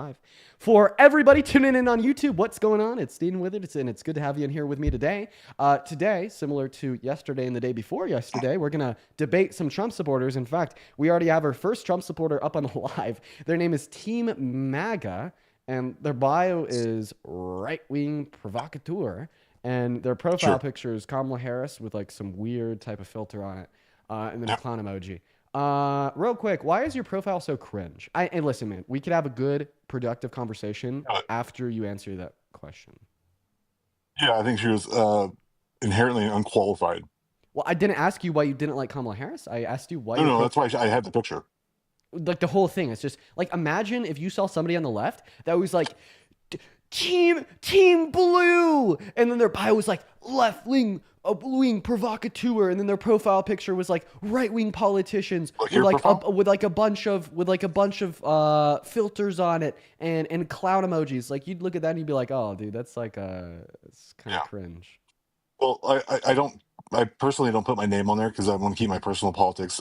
live. For everybody tuning in on YouTube, what's going on? It's Steven Withers, and it's good to have you in here with me today. Today, similar to yesterday and the day before yesterday, we're going to debate some Trump supporters. In fact, we already have our first Trump supporter up on the live. Their name is Team MAGA, and their bio is right-wing provocateur. And their profile picture is Kamala Harris with like some weird type of filter on it, and then a clown emoji. Real quick, why is your profile so cringe? And listen, man, we could have a good, productive conversation after you answer that question. Yeah, I think she was inherently unqualified. Well, I didn't ask you why you didn't like Kamala Harris. I asked you why. No, that's why I had the picture. Like the whole thing. It's just like, imagine if you saw somebody on the left that was like, Team Blue, and then their bio was like left wing, a blue wing provocateur, and then their profile picture was like right wing politicians with like a bunch of filters on it and clown emojis. Like you'd look at that and you'd be like, oh, dude, that's like it's kind of cringe. Well, I personally don't put my name on there because I want to keep my personal politics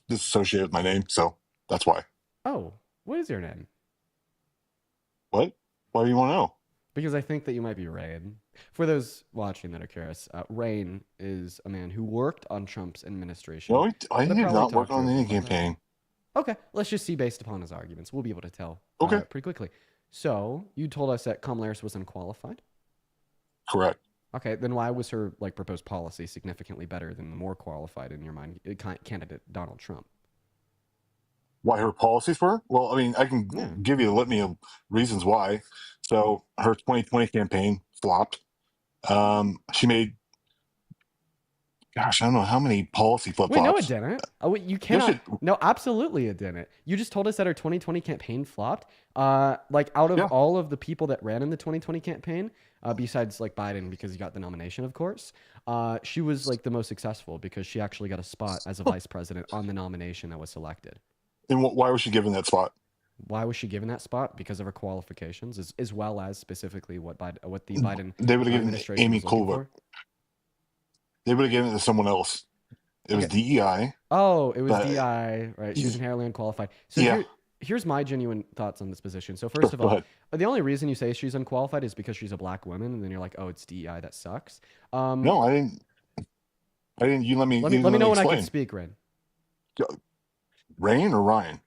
disassociated with my name, so that's why. Oh, what is your name? What? Why do you want to know? Because I think that you might be Rain. For those watching that are curious, Rain is a man who worked on Trump's administration. No, I did not work on any campaign. Okay, let's just see based upon his arguments. We'll be able to tell pretty quickly. So, you told us that Kamala Harris was unqualified? Correct. Okay, then why was her like proposed policy significantly better than the more qualified, in your mind, candidate Donald Trump? Why her policies were? Well, I mean, I can give you a litany of reasons why. So her 2020 campaign flopped. She made, gosh, I don't know how many policy flip-flops. Wait, no, it didn't. Oh, wait, you cannot. No, absolutely it didn't. You just told us that her 2020 campaign flopped. Like out of all of the people that ran in the 2020 campaign, besides like Biden, because he got the nomination, of course, she was like the most successful because she actually got a spot as a vice president on the nomination that was selected. And why was she given that spot? Why was she given that spot? Because of her qualifications, as well as specifically what the Biden they would have given Amy Klobuchar. They would have given it to someone else. It was DEI. Oh, it was DEI, right? She was inherently unqualified. So here's my genuine thoughts on this position. So first of all, the only reason you say she's unqualified is because she's a black woman, and then you're like, oh, it's DEI, that sucks. No, I didn't. You let me know when I can speak, Rain. Rain or Ryan?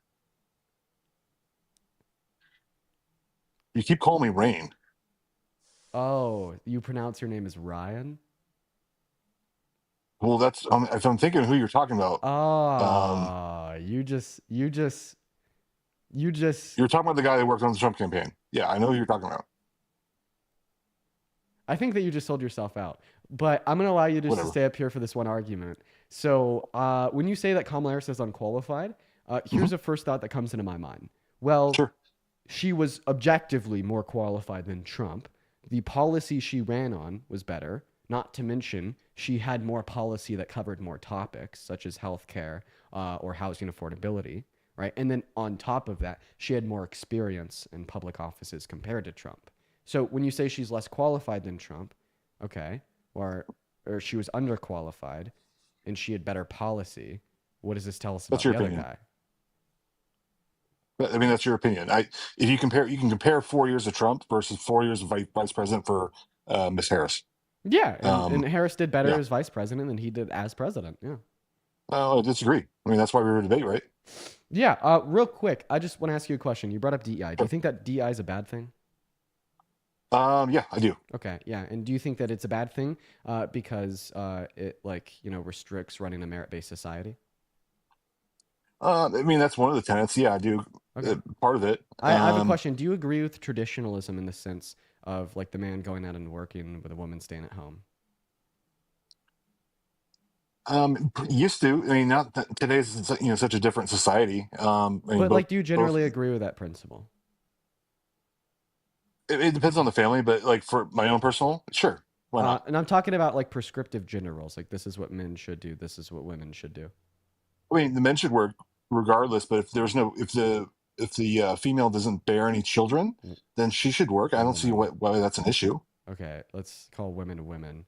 You keep calling me Rain. Oh, you pronounce your name as Ryan? Well, that's if I'm thinking who you're talking about. Oh, you're talking about the guy that worked on the Trump campaign. Yeah, I know who you're talking about. I think that you just sold yourself out, but I'm going to allow you just to stay up here for this one argument. So when you say that Kamala Harris is unqualified, here's the first thought that comes into my mind. Well, she was objectively more qualified than Trump. The policy she ran on was better. Not to mention, she had more policy that covered more topics, such as healthcare or housing affordability, right? And then on top of that, she had more experience in public offices compared to Trump. So when you say she's less qualified than Trump, okay, or she was underqualified and she had better policy, what does this tell us about the other guy? I mean, that's your opinion. If you compare 4 years of Trump versus 4 years of vice president for Miss Harris. Yeah, and Harris did better as vice president than he did as president. Yeah. I disagree. I mean, that's why we were debating, right? Yeah. Real quick, I just want to ask you a question. You brought up DEI. Do you think that DEI is a bad thing? Yeah, I do. Okay, yeah. And do you think that it's a bad thing because it restricts running a merit-based society? I mean, that's one of the tenets. Yeah, I do. Okay. Part of it. I have a question. Do you agree with traditionalism in the sense of like the man going out and working with a woman staying at home? Used to. I mean, not that today's such a different society. But do you generally agree with that principle? It depends on the family, but like for my own personal, sure. Why not? And I'm talking about like prescriptive gender roles. Like this is what men should do. This is what women should do. I mean, the men should work regardless, but if the female doesn't bear any children, then she should work. I don't see why that's an issue. Okay, let's call women women.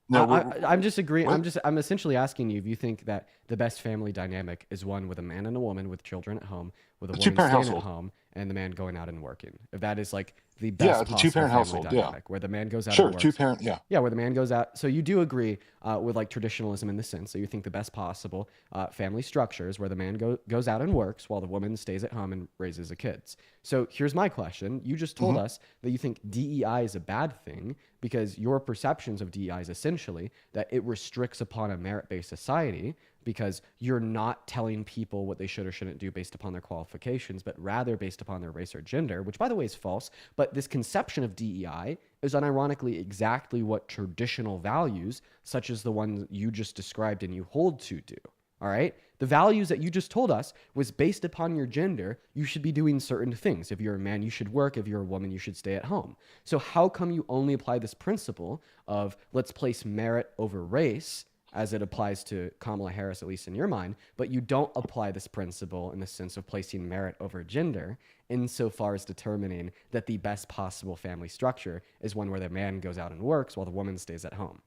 No, I'm just agreeing. I'm essentially asking you if you think that the best family dynamic is one with a man and a woman with children at home, with a A woman two-parent staying at household. home and the man going out and working. If that is like the Yeah, best it's a possible two-parent family household. Yeah, dynamic, where the man goes out and sure, works. two-parent. Yeah, Yeah, where the man goes out. So you do agree with like traditionalism in the sense that you think the best possible family structure is where the man goes out and works while the woman stays at home and raises the kids. So here's my question. You just told us that you think DEI is a bad thing because your perceptions of DEI is essentially that it restricts upon a merit-based society, because you're not telling people what they should or shouldn't do based upon their qualifications, but rather based upon their race or gender, which, by the way, is false. But this conception of DEI is unironically exactly what traditional values, such as the one you just described and you hold to, do. All right? The values that you just told us was based upon your gender. You should be doing certain things. If you're a man, you should work. If you're a woman, you should stay at home. So how come you only apply this principle of let's place merit over race as it applies to Kamala Harris, at least in your mind, but you don't apply this principle in the sense of placing merit over gender insofar as determining that the best possible family structure is one where the man goes out and works while the woman stays at home?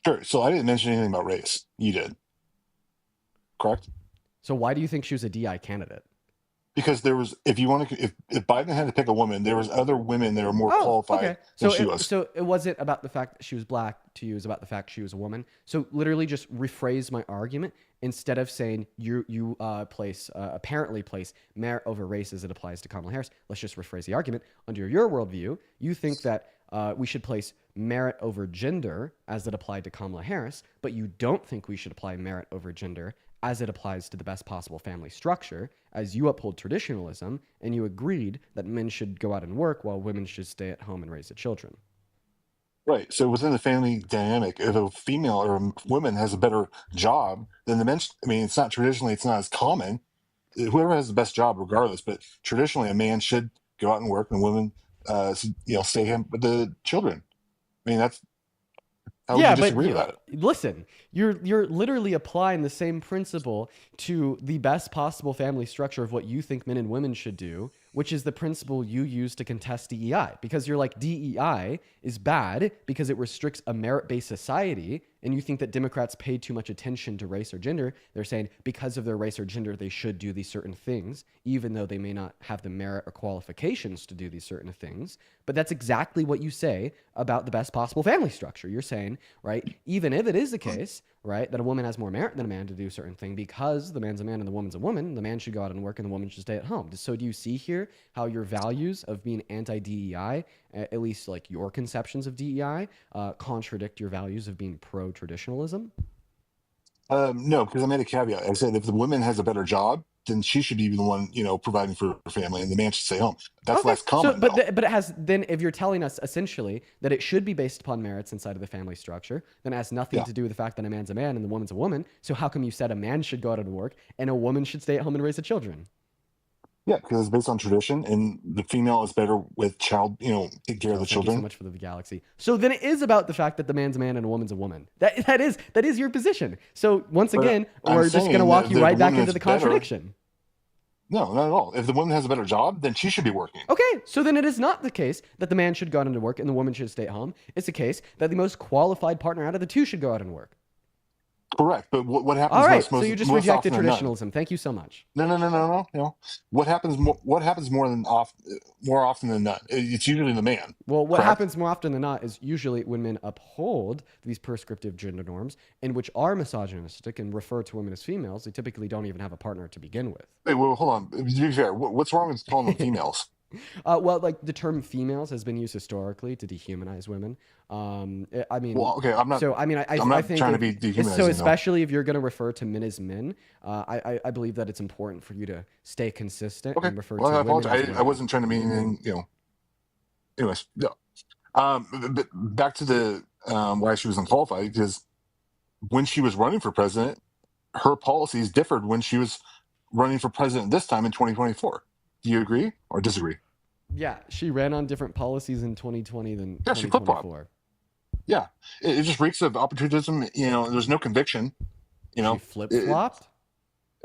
sure. So I didn't mention anything about race. You did, correct? So why do you think she was a DI candidate? Because there was, if you want to, if Biden had to pick a woman, there was other women that are more qualified okay. than So she it, was. so it wasn't about the fact that she was black to you, it was about the fact she was a woman. So literally just rephrase my argument. Instead of saying you apparently place merit over race as it applies to Kamala Harris, let's just rephrase the argument. Under your worldview, you think that we should place merit over gender as it applied to Kamala Harris, but you don't think we should apply merit over gender as it applies to the best possible family structure, as you uphold traditionalism, and you agreed that men should go out and work while women should stay at home and raise the children. Right. So within the family dynamic, if a female or a woman has a better job than the men, I mean, it's not traditionally, it's not as common. Whoever has the best job, regardless, but traditionally, a man should go out and work, and women, stay home with the children. I mean, that's how would you Yeah, but disagree with that? listen, you're literally applying the same principle to the best possible family structure of what you think men and women should do, which is the principle you use to contest DEI. Because you're like, DEI is bad because it restricts a merit-based society, and you think that Democrats pay too much attention to race or gender. They're saying because of their race or gender, they should do these certain things, even though they may not have the merit or qualifications to do these certain things. But that's exactly what you say about the best possible family structure. You're saying, right, even if it is the case, right, that a woman has more merit than a man to do a certain thing because the man's a man and the woman's a woman, the man should go out and work and the woman should stay at home. So do you see here how your values of being anti-DEI, at least like your conceptions of DEI, contradict your values of being pro-traditionalism? No, because I made a caveat. I said if the woman has a better job, then she should be the one, providing for her family, and the man should stay home. That's Okay. less So, common, but though. but it has then if you're telling us essentially that it should be based upon merits inside of the family structure, then it has nothing Yeah. to do with the fact that a man's a man and the woman's a woman. So how come you said a man should go out and work and a woman should stay at home and raise the children? Yeah, because it's based on tradition, and the female is better with take care of Joe, the thank you so children. much for the galaxy. So then it is about the fact that the man's a man and a woman's a woman. That is your position. So once But again, I'm we're just going to saying walk that you the right back woman into that's the better. contradiction. No, not at all. If the woman has a better job, then she should be working. Okay, so then it is not the case that the man should go out and work and the woman should stay at home. It's the case that the most qualified partner out of the two should go out and work. Correct. But what happens All right, most, so most, you just most rejected often than none? traditionalism. Thank you so much. No. What happens? What happens more often than not? It's usually the man. Well, what Correct. happens more often than not is usually when men uphold these prescriptive gender norms and which are misogynistic and refer to women as females, they typically don't even have a partner to begin with. Wait, well, hold on. To be fair, what's wrong with calling them females? Well, like the term females has been used historically to dehumanize women. I mean, Well, okay, I'm not. so I mean, I I'm not think trying to be dehumanizing. so. Especially if you're going to refer to men as men, I believe that it's important for you to stay consistent Okay. and refer Well, to I women as apologize. I women. wasn't trying to mean anything. Anyways, yeah. But back to the why she was unqualified, because when she was running for president, her policies differed when she was running for president this time in 2024. Do you agree or disagree? Yeah, she ran on different policies in 2020 than Yeah, she flip flopped. 2024. Yeah, it just reeks of opportunism. There's no conviction. She flip flopped.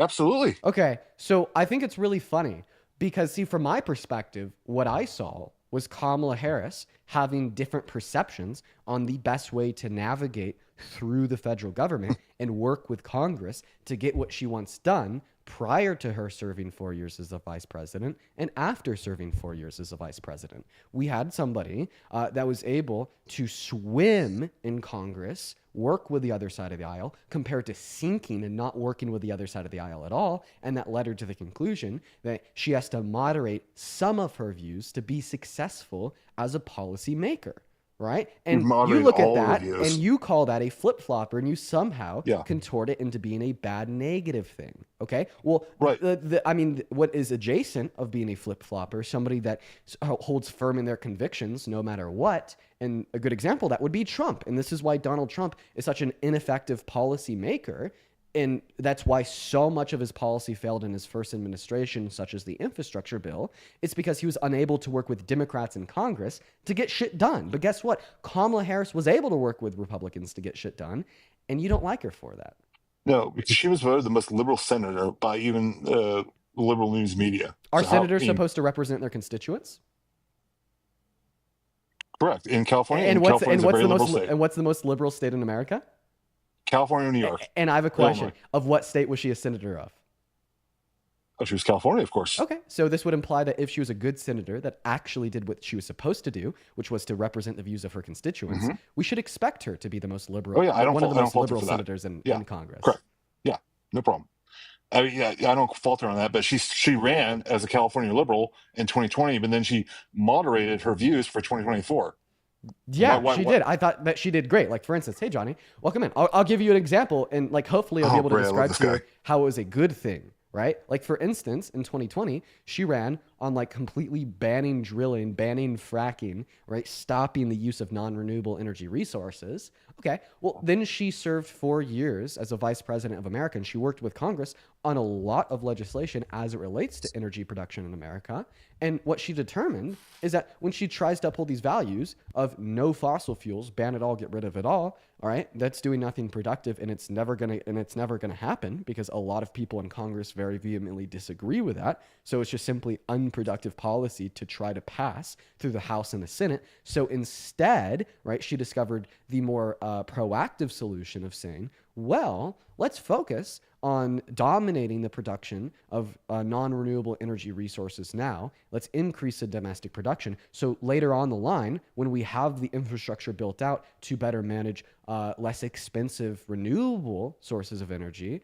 Absolutely. Okay, so I think it's really funny because, see, from my perspective, what I saw was Kamala Harris having different perceptions on the best way to navigate through the federal government and work with Congress to get what she wants done, prior to her serving 4 years as a vice president and after serving 4 years as a vice president. We had somebody that was able to swim in Congress, work with the other side of the aisle, compared to sinking and not working with the other side of the aisle at all. And that led her to the conclusion that she has to moderate some of her views to be successful as a policymaker. Right? And you look at that and you call that a flip-flopper, and you somehow contort it into being a bad negative thing. Okay? Well, right. I mean, what is adjacent of being a flip-flopper, somebody that holds firm in their convictions no matter what. And a good example of that would be Trump. And this is why Donald Trump is such an ineffective policymaker. And that's why so much of his policy failed in his first administration, such as the infrastructure bill. It's because he was unable to work with Democrats in Congress to get shit done. But guess what? Kamala Harris was able to work with Republicans to get shit done, and you don't like her for that. No, because she was voted the most liberal senator by even liberal news media. Are senators supposed to represent their constituents? Correct. In California. And what's the most liberal state in America? California, New York. And I have a question. Illinois. Of what state was she a senator of? Oh, she was California, of course. Okay, so this would imply that if she was a good senator that actually did what she was supposed to do, which was to represent the views of her constituents, we should expect her to be the most liberal, one of the most liberal senators in Congress. Correct. Yeah, no problem. I mean, I don't falter on that, but she ran as a California liberal in 2020, but then she moderated her views for 2024. Yeah, she did. I thought that she did great. Like, for instance, hey, Johnny, welcome in. I'll give you an example, and like hopefully I'll be able to describe to you how it was a good thing, right? Like, for instance, in 2020, she ran on like completely banning drilling, banning fracking, right? Stopping the use of non-renewable energy resources. Okay, well, then she served 4 years as a vice president of America, and she worked with Congress on a lot of legislation as it relates to energy production in America. And what she determined is that when she tries to uphold these values of no fossil fuels, ban it all, get rid of it all right, that's doing nothing productive, and it's never gonna happen because a lot of people in Congress very vehemently disagree with that. So it's just simply unproductive policy to try to pass through the House and the Senate. So instead, right, she discovered the more proactive solution of saying, well, let's focus on dominating the production of non-renewable energy resources now. Let's increase the domestic production. So later on the line, when we have the infrastructure built out to better manage less expensive renewable sources of energy,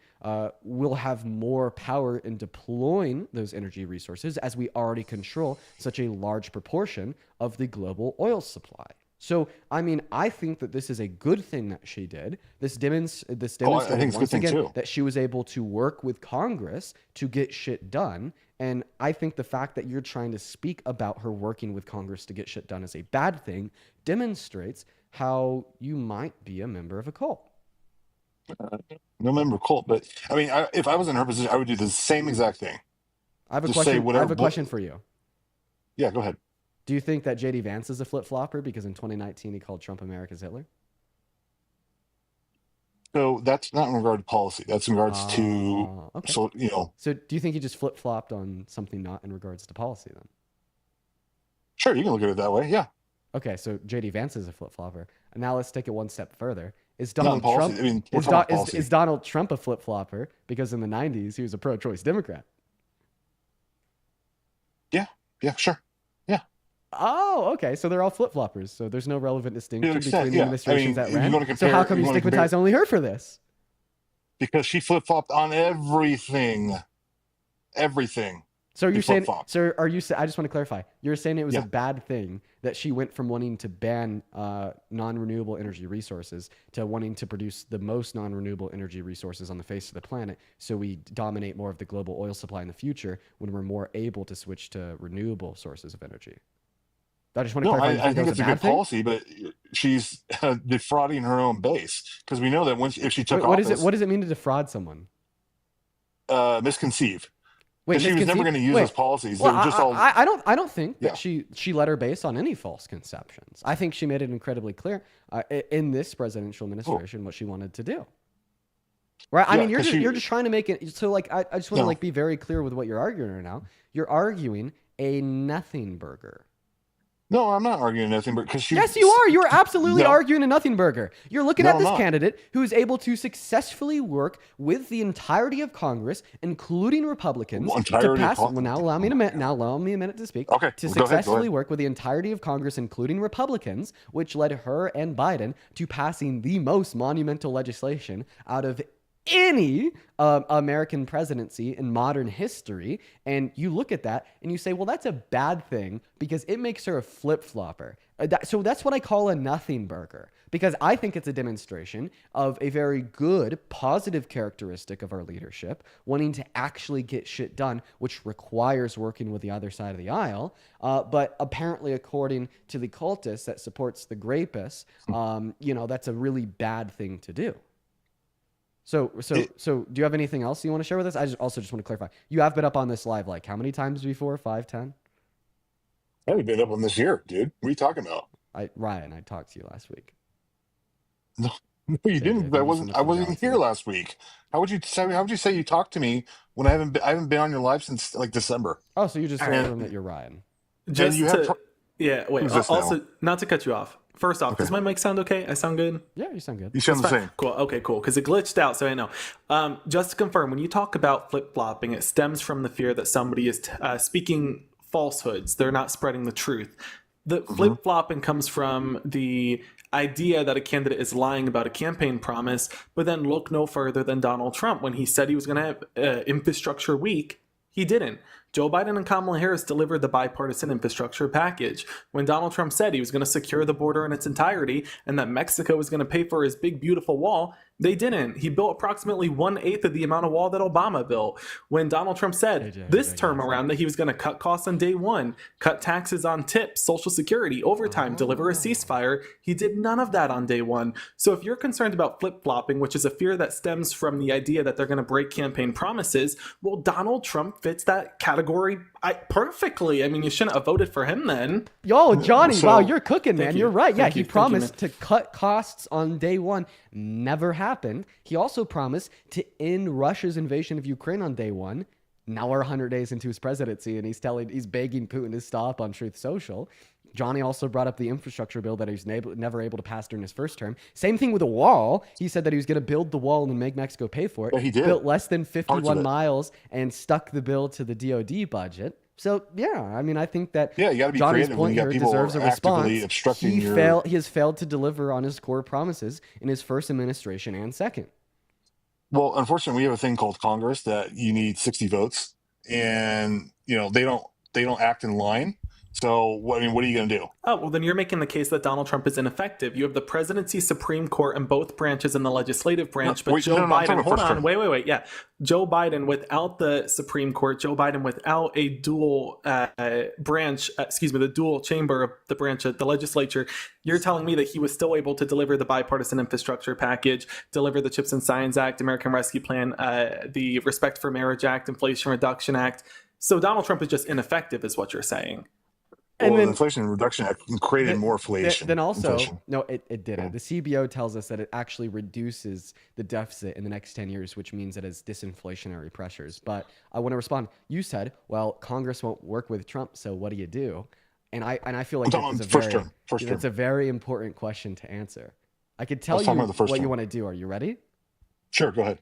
we'll have more power in deploying those energy resources as we already control such a large proportion of the global oil supply. So, I mean, I think that this is a good thing that she did. This demonstrated once again that she was able to work with Congress to get shit done. And I think the fact that you're trying to speak about her working with Congress to get shit done is a bad thing demonstrates how you might be a member of a cult. No member of a cult, but I mean, if I was in her position, I would do the same exact thing. I have a question for you. Yeah, go ahead. Do you think that J.D. Vance is a flip-flopper because in 2019 he called Trump America's Hitler? So that's not in regard to policy. That's in regards to, okay. So, you know. So do you think he just flip-flopped on something not in regards to policy then? Sure, you can look at it that way, yeah. Okay, so J.D. Vance is a flip-flopper. And now let's take it one step further. Is Donald Trump is Donald Trump a flip-flopper because in the 90s he was a pro-choice Democrat? Yeah, sure. Oh, okay. So they're all flip-floppers. So there's no relevant distinction between the administrations that ran. So how come you stigmatize only her for this? Because she flip-flopped on everything. Everything. So you're saying, sir, I just want to clarify. You're saying it was a bad thing that she went from wanting to ban non-renewable energy resources to wanting to produce the most non-renewable energy resources on the face of the planet, so we dominate more of the global oil supply in the future when we're more able to switch to renewable sources of energy. I just want to clarify. I think it's a good policy, but she's defrauding her own base because we know that if she took office, what does it mean to defraud someone? Misconceive. Wait, she was never going to use those policies. Well, I don't think that she led her base on any false conceptions. I think she made it incredibly clear in this presidential administration what she wanted to do. Right? I mean, you're just trying to make it so. Like, I just want to be very clear with what you're arguing right now. You're arguing a nothing burger. No, I'm not arguing nothing, but because she. Yes, you are. You're absolutely No, arguing a nothing burger. You're looking no, at I'm this not. candidate who is able to successfully work with the entirety of Congress, including Republicans, to Entirety of pass. Well, now allow me a minute. Now allow me a minute to speak. Okay, To well, go ahead. successfully work with the entirety of Congress, including Republicans, which led her and Biden to passing the most monumental legislation out of any American presidency in modern history. And you look at that and you say, well, that's a bad thing because it makes her a flip-flopper. So that's what I call a nothing burger, because I think it's a demonstration of a very good, positive characteristic of our leadership, wanting to actually get shit done, which requires working with the other side of the aisle. But apparently, according to the cultist that supports the grapists, that's a really bad thing to do. So do you have anything else you want to share with us? I just want to clarify. You have been up on this live like how many times before? 5, 10? I haven't been up on this year, dude. What are you talking about? Ryan, I talked to you last week. No, no, you JJ, didn't. I thank you so wasn't. much I for the wasn't even here galaxy. last week. How would you say? How would you say you talked to me when I haven't been on your live since like December? Oh, so you just All told right. them that you're Ryan. And Just you have. to, yeah, wait. Who's this Also, now? not to cut you off. First off, Okay. does my mic sound okay? I sound good? Yeah, you sound good. You sound the Fine. same. Cool. Okay, cool. Because it glitched out, so I know. Just to confirm, when you talk about flip flopping, it stems from the fear that somebody is speaking falsehoods. They're not spreading the truth. The flip flopping comes from the idea that a candidate is lying about a campaign promise, but then look no further than Donald Trump. When he said he was going to have infrastructure week, he didn't. Joe Biden and Kamala Harris delivered the bipartisan infrastructure package. When Donald Trump said he was going to secure the border in its entirety and that Mexico was going to pay for his big, beautiful wall, they didn't. He built approximately 1/8 of the amount of wall that Obama built. When Donald Trump said this term around that he was going to cut costs on day one, cut taxes on tips, Social Security, overtime, deliver a ceasefire, he did none of that on day one. So if you're concerned about flip-flopping, which is a fear that stems from the idea that they're going to break campaign promises, well, Donald Trump fits that category perfectly. I mean, you shouldn't have voted for him then. Yo, Johnny, So- wow, you're cooking, man. you. You're right. Yeah, Thank he you. Thank you, promised man. to cut costs on day one. Never happened. He also promised to end Russia's invasion of Ukraine on day one. Now we're 100 days into his presidency, and he's begging Putin to stop on Truth Social. Johnny also brought up the infrastructure bill that he was never able to pass during his first term. Same thing with the wall. He said that he was going to build the wall and then make Mexico pay for it. Yeah, he did. Built less than Parts of 51 it. miles and stuck the bill to the DOD budget. So, yeah, I mean, I think that Yeah, you got to be Johnny's creative when point you got here people deserves a actively response. obstructing He your. he has failed to deliver on his core promises in his first administration and second. Well, unfortunately, we have a thing called Congress that you need 60 votes, and they don't act in line. So, I mean, what are you going to do? Oh, well, then you're making the case that Donald Trump is ineffective. You have the presidency, Supreme Court, and both branches in the legislative branch. But Joe I'm talking Biden, about hold first on, term. wait. Yeah. Joe Biden without the Supreme Court, Joe Biden without a dual branch, the dual chamber of the branch of the legislature, you're telling me that he was still able to deliver the bipartisan infrastructure package, deliver the CHIPS and Science Act, American Rescue Plan, the Respect for Marriage Act, Inflation Reduction Act. So Donald Trump is just ineffective, is what you're saying. And Well, then the Inflation Reduction Act created more inflation. Then also, inflation. no, it didn't. The CBO tells us that it actually reduces the deficit in the next 10 years, which means it has disinflationary pressures. But I want to respond. You said, well, Congress won't work with Trump, so what do you do? And I feel like I'm that's talking about first term. that's a very important question to answer. I could tell was you talking about the first what you term. want to do. Are you ready? Sure, go ahead.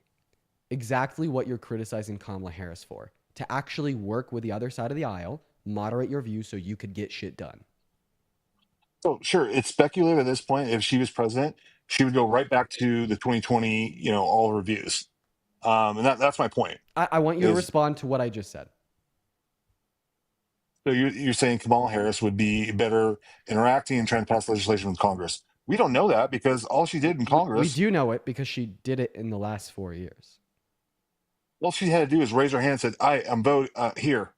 Exactly what you're criticizing Kamala Harris for. To actually work with the other side of the aisle, moderate your views so you could get shit done. So, sure, it's speculative at this point. If she was president, she would go right back to the 2020, all reviews. And that's my point. I want you to Is- respond to what I just said. So you're saying Kamala Harris would be better interacting and trying to pass legislation with Congress. We don't know that because all she did in We Congress, do know it because she did it in the last 4 years. all she had to do is raise her hand and said, I am vote here.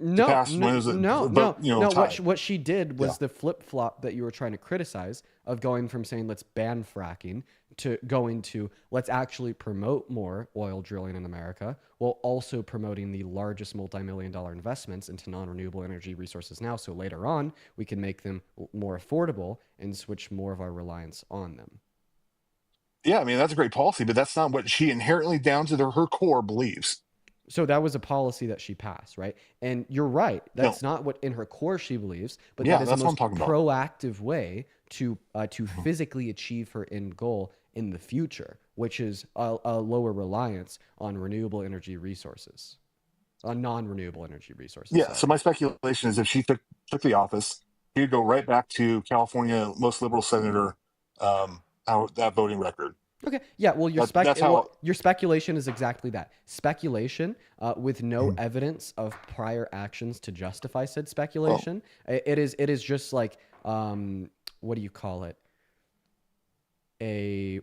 No, pass when it was a vote, tied. What she did was Yeah. the flip flop that you were trying to criticize of going from saying let's ban fracking to going to let's actually promote more oil drilling in America, while also promoting the largest multi-million-dollar investments into non-renewable energy resources now. So later on, we can make them more affordable and switch more of our reliance on them. Yeah, I mean, that's a great policy, but that's not what she inherently down to her core believes. So that was a policy that she passed, right? And you're right. No. That's not what in her core she believes, but Yeah, that is that's the what I'm most talking about. proactive way to physically achieve her end goal in the future, which is a lower reliance on renewable energy resources, on non-renewable energy resources. Yeah. Sorry. So my speculation is if she took the office, she would go right back to California most liberal senator, that voting record. Okay. Yeah. Well, That's how. your speculation is exactly that. Speculation with no evidence of prior actions to justify said speculation. It is just like what do you call it?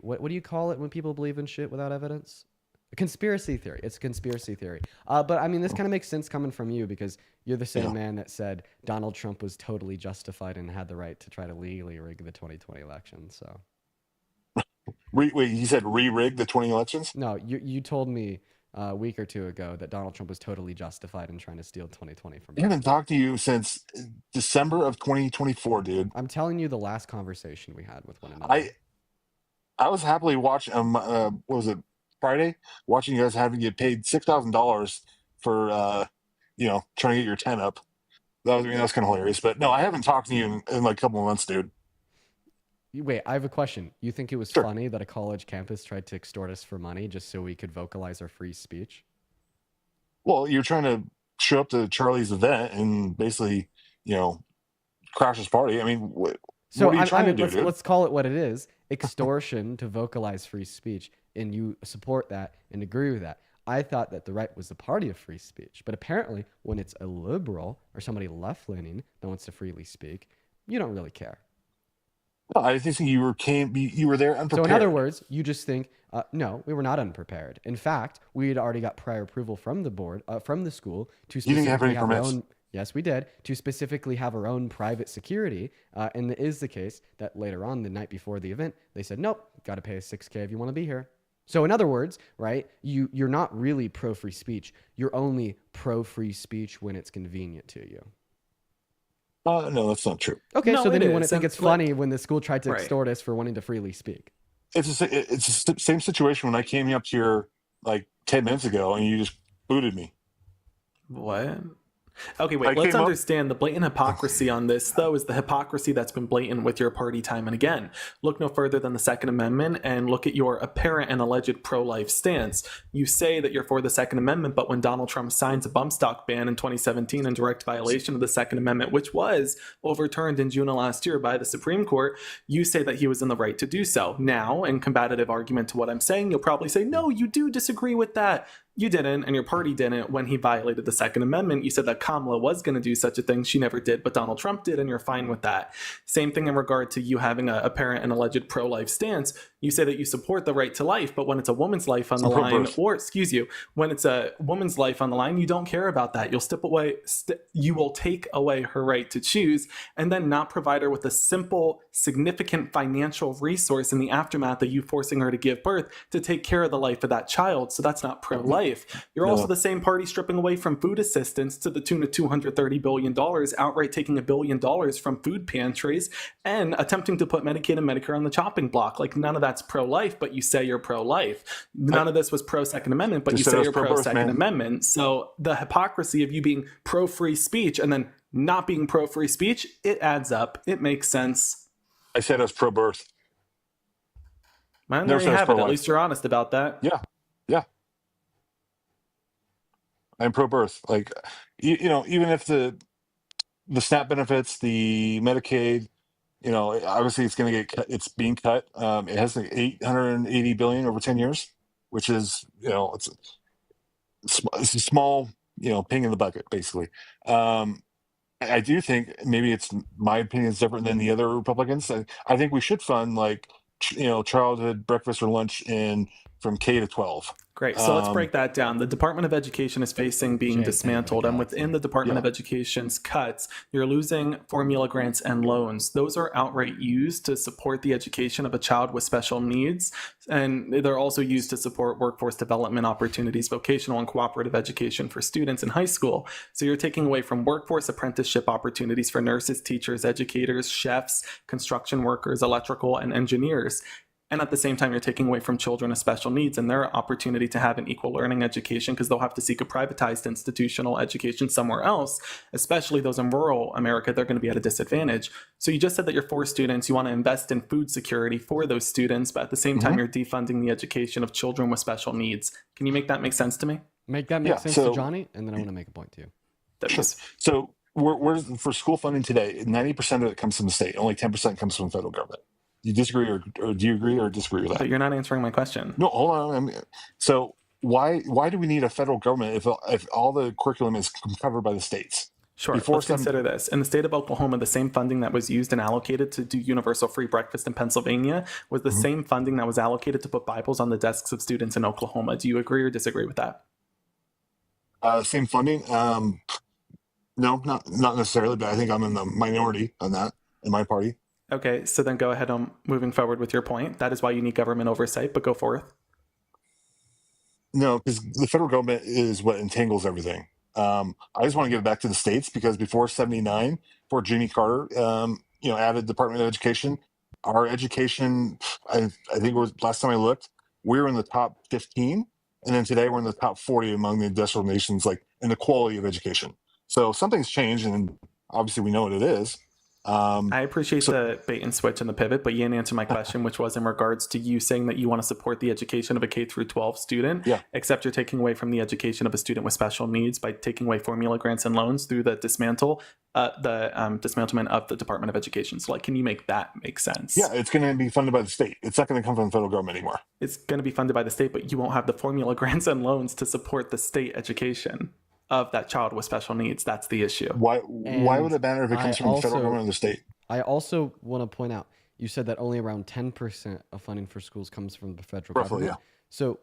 What do you call it when people believe in shit without evidence? A conspiracy theory. It's a conspiracy theory. But I mean, this kind of makes sense coming from you because you're the same man that said Donald Trump was totally justified and had the right to try to legally rig the 2020 election. So. Wait, you said re-rig the 20 elections? No, you told me a week or two ago that Donald Trump was totally justified in trying to steal 2020 from I haven't talked to you since December of 2024, dude. I'm telling you the last conversation we had with one another. I was happily watching, what was it, Friday? Watching you guys having to get paid $6,000 for, trying to get your tent up. That was kind of hilarious. But no, I haven't talked to you in like a couple of months, dude. Wait, I have a question. You think it was Sure. funny that a college campus tried to extort us for money just so we could vocalize our free speech? Well, you're trying to show up to Charlie's event and basically, crash his party. I mean, what are you trying to do, dude? Let's call it what it is. Extortion to vocalize free speech, and you support that and agree with that. I thought that the right was the party of free speech, but apparently when it's a liberal or somebody left-leaning that wants to freely speak, you don't really care. No, I think you were there unprepared. So in other words, you just think, no, we were not unprepared. In fact, we had already got prior approval from the board, from the school to You didn't have specifically any have our permits? own. Yes, we did, to specifically have our own private security. And it is the case that later on, the night before the event, they said, nope, got to pay us $6,000 if you want to be here. So in other words, right, you're not really pro-free speech. You're only pro-free speech when it's convenient to you. No, that's not true. Okay, No, so then it you is. wouldn't think And, it's funny when the school tried to Right. extort us for wanting to freely speak. It's the same situation when I came up to your like 10 minutes ago and you just booted me. What? Okay, I wait, let's came up- understand the blatant hypocrisy on this, though, is the hypocrisy that's been blatant with your party time and again. Look no further than the Second Amendment and look at your apparent and alleged pro-life stance. You say that you're for the Second Amendment, but when Donald Trump signs a bump stock ban in 2017 in direct violation of the Second Amendment, which was overturned in June of last year by the Supreme Court, you say that he was in the right to do so. Now, in combative argument to what I'm saying, you'll probably say, no, you do disagree with that. You didn't, and your party didn't when he violated the Second Amendment. You said that Kamala was going to do such a thing. She never did, but Donald Trump did, and you're fine with that. Same thing in regard to you having a apparent and alleged pro-life stance. You say that you support the right to life, but when it's a woman's life on the line, or when it's a woman's life on the line, you don't care about that. You will take away her right to choose and then not provide her with a simple, significant financial resource in the aftermath of you forcing her to give birth to take care of the life of that child. So that's not pro-life. You're also the same party stripping away from food assistance to the tune of $230 billion, outright taking $1 billion from food pantries, and attempting to put Medicaid and Medicare on the chopping block. Like, none of that's pro-life, but you say you're pro-life. None of this was pro-Second Amendment, but you say you're pro-Second Amendment. So the hypocrisy of you being pro-free speech and then not being pro-free speech, it adds up. It makes sense. I said I was pro-birth. Man, there you have it. At least you're honest about that. Yeah. I'm pro-birth. Like, even if the SNAP benefits, the Medicaid, obviously it's going to get cut. It's being cut. It has like $880 billion over 10 years, which is, it's a small, ping in the bucket, basically. I do think maybe my opinion is different than the other Republicans. I think we should fund childhood breakfast or lunch from K to 12. Great. So let's break that down. The Department of Education is facing being dismantled, and within the Department of Education's cuts, you're losing formula grants and loans. Those are outright used to support the education of a child with special needs, and they're also used to support workforce development opportunities, vocational and cooperative education for students in high school. So you're taking away from workforce apprenticeship opportunities for nurses, teachers, educators, chefs, construction workers, electrical, and engineers. And at the same time, you're taking away from children with special needs and their opportunity to have an equal learning education because they'll have to seek a privatized institutional education somewhere else, especially those in rural America. They're going to be at a disadvantage. So you just said that you're for students. You want to invest in food security for those students, but at the same time, you're defunding the education of children with special needs. Can you make that make sense to me? Make that make sense to Johnny? And then I want to make a point too. Sure. So we're for school funding today, 90% of it comes from the state. Only 10% comes from the federal government. You disagree or do you agree or disagree with that? But you're not answering my question. No, hold on. So why do we need a federal government if all the curriculum is covered by the states? Sure. Let's consider this. In the state of Oklahoma, the same funding that was used and allocated to do universal free breakfast in Pennsylvania was the same funding that was allocated to put Bibles on the desks of students in Oklahoma. Do you agree or disagree with that? Same funding? No, not necessarily, but I think I'm in the minority on that in my party. Okay, so then go ahead on moving forward with your point. That is why you need government oversight, but go forth. No, because the federal government is what entangles everything. I just want to give it back to the states because before 79, before Jimmy Carter, added Department of Education, our education, I think it was last time I looked, we were in the top 15, and then today we're in the top 40 among the industrial nations, like in the quality of education. So something's changed, and obviously we know what it is. I appreciate the bait and switch and the pivot, but you didn't answer my question, which was in regards to you saying that you want to support the education of a K through 12 student, except you're taking away from the education of a student with special needs by taking away formula grants and loans through the dismantlement of the Department of Education. So, can you make that make sense? Yeah, it's going to be funded by the state. It's not going to come from the federal government anymore. It's going to be funded by the state, but you won't have the formula grants and loans to support the state education of that child with special needs. That's the issue. Why would it matter if it comes from the federal government or the state? I also want to point out, you said that only around 10% of funding for schools comes from the federal government. Yeah. So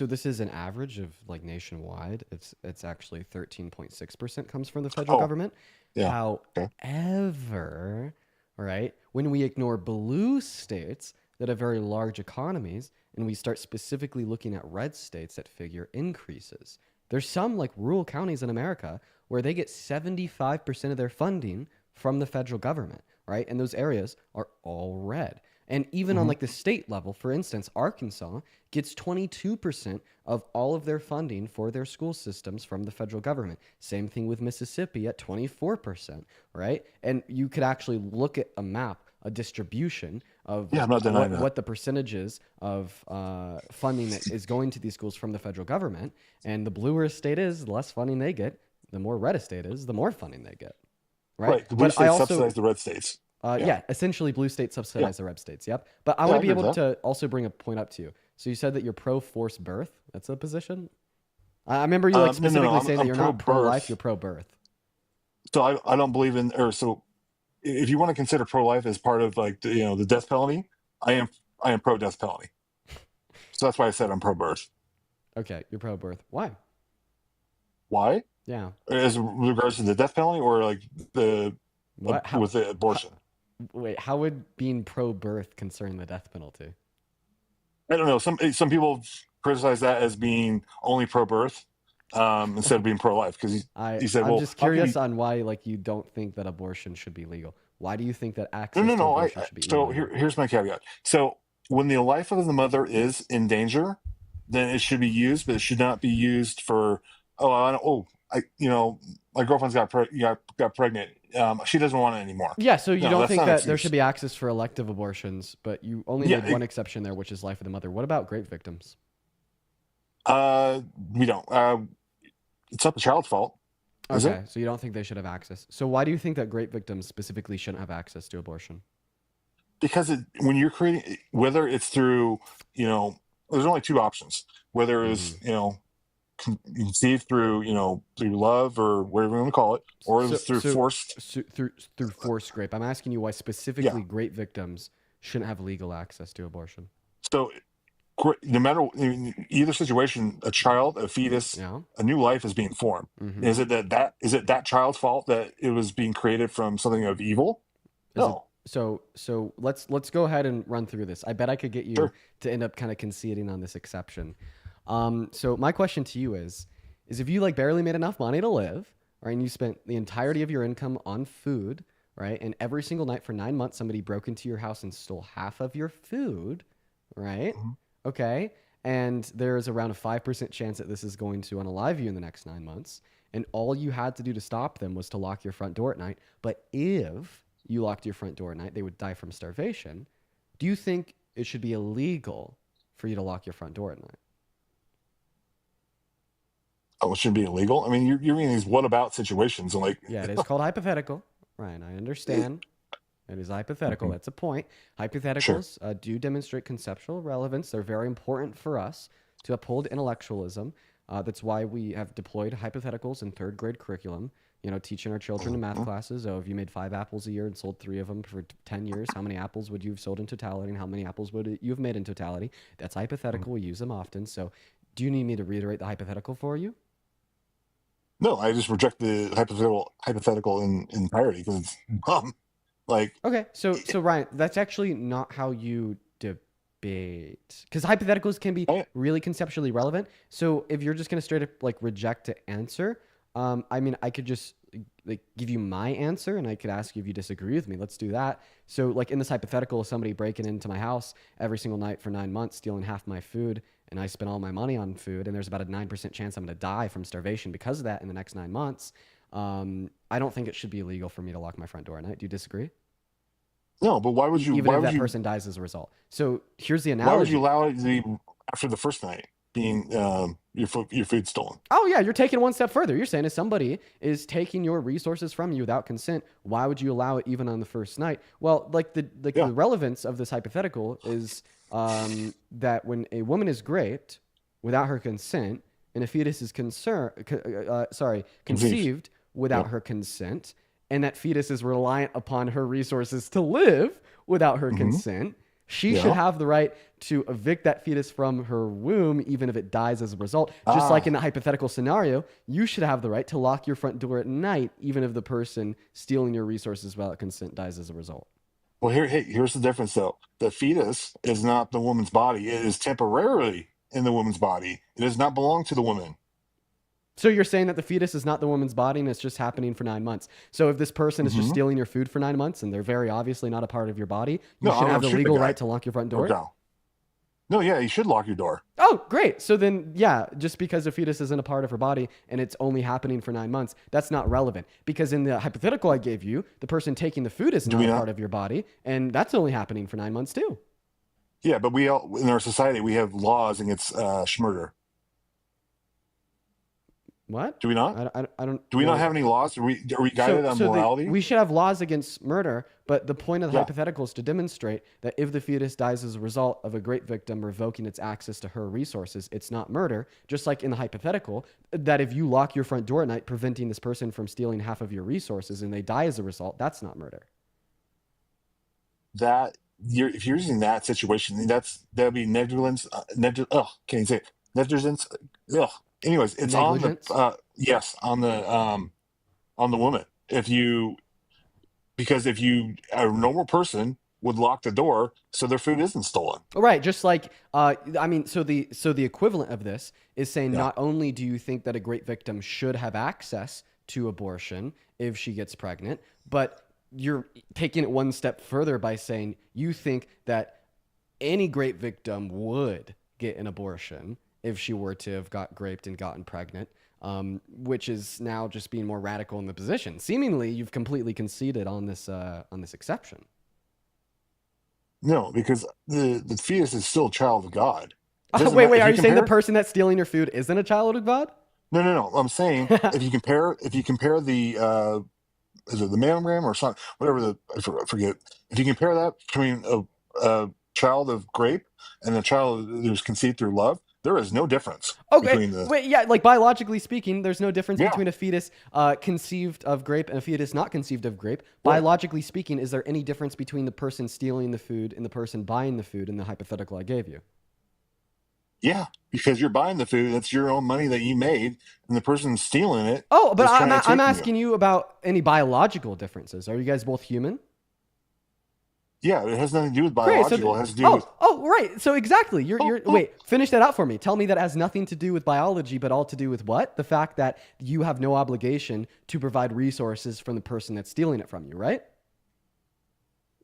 this is an average of nationwide. It's actually 13.6% comes from the federal government. Yeah. However, right, when we ignore blue states that have very large economies and we start specifically looking at red states, that figure increases. There's some rural counties in America where they get 75% of their funding from the federal government, right? And those areas are all red. And even on the state level, for instance, Arkansas gets 22% of all of their funding for their school systems from the federal government. Same thing with Mississippi at 24%, right? And you could actually look at a map, a distribution of what the percentages of funding that is going to these schools from the federal government. And the bluer a state is, the less funding they get. The more red a state is, the more funding they get. Right. The blue states subsidize the red states. Essentially blue states subsidize the red states. Yep. But I want to be able to also bring a point up to you. So you said that you're pro-forced birth. That's a position? I remember you specifically saying that you're not pro-life, you're pro-birth. So I don't believe in, if you want to consider pro-life as part of the death penalty, I am pro-death penalty. So that's why I said I'm pro-birth. Okay, you're pro-birth. Why? Why? Yeah. As regards to the death penalty or with the abortion? Wait, how would being pro-birth concern the death penalty? I don't know. Some people criticize that as being only pro-birth instead of being pro-life because he said, I'm just curious on why you don't think that abortion should be legal. Why do you think that access to abortion should be illegal? So here's my caveat. So when the life of the mother is in danger, then it should be used, but it should not be used for my girlfriend's got pregnant. She doesn't want it anymore. Yeah, so you don't think that there should be access for elective abortions, but you only made one exception there, which is life of the mother. What about rape victims? We don't. It's not the child's fault. Okay, so you don't think they should have access. So why do you think that rape victims specifically shouldn't have access to abortion? Because when you're creating, whether it's through, there's only two options. Whether it's, conceived through, through love or whatever you want to call it, or through forced. Through forced rape. I'm asking you why specifically rape victims shouldn't have legal access to abortion. So no matter in either situation, a child, a fetus, a new life is being formed. Is it that child's fault that it was being created from something of evil? No. So let's go ahead and run through this. I bet I could get you to end up kind of conceding on this exception. So my question to you is if you barely made enough money to live, right, and you spent the entirety of your income on food, right, and every single night for 9 months somebody broke into your house and stole half of your food, right? Mm-hmm. Okay. And there's around a 5% chance that this is going to unalive you in the next 9 months. And all you had to do to stop them was to lock your front door at night. But if you locked your front door at night, they would die from starvation. Do you think it should be illegal for you to lock your front door at night? Oh, it shouldn't be illegal. I mean, you're reading these what about situations, and like, Yeah, it is called hypothetical. Ryan, I understand. It is hypothetical. That's a point. Hypotheticals do demonstrate conceptual relevance. They're very important for us to uphold intellectualism. That's why we have deployed hypotheticals in third grade curriculum. You know, teaching our children in math classes. Oh, if you made 5 apples a year and sold 3 of them for 10 years, how many apples would you have sold in totality, and how many apples would you have made in totality? That's hypothetical. We use them often. So, do you need me to reiterate the hypothetical for you? no, I just reject the hypothetical in entirety because it's dumb. Like, Okay, so Ryan, that's actually not how you debate, because hypotheticals can be really conceptually relevant. So if you're just gonna straight up like reject to answer, I mean, I could just like give you my answer, and I could ask you if you disagree with me. Let's do that. So like in this hypothetical, somebody breaking into my house every single night for 9 months, stealing half my food, and I spent all my money on food, and there's about a 9% chance I'm gonna die from starvation because of that in the next 9 months. I don't think it should be illegal for me to lock my front door at night. Do you disagree? no, but why would you? Even Why if would that you? person dies as a result. So here's the Why would you analogy. allow it to be after the first night being your food stolen? Oh yeah, you're taking it one step further. You're saying if somebody is taking your resources from you without consent, why would you allow it even on the first night? Well, like the relevance of this hypothetical is that when a woman is raped without her consent, and a fetus is conceived without her consent, and that fetus is reliant upon her resources to live without her consent, she should have the right to evict that fetus from her womb, even if it dies as a result. Just like in the hypothetical scenario, you should have the right to lock your front door at night, even if the person stealing your resources without consent dies as a result. Well, here's the difference, though. The fetus is not the woman's body. It is temporarily in the woman's body. It does not belong to the woman. So you're saying that the fetus is not the woman's body and it's just happening for 9 months. So if this person is just stealing your food for 9 months and they're very obviously not a part of your body, you should have the legal right to lock your front door? No, yeah, you should lock your door. Oh, great. So then, yeah, just because a fetus isn't a part of her body and it's only happening for 9 months, that's not relevant. Because in the hypothetical I gave you, the person taking the food is not a part of your body, and that's only happening for 9 months too. Yeah, but we all, in our society, we have laws against schmurder. What? Do we not? I don't. Do we not have any laws? Are we guided on morality? We should have laws against murder, but the point of the hypothetical is to demonstrate that if the fetus dies as a result of a rape victim revoking its access to her resources, it's not murder. Just like in the hypothetical, that if you lock your front door at night, preventing this person from stealing half of your resources, and they die as a result, that's not murder. If you're using that situation, that'd be negligence. Can't you say it? Negligence? Anyways, it's negligence? On the woman. Because if you a normal person would lock the door so their food isn't stolen. Right, just like so the equivalent of this is saying not only do you think that a rape victim should have access to abortion if she gets pregnant, but you're taking it one step further by saying you think that any rape victim would get an abortion if she were to have got raped and gotten pregnant, which is now just being more radical in the position. Seemingly, you've completely conceded on this exception. No, because the fetus is still a child of God. Wait, are you saying the person that's stealing your food isn't a child of God? No. I'm saying if you compare the is it the mammogram or something, whatever I forget. If you compare that between a child of grape and a child who's conceived through love, there is no difference. Like biologically speaking, there's no difference between a fetus conceived of grape and a fetus not conceived of grape. Biologically speaking, is there any difference between the person stealing the food and the person buying the food in the hypothetical I gave you? Yeah, because you're buying the food, that's your own money that you made, and the person stealing it. Oh, but I'm asking you about any biological differences. Are you guys both human? Yeah, it has nothing to do with biological. It has to do with... right. So exactly. Wait, finish that out for me. Tell me that has nothing to do with biology, but all to do with what? The fact that you have no obligation to provide resources from the person that's stealing it from you, right?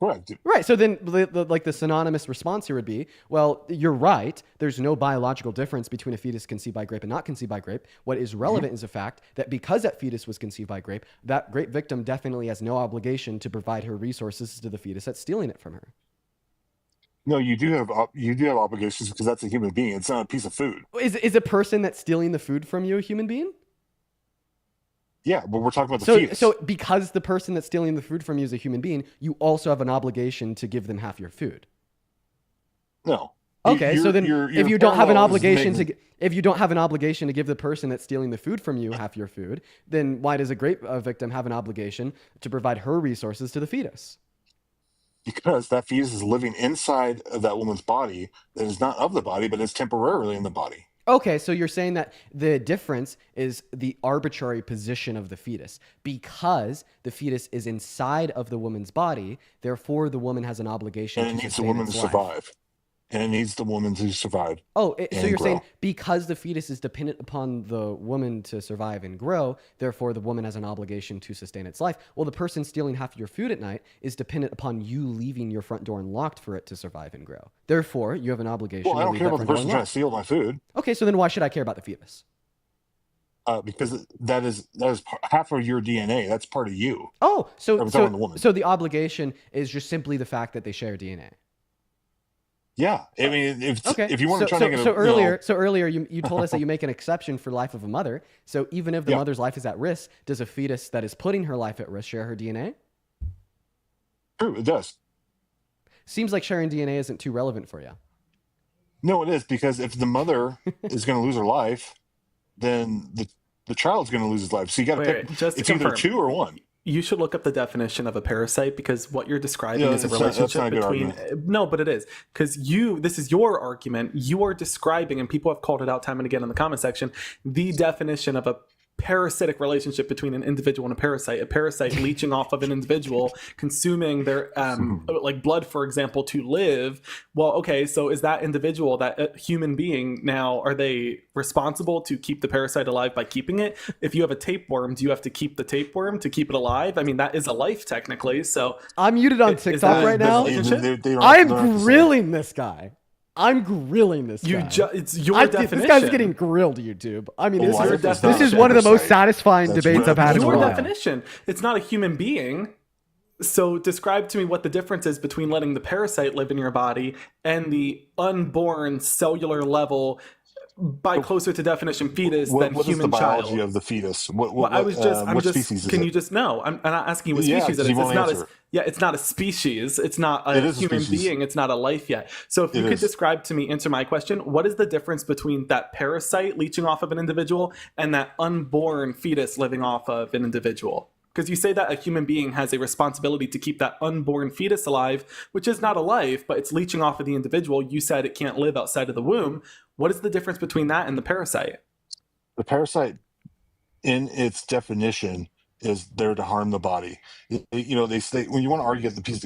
Correct. Right. So then, like the synonymous response here would be, well, you're right. There's no biological difference between a fetus conceived by grape and not conceived by grape. What is relevant is the fact that because that fetus was conceived by grape, that grape victim definitely has no obligation to provide her resources to the fetus that's stealing it from her. No, you do have obligations because that's a human being. It's not a piece of food. Is a person that's stealing the food from you a human being? Yeah, but we're talking about the fetus. So because the person that's stealing the food from you is a human being, you also have an obligation to give them half your food. No. Okay, so then if you don't have an obligation to give the person that's stealing the food from you half your food, then why does a grape victim have an obligation to provide her resources to the fetus? Because that fetus is living inside of that woman's body that is not of the body, but is temporarily in the body. Okay, so you're saying that the difference is the arbitrary position of the fetus. Because the fetus is inside of the woman's body, therefore the woman has an obligation And it to needs the sustain woman its to life. survive. And it needs the woman to survive. Oh, so you're grow. saying because the fetus is dependent upon the woman to survive and grow, therefore the woman has an obligation to sustain its life. Well, the person stealing half of your food at night is dependent upon you leaving your front door unlocked for it to survive and grow. Therefore, you have an obligation Well, I to don't leave care that about the front door person trying to unlocked. steal my food. Okay, so then why should I care about the fetus? Because that is half of your DNA. That's part of you. Oh, so That was on the woman. so the obligation is just simply the fact that they share DNA. Yeah, I mean, if you want to try so, to get so earlier you told us that you make an exception for life of a mother. So even if the mother's life is at risk, does a fetus that is putting her life at risk share her DNA? True, it does. Seems like sharing DNA isn't too relevant for you. No, it is, because if the mother is going to lose her life, then the child's going to lose his life. So you got to pick. Just to It's either confirm, 2 or 1. You should look up the definition of a parasite, because what you're describing Yeah, is a that's not relationship a good between. argument. No, but it is, because this is your argument. You are describing, and people have called it out time and again in the comment section, the definition of a parasitic relationship between an individual and a parasite leeching off of an individual, consuming their like blood, for example, to live. Well, okay, so is that individual, that human being, now are they responsible to keep the parasite alive by keeping it? If you have a tapeworm, do you have to keep the tapeworm to keep it alive? I mean, that is a life technically. So I'm muted on TikTok right now. I'm grilling this guy. I'm grilling this guy. It's your definition. This guy's getting grilled, YouTube. I mean, Well, this is one of the most satisfying debates I've had in a Your while. definition. It's not a human being. So describe to me what the difference is between letting the parasite live in your body and the unborn cellular level, by closer to definition fetus than what human is the biology child. of the fetus? Which species is can it? you just know? I'm not asking you what Yeah, species it is. you won't It's not answer. it's not a species. It's not It a is a human species. being. It's not a life yet. So if you could describe to me, answer my question, what is the difference between that parasite leeching off of an individual and that unborn fetus living off of an individual? Because you say that a human being has a responsibility to keep that unborn fetus alive, which is not a life, but it's leeching off of the individual. You said it can't live outside of the womb. What is the difference between that and the parasite? The parasite, in its definition, is there to harm the body. They say, when you want to argue the fetus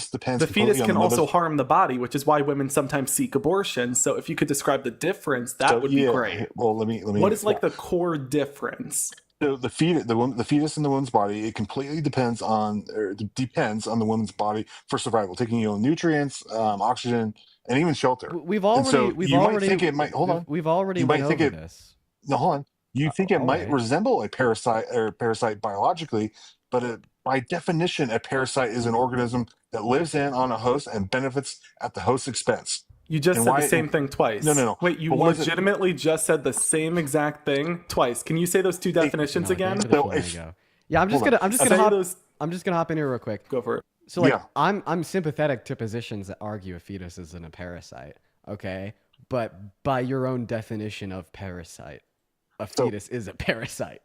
depends. The fetus completely on can the also mother's- harm the body, which is why women sometimes seek abortion. So if you could describe the difference, that would be great. Well, let me. What is like the core difference? So the fetus in the woman's body, it completely depends on the woman's body for survival, taking nutrients, oxygen, and even shelter. We've And already so we've you already might think it might hold on. We've already You went might think over it- this. No, hold on. You think it might alright. resemble a parasite biologically, but by definition, a parasite is an organism that lives in on a host and benefits at the host's expense. You just And said why- the same thing twice. No. Wait, you But why is it- legitimately just said the same exact thing twice. Can you say those two definitions No, again? thanks for the So flow, if- there you go. Yeah, I'm just Hold on. gonna I'm just Say gonna hop those. I'm just gonna hop in here real quick. Go for it. So like Yeah. I'm sympathetic to positions that argue a fetus isn't a parasite, okay? But by your own definition of parasite, a fetus is a parasite.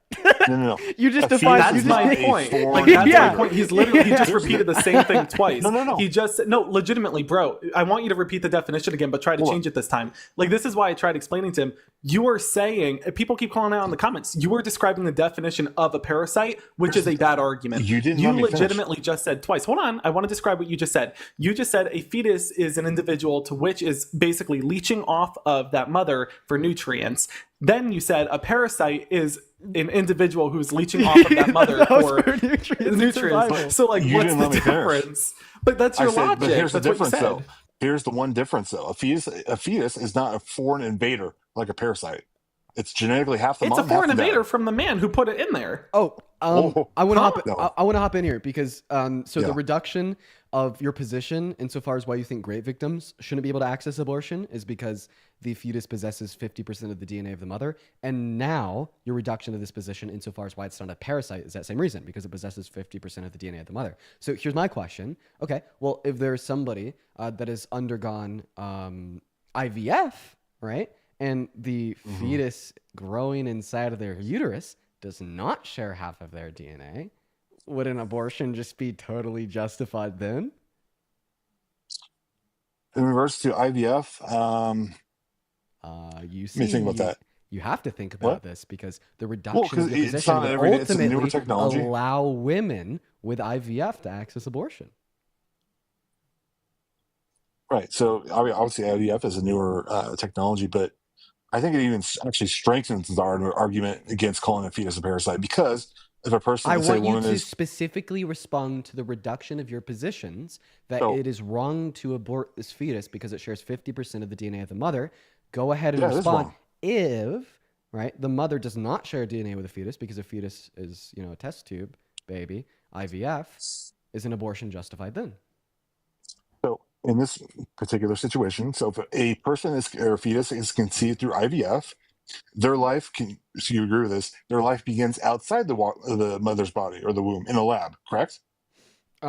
No. You just A defined. fetus That's You is just, my a point. foreign Like, that's Yeah. my point. He just repeated the same thing twice. No. He just said, no, legitimately, bro. I want you to repeat the definition again, but try to change it this time. Like, this is why I tried explaining to him. You are saying, people keep calling out in the comments, you are describing the definition of a parasite, which is a bad argument. You didn't let me finish. legitimately just said twice. Hold on. I want to describe what you just said. You just said a fetus is an individual to which is basically leeching off of that mother for nutrients. Then you said a parasite is an individual who's leeching off of that mother for nutrients. So like, You what's didn't the let me finish. difference? But that's your logic. But here's the That's what you difference, though. said. Here's the one difference, though. A fetus is not a foreign invader like a parasite. It's genetically half the It's mom, a foreign half the dad. invader from the man who put it in there. Oh, I want to hop. No. I want to hop in here because the Yeah. reduction of your position insofar as why you think rape victims shouldn't be able to access abortion is because the fetus possesses 50% of the DNA of the mother, and now your reduction of this position insofar as why it's not a parasite is that same reason, because it possesses 50% of the DNA of the mother. So here's my question. Okay, well, if there's somebody that has undergone IVF, right, and the fetus growing inside of their uterus does not share half of their DNA, would an abortion just be totally justified then? In regards to IVF, You let me think about that. You have to think about What? this because the reduction of 'cause your it's position not would every- it's a newer ultimately technology. allow women with IVF to access abortion. Right. So obviously IVF is a newer technology, but I think it even actually strengthens our argument against calling a fetus a parasite, because if a person, I let's say a want you woman to is, specifically respond to the reduction of your positions that So- it is wrong to abort this fetus because it shares 50% of the DNA of the mother. Go ahead and Yeah, it is respond. wrong. If, right, the mother does not share DNA with a fetus because a fetus is, a test tube baby, IVF, is an abortion justified then? so in this particular situation, so if a person or a fetus is conceived through IVF, their life can, so you agree with this, their life begins outside the mother's body or the womb in a lab, correct? I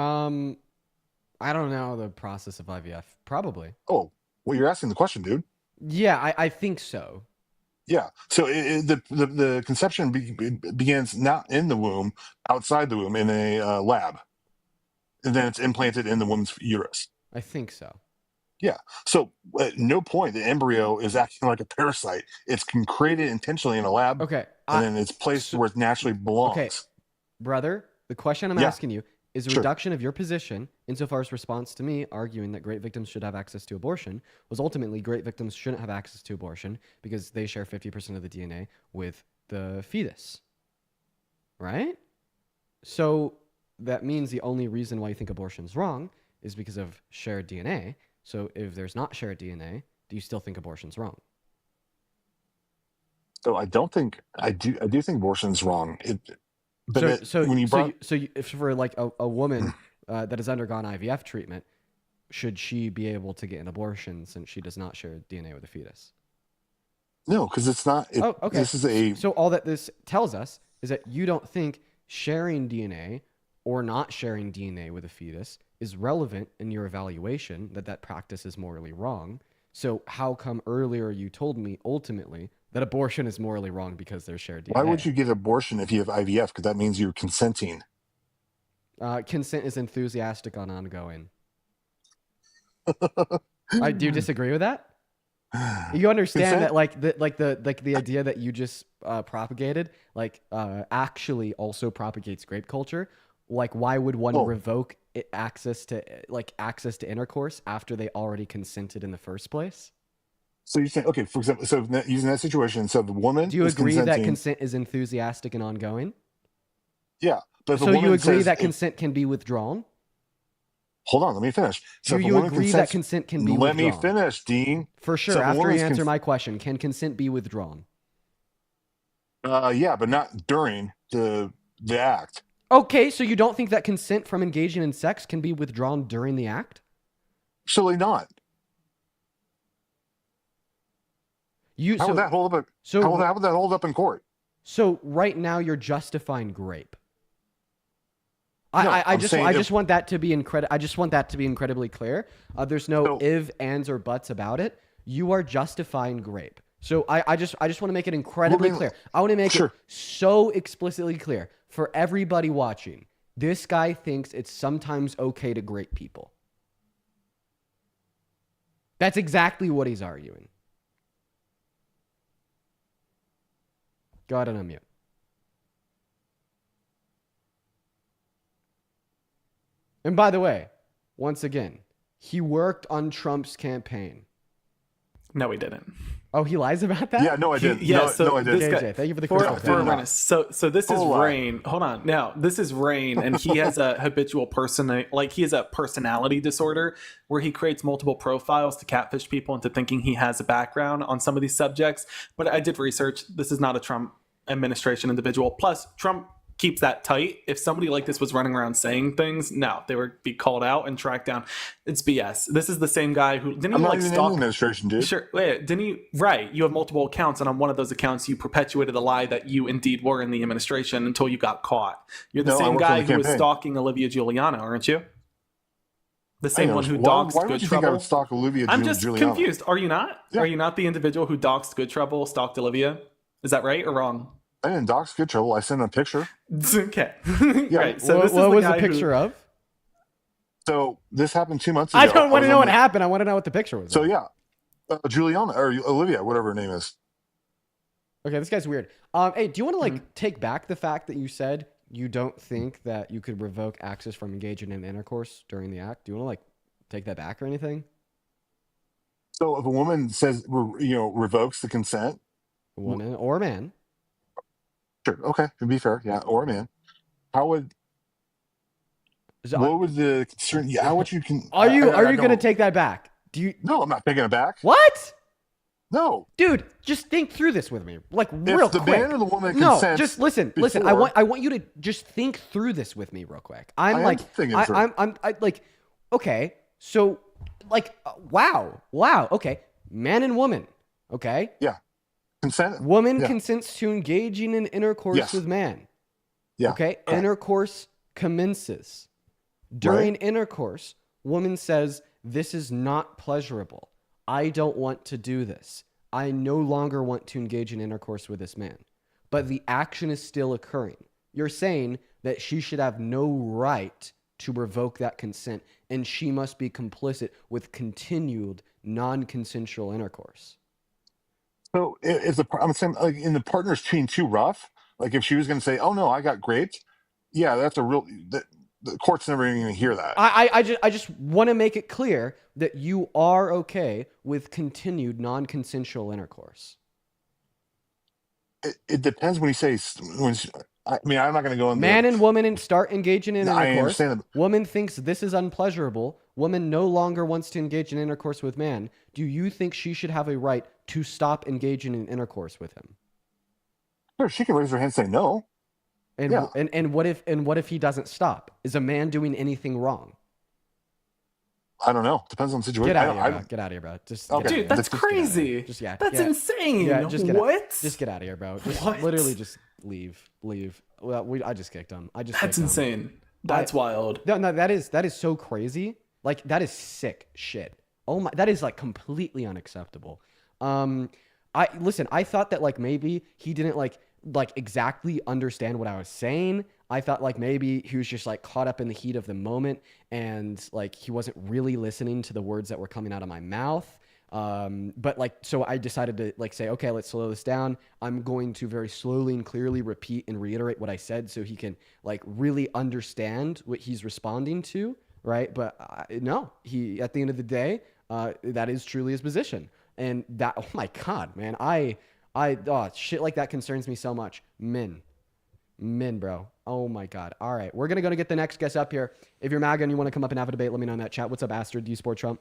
don't know the process of IVF. Probably. Oh, well, you're asking the question, dude. Yeah, I think so. Yeah. So the conception begins not in the womb, outside the womb in a lab, and then it's implanted in the woman's uterus. I think so. Yeah. So at no point the embryo is acting like a parasite. It's created intentionally in a lab, Okay. and then it's placed where it naturally belongs. Okay, brother, the question I'm Yeah. asking you is a Sure. reduction of your position insofar as response to me arguing that great victims should have access to abortion was ultimately great victims shouldn't have access to abortion because they share 50% of the DNA with the fetus. Right? So that means the only reason why you think abortion's wrong is because of shared DNA. So if there's not shared DNA, do you still think abortion's wrong? So I don't think I do think abortion's wrong. If for like a woman that has undergone IVF treatment, should she be able to get an abortion since she does not share DNA with a fetus? No, because it's not. Okay. This is So all that this tells us is that you don't think sharing DNA or not sharing DNA with a fetus is relevant in your evaluation that practice is morally wrong. So how come earlier you told me ultimately that abortion is morally wrong because there's shared DNA? Why would you get abortion if you have IVF? Because that means you're consenting. Consent is enthusiastic on ongoing. Do you disagree with that? You understand that the idea that you just propagated actually also propagates grape culture. Like, why would one revoke access to intercourse after they already consented in the first place? So you're saying, okay, for example, so using that situation, so the woman do you is agree that consenting, consent is enthusiastic and ongoing? Yeah, but if So a woman you agree says, that consent can be withdrawn? hold on, let me finish. So Do if a you woman agree that consents, consent can be let withdrawn? me finish, Dean. For sure. So if a After you woman's answer my question, can consent be withdrawn? Yeah, but not during the act. Okay, so you don't think that consent from engaging in sex can be withdrawn during the act? Surely not. How would that hold up? How would that hold up in court? So right now you're justifying grape. No, I just want that to be incredibly clear. There's no if, ands, or buts about it. You are justifying grape. So I just want to make it incredibly clear. I want to make it so explicitly clear for everybody watching. This guy thinks it's sometimes okay to grape people. That's exactly what he's arguing. Go ahead and unmute. And by the way, once again, he worked on Trump's campaign. No, he didn't. Oh, he lies about that? Yeah, no, I didn't. Yeah, no, so no, I didn't. this guy- JJ, thank you for the For crystal a ball. minute. So this is Full lie. Rain. Hold on. Now, this is Rain, and he has a habitual he has a personality disorder where he creates multiple profiles to catfish people into thinking he has a background on some of these subjects. But I did research. This is not a Trump administration individual. Plus, Trump keeps that tight. If somebody like this was running around saying things, no, they would be called out and tracked down. It's BS. This is the same guy who didn't I'm even not like even in stalk. the administration, dude. Sure. Wait, didn't you? Right. You have multiple accounts, and on one of those accounts, you perpetuated the lie that you indeed were in the administration until you got caught. You're the No, I same worked on guy the who was campaign. stalking Olivia Giuliano, aren't you? The I same know. one who Why doxed would Good you think I Trouble. would stalk Olivia I'm just Giuliano? confused. Are you not? Yeah. Are you not the individual who doxed Good Trouble, stalked Olivia? Is that right or wrong? I didn't dox Good Trouble. I sent him a picture. Okay. Yeah. Right. So What this is was the guy who- picture of? So this happened 2 months ago. I don't want to was know on what the- happened. I want to know what the picture was. So of. yeah, Juliana or Olivia, whatever her name is. Okay, this guy's weird. Hey, do you want to like take back the fact that you said you don't think that you could revoke access from engaging in intercourse during the act? Do you want to like take that back or anything? So if a woman says, revokes the consent, A woman or a man? sure, okay, to be fair, yeah, or a man, how would So, what would the concern? Yeah, how would you can? are you going to don't- take that back? Do you? No, I'm not taking it back. What? No, Dude, just think through this with me, like if real the quick. man or the woman No, consents, just listen. before- I want you to just think through this with me real quick. I am thinking through. I'm like, okay, so like, wow, okay, man and woman, okay, consent. woman Yeah. consents to engaging in intercourse Yes. with man. Yeah, Okay, correct. intercourse commences. During intercourse, woman says, "This is not pleasurable. I don't want to do this. I no longer want to engage in intercourse with this man." But the action is still occurring. You're saying that she should have no right to revoke that consent, and she must be complicit with continued non-consensual intercourse. So if I'm saying like in the partner's treating too rough, like if she was going to say, "Oh no, I got raped," yeah, that's a real. The court's never even going to hear that. I just want to make it clear that you are okay with continued non-consensual intercourse. It depends when you say I mean, I'm not going to go in. Man and woman and start engaging in I intercourse. understand that. Woman thinks this is unpleasurable. Woman no longer wants to engage in intercourse with man. Do you think she should have a right to stop engaging in intercourse with him? Sure, she can raise her hand and say no. And Yeah. and what if he doesn't stop? Is a man doing anything wrong? I don't know. Depends on the situation. Get out of here, bro. Get out of here, bro. Just Okay. get outta Dude, here. that's Just get outta here. crazy. Just yeah. That's yeah. insane. Yeah, just get what? Just get out of here, bro. Just What? literally just leave. Well, I just kicked him. That's kicked him. insane. That's wild. No, that is so crazy. Like that is sick shit. Oh my, that is like completely unacceptable. I thought that like maybe he didn't like exactly understand what I was saying. I thought like maybe he was just like caught up in the heat of the moment and like he wasn't really listening to the words that were coming out of my mouth. But like, so I decided to like say, okay, let's slow this down. I'm going to very slowly and clearly repeat and reiterate what I said so he can like really understand what he's responding to. Right. But no, he, at the end of the day, that is truly his position. And that, oh my God, man, shit like that concerns me so much. Men, bro. Oh my God. All right. We're going to go to get the next guest up here. If you're MAGA and you want to come up and have a debate, let me know in that chat. What's up, Astrid? Do you support Trump?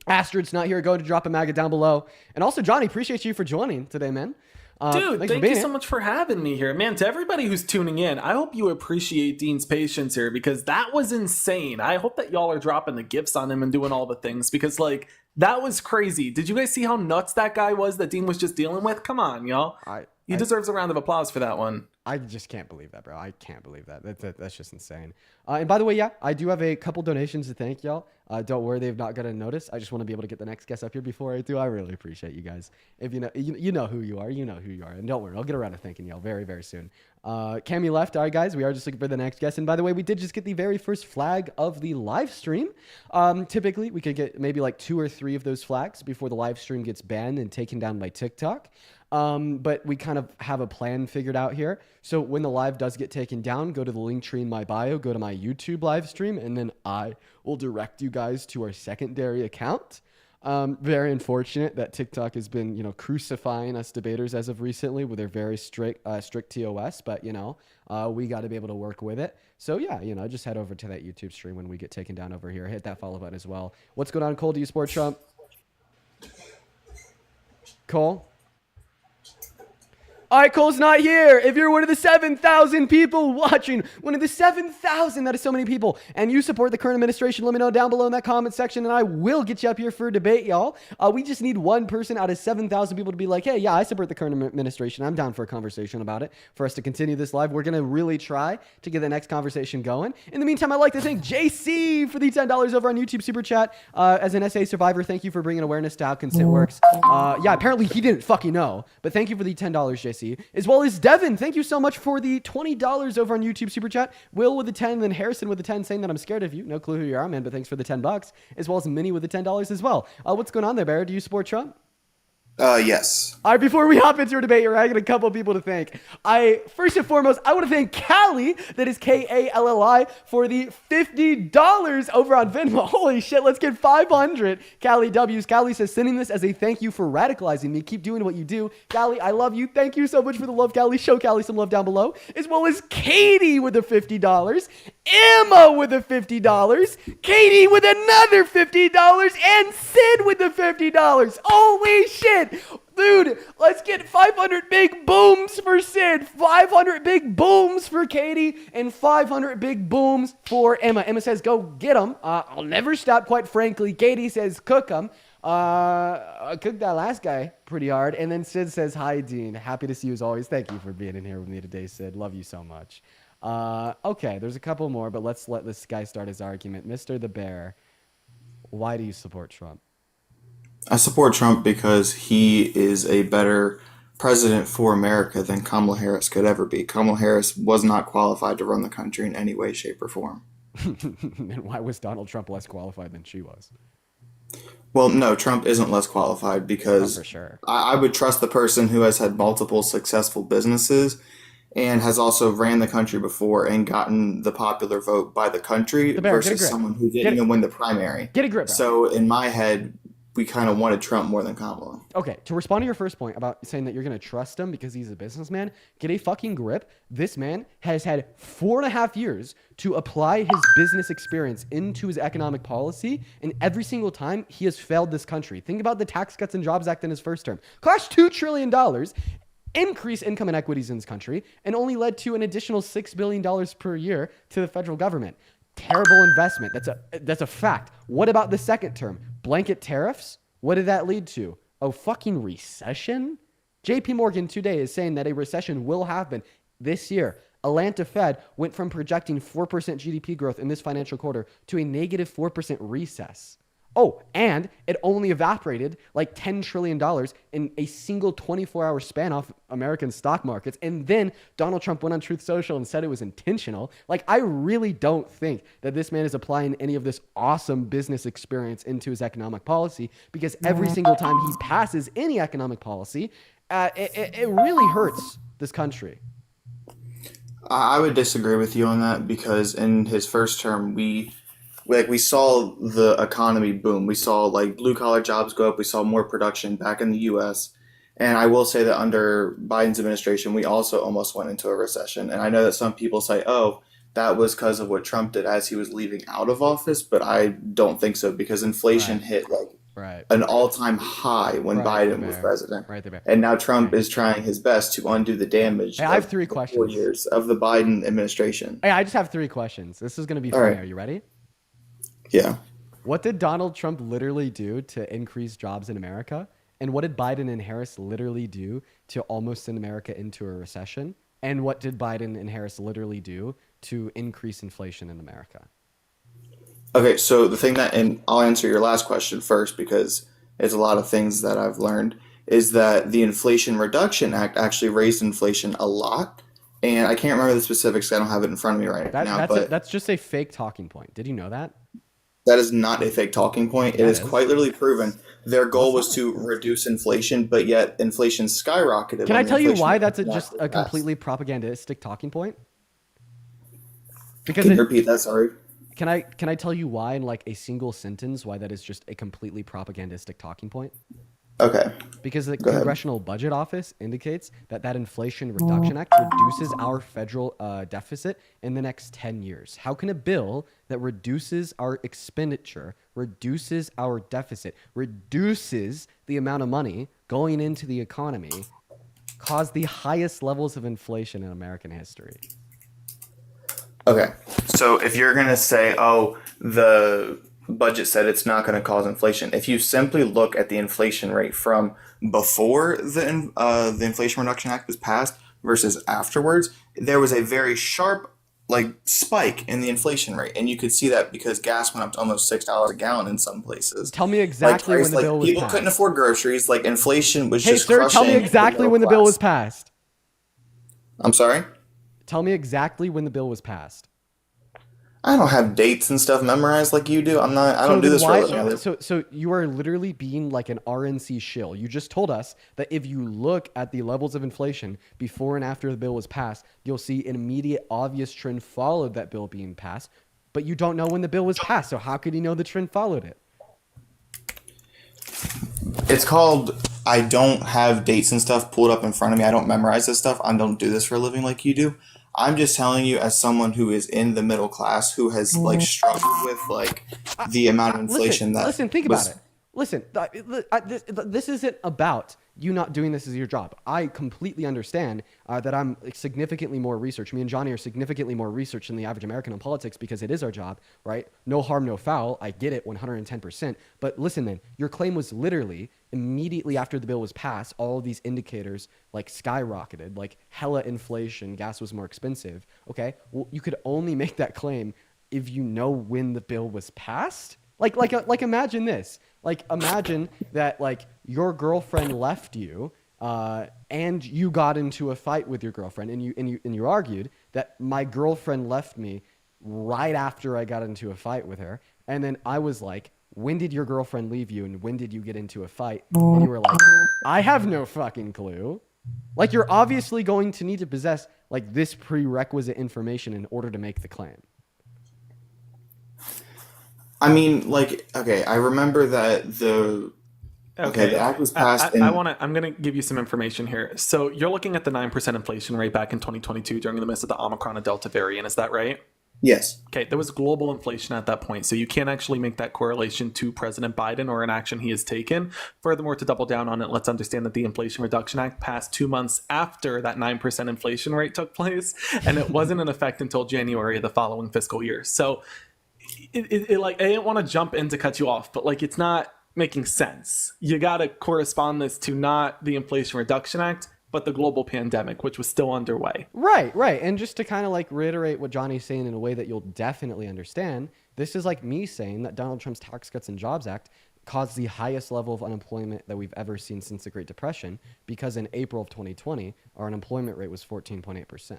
Astrid's not here. Go to drop a MAGA down below. And also, Johnny, appreciate you for joining today, man. Dude, thanks for thank being you so here. much for having me here. Man, to everybody who's tuning in, I hope you appreciate Dean's patience here because that was insane. I hope that y'all are dropping the gifts on him and doing all the things because, like, that was crazy. Did you guys see how nuts that guy was that Dean was just dealing with? Come on, y'all. He deserves a round of applause for that one. I just can't believe that, bro. I can't believe that. That's just insane. And by the way, yeah, I do have a couple donations to thank y'all. Don't worry, they've not got a notice. I just want to be able to get the next guest up here before I do. I really appreciate you guys. If you know who you are, and don't worry, I'll get around to thanking y'all very, very soon. Cammy left. All right, guys, we are just looking for the next guest. And by the way, we did just get the very first flag of the live stream. Typically, we could get maybe like 2 or 3 of those flags before the live stream gets banned and taken down by TikTok. But we kind of have a plan figured out here. So when the live does get taken down, go to the link tree in my bio, go to my YouTube live stream, and then I will direct you guys to our secondary account. Very unfortunate that TikTok has been, crucifying us debaters as of recently with their very strict TOS, but we got to be able to work with it. So yeah, just head over to that YouTube stream when we get taken down over here. Hit that follow button as well. What's going on, Cole? Do you support Trump? Cole? All right, Cole's not here. If you're one of the 7,000 people watching, one of the 7,000, that is so many people, and you support the current administration, let me know down below in that comment section, and I will get you up here for a debate, y'all. We just need one person out of 7,000 people to be like, hey, yeah, I support the current administration. I'm down for a conversation about it. For us to continue this live, we're going to really try to get the next conversation going. In the meantime, I'd like to thank JC for the $10 over on YouTube Super Chat. As an SA survivor, thank you for bringing awareness to how consent works. Yeah, apparently he didn't fucking know, but thank you for the $10, JC. As well as Devin, thank you so much for the $20 over on YouTube Super Chat. Will with the 10, then Harrison with the 10 saying that I'm scared of you. No clue who you are, man, but thanks for the $10. As well as Minnie with the $10 as well. What's going on there, Bear? Do you support Trump? Yes. All right, before we hop into our debate, I got a couple of people to thank. First and foremost, I want to thank Callie, that is Kalli, for the $50 over on Venmo. Holy shit, let's get 500 Callie W's. Callie says, sending this as a thank you for radicalizing me. Keep doing what you do. Callie, I love you. Thank you so much for the love, Callie. Show Callie some love down below. As well as Katie with the $50, Emma with the $50, Katie with another $50, and Sid with the $50. Holy shit. Dude, let's get 500 big booms for Sid, 500 big booms for Katie, and 500 big booms for Emma. Emma says, go get them. I'll never stop, quite frankly. Katie says, cook them. I cooked that last guy pretty hard. And then Sid says, hi, Dean. Happy to see you as always. Thank you for being in here with me today, Sid. Love you so much. Okay, there's a couple more, but let's let this guy start his argument. Mr. the Bear, why do you support Trump? I support Trump because he is a better president for America than Kamala Harris could ever be. Kamala Harris was not qualified to run the country in any way, shape, or form. And why was Donald Trump less qualified than she was? Well, no, Trump isn't less qualified because for sure. I would trust the person who has had multiple successful businesses and has also ran the country before and gotten the popular vote by the country versus someone who didn't even win the primary. Get a grip, bro. So in my head, we kind of wanted Trump more than Kamala. Okay, to respond to your first point about saying that you're going to trust him because he's a businessman, get a fucking grip. This man has had 4.5 years to apply his business experience into his economic policy, and every single time he has failed this country. Think about the Tax Cuts and Jobs Act in his first term. Cost $2 trillion, increased income inequities in this country, and only led to an additional $6 billion per year to the federal government. Terrible investment. That's a fact. What about the second term? Blanket tariffs? What did that lead to? Oh, fucking recession? JP Morgan today is saying that a recession will happen this year. Atlanta Fed went from projecting 4% GDP growth in this financial quarter to a negative 4% recess. Oh, and it only evaporated like $10 trillion in a single 24-hour span off American stock markets. And then Donald Trump went on Truth Social and said it was intentional. Like, I really don't think that this man is applying any of this awesome business experience into his economic policy, because every single time he passes any economic policy, it really hurts this country. I would disagree with you on that, because in his first term, we saw the economy boom. We saw like blue collar jobs go up. We saw more production back in the U.S. And I will say that under Biden's administration, we also almost went into a recession. And I know that some people say, oh, that was because of what Trump did as he was leaving out of office. But I don't think so, because inflation hit an all-time high when Biden was president. And now Trump is trying his best to undo the damage. I have 3 questions. 4 years of the Biden administration. Hey, I just have 3 questions. This is going to be funny. Right. Are you ready? Yeah. What did Donald Trump literally do to increase jobs in America? And what did Biden and Harris literally do to almost send America into a recession? And what did Biden and Harris literally do to increase inflation in America? Okay, so the thing that, and I'll answer your last question first because it's a lot of things that I've learned, is that the Inflation Reduction Act actually raised inflation a lot. And I can't remember the specifics. I don't have it in front of me right now. That's just a fake talking point. Did you know that? That is not a fake talking point. Yeah, It is it is. quite literally proven. Their goal it's was to reduce inflation, but yet inflation skyrocketed. Can when I the tell you Inflation why that's Reduction Act just was a passed. completely propagandistic talking point? Because Can you repeat that? Sorry. can I tell you why in like a single sentence why that is just a completely propagandistic talking point? Okay. Because the Go ahead. Congressional Budget Office indicates that Inflation Reduction Act reduces our federal deficit in the next 10 years. How can a bill that reduces our expenditure, reduces our deficit, reduces the amount of money going into the economy, cause the highest levels of inflation in American history? Okay. So if you're going to say, oh, the budget said it's not going to cause inflation, if you simply look at the inflation rate from before the Inflation Reduction Act was passed versus afterwards, there was a very sharp spike in the inflation rate, and you could see that because gas went up to almost $6 a gallon in some places. Tell me exactly when the bill was people passed. couldn't afford groceries. Like inflation was Hey, just sir, crushing. tell me exactly the when the middle bill was class. passed. I'm sorry. Tell me exactly when the bill was passed. I don't have dates and stuff memorized like you do. I don't do this for a living. So you are literally being like an RNC shill. You just told us that if you look at the levels of inflation before and after the bill was passed, you'll see an immediate obvious trend followed that bill being passed, but you don't know when the bill was passed. So how could you know the trend followed it? It's called, I don't have dates and stuff pulled up in front of me. I don't memorize this stuff. I don't do this for a living like you do. I'm just telling you as someone who is in the middle class who has struggled with the amount of inflation listen, think about it. Listen, this isn't about you not doing this as your job. I completely understand that I'm significantly more research. Me and Johnny are significantly more research than the average American on politics because it is our job, right? No harm, no foul. I get it 110%. But listen, then, your claim was literally immediately after the bill was passed, all of these indicators skyrocketed, like hella inflation, gas was more expensive. Okay, well, you could only make that claim if you know when the bill was passed. Like imagine this. Imagine that your girlfriend left you, and you got into a fight with your girlfriend, and you argued that my girlfriend left me right after I got into a fight with her, and then I was like, when did your girlfriend leave you, and when did you get into a fight? And you were like, I have no fucking clue. You're obviously going to need to possess this prerequisite information in order to make the claim. I mean, okay, I remember that the act was passed. I'm going to give you some information here. So you're looking at the 9% inflation rate back in 2022 during the midst of the Omicron and Delta variant. Is that right? Yes. Okay, there was global inflation at that point, so you can't actually make that correlation to President Biden or an action he has taken. Furthermore, to double down on it, let's understand that the Inflation Reduction Act passed 2 months after that 9% inflation rate took place, and it wasn't in effect until January of the following fiscal year. So I didn't want to jump in to cut you off, but it's not making sense. You got to correspond this to not the Inflation Reduction Act, but the global pandemic, which was still underway. Right. And just to kind of reiterate what Johnny's saying in a way that you'll definitely understand, this is like me saying that Donald Trump's Tax Cuts and Jobs Act caused the highest level of unemployment that we've ever seen since the Great Depression, because in April of 2020, our unemployment rate was 14.8%.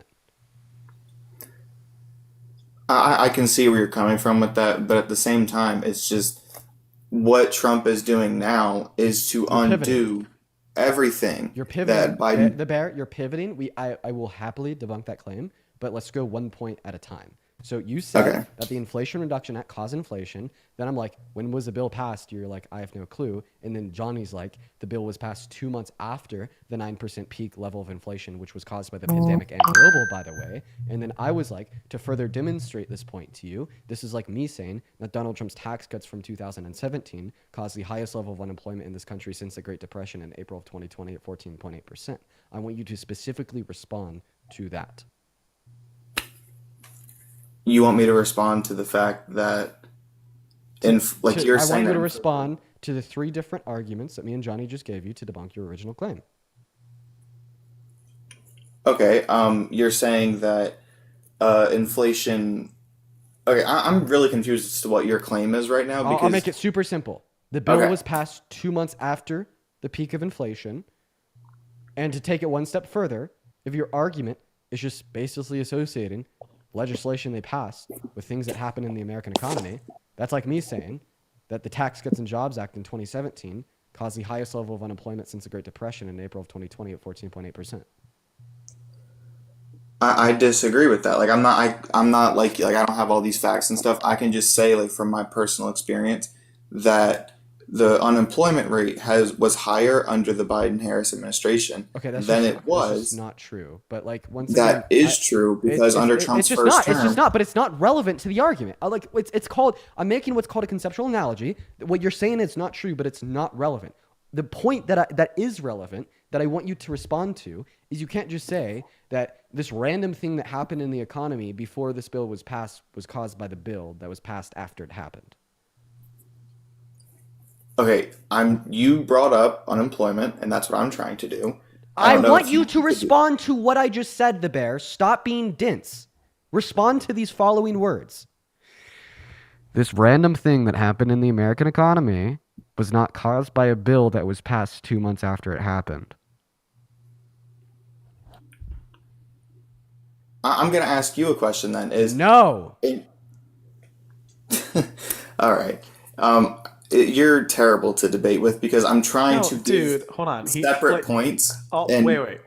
I can see where you're coming from with that, but at the same time, it's just what Trump is doing now is to undo everything. You're pivoting. That Biden... You're pivoting. I will happily debunk that claim, but let's go one point at a time. So you said that the Inflation Reduction Act caused inflation. Then I'm like, when was the bill passed? You're like, I have no clue. And then Johnny's like, the bill was passed 2 months after the 9% peak level of inflation, which was caused by the pandemic and global, by the way. And then I was like, to further demonstrate this point to you, this is like me saying that Donald Trump's tax cuts from 2017 caused the highest level of unemployment in this country since the Great Depression in April of 2020 at 14.8%. I want you to specifically respond to that. You want me to respond to the fact that, you're saying, I want you to respond to the 3 different arguments that me and Johnny just gave you to debunk your original claim. Okay, you're saying that inflation. Okay, I'm really confused as to what your claim is right now. Because I'll make it super simple. The bill was passed 2 months after the peak of inflation, and to take it one step further, if your argument is just basically associating legislation they passed with things that happen in the American economy, That's like me saying that the Tax Cuts and Jobs Act in 2017 caused the highest level of unemployment since the Great Depression in April of 2020 at 14.8%. I disagree with that. Like I'm not like I don't have all these facts and stuff. I can just say like from my personal experience that the unemployment rate was higher under the Biden-Harris administration than it was. That's not true. But like once again, that is true because under Trump's first term, it's just not. But it's not relevant to the argument. Like it's called. I'm making what's called a conceptual analogy. What you're saying is not true, but it's not relevant. The point that is relevant that I want you to respond to is you can't just say that this random thing that happened in the economy before this bill was passed was caused by the bill that was passed after it happened. Okay, you brought up unemployment, and that's what I'm trying to do. I want you to respond to what I just said, the bear. Stop being dense. Respond to these following words. This random thing that happened in the American economy was not caused by a bill that was passed 2 months after it happened. I'm going to ask you a question then. No. All right. You're terrible to debate with because I'm trying to give hold on. separate points. Wait.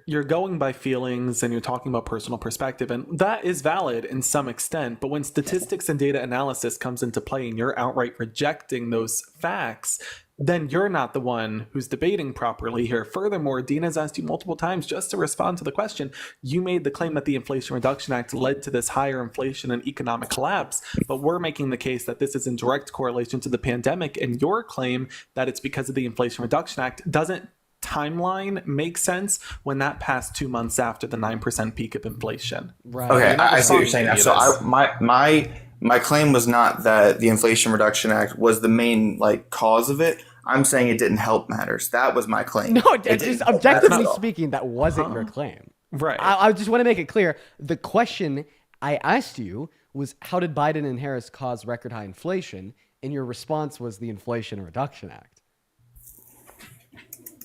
You're going by feelings and you're talking about personal perspective, and that is valid in some extent. But when statistics and data analysis comes into play and you're outright rejecting those facts, then you're not the one who's debating properly here. Furthermore, Dean has asked you multiple times just to respond to the question. You made the claim that the Inflation Reduction Act led to this higher inflation and economic collapse, but we're making the case that this is in direct correlation to the pandemic, and your claim that it's because of the Inflation Reduction Act doesn't timeline make sense when that passed 2 months after the 9% peak of inflation. Right. Okay, I see what you're saying now. So my claim was not that the Inflation Reduction Act was the main cause of it. I'm saying it didn't help matters. That was my claim. No, just objectively speaking, that wasn't your claim. Right. I just want to make it clear. The question I asked you was, how did Biden and Harris cause record high inflation? And your response was the Inflation Reduction Act.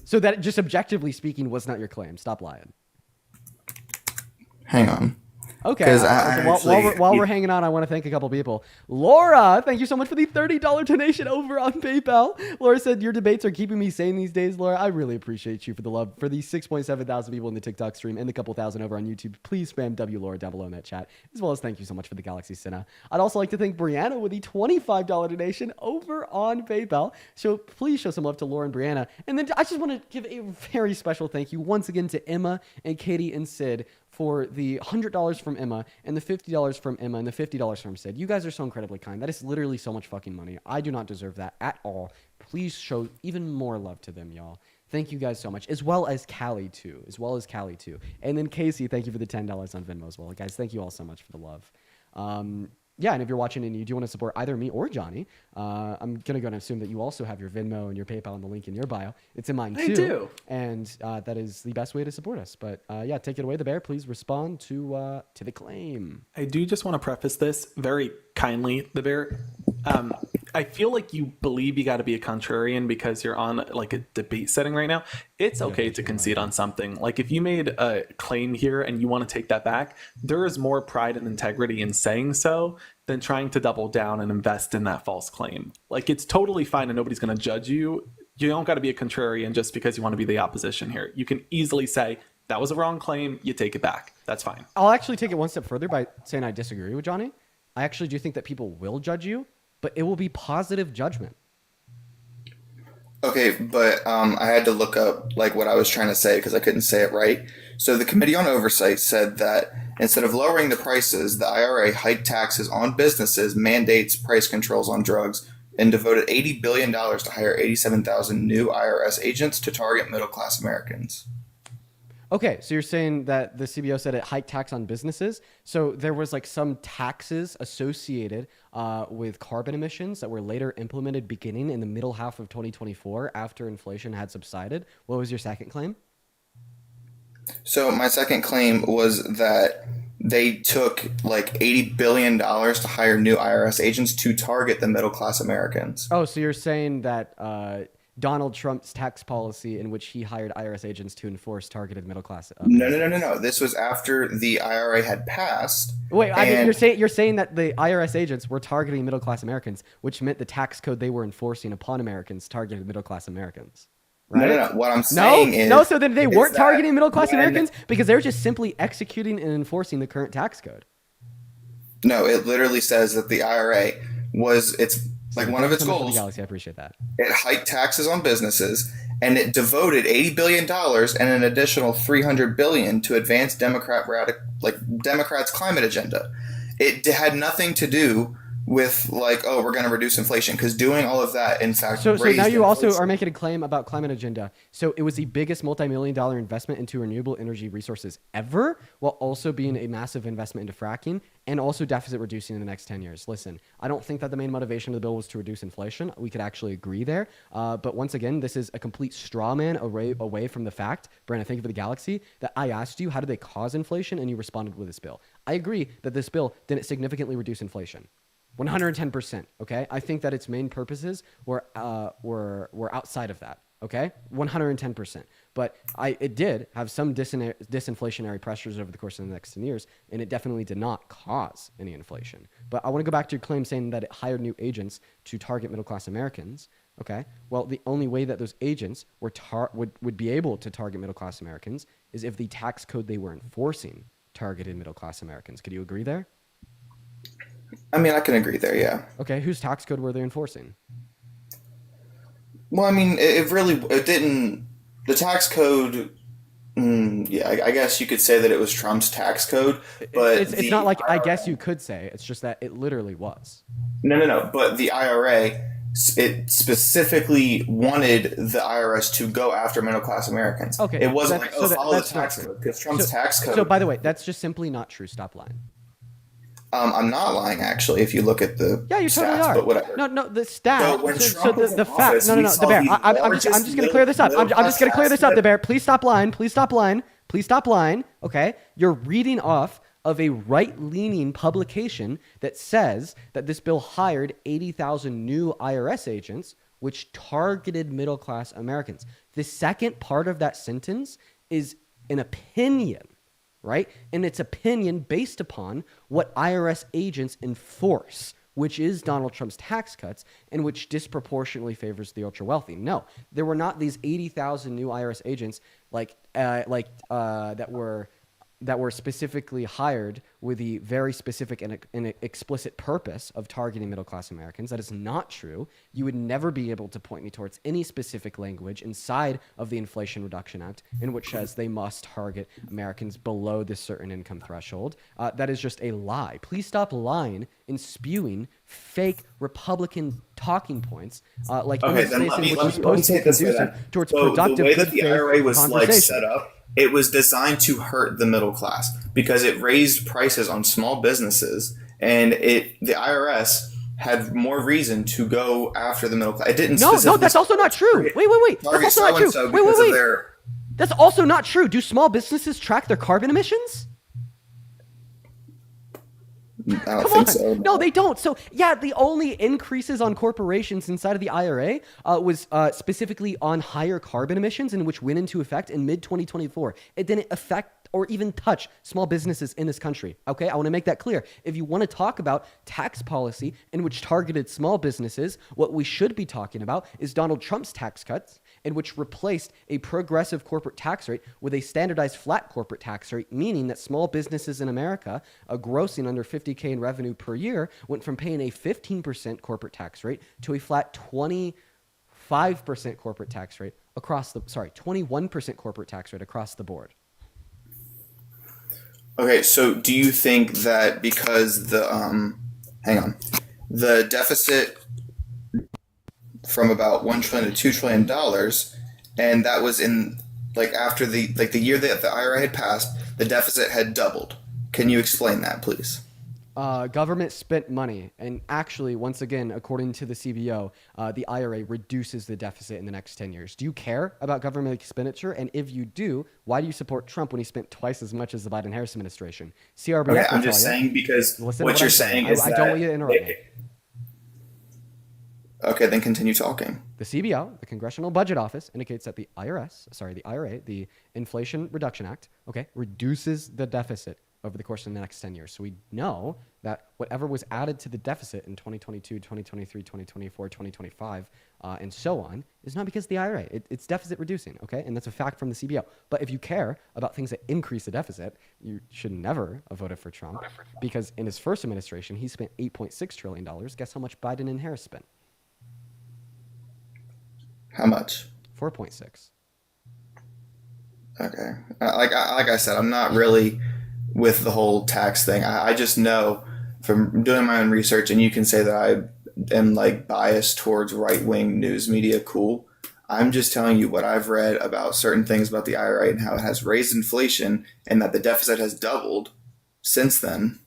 So that just objectively speaking was not your claim. Stop lying. Hang on. Okay. While we're hanging on, I want to thank a couple people. Laura, thank you so much for the $30 donation over on PayPal. Laura said, your debates are keeping me sane these days, Laura. I really appreciate you for the love. For the 6.7 thousand people in the TikTok stream and the couple thousand over on YouTube, please spam WLaura down below in that chat. As well as thank you so much for the Galaxy Cinna. I'd also like to thank Brianna with the $25 donation over on PayPal. So please show some love to Laura and Brianna. And then I just want to give a very special thank you once again to Emma and Katie and Sid for the $100 from Emma and the $50 from Emma and the $50 from Sid. You guys are so incredibly kind. That is literally so much fucking money. I do not deserve that at all. Please show even more love to them, y'all. Thank you guys so much. As well as Callie too. And then Casey, thank you for the $10 on Venmo as well. Guys, thank you all so much for the love. Yeah, and if you're watching and you do want to support either me or Johnny, I'm going to go and assume that you also have your Venmo and your PayPal and the link in your bio. It's in mine too. I do. And that is the best way to support us. But yeah, take it away, the bear. Please respond to the claim. I do just want to preface this very kindly, the bear. I feel like you believe you got to be a contrarian because you're on like a debate setting right now. It's okay to concede on something. Like if you made a claim here and you want to take that back, there is more pride and integrity in saying so than trying to double down and invest in that false claim. Like it's totally fine and nobody's going to judge you. You don't got to be a contrarian just because you want to be the opposition here. You can easily say that was a wrong claim. You take it back. That's fine. I'll actually take it one step further by saying I disagree with Johnny. I actually do think that people will judge you, but it will be positive judgment. Okay, but I had to look up like what I was trying to say because I couldn't say it right. So the Committee on Oversight said that instead of lowering the prices, the IRA hiked taxes on businesses, mandates price controls on drugs, and devoted $80 billion to hire 87,000 new IRS agents to target middle-class Americans. Okay, so you're saying that the CBO said it hiked tax on businesses. So there was like some taxes associated with carbon emissions that were later implemented beginning in the middle half of 2024 after inflation had subsided. What was your second claim? So my second claim was that they took like $80 billion to hire new IRS agents to target the middle-class Americans. Oh, so you're saying that Donald Trump's tax policy in which he hired IRS agents to enforce targeted middle class. No. This was after the IRA had passed. Wait, I mean, you're saying that the IRS agents were targeting middle class Americans, which meant the tax code they were enforcing upon Americans targeted middle class Americans. Right? No. What I'm saying is so then they weren't targeting middle class Americans because they were just simply executing and enforcing the current tax code. No, it literally says that the IRA was one of its goals. Galaxy, I appreciate that. It hiked taxes on businesses, and it devoted $80 billion and an additional $300 billion to advance Democrats' climate agenda. It had nothing to do with we're going to reduce inflation, because doing all of that, in fact, so now you inflation. also are making a claim about climate agenda. So it was the biggest multi-million-dollar investment into renewable energy resources ever, while also being a massive investment into fracking and also deficit reducing in the next 10 years. Listen, I don't think that the main motivation of the bill was to reduce inflation. We could actually agree there. But once again, this is a complete straw man away from the fact, Brandon, thank you for the Galaxy, that I asked you, how do they cause inflation? And you responded with this bill. I agree that this bill didn't significantly reduce inflation. 110%. Okay, I think that its main purposes were outside of that. Okay, 110%. But it did have some disinflationary pressures over the course of the next 10 years, and it definitely did not cause any inflation. But I want to go back to your claim saying that it hired new agents to target middle class Americans. Okay, well, the only way that those agents would be able to target middle class Americans is if the tax code they were enforcing targeted middle class Americans. Could you agree there? I mean, I can agree there, yeah. Okay, whose tax code were they enforcing? Well, I mean, it didn't. The tax code. I guess you could say that it was Trump's tax code, but it's not like I guess you could say. It's just that it literally was. No. But the IRA, it specifically wanted the IRS to go after middle class Americans. Okay, it wasn't follow the tax code, because Trump's tax code. So, by the way, that's just simply not true. Stop lying. I'm not lying, actually. If you look at the you stats, totally are. But whatever. No, the stats. So the fact. No, the bear. I'm just going to clear this up. I'm just going to clear this up. The bear. Please stop lying. Okay, you're reading off of a right-leaning publication that says that this bill hired 80,000 new IRS agents, which targeted middle-class Americans. The second part of that sentence is an opinion. Right? And it's opinion based upon what IRS agents enforce, which is Donald Trump's tax cuts, and which disproportionately favors the ultra wealthy. No, there were not these 80,000 new IRS agents that were specifically hired with the very specific and explicit purpose of targeting middle-class Americans. That is not true. You would never be able to point me towards any specific language inside of the Inflation Reduction Act in which says they must target Americans below this certain income threshold. That is just a lie. Please stop lying and spewing fake Republican talking points Okay, then let me take this way then. Towards so productive, the way that the good faith IRA was conversation. set up, it was designed to hurt the middle class because it raised prices on small businesses, and the IRS had more reason to go after the middle class. It didn't. No, that's also not true. Wait. That's also not true. Wait. That's also not true. Do small businesses track their carbon emissions? I don't think so. No, they don't. So, yeah, the only increases on corporations inside of the IRA was specifically on higher carbon emissions, and which went into effect in mid-2024. It didn't affect or even touch small businesses in this country. Okay, I want to make that clear. If you want to talk about tax policy in which targeted small businesses, what we should be talking about is Donald Trump's tax cuts, in which replaced a progressive corporate tax rate with a standardized flat corporate tax rate, meaning that small businesses in America grossing under $50K in revenue per year went from paying a 15% corporate tax rate to a flat 25% corporate tax rate across the 21% corporate tax rate across the board. Okay, so do you think that because the deficit from about $1 trillion to $2 trillion, and that was in after the year that the IRA had passed, the deficit had doubled. Can you explain that, please? Government spent money, and actually, once again, according to the CBO, the IRA reduces the deficit in the next 10 years. Do you care about government expenditure? And if you do, why do you support Trump when he spent twice as much as the Biden-Harris administration? CRBF. Okay, I'm just saying because what you're saying is I don't want you to interrupt me. Okay, then continue talking. The The CBO, the Congressional Budget Office, indicates that the IRA, the Inflation Reduction Act, okay, reduces the deficit over the course of the next 10 years. So we know that whatever was added to the deficit in 2022, 2023, 2024, 2025, and so on, is not because of the IRA. It's deficit reducing, okay? And that's a fact from the CBO. But if you care about things that increase the deficit, you should never have voted for Trump, because in his first administration, he spent $8.6 trillion. Guess how much Biden and Harris spent? How much? 4.6. Okay. Like I said, I'm not really with the whole tax thing. I just know from doing my own research, and you can say that I am like biased towards right-wing news media. Cool. I'm just telling you what I've read about certain things about the IRA and how it has raised inflation and that the deficit has doubled since then.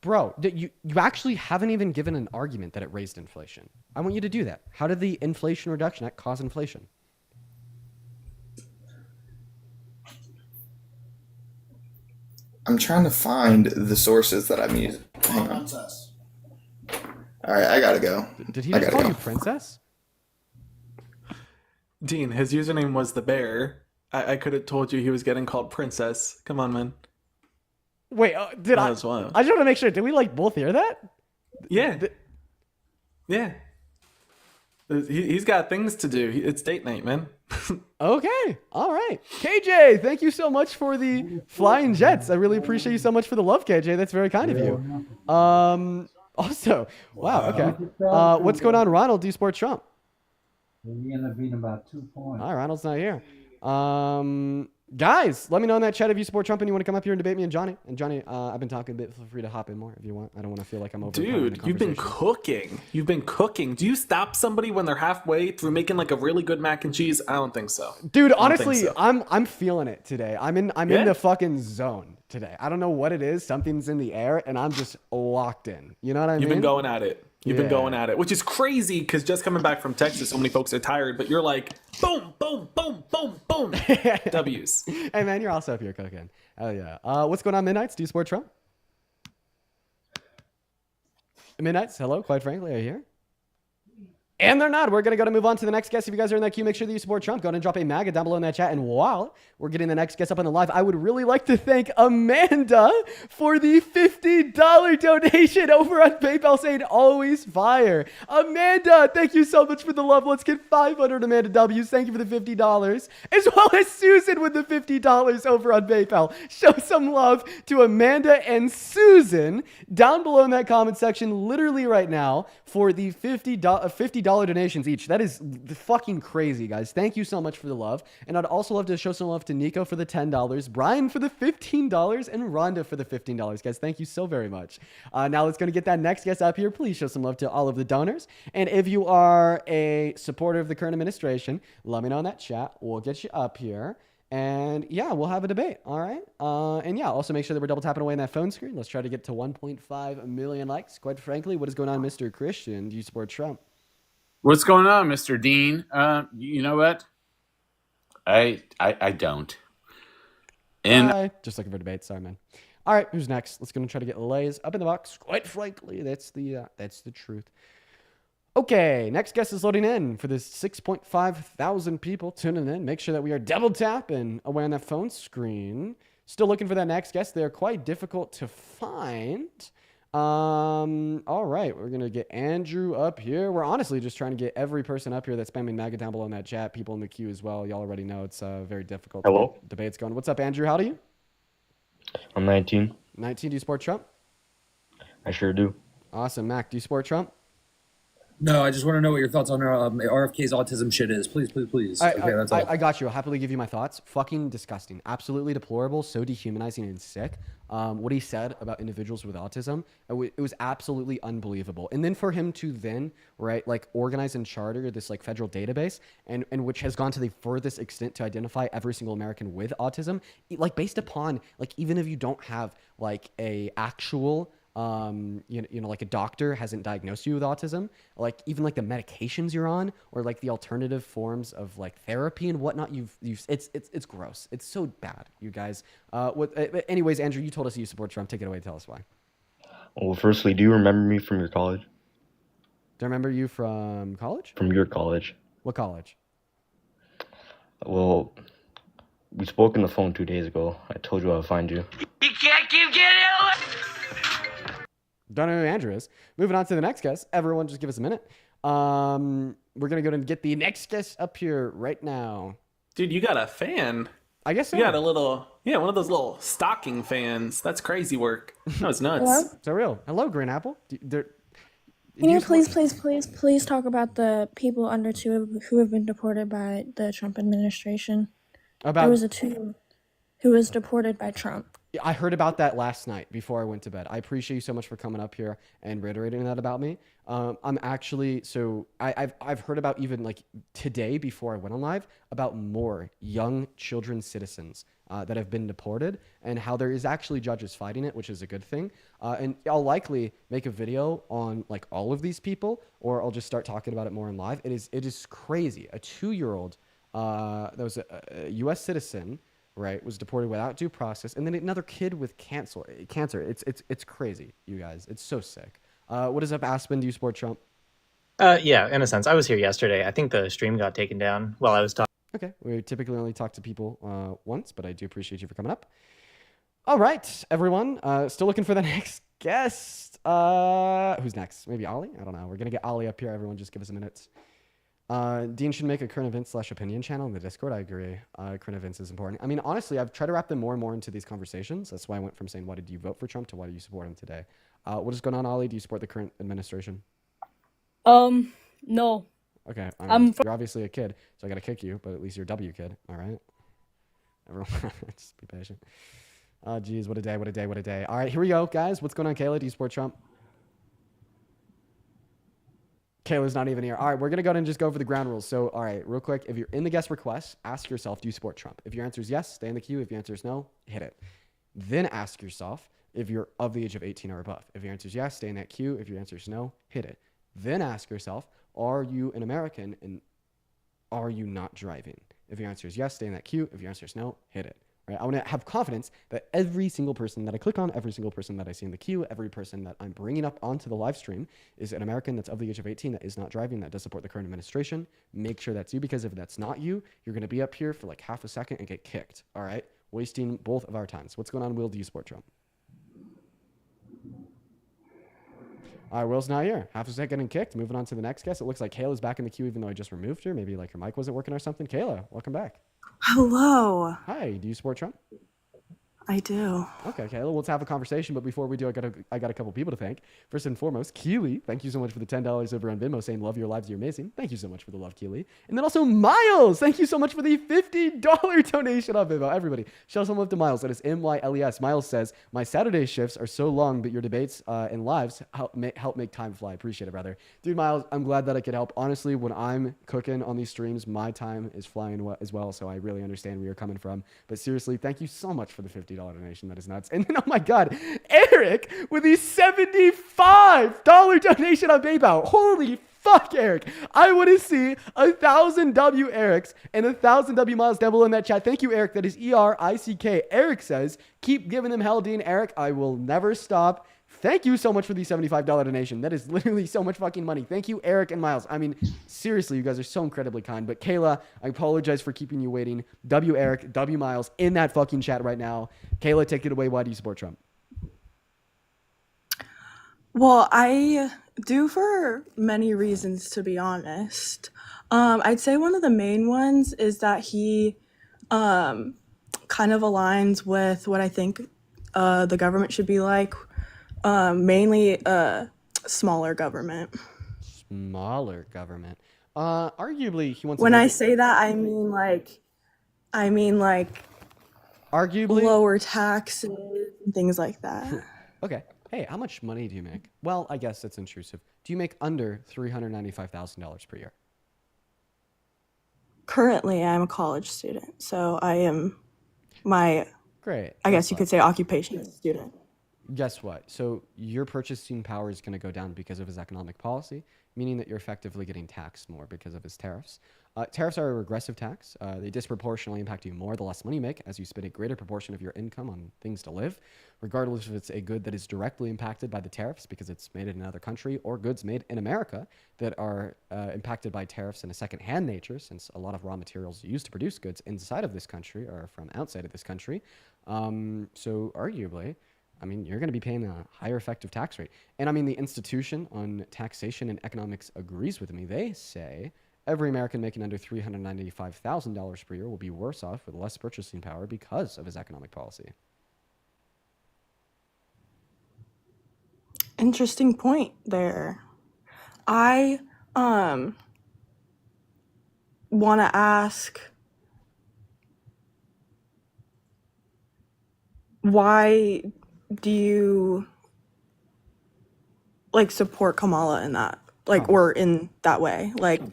Bro, you actually haven't even given an argument that it raised inflation. I want you to do that. How did the Inflation Reduction Act cause inflation? I'm trying to find the sources that I'm using. Hang on. Princess. All right, I gotta go. Did he just call you princess? Dean, his username was the bear. I could have told you he was getting called princess. Come on, man. Wait, did I? That's wild. I just want to make sure. Did we like both hear that? Yeah. Yeah. He's got things to do. It's date night, man. Okay. All right. KJ, thank you so much for the flying jets. I really appreciate you so much for the love, KJ. That's very kind of you. Also, wow. Okay. What's going on, Ronald? Do you support Trump? We end up being about 2 points. All right, Ronald's not here. Guys, let me know in that chat if you support Trump and you want to come up here and debate me and Johnny. And Johnny, I've been talking a bit. Feel free to hop in more if you want. I don't want to feel like I'm over. Dude, you've been cooking. You've been cooking. Do you stop somebody when they're halfway through making like a really good mac and cheese? I don't think so. Dude, honestly, I'm feeling it today. I'm in the fucking zone today. I don't know what it is. Something's in the air, and I'm just locked in. You know what I mean? You've been going at it. You've been going at it, which is crazy because just coming back from Texas, so many folks are tired, but you're like, boom, boom, boom, boom, boom. W's. Hey, man, you're also up here cooking. Hell yeah. What's going on, Midnights? Do you support Trump? Midnights, hello, quite frankly, are you here? And they're not. We're going to move on to the next guest. If you guys are in that queue, make sure that you support Trump. Go ahead and drop a MAGA down below in that chat. And while we're getting the next guest up on the live, I would really like to thank Amanda for the $50 donation over on PayPal saying always fire. Amanda, thank you so much for the love. Let's get 500 Amanda W's. Thank you for the $50. As well as Susan with the $50 over on PayPal. Show some love to Amanda and Susan down below in that comment section literally right now for the $50 donations each. That is fucking crazy, guys. Thank you so much for the love. And I'd also love to show some love to Nico for the $10, Brian for the $15, and Rhonda for the $15. Guys, thank you so very much. Now let's get that next guest up here. Please show some love to all of the donors. And if you are a supporter of the current administration, let me know in that chat. We'll get you up here. And yeah, we'll have a debate. All right. And yeah, also make sure that we're double tapping away on that phone screen. Let's try to get to 1.5 million likes. Quite frankly, what is going on, Mr. Christian? Do you support Trump? What's going on, Mr. Dean? You know what? I don't. And just looking for debate. Sorry, man. All right, who's next? Let's go and try to get Lays up in the box. Quite frankly, that's the truth. Okay, next guest is loading in for this 6.5 thousand people tuning in. Make sure that we are double tapping away on that phone screen. Still looking for that next guest. They're quite difficult to find. All right, we're gonna get Andrew up here. We're honestly just trying to get every person up here that's spamming MAGA down below in that chat. People in the queue as well. Y'all already know it's very difficult. Hello. Debate's going. What's up, Andrew? How do you? I'm 19. 19. Do you support Trump? I sure do. Awesome. Mac, do you support Trump? No, I just want to know what your thoughts on RFK's autism shit is. Please. Okay, that's all. I got you. I'll happily give you my thoughts. Fucking disgusting. Absolutely deplorable. So dehumanizing and sick. What he said about individuals with autism, it was absolutely unbelievable. And then for him to organize and charter this like federal database and which has gone to the furthest extent to identify every single American with autism, like based upon like even if you don't have like a actual like a doctor hasn't diagnosed you with autism, like even like the medications you're on or like the alternative forms of like therapy and whatnot, it's gross. It's so bad, you guys. Anyways, Andrew, you told us you support Trump. Take it away. Tell us why. Well, firstly, do you remember me from your college? Do I remember you from college? From your college. What college? Well, we spoke on the phone 2 days ago. I told you I'll find you. You can't keep getting away. Don't know who Andrew is. Moving on to the next guest. Everyone, just give us a minute. We're gonna go and get the next guest up here right now. Dude, you got a fan. I guess so. You got a little, one of those little stocking fans. That's crazy work. That was nuts. Hello? So real. Hello, Green Apple. Can you please talk about the people under 2 who have been deported by the Trump administration? There was a 2 who was deported by Trump. I heard about that last night before I went to bed. I appreciate you so much for coming up here and reiterating that about me. I'm actually, so I've heard about even like today before I went on live about more young children citizens that have been deported and how there is actually judges fighting it, which is a good thing. And I'll likely make a video on like all of these people, or I'll just start talking about it more in live. It is crazy. A 2-year-old that was a U.S. citizen, right, was deported without due process, and then another kid with cancer. It's crazy, you guys. It's so sick. What is up, Aspen? Do you support Trump? Yeah, in a sense. I was here yesterday. I think the stream got taken down while I was talking. Okay, we typically only talk to people once, but I do appreciate you for coming up. All right, everyone. Still looking for the next guest. Who's next? Maybe Ollie? I don't know. We're gonna get Ollie up here. Everyone, just give us a minute. Dean should make a current events / opinion channel in the Discord. I agree. Current events is important. I mean, honestly, I've tried to wrap them more and more into these conversations. That's why I went from saying, why did you vote for Trump to why do you support him today? What is going on, Ollie? Do you support the current administration? No. Okay. I'm you're obviously a kid, so I got to kick you, but at least you're a W kid. All right. Everyone, just be patient. Oh, geez. What a day. What a day. What a day. All right. Here we go, guys. What's going on, Kayla? Do you support Trump? Kayla's not even here. All right, we're going to go ahead and just go over the ground rules. So, all right, real quick, if you're in the guest request, ask yourself, do you support Trump? If your answer is yes, stay in the queue. If your answer is no, hit it. Then ask yourself if you're of the age of 18 or above. If your answer is yes, stay in that queue. If your answer is no, hit it. Then ask yourself, are you an American and are you not driving? If your answer is yes, stay in that queue. If your answer is no, hit it. Right? I want to have confidence that every single person that I click on, every single person that I see in the queue, every person that I'm bringing up onto the live stream is an American that's of the age of 18 that is not driving, that does support the current administration. Make sure that's you, because if that's not you, you're going to be up here for like half a second and get kicked. All right? Wasting both of our times. What's going on, Will? Do you support Trump? All right, Will's not here. Half a second getting kicked. Moving on to the next guest. It looks like Kayla's back in the queue even though I just removed her. Maybe like her mic wasn't working or something. Kayla, welcome back. Hello. Hi, do you support Trump? I do. Okay, Kayla, let's have a conversation. But before we do, I got a couple people to thank. First and foremost, Keely, thank you so much for the $10 over on Venmo saying, love your lives, you're amazing. Thank you so much for the love, Keely. And then also Miles, thank you so much for the $50 donation on Venmo. Everybody, show some love to Miles. That is MYLES. Miles says, my Saturday shifts are so long, but your debates and lives help make time fly. Appreciate it, brother. Dude, Miles, I'm glad that I could help. Honestly, when I'm cooking on these streams, my time is flying as well, so I really understand where you're coming from. But seriously, thank you so much for the $50 donation. That is nuts. And then, oh my God, Eric with the $75 donation on PayPal. Holy fuck, Eric. I want to see 1,000 W Erics and 1,000 W Miles down below in that chat. Thank you, Eric. That is ERICK. Eric says, keep giving them hell, Dean. Eric, I will never stop. Thank you so much for the $75 donation. That is literally so much fucking money. Thank you, Eric and Miles. I mean, seriously, you guys are so incredibly kind. But Kayla, I apologize for keeping you waiting. W Eric, W Miles in that fucking chat right now. Kayla, take it away. Why do you support Trump? Well, I do for many reasons, to be honest. I'd say one of the main ones is that he kind of aligns with what I think the government should be like. Mainly smaller government. Smaller government. Arguably, he wants. When I say that, I mean like, arguably lower taxes and things like that. Okay. Hey, how much money do you make? Well, I guess it's intrusive. Do you make under $395,000 per year? Currently, I'm a college student, so I am Great. I guess you could say occupation is a student. guess what? So your purchasing power is going to go down because of his economic policy, meaning that you're effectively getting taxed more because of his tariffs. Tariffs are a regressive tax. They disproportionately impact you more the less money you make, as you spend a greater proportion of your income on things to live, regardless if it's a good that is directly impacted by the tariffs because it's made in another country, or goods made in America that are impacted by tariffs in a second-hand nature, since a lot of raw materials used to produce goods inside of this country are from outside of this country. So arguably, I mean, you're going to be paying a higher effective tax rate. And I mean, the Institution on Taxation and Economics agrees with me. They say every American making under $395,000 per year will be worse off with less purchasing power because of his economic policy. Interesting point there. I want to ask, why do you like support Kamala in that, like, or in that way? Like,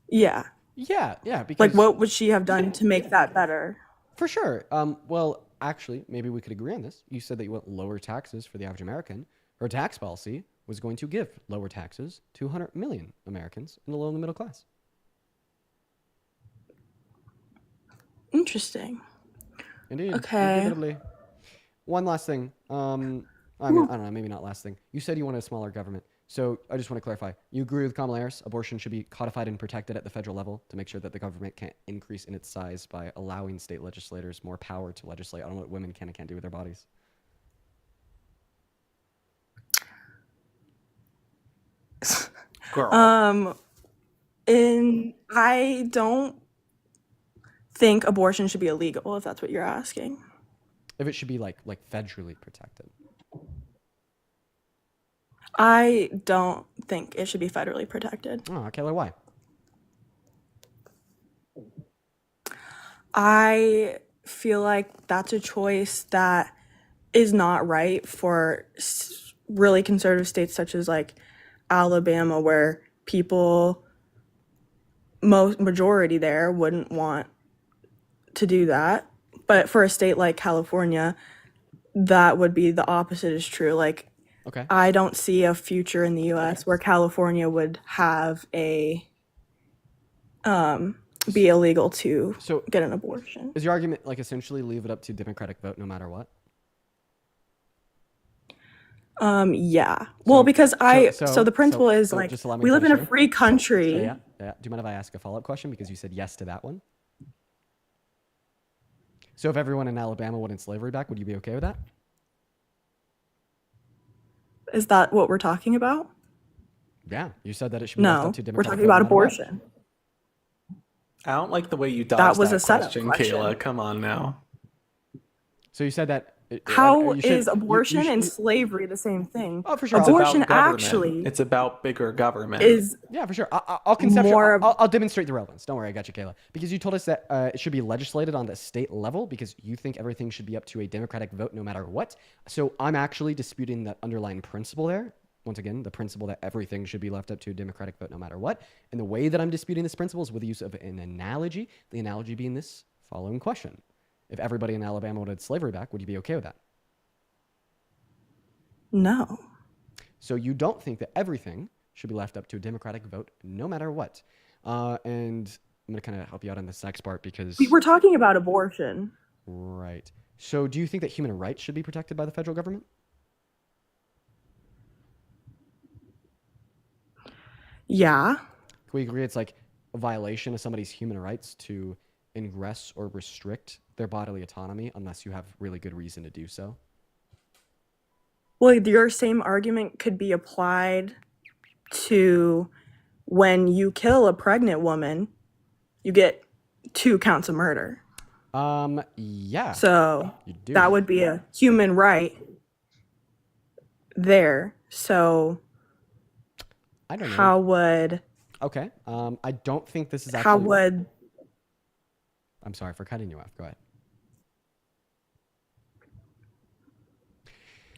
yeah, because like, what would she have done to make that better? For sure. Well, actually, maybe we could agree on this. You said that you want lower taxes for the average American. Her tax policy was going to give lower taxes to 100 million Americans in the low and the middle class. Interesting. Indeed. Okay. Indubitably. One last thing. I mean, I don't know, maybe not last thing. You said you want a smaller government. So I just want to clarify. You agree with Kamala Harris? Abortion should be codified and protected at the federal level to make sure that the government can't increase in its size by allowing state legislators more power to legislate on what women can and can't do with their bodies. Girl. I don't think abortion should be illegal, if that's what you're asking. If it should be like federally protected. I don't think it should be federally protected. Oh, Kayla, why? I feel like that's a choice that is not right for really conservative states such as like Alabama, where people, majority there, wouldn't want to do that. But for a state like California, that would be the opposite is true. Like, okay. I don't see a future in the U.S. where California would have a be illegal to get an abortion. Is your argument like essentially leave it up to Democratic vote no matter what? Yeah. Well, because the principle is like, just allow me we to live in a finish free country. here. Yeah. Do you mind if I ask a follow-up question? Because you said yes to that one. So if everyone in Alabama wanted slavery back, would you be okay with that? Is that what we're talking about? Yeah. You said that it should be left No, up to we're Democratic talking vote about no matter what. abortion. I don't like the way you dodged That was that a setup question, question. Kayla. Come on now. So you said that. How is abortion and slavery the same thing? Oh, for sure. Abortion It's about government. actually It's about bigger government. is Yeah, for sure. I'll conceptualize. I'll demonstrate the relevance. Don't worry, I got you, Kayla. Because you told us that it should be legislated on the state level because you think everything should be up to a Democratic vote no matter what. So I'm actually disputing that underlying principle there. Once again, the principle that everything should be left up to a Democratic vote no matter what. And the way that I'm disputing this principle is with the use of an analogy. The analogy being this following question. If everybody in Alabama wanted slavery back, would you be okay with that? no. So you don't think that everything should be left up to a Democratic vote no matter what. And I'm going to kind of help you out on this next part because... We're talking about abortion. Right. So do you think that human rights should be protected by the federal government? Yeah. Can we agree it's like a violation of somebody's human rights to ingress or restrict their bodily autonomy unless you have really good reason to do so? Well, your same argument could be applied to when you kill a pregnant woman, you get 2 counts of murder. Yeah. So you do. that would be a human right there. So I don't know. how would Okay. I don't think this is actually... how would I'm sorry for cutting you off. Go ahead.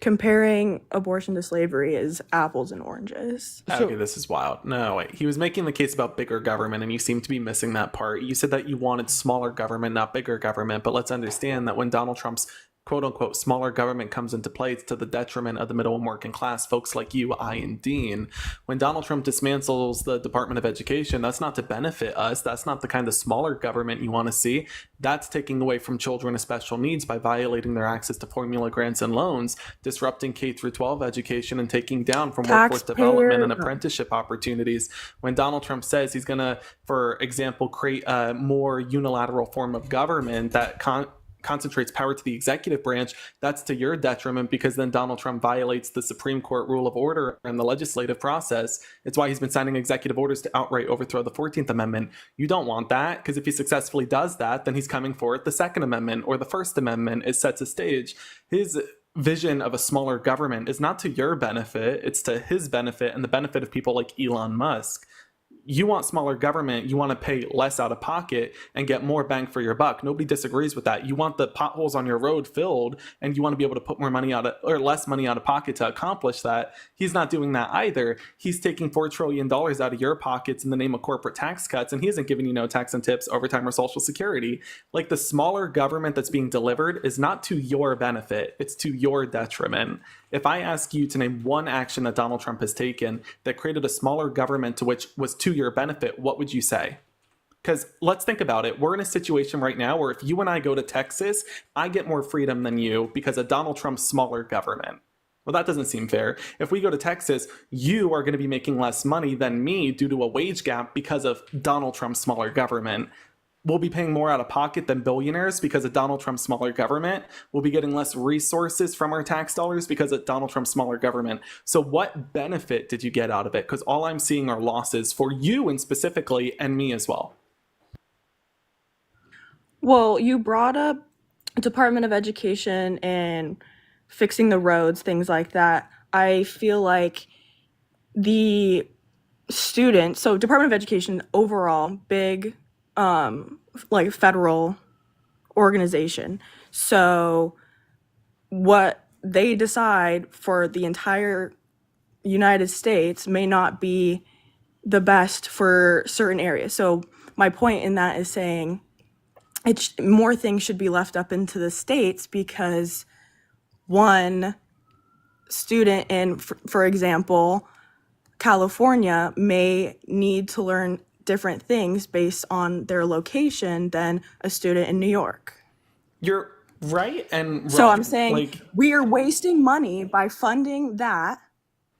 comparing abortion to slavery is apples and oranges? Okay, this is wild. No, wait. He was making the case about bigger government, and you seem to be missing that part. You said that you wanted smaller government, not bigger government, but let's understand that when Donald Trump's quote unquote smaller government comes into play, it's to the detriment of the middle and working class, folks like you, I, and Dean. When Donald Trump dismantles the Department of Education, that's not to benefit us. That's not the kind of smaller government you want to see. That's taking away from children with special needs by violating their access to formula grants and loans, disrupting K through 12 education, and taking down from workforce development and apprenticeship opportunities. When Donald Trump says he's going to, for example, create a more unilateral form of government that concentrates power to the executive branch, that's to your detriment, because then Donald Trump violates the Supreme Court rule of order and the legislative process. It's why he's been signing executive orders to outright overthrow the 14th Amendment. You don't want that, because if he successfully does that, then he's coming for it. The Second Amendment or the First Amendment. It sets a stage. His vision of a smaller government is not to your benefit, it's to his benefit and the benefit of people like Elon Musk. You want smaller government, you want to pay less out of pocket and get more bang for your buck. Nobody disagrees with that. You want the potholes on your road filled, and you want to be able to put more money out of, or less money out of pocket to accomplish that. He's not doing that either. He's taking $4 trillion out of your pockets in the name of corporate tax cuts, and he isn't giving you no tax and tips, overtime, or Social Security. Like, the smaller government that's being delivered is not to your benefit, it's to your detriment. If I ask you to name one action that Donald Trump has taken that created a smaller government to which was to your benefit, what would you say? Because let's think about it. We're in a situation right now where if you and I go to Texas, I get more freedom than you because of Donald Trump's smaller government. Well, that doesn't seem fair. If we go to Texas, you are going to be making less money than me due to a wage gap because of Donald Trump's smaller government. We'll be paying more out of pocket than billionaires because of Donald Trump's smaller government. We'll be getting less resources from our tax dollars because of Donald Trump's smaller government. So what benefit did you get out of it? Because all I'm seeing are losses for you and specifically, and me as well. Well, you brought up Department of Education and fixing the roads, things like that. I feel like the students, so Department of Education overall, big like federal organization. So what they decide for the entire United States may not be the best for certain areas. So my point in that is saying more things should be left up into the states, because one student in, for example, California may need to learn different things based on their location than a student in New York. You're right and wrong. So I'm saying we are wasting money by funding that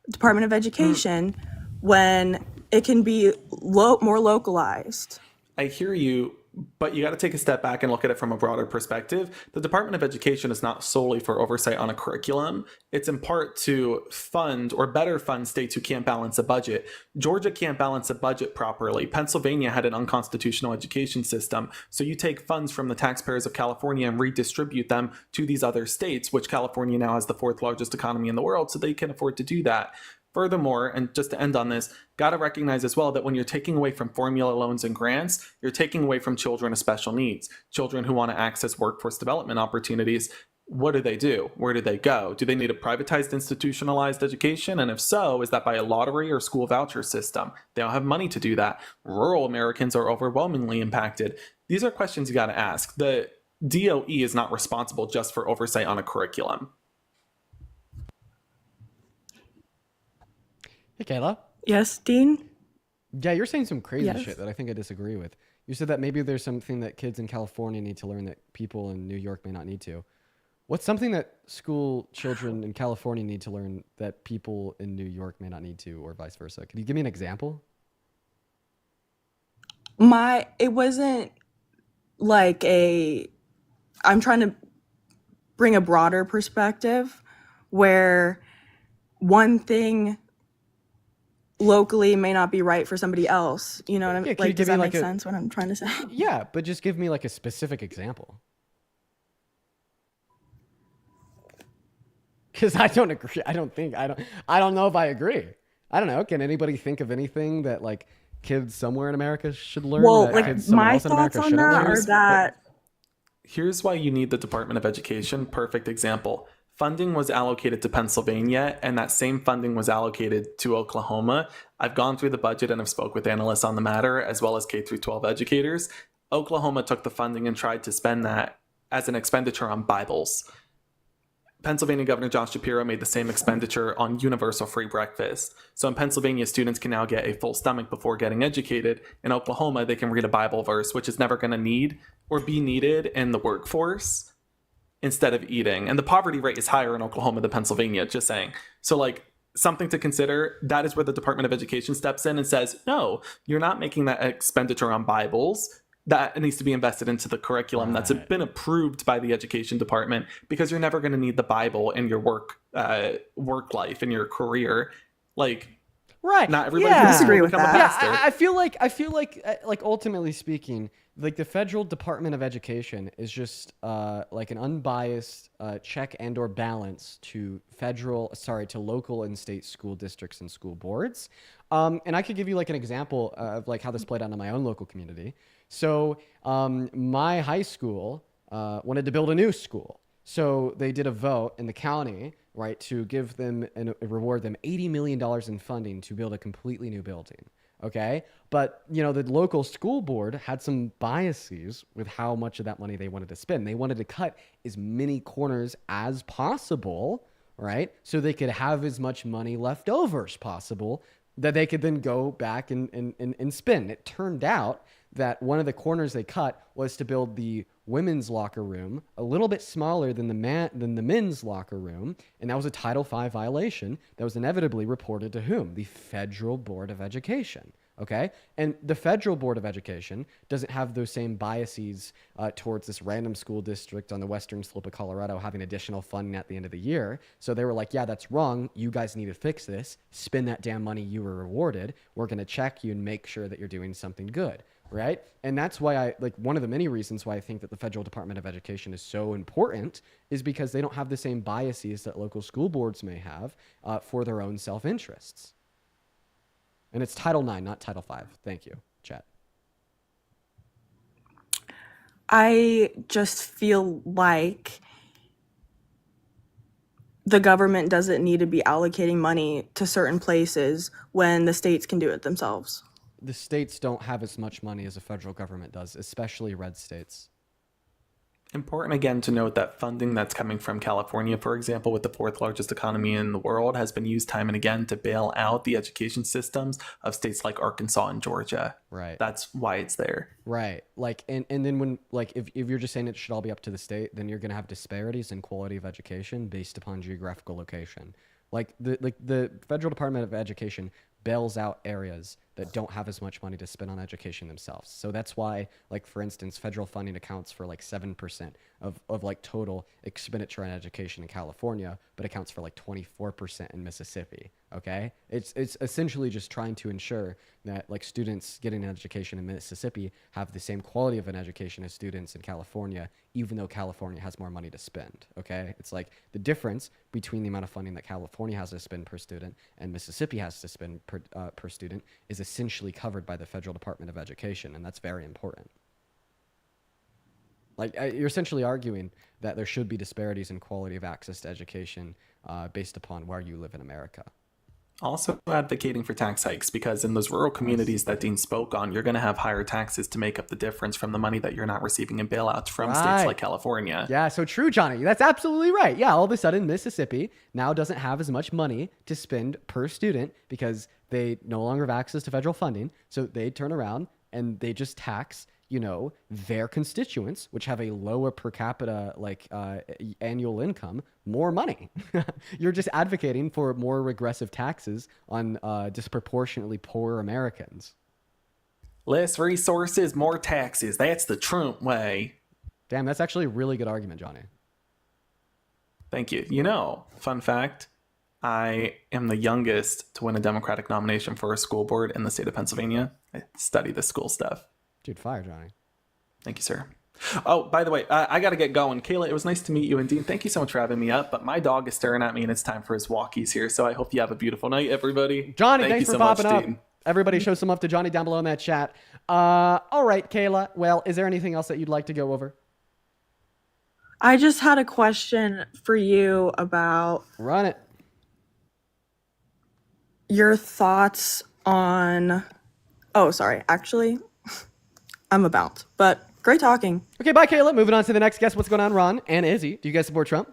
Department of Education when it can be more localized. I hear you, but you got to take a step back and look at it from a broader perspective. The Department of Education is not solely for oversight on a curriculum. It's in part to fund or better fund states who can't balance a budget. Georgia can't balance a budget properly. Pennsylvania had an unconstitutional education system. So you take funds from the taxpayers of California and redistribute them to these other states, which California now has the 4th largest economy in the world, so they can afford to do that. Furthermore, and just to end on this, got to recognize as well that when you're taking away from formula loans and grants, you're taking away from children with special needs, children who want to access workforce development opportunities. What do? Where do they go? Do they need a privatized, institutionalized education? And if so, is that by a lottery or school voucher system? They don't have money to do that. Rural Americans are overwhelmingly impacted. These are questions you got to ask. The DOE is not responsible just for oversight on a curriculum. Hey, Kayla. Yes, Dean? Yeah, you're saying some crazy shit that I think I disagree with. You said that maybe there's something that kids in California need to learn that people in New York may not need to. What's something that school children in California need to learn that people in New York may not need to, or vice versa? Can you give me an example? It wasn't like I'm trying to bring a broader perspective where one thing locally may not be right for somebody else. You know what I mean? Like, does that make sense what I'm trying to say? Yeah, but just give me like a specific example. Because I don't agree. I don't know if I agree. I don't know. Can anybody think of anything that like kids somewhere in America should learn? Well, that like kids somewhere my else in America thoughts on that are that. Here's why you need the Department of Education. Perfect example. Funding was allocated to Pennsylvania, and that same funding was allocated to Oklahoma. I've gone through the budget and have spoke with analysts on the matter, as well as K through 12 educators. Oklahoma took the funding and tried to spend that as an expenditure on Bibles. Pennsylvania Governor Josh Shapiro made the same expenditure on universal free breakfast. So in Pennsylvania, students can now get a full stomach before getting educated. In Oklahoma, they can read a Bible verse, which is never going to need or be needed in the workforce, instead of eating. And the poverty rate is higher in Oklahoma than Pennsylvania, just saying. So like, something to consider. That is where the Department of Education steps in and says, no, you're not making that expenditure on Bibles. That needs to be invested into the curriculum that's been approved by the education department, because you're never going to need the Bible in your work life, in your career. Like, right. Not everybody can disagree with become a that. pastor. I feel like ultimately speaking, like the federal Department of Education is just like an unbiased check and or balance to local and state school districts and school boards. And I could give you like an example of like how this played out in my own local community. So my high school wanted to build a new school. So they did a vote in the county, right, to give them and reward them $80 million in funding to build a completely new building. Okay. But, you know, the local school board had some biases with how much of that money they wanted to spend. They wanted to cut as many corners as possible, right? So they could have as much money left over as possible that they could then go back and spend. It turned out that one of the corners they cut was to build the women's locker room a little bit smaller than the men's locker room, and that was a Title V violation that was inevitably reported to whom? The Federal Board of Education. Okay, and the Federal Board of Education doesn't have those same biases towards this random school district on the western slope of Colorado having additional funding at the end of the year. So they were like, yeah, that's wrong. You guys need to fix this. Spend that damn money you were rewarded. We're going to check you and make sure that you're doing something good. Right. And that's why one of the many reasons why I think that the Federal Department of Education is so important is because they don't have the same biases that local school boards may have for their own self-interests. And it's Title IX, not Title V. Thank you, chat. I just feel like the government doesn't need to be allocating money to certain places when the states can do it themselves. The states don't have as much money as the federal government does, especially red states. Important again to note that funding that's coming from California, for example, with the fourth largest economy in the world, has been used time and again to bail out the education systems of states like Arkansas and Georgia. Right. That's why it's there. Right. Like, and then when, like, if you're just saying it should all be up to the state, then you're going to have disparities in quality of education based upon geographical location. Like the Federal Department of Education bails out areas that don't have as much money to spend on education themselves. So that's why, like, for instance, federal funding accounts for like 7% of like total expenditure on education in California, but accounts for like 24% in Mississippi. Okay. It's essentially just trying to ensure that like students getting an education in Mississippi have the same quality of an education as students in California, even though California has more money to spend. Okay. It's like the difference between the amount of funding that California has to spend per student and Mississippi has to spend per student is essentially covered by the Federal Department of Education, and that's very important. Like, you're essentially arguing that there should be disparities in quality of access to education based upon where you live in America. Also advocating for tax hikes, because in those rural communities that Dean spoke on, you're going to have higher taxes to make up the difference from the money that you're not receiving in bailouts from states like California. Yeah, so true, Johnny. That's absolutely right. Yeah, all of a sudden, Mississippi now doesn't have as much money to spend per student because they no longer have access to federal funding. So they turn around and they just tax, you know, their constituents, which have a lower per capita, like annual income, more money. You're just advocating for more regressive taxes on disproportionately poor Americans. Less resources, more taxes. That's the Trump way. Damn, that's actually a really good argument, Johnny. Thank you. You know, fun fact, I am the youngest to win a Democratic nomination for a school board in the state of Pennsylvania. I study the school stuff. Dude, fire, Johnny. Thank you, sir. Oh, by the way, I got to get going. Kayla, it was nice to meet you. And Dean, thank you so much for having me up. But my dog is staring at me and it's time for his walkies here. So I hope you have a beautiful night, everybody. Johnny, thanks for popping up. Everybody show some love to Johnny down below in that chat. All right, Kayla. Well, is there anything else that you'd like to go over? I just had a question for you about... Run it. Your thoughts on... Oh, sorry. Actually, I'm about. But great talking. Okay, bye, Kayla. Moving on to the next guest. What's going on, Ron and Izzy? Do you guys support Trump?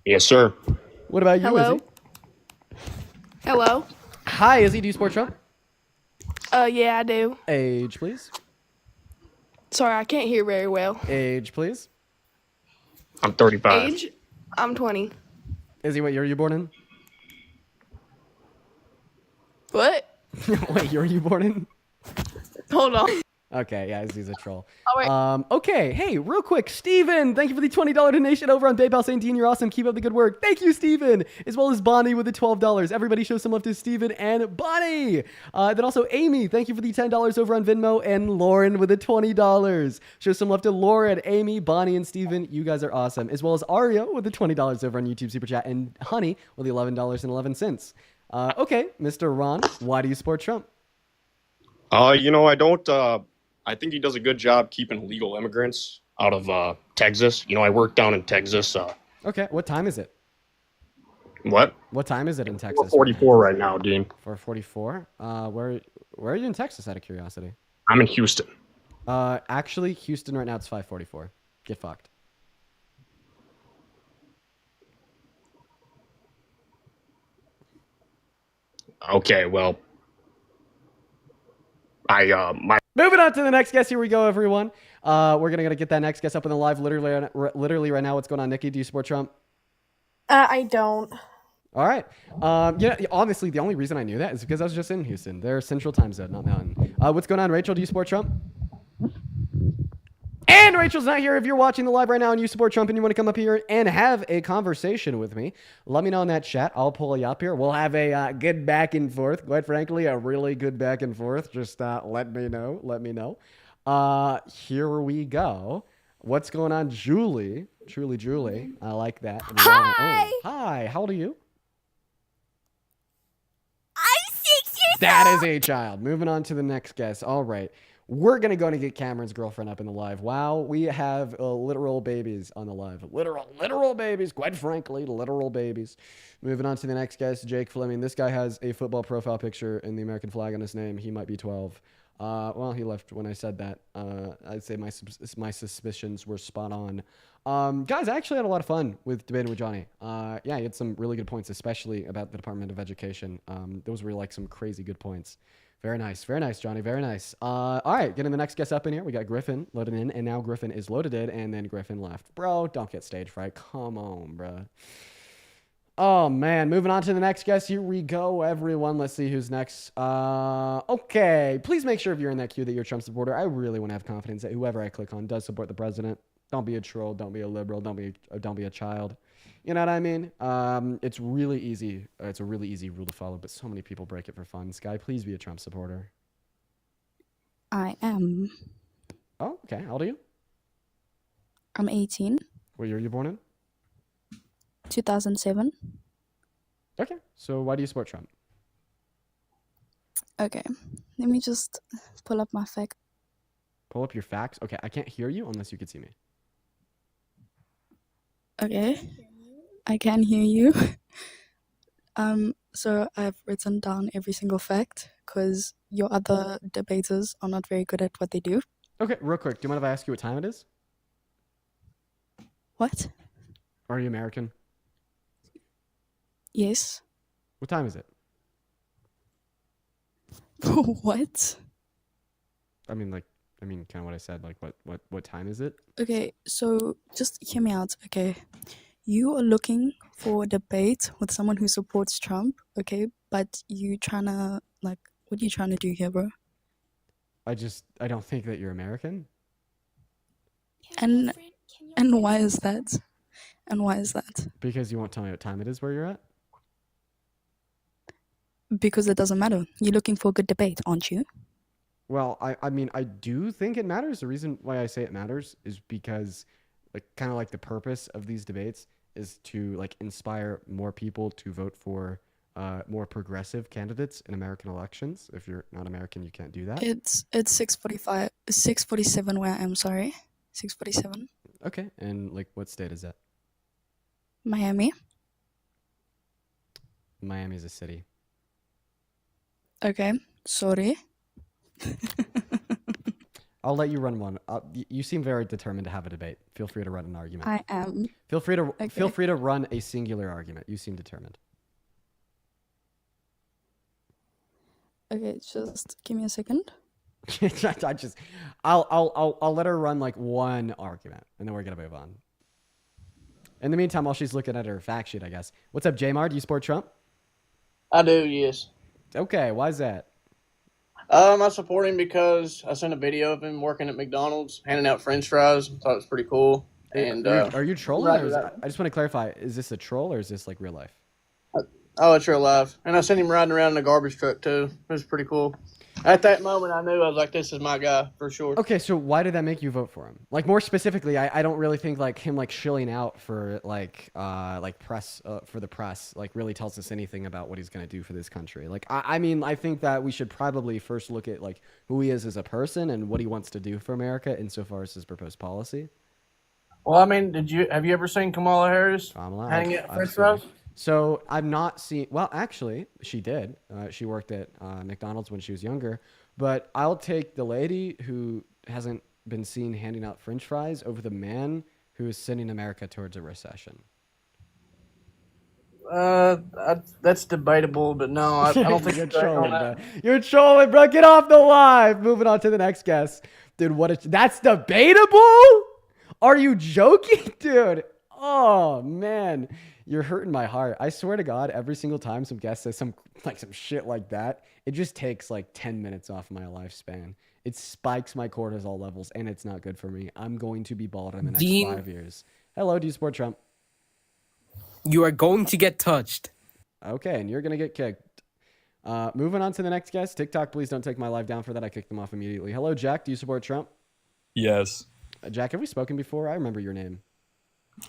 Yes, sir. What about you, Hello? Izzy? Hello? Hi, Izzy. Do you support Trump? Yeah, I do. Age, please. Sorry, I can't hear very well. Age, please. I'm 35. Age? I'm 20. Izzy, what year are you born in? What? What year are you born in? Hold on. Okay, yeah, Izzy's a troll. Oh, wait. Okay, hey, real quick, Steven, thank you for the $20 donation over on PayPal saying, Dean, you're awesome. Keep up the good work. Thank you, Steven. As well as Bonnie with the $12. Everybody show some love to Steven and Bonnie. Then also Amy, thank you for the $10 over on Venmo, and Lauren with the $20. Show some love to Lauren, Amy, Bonnie, and Steven. You guys are awesome. As well as Ario with the $20 over on YouTube Super Chat, and Honey with the $11.11. Okay, Mr. Ron, why do you support Trump? I don't. I think he does a good job keeping illegal immigrants out of Texas. I work down in Texas. Okay, what time is it? What? What time is it in Texas? 44 right now, Dean. 4:44. Where are you in Texas, out of curiosity? I'm in Houston. Actually, Houston right now it's 5:44. Get fucked. Okay, well, Moving on to the next guest. Here we go, everyone. We're gonna get that next guest up in the live literally right now. What's going on, Nikki? Do you support Trump? I don't. All right. Honestly, the only reason I knew that is because I was just in Houston. They're Central Time Zone, not Mountain. What's going on, Rachel? Do you support Trump? And Rachel's not here. If you're watching the live right now and you support Trump and you want to come up here and have a conversation with me, let me know in that chat. I'll pull you up here. We'll have a good back and forth. Quite frankly, a really good back and forth. Just let me know. Let me know. Here we go. What's going on, Julie? Truly, Julie. I like that. Hi. Oh, hi. How old are you? I'm 6 years old. That is a child. Moving on to the next guest. All right. We're going to go and get Cameron's girlfriend up in the live. Wow, we have literal babies on the live. Literal babies. Quite frankly, literal babies. Moving on to the next guest, Jake Fleming. This guy has a football profile picture and the American flag on his name. He might be 12. Well, he left when I said that. I'd say my suspicions were spot on. Guys, I actually had a lot of fun with debating with Johnny. Yeah, he had some really good points, especially about the Department of Education. Those were like some crazy good points. Very nice, Johnny. Very nice. All right, getting the next guest up in here. We got Griffin loaded in, and now Griffin is loaded in, and then Griffin left. Bro, don't get stage fright. Come on, bro. Oh, man. Moving on to the next guest. Here we go, everyone. Let's see who's next. Okay. Please make sure if you're in that queue that you're a Trump supporter. I really want to have confidence that whoever I click on does support the president. Don't be a troll. Don't be a liberal. Don't be a child. You know what I mean? It's really easy. It's a really easy rule to follow, but so many people break it for fun. Sky, please be a Trump supporter. I am. Oh, okay. How old are you? I'm 18. What year are you born in? 2007. Okay. So why do you support Trump? Okay. Let me just pull up my fact. Pull up your facts. Okay. I can't hear you unless you could see me. Okay. I can hear you. So I've written down every single fact because your other debaters are not very good at what they do. Okay, real quick. Do you mind if I ask you what time it is? What? Are you American? Yes. What time is it? What? I mean, kind of what I said. Like, what time is it? Okay, so just hear me out, okay? You are looking for a debate with someone who supports Trump, okay? But you tryna, what are you trying to do here, bro? I don't think that you're American. And why is that? And why is that? Because you won't tell me what time it is where you're at? Because it doesn't matter. You're looking for a good debate, aren't you? Well, I mean, I do think it matters. The reason why I say it matters is because, kind of like the purpose of these debates is to, inspire more people to vote for more progressive candidates in American elections. If you're not American, you can't do that. It's 6:45, 6:47 where I am, sorry. 6:47. Okay, and, what state is that? Miami. Miami is a city. Okay, sorry. I'll let you run one. You seem very determined to have a debate. Feel free to run an argument. I am. Feel free to run a singular argument. You seem determined. Okay, just give me a second. I'll let her run like one argument, and then we're gonna move on. In the meantime, while she's looking at her fact sheet, I guess. What's up, Jamar? Do you support Trump? I do, yes. Okay, why is that? I support him because I seen a video of him working at McDonald's, handing out French fries. Thought it was pretty cool. And Are you trolling? I just want to clarify: is this a troll or is this like real life? Oh, it's real life. And I seen him riding around in a garbage truck too. It was pretty cool. At that moment, I knew I was like, "This is my guy for sure." Okay, so why did that make you vote for him? Like more specifically, I don't really think like him like shilling out for like press for the press like really tells us anything about what he's gonna do for this country. Like I mean I think that we should probably first look at like who he is as a person and what he wants to do for America insofar as his proposed policy. Well, I mean, have you ever seen Kamala Harris hanging out French fries? So I've not seen. Well, actually, she did. She worked at McDonald's when she was younger. But I'll take the lady who hasn't been seen handing out French fries over the man who is sending America towards a recession. That's debatable, but no, I don't think you're trolling, bro. You're trolling, bro. Get off the live. Moving on to the next guest, dude. That's debatable? Are you joking, dude? Oh man. You're hurting my heart. I swear to God, every single time some guest says some shit like that, it just takes like 10 minutes off my lifespan. It spikes my cortisol levels, and it's not good for me. I'm going to be bald in the next 5 years. Hello, do you support Trump? You are going to get touched. Okay, and you're going to get kicked. Moving on to the next guest. TikTok, please don't take my live down for that. I kicked them off immediately. Hello, Jack. Do you support Trump? Yes. Jack, have we spoken before? I remember your name.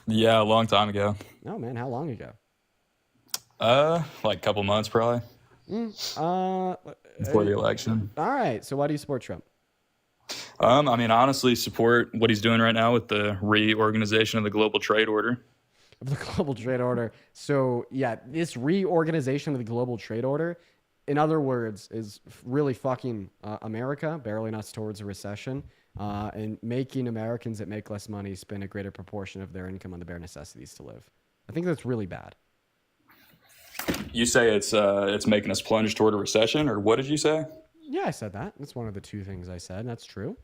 Yeah, a long time ago. Oh man, how long ago? Like a couple months probably. Before the election. All right. So why do you support Trump? I mean, honestly, support what he's doing right now with the reorganization of the global trade order. Of the global trade order. So yeah, this reorganization of the global trade order, in other words, is really fucking America, barreling us towards a recession. And making Americans that make less money spend a greater proportion of their income on the bare necessities to live. I think that's really bad. You say it's making us plunge toward a recession, or what did you say? Yeah, I said that. That's one of the two things I said. That's true.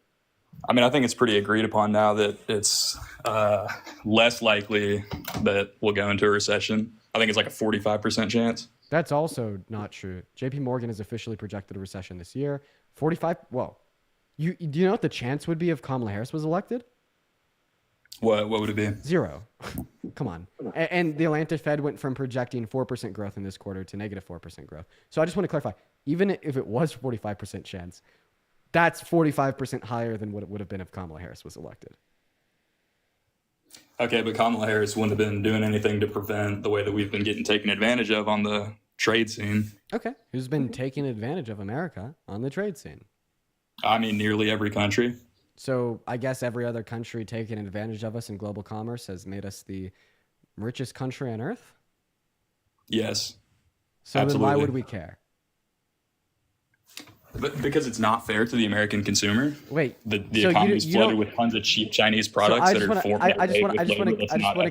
I mean, I think it's pretty agreed upon now that it's less likely that we'll go into a recession. I think it's like a 45% chance. That's also not true. JP Morgan has officially projected a recession this year. 45. Whoa. Do you know what the chance would be if Kamala Harris was elected? What would it be? 0. Come on. And the Atlanta Fed went from projecting 4% growth in this quarter to negative 4% growth. So I just want to clarify, even if it was 45% chance, that's 45% higher than what it would have been if Kamala Harris was elected. Okay, but Kamala Harris wouldn't have been doing anything to prevent the way that we've been getting taken advantage of on the trade scene. Okay. Who's been taking advantage of America on the trade scene? I mean, nearly every country. So I guess every other country taking advantage of us in global commerce has made us the richest country on earth? Yes. So absolutely. Then why would we care? But because it's not fair to the American consumer. Wait. The so economy is flooded with tons of cheap Chinese products that are formed I just want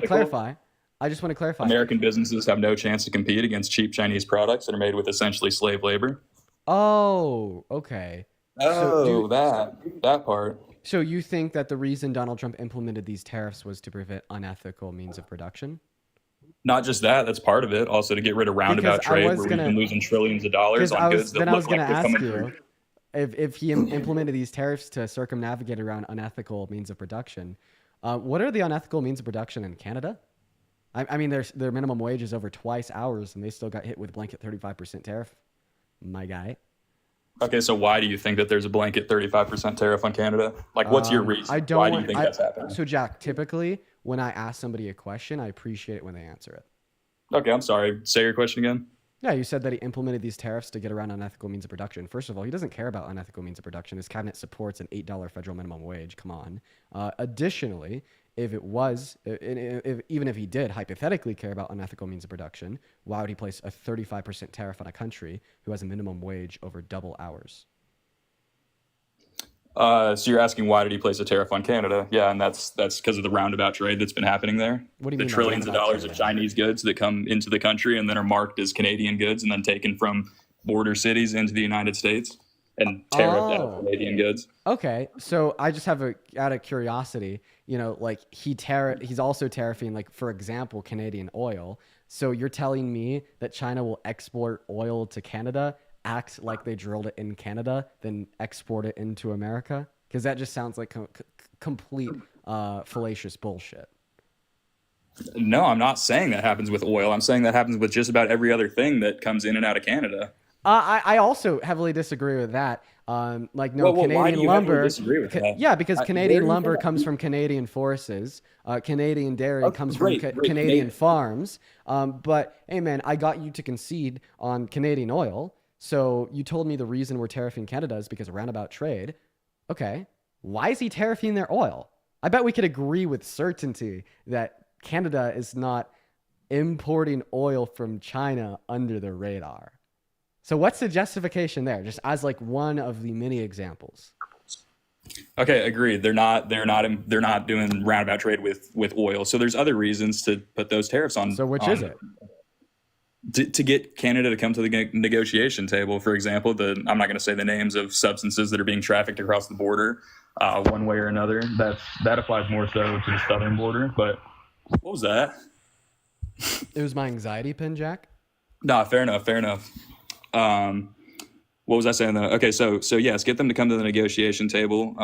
to clarify. I just want to clarify. American businesses have no chance to compete against cheap Chinese products that are made with essentially slave labor. Oh, okay. Oh, that part. So you think that the reason Donald Trump implemented these tariffs was to prevent unethical means of production? Not just that, that's part of it. Also to get rid of roundabout trade where we've been losing trillions of dollars on goods that look like they're coming through. If he implemented these tariffs to circumnavigate around unethical means of production, what are the unethical means of production in Canada? I mean, their minimum wage is over twice ours, and they still got hit with blanket 35% tariff. My guy. Okay, so why do you think that there's a blanket 35% tariff on Canada? Like, what's your reason? Why do you think that's happening? So, Jack, typically, when I ask somebody a question, I appreciate it when they answer it. Okay, I'm sorry. Say your question again. Yeah, you said that he implemented these tariffs to get around unethical means of production. First of all, he doesn't care about unethical means of production. His cabinet supports an $8 federal minimum wage. Come on. Additionally, even if he did hypothetically care about unethical means of production, why would he place a 35% tariff on a country who has a minimum wage over double ours? So you're asking why did he place a tariff on Canada? Yeah, and that's because of the roundabout trade that's been happening there. What do you the mean trillions of roundabout dollars trade? of Chinese goods that come into the country and then are marked as Canadian goods and then taken from border cities into the United States and tariffed out Canadian goods. Okay, so I just have out of curiosity, like he's also tariffing, like, for example, Canadian oil. So you're telling me that China will export oil to Canada, act like they drilled it in Canada, then export it into America? Because that just sounds like complete fallacious bullshit. No, I'm not saying that happens with oil. I'm saying that happens with just about every other thing that comes in and out of Canada. I also heavily disagree with that. Canadian why do you lumber. heavily disagree with that? Yeah, because Canadian lumber comes from Canadian forests. Canadian dairy comes from Canadian farms. But hey, man, I got you to concede on Canadian oil. So you told me the reason we're tariffing Canada is because of roundabout trade. Okay, why is he tariffing their oil? I bet we could agree with certainty that Canada is not importing oil from China under the radar. So what's the justification there? Just as like one of the many examples. Okay, agreed. They're not doing roundabout trade with oil. So there's other reasons to put those tariffs on. So which is it? To get Canada to come to the negotiation table, for example, I'm not going to say the names of substances that are being trafficked across the border, one way or another. That applies more so to the southern border. But what was that? It was my anxiety pin, Jack. No, fair enough. What was I saying though? Okay, so yes, get them to come to the negotiation table.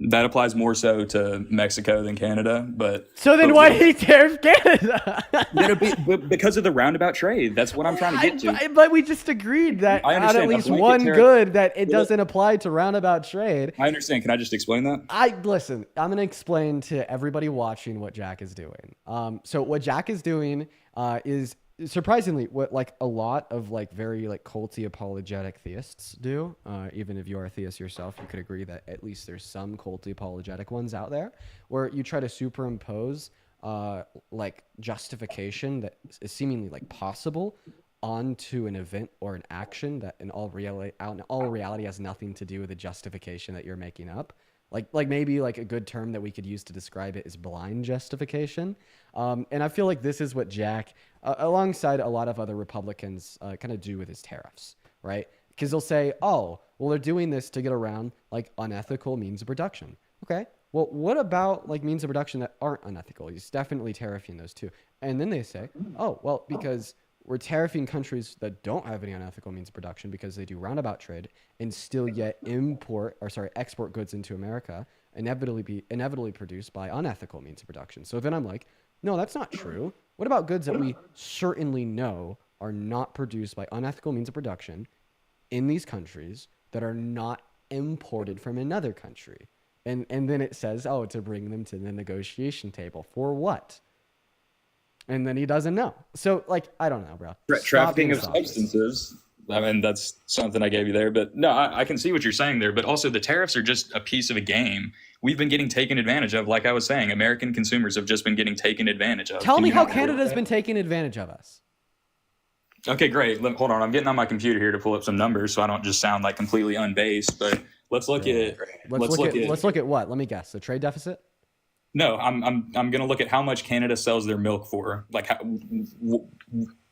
That applies more so to Mexico than Canada, but so then why did he tariff Canada? Because of the roundabout trade. That's what I'm trying to get to. But we just agreed that at least one good that it doesn't apply to roundabout trade. I understand. Can I just explain that? Listen. I'm going to explain to everybody watching what Jack is doing. So what Jack is doing is surprisingly what like a lot of like very like culty apologetic theists do. Even if you are a theist yourself, you could agree that at least there's some culty apologetic ones out there where you try to superimpose like justification that is seemingly like possible onto an event or an action that in all reality has nothing to do with the justification that you're making up. Like maybe like a good term that we could use to describe it is blind justification. And I feel like this is what Jack, alongside a lot of other Republicans, kind of do with his tariffs, right? Because they'll say, oh, well, they're doing this to get around like unethical means of production. Okay, well, what about like means of production that aren't unethical? He's definitely tariffing those too. And then they say, oh, well, because we're tariffing countries that don't have any unethical means of production because they do roundabout trade and still yet export goods into America, inevitably produced by unethical means of production. So then I'm like, no, that's not true. What about goods that we certainly know are not produced by unethical means of production in these countries that are not imported from another country? And then it says, oh, to bring them to the negotiation table. For what? And then he doesn't know. So, like, I don't know, bro. Trafficking of substances. I mean, that's something I gave you there. But no, I can see what you're saying there. But also, the tariffs are just a piece of a game. We've been getting taken advantage of. Like I was saying, American consumers have just been getting taken advantage of. Tell me how Canada's been taking advantage of us. Okay, great. Hold on. I'm getting on my computer here to pull up some numbers so I don't just sound like completely unbased. But let's look at what? Let me guess. The trade deficit? No, I'm gonna look at how much Canada sells their milk for. Like,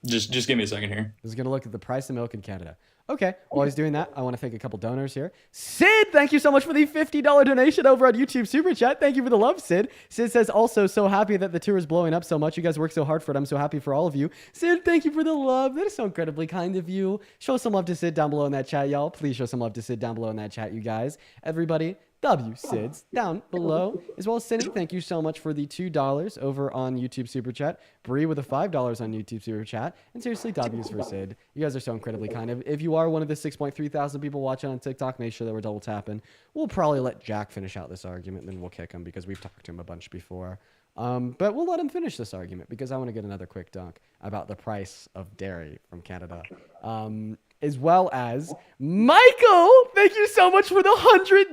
just give me a second here. He's gonna look at the price of milk in Canada. Okay, while he's doing that, I want to thank a couple donors here. Sid, thank you so much for the $50 donation over on YouTube Super Chat. Thank you for the love, Sid. Sid says, also so happy that the tour is blowing up so much. You guys work so hard for it. I'm so happy for all of you. Sid, thank you for the love. That is so incredibly kind of you. Show some love to Sid down below in that chat, y'all. Please show some love to Sid down below in that chat, you guys. Everybody, WSIDS down below, as well as Cindy. Thank you so much for the $2 over on YouTube Super Chat. Bree with the $5 on YouTube Super Chat. And seriously, W's for Sid. You guys are so incredibly kind. If you are one of the 6.3 thousand people watching on TikTok, make sure that we're double tapping. We'll probably let Jack finish out this argument, then we'll kick him because we've talked to him a bunch before. But we'll let him finish this argument because I want to get another quick dunk about the price of dairy from Canada. As well as Michael, thank you so much for the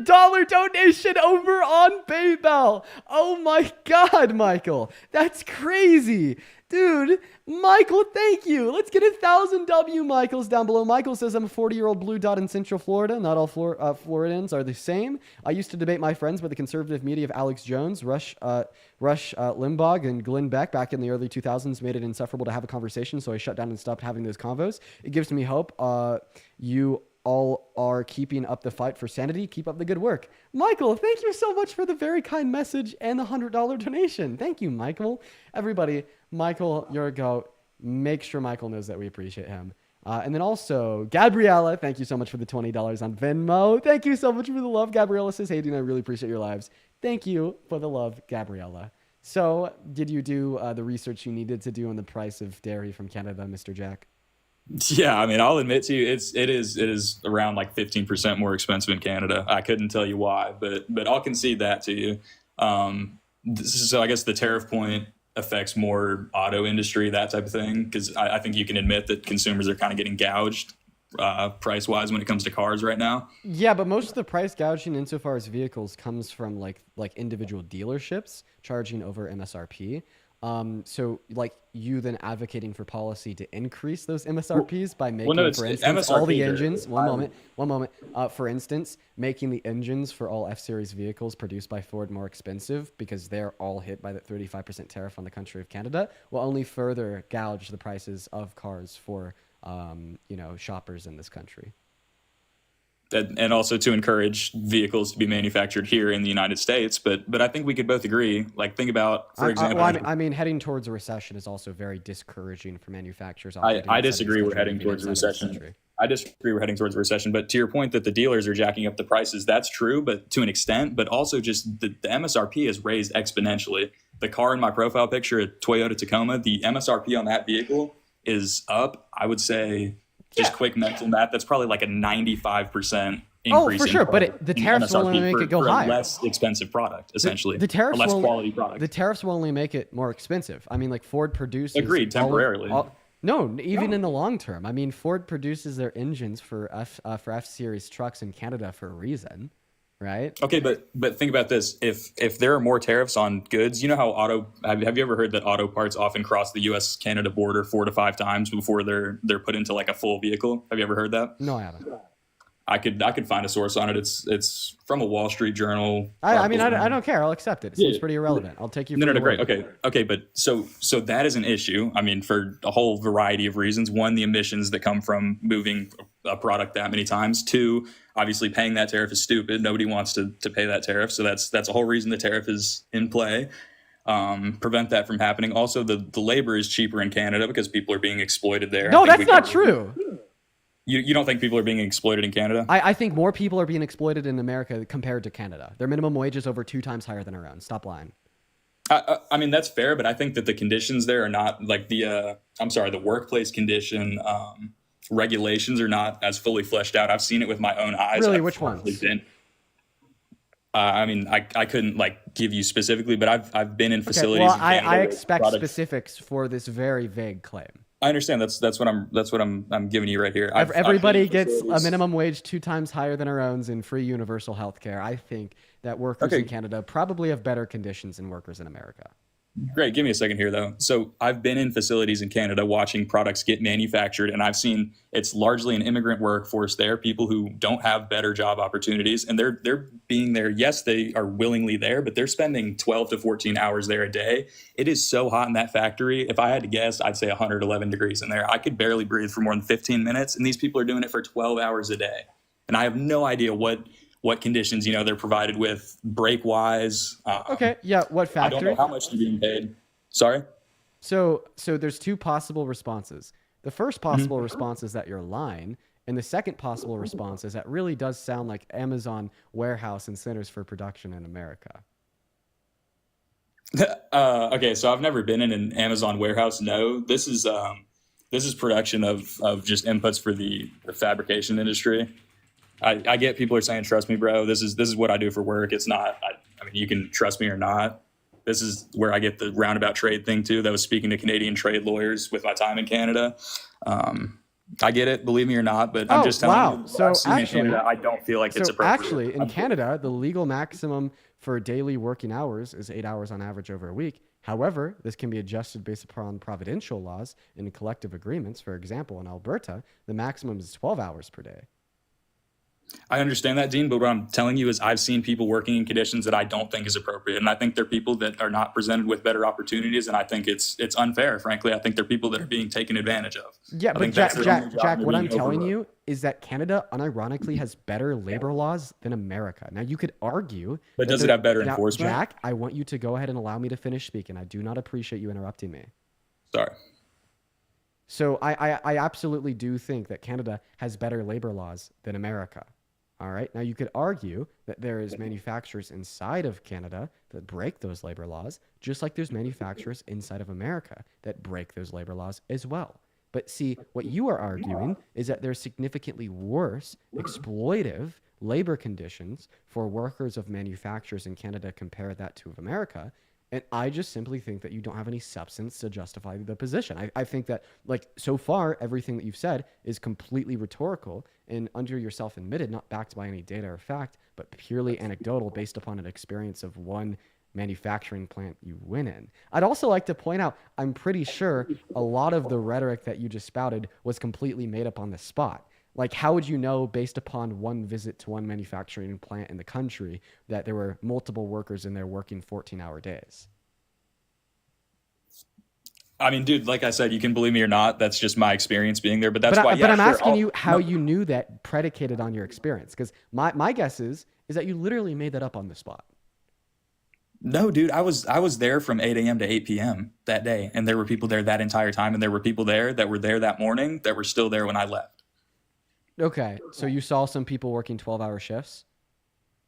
$100 donation over on PayPal. Oh my God, Michael, that's crazy. Dude, Michael, thank you. Let's get 1,000 W Michaels down below. Michael says, I'm a 40-year-old blue dot in Central Florida. Not all Floridans are the same. I used to debate my friends with the conservative media of Alex Jones, Rush Limbaugh, and Glenn Beck back in the early 2000s made it insufferable to have a conversation, so I shut down and stopped having those convos. It gives me hope. You all are keeping up the fight for sanity. Keep up the good work. Michael, thank you so much for the very kind message and the $100 donation. Thank you, Michael. Everybody, Michael, you're a goat. Make sure Michael knows that we appreciate him. And then also, Gabriella, thank you so much for the $20 on Venmo. Thank you so much for the love. Gabriella says, hey, Dean, I really appreciate your lives. Thank you for the love, Gabriella. So, did you do the research you needed to do on the price of dairy from Canada, Mr. Jack? Yeah, I mean, I'll admit to you, it is around like 15% more expensive in Canada. I couldn't tell you why, but I'll concede that to you. So I guess the tariff point affects more auto industry, that type of thing, because I think you can admit that consumers are kind of getting gouged price wise when it comes to cars right now. Yeah, but most of the price gouging insofar as vehicles comes from like individual dealerships charging over MSRP. So like you then advocating for policy to increase those MSRPs by making, for instance, all the engines, one moment, for instance, making the engines for all F-Series vehicles produced by Ford more expensive because they're all hit by that 35% tariff on the country of Canada will only further gouge the prices of cars for, shoppers in this country. And also to encourage vehicles to be manufactured here in the United States. But I think we could both agree, like think about, for example... I mean, heading towards a recession is also very discouraging for manufacturers. I disagree we're heading towards a recession. I disagree we're heading towards a recession. But to your point that the dealers are jacking up the prices, that's true, but to an extent. But also just the MSRP has raised exponentially. The car in my profile picture, a Toyota Tacoma, the MSRP on that vehicle is up, I would say... Just quick mental math, that's probably like a 95% increase. Oh, for sure, but the tariffs will only make it go higher. A less expensive product, essentially. The tariffs a less quality product. The tariffs will only make it more expensive. I mean, like Ford produces... Agreed, temporarily. Even in the long term. I mean, Ford produces their engines for F-Series trucks in Canada for a reason. Right. Okay, but think about this: if there are more tariffs on goods, you know how have you ever heard that auto parts often cross the U.S.-Canada border 4 to 5 times before they're put into like a full vehicle? Have you ever heard that? No, I haven't. I could find a source on it. It's from a Wall Street Journal. I don't care. I'll accept it. It seems pretty irrelevant. I'll take you. No, great. Okay, but so that is an issue. I mean, for a whole variety of reasons. One, the emissions that come from moving a product that many times. 2, obviously paying that tariff is stupid. Nobody wants to pay that tariff. So that's a whole reason the tariff is in play. Prevent that from happening. Also, the labor is cheaper in Canada because people are being exploited there. No, that's not true. You don't think people are being exploited in Canada? I think more people are being exploited in America compared to Canada. Their minimum wage is over 2 times higher than our own. Stop lying. I mean, that's fair, but I think that the conditions there are not like the workplace condition regulations are not as fully fleshed out. I've seen it with my own eyes. Really, which ones? I mean, I couldn't like give you specifically, but I've been in facilities. Well, I expect specifics for this very vague claim. I understand. That's what I'm giving you right here. Everybody gets a minimum wage 2 times higher than our own in free universal health care. I think that workers in Canada probably have better conditions than workers in America. Great. Give me a second here, though. So I've been in facilities in Canada watching products get manufactured, and I've seen it's largely an immigrant workforce there, people who don't have better job opportunities, and they're being there. Yes, they are willingly there, but they're spending 12 to 14 hours there a day. It is so hot in that factory. If I had to guess, I'd say 111 degrees in there. I could barely breathe for more than 15 minutes, and these people are doing it for 12 hours a day. And I have no idea what conditions, they're provided with break-wise. What factory? I don't know how much they're being paid. Sorry? So there's 2 possible responses. The first possible response is that you're lying, and the second possible response is that really does sound like Amazon warehouse and centers for production in America. Okay, so I've never been in an Amazon warehouse. No, this is production of just inputs for the fabrication industry. I get people are saying, trust me, bro, this is what I do for work. It's not, I mean, you can trust me or not. This is where I get the roundabout trade thing too. That was speaking to Canadian trade lawyers with my time in Canada. I get it, believe me or not, but I'm just telling you. So actually, in Canada, I don't feel like it's appropriate. Actually, in Canada, the legal maximum for daily working hours is 8 hours on average over a week. However, this can be adjusted based upon providential laws and collective agreements. For example, in Alberta, the maximum is 12 hours per day. I understand that, Dean, but what I'm telling you is I've seen people working in conditions that I don't think is appropriate. And I think they're people that are not presented with better opportunities. And I think it's unfair, frankly. I think they're people that are being taken advantage of. Yeah, but Jack, what I'm telling you is that Canada unironically has better labor laws than America. Now, you could argue... But does it have better enforcement? Jack, I want you to go ahead and allow me to finish speaking. I do not appreciate you interrupting me. Sorry. So I absolutely do think that Canada has better labor laws than America. All right. Now, you could argue that there is manufacturers inside of Canada that break those labor laws, just like there's manufacturers inside of America that break those labor laws as well. But see, what you are arguing is that there's significantly worse exploitive labor conditions for workers of manufacturers in Canada compared that to America. And I just simply think that you don't have any substance to justify the position. I think that, like, so far, everything that you've said is completely rhetorical and under yourself admitted, not backed by any data or fact, but purely anecdotal based upon an experience of one manufacturing plant you went in. I'd also like to point out, I'm pretty sure a lot of the rhetoric that you just spouted was completely made up on the spot. Like, how would you know based upon one visit to one manufacturing plant in the country that there were multiple workers in there working 14-hour days? I mean, dude, like I said, you can believe me or not. That's just my experience being there. But that's why. But I'm asking you how you knew that predicated on your experience. Because my guess is that you literally made that up on the spot. No, dude, I was there from 8 a.m. to 8 p.m. that day. And there were people there that entire time. And there were people there that were there that morning that were still there when I left. Okay, so you saw some people working 12-hour shifts?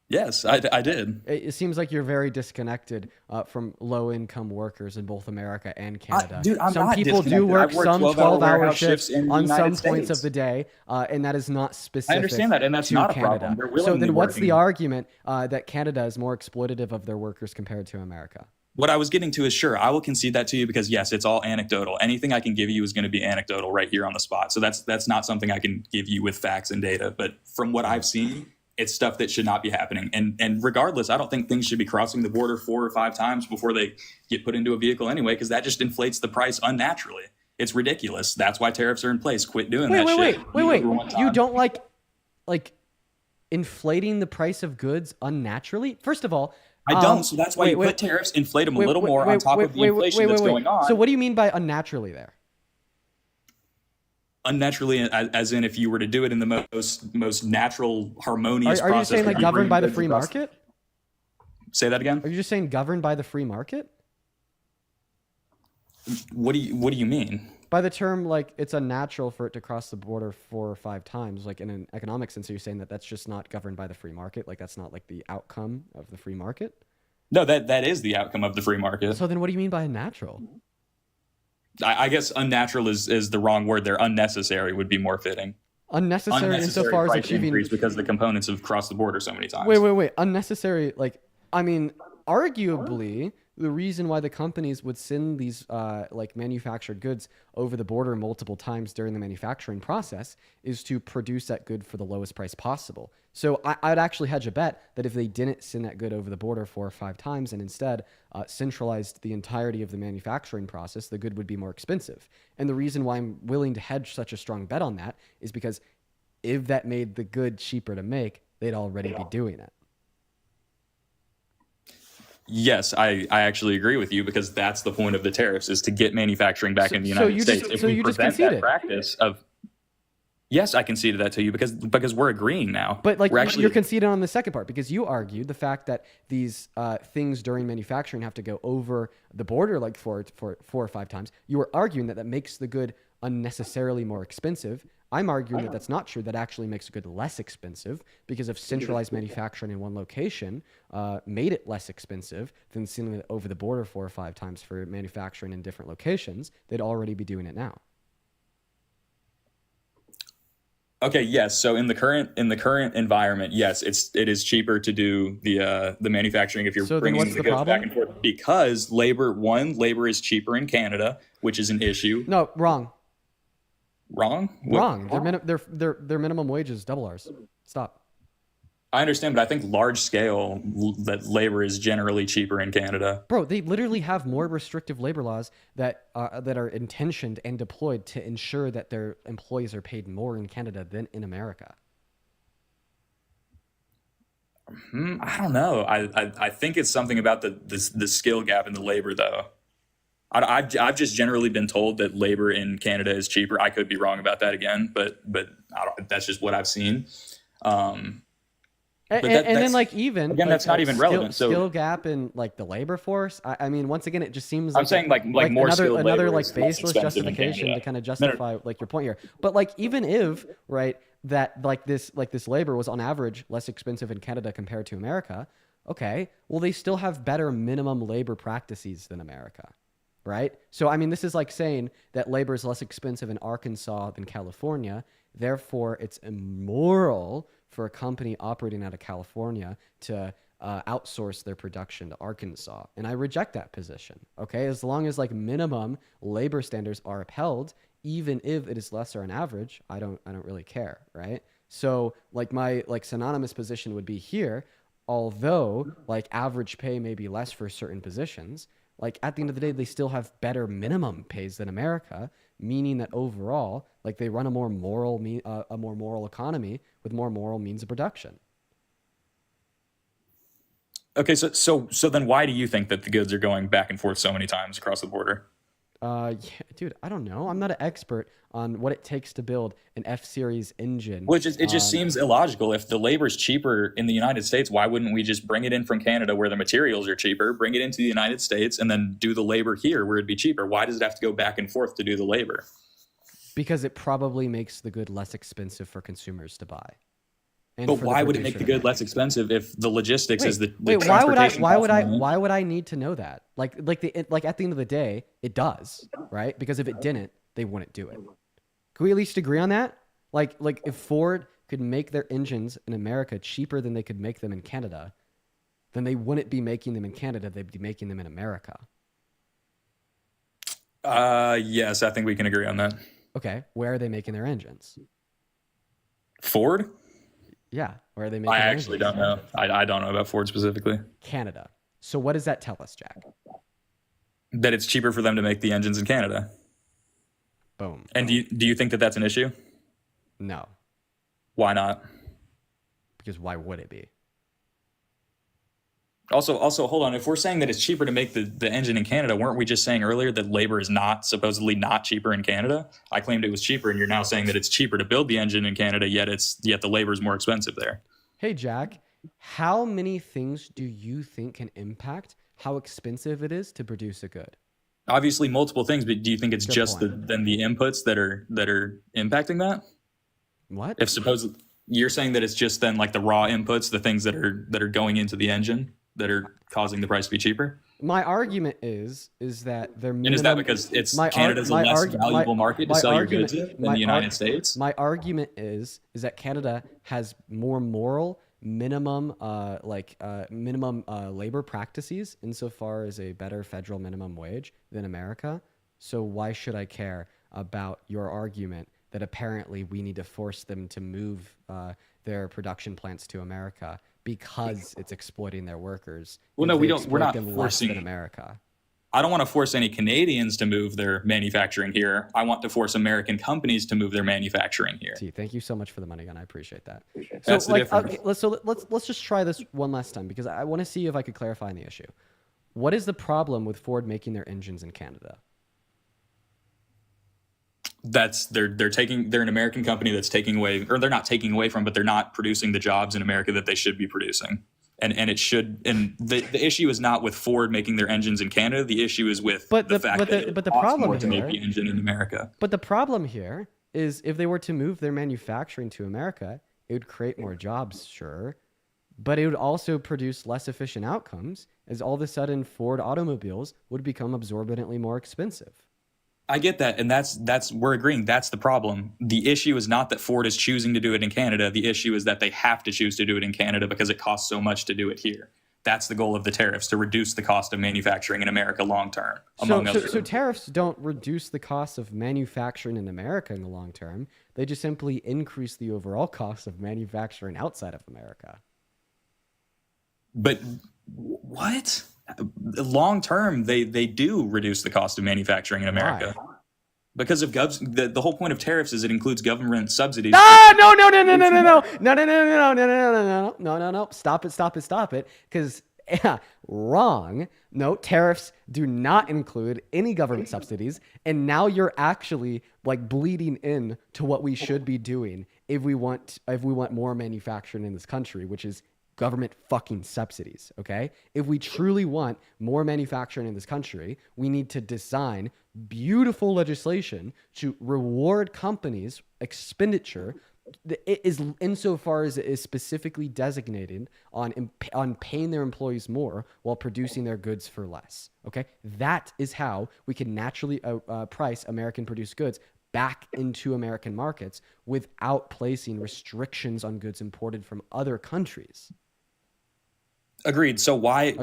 Yes, I did. It seems like you're very disconnected from low-income workers in both America and Canada. Dude, I'm some not people do work some 12-hour shifts on some States. points of the day, and that is not specific. I understand that, and that's not Canada. a problem. So then what's the argument that Canada is more exploitative of their workers compared to America? What I was getting to is, sure, I will concede that to you because, yes, it's all anecdotal. Anything I can give you is going to be anecdotal right here on the spot. So that's not something I can give you with facts and data. But from what I've seen, it's stuff that should not be happening. And regardless, I don't think things should be crossing the border 4 or 5 times before they get put into a vehicle anyway, because that just inflates the price unnaturally. It's ridiculous. That's why tariffs are in place. Quit doing that shit. Wait. You don't like inflating the price of goods unnaturally? First of all, I don't. So that's why you put tariffs, inflate them a little more on top of the inflation that's going on. So what do you mean by unnaturally there? Unnaturally, as in if you were to do it in the most natural, harmonious process. Are you saying like governed by the free market? Say that again? Are you just saying governed by the free market? What do you mean? By the term, like, it's unnatural for it to cross the border 4 or 5 times, like in an economic sense, are you saying that that's just not governed by the free market? Like, that's not like the outcome of the free market? No, that is the outcome of the free market. So then what do you mean by unnatural? I guess unnatural is the wrong word there. Unnecessary would be more fitting. Unnecessary insofar as achieving... because the components have crossed the border so many times. Wait. Unnecessary, like, I mean, arguably... The reason why the companies would send these like manufactured goods over the border multiple times during the manufacturing process is to produce that good for the lowest price possible. So I'd actually hedge a bet that if they didn't send that good over the border 4 or 5 times and instead centralized the entirety of the manufacturing process, the good would be more expensive. And the reason why I'm willing to hedge such a strong bet on that is because if that made the good cheaper to make, they'd already be doing it. Yes, I actually agree with you because that's the point of the tariffs is to get manufacturing back in the United States. If we prevent that practice of, yes, I conceded that to you because we're agreeing now. But like you're conceding on the second part because you argued the fact that these things during manufacturing have to go over the border like 4 or 5 times. You were arguing that makes the good unnecessarily more expensive. I'm arguing that that's not true. That actually makes a good less expensive because if centralized manufacturing in one location made it less expensive than sending it over the border 4 or 5 times for manufacturing in different locations, they'd already be doing it now. Okay, yes. So in the current environment, yes, it is cheaper to do the manufacturing if you're bringing the goods back and forth because labor is cheaper in Canada, which is an issue. No, wrong. Wrong? Wrong. Their minimum wage is double ours. Stop. I understand, but I think large scale that labor is generally cheaper in Canada. Bro, they literally have more restrictive labor laws that are intentioned and deployed to ensure that their employees are paid more in Canada than in America. I don't know. I think it's something about the skill gap in the labor, though. I've just generally been told that labor in Canada is cheaper. I could be wrong about that again, but that's just what I've seen. And then like even again, that's not even relevant. Skill gap in like the labor force. I mean, once again, it just seems I'm saying like more another like baseless justification to kind of justify like your point here. But like even if right that like this labor was on average less expensive in Canada compared to America, okay, well they still have better minimum labor practices than America, right? So I mean, this is like saying that labor is less expensive in Arkansas than California. Therefore, it's immoral for a company operating out of California to outsource their production to Arkansas. And I reject that position, okay? As long as like minimum labor standards are upheld, even if it is lesser on average, I don't really care, right? So like my like synonymous position would be here, although like average pay may be less for certain positions, like at the end of the day, they still have better minimum pays than America, meaning that overall, like they run a more moral economy with more moral means of production. Okay, so then why do you think that the goods are going back and forth so many times across the border? Yeah, dude, I don't know. I'm not an expert on what it takes to build an F-Series engine. Well, it just seems illogical. If the labor is cheaper in the United States, why wouldn't we just bring it in from Canada where the materials are cheaper, bring it into the United States, and then do the labor here where it'd be cheaper? Why does it have to go back and forth to do the labor? Because it probably makes the good less expensive for consumers to buy. But why would it make the good less expensive if the logistics is the transportation? Why would I need to know that? Like at the end of the day, it does, right? Because if it didn't, they wouldn't do it. Can we at least agree on that? Like if Ford could make their engines in America cheaper than they could make them in Canada, then they wouldn't be making them in Canada, they'd be making them in America. Yes, I think we can agree on that. Okay, where are they making their engines? Ford? Yeah, where are they making I their actually engines? don't know. I don't know about Ford specifically. Canada. So what does that tell us, Jack? That it's cheaper for them to make the engines in Canada. Boom. And do you think that that's an issue? No. Why not? Because why would it be? Also, hold on. If we're saying that it's cheaper to make the engine in Canada, weren't we just saying earlier that labor is supposedly not cheaper in Canada? I claimed it was cheaper, and you're now saying that it's cheaper to build the engine in Canada, yet the labor is more expensive there. Hey, Jack, how many things do you think can impact how expensive it is to produce a good? Obviously, multiple things, but do you think it's Good just point. the inputs that are impacting that? What? If suppose you're saying that it's just then like the raw inputs, the things that are going into the engine that are causing the price to be cheaper? My argument is that their minimum, And is that because Canada's a less valuable market to sell your goods in than the United States? My argument is that Canada has more moral minimum labor practices insofar as a better federal minimum wage than America. So why should I care about your argument that apparently we need to force them to move their production plants to America because it's exploiting their workers? Well, no, we don't. We're not them forcing less than America. I don't want to force any Canadians to move their manufacturing here. I want to force American companies to move their manufacturing here. See, thank you so much for the money gun. I appreciate that. That's the difference. Okay, let's just try this one last time because I want to see if I could clarify the issue. What is the problem with Ford making their engines in Canada? They're an American company that's taking away, or they're not taking away from, but they're not producing the jobs in America that they should be producing. And the issue is not with Ford making their engines in Canada. The issue is with the fact that it costs more to make the engine in America. But the problem here is if they were to move their manufacturing to America, it would create more jobs, sure, but it would also produce less efficient outcomes as all of a sudden Ford automobiles would become absorbently more expensive. I get that, and that's we're agreeing that's the problem. The issue is not that Ford is choosing to do it in Canada. The issue is that they have to choose to do it in Canada because it costs so much to do it here. That's the goal of the tariffs, to reduce the cost of manufacturing in America long term, among others. So tariffs don't reduce the cost of manufacturing in America in the long term. They just simply increase the overall cost of manufacturing outside of America. But what? Long term, they do reduce the cost of manufacturing in America. Why? Because of the whole point of tariffs is it includes government subsidies. Ah, no. Stop it. Because wrong. No, tariffs do not include any government subsidies. And now you're actually like bleeding in to what we should be doing if we want more manufacturing in this country, which is government fucking subsidies, okay? If we truly want more manufacturing in this country, we need to design beautiful legislation to reward companies' expenditure. It is insofar as it is specifically designated on paying their employees more while producing their goods for less, okay? That is how we can naturally price American-produced goods back into American markets without placing restrictions on goods imported from other countries. Agreed. So why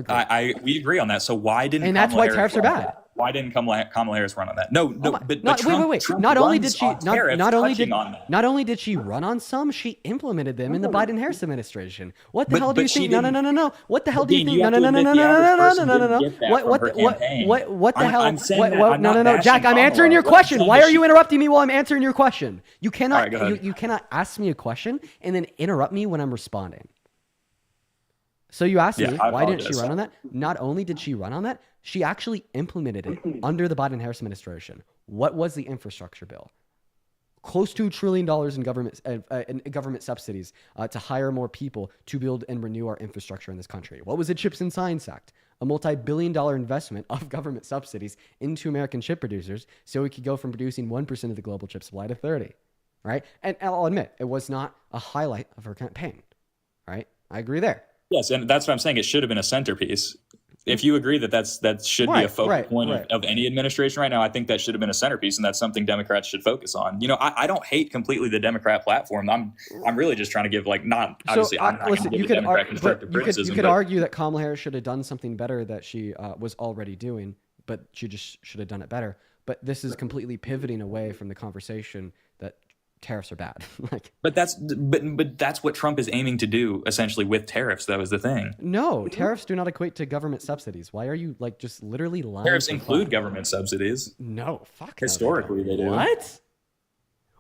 we agree on that. So why didn't that's why tariffs are bad. Why didn't Kamala Harris run on that? No, but wait. Trump Not only did she she run on some, she implemented them in the Biden-Harris administration. What the hell do you think? No. What the hell do you think? No. What the hell? No. Jack, I'm answering your question. Why are you interrupting me while I'm answering your question? You cannot you cannot ask me a question and then interrupt me when I'm responding. So you asked me, why didn't she run on that? Not only did she run on that, she actually implemented it under the Biden-Harris administration. What was the infrastructure bill? Close to $1 trillion in government subsidies to hire more people to build and renew our infrastructure in this country. What was the Chips and Science Act? A multi-billion-dollar investment of government subsidies into American chip producers so we could go from producing 1% of the global chip supply to 30%, right? And I'll admit, it was not a highlight of her campaign, right? I agree there. Yes, and that's what I'm saying. It should have been a centerpiece. If you agree that should be a focal point of any administration right now, I think that should have been a centerpiece, and that's something Democrats should focus on. You know, I don't hate completely the Democrat platform. I'm really just trying to give I'm not going to give the Democrat constructive criticism. You could argue that Kamala Harris should have done something better that she was already doing, but she just should have done it better. But this is completely pivoting away from the conversation that tariffs are bad. But that's what Trump is aiming to do essentially with tariffs. That was the thing. No, tariffs do not equate to government subsidies. Why are you just literally lying? Tariffs include government subsidies. No, fuck. Historically, they do. What?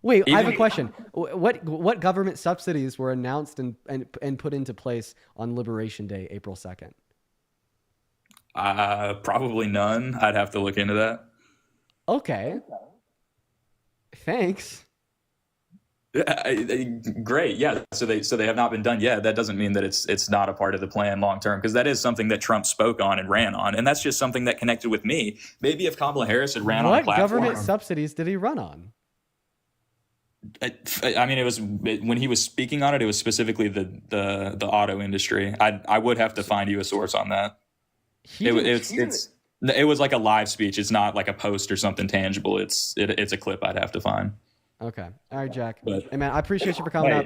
Wait, I have a question. What government subsidies were announced and put into place on Liberation Day, April 2nd? Probably none. I'd have to look into that. Okay. Thanks. Great, yeah. So they have not been done yet. That doesn't mean that it's not a part of the plan long term, because that is something that Trump spoke on and ran on, and that's just something that connected with me. Maybe if Kamala Harris had ran on a platform. What government subsidies did he run on? I mean, it was when he was speaking on it. It was specifically the auto industry. I would have to find you a source on that. It was like a live speech. It's not like a post or something tangible. It's a clip I'd have to find. Okay. All right, Jack. Hey, man, I appreciate you for coming up.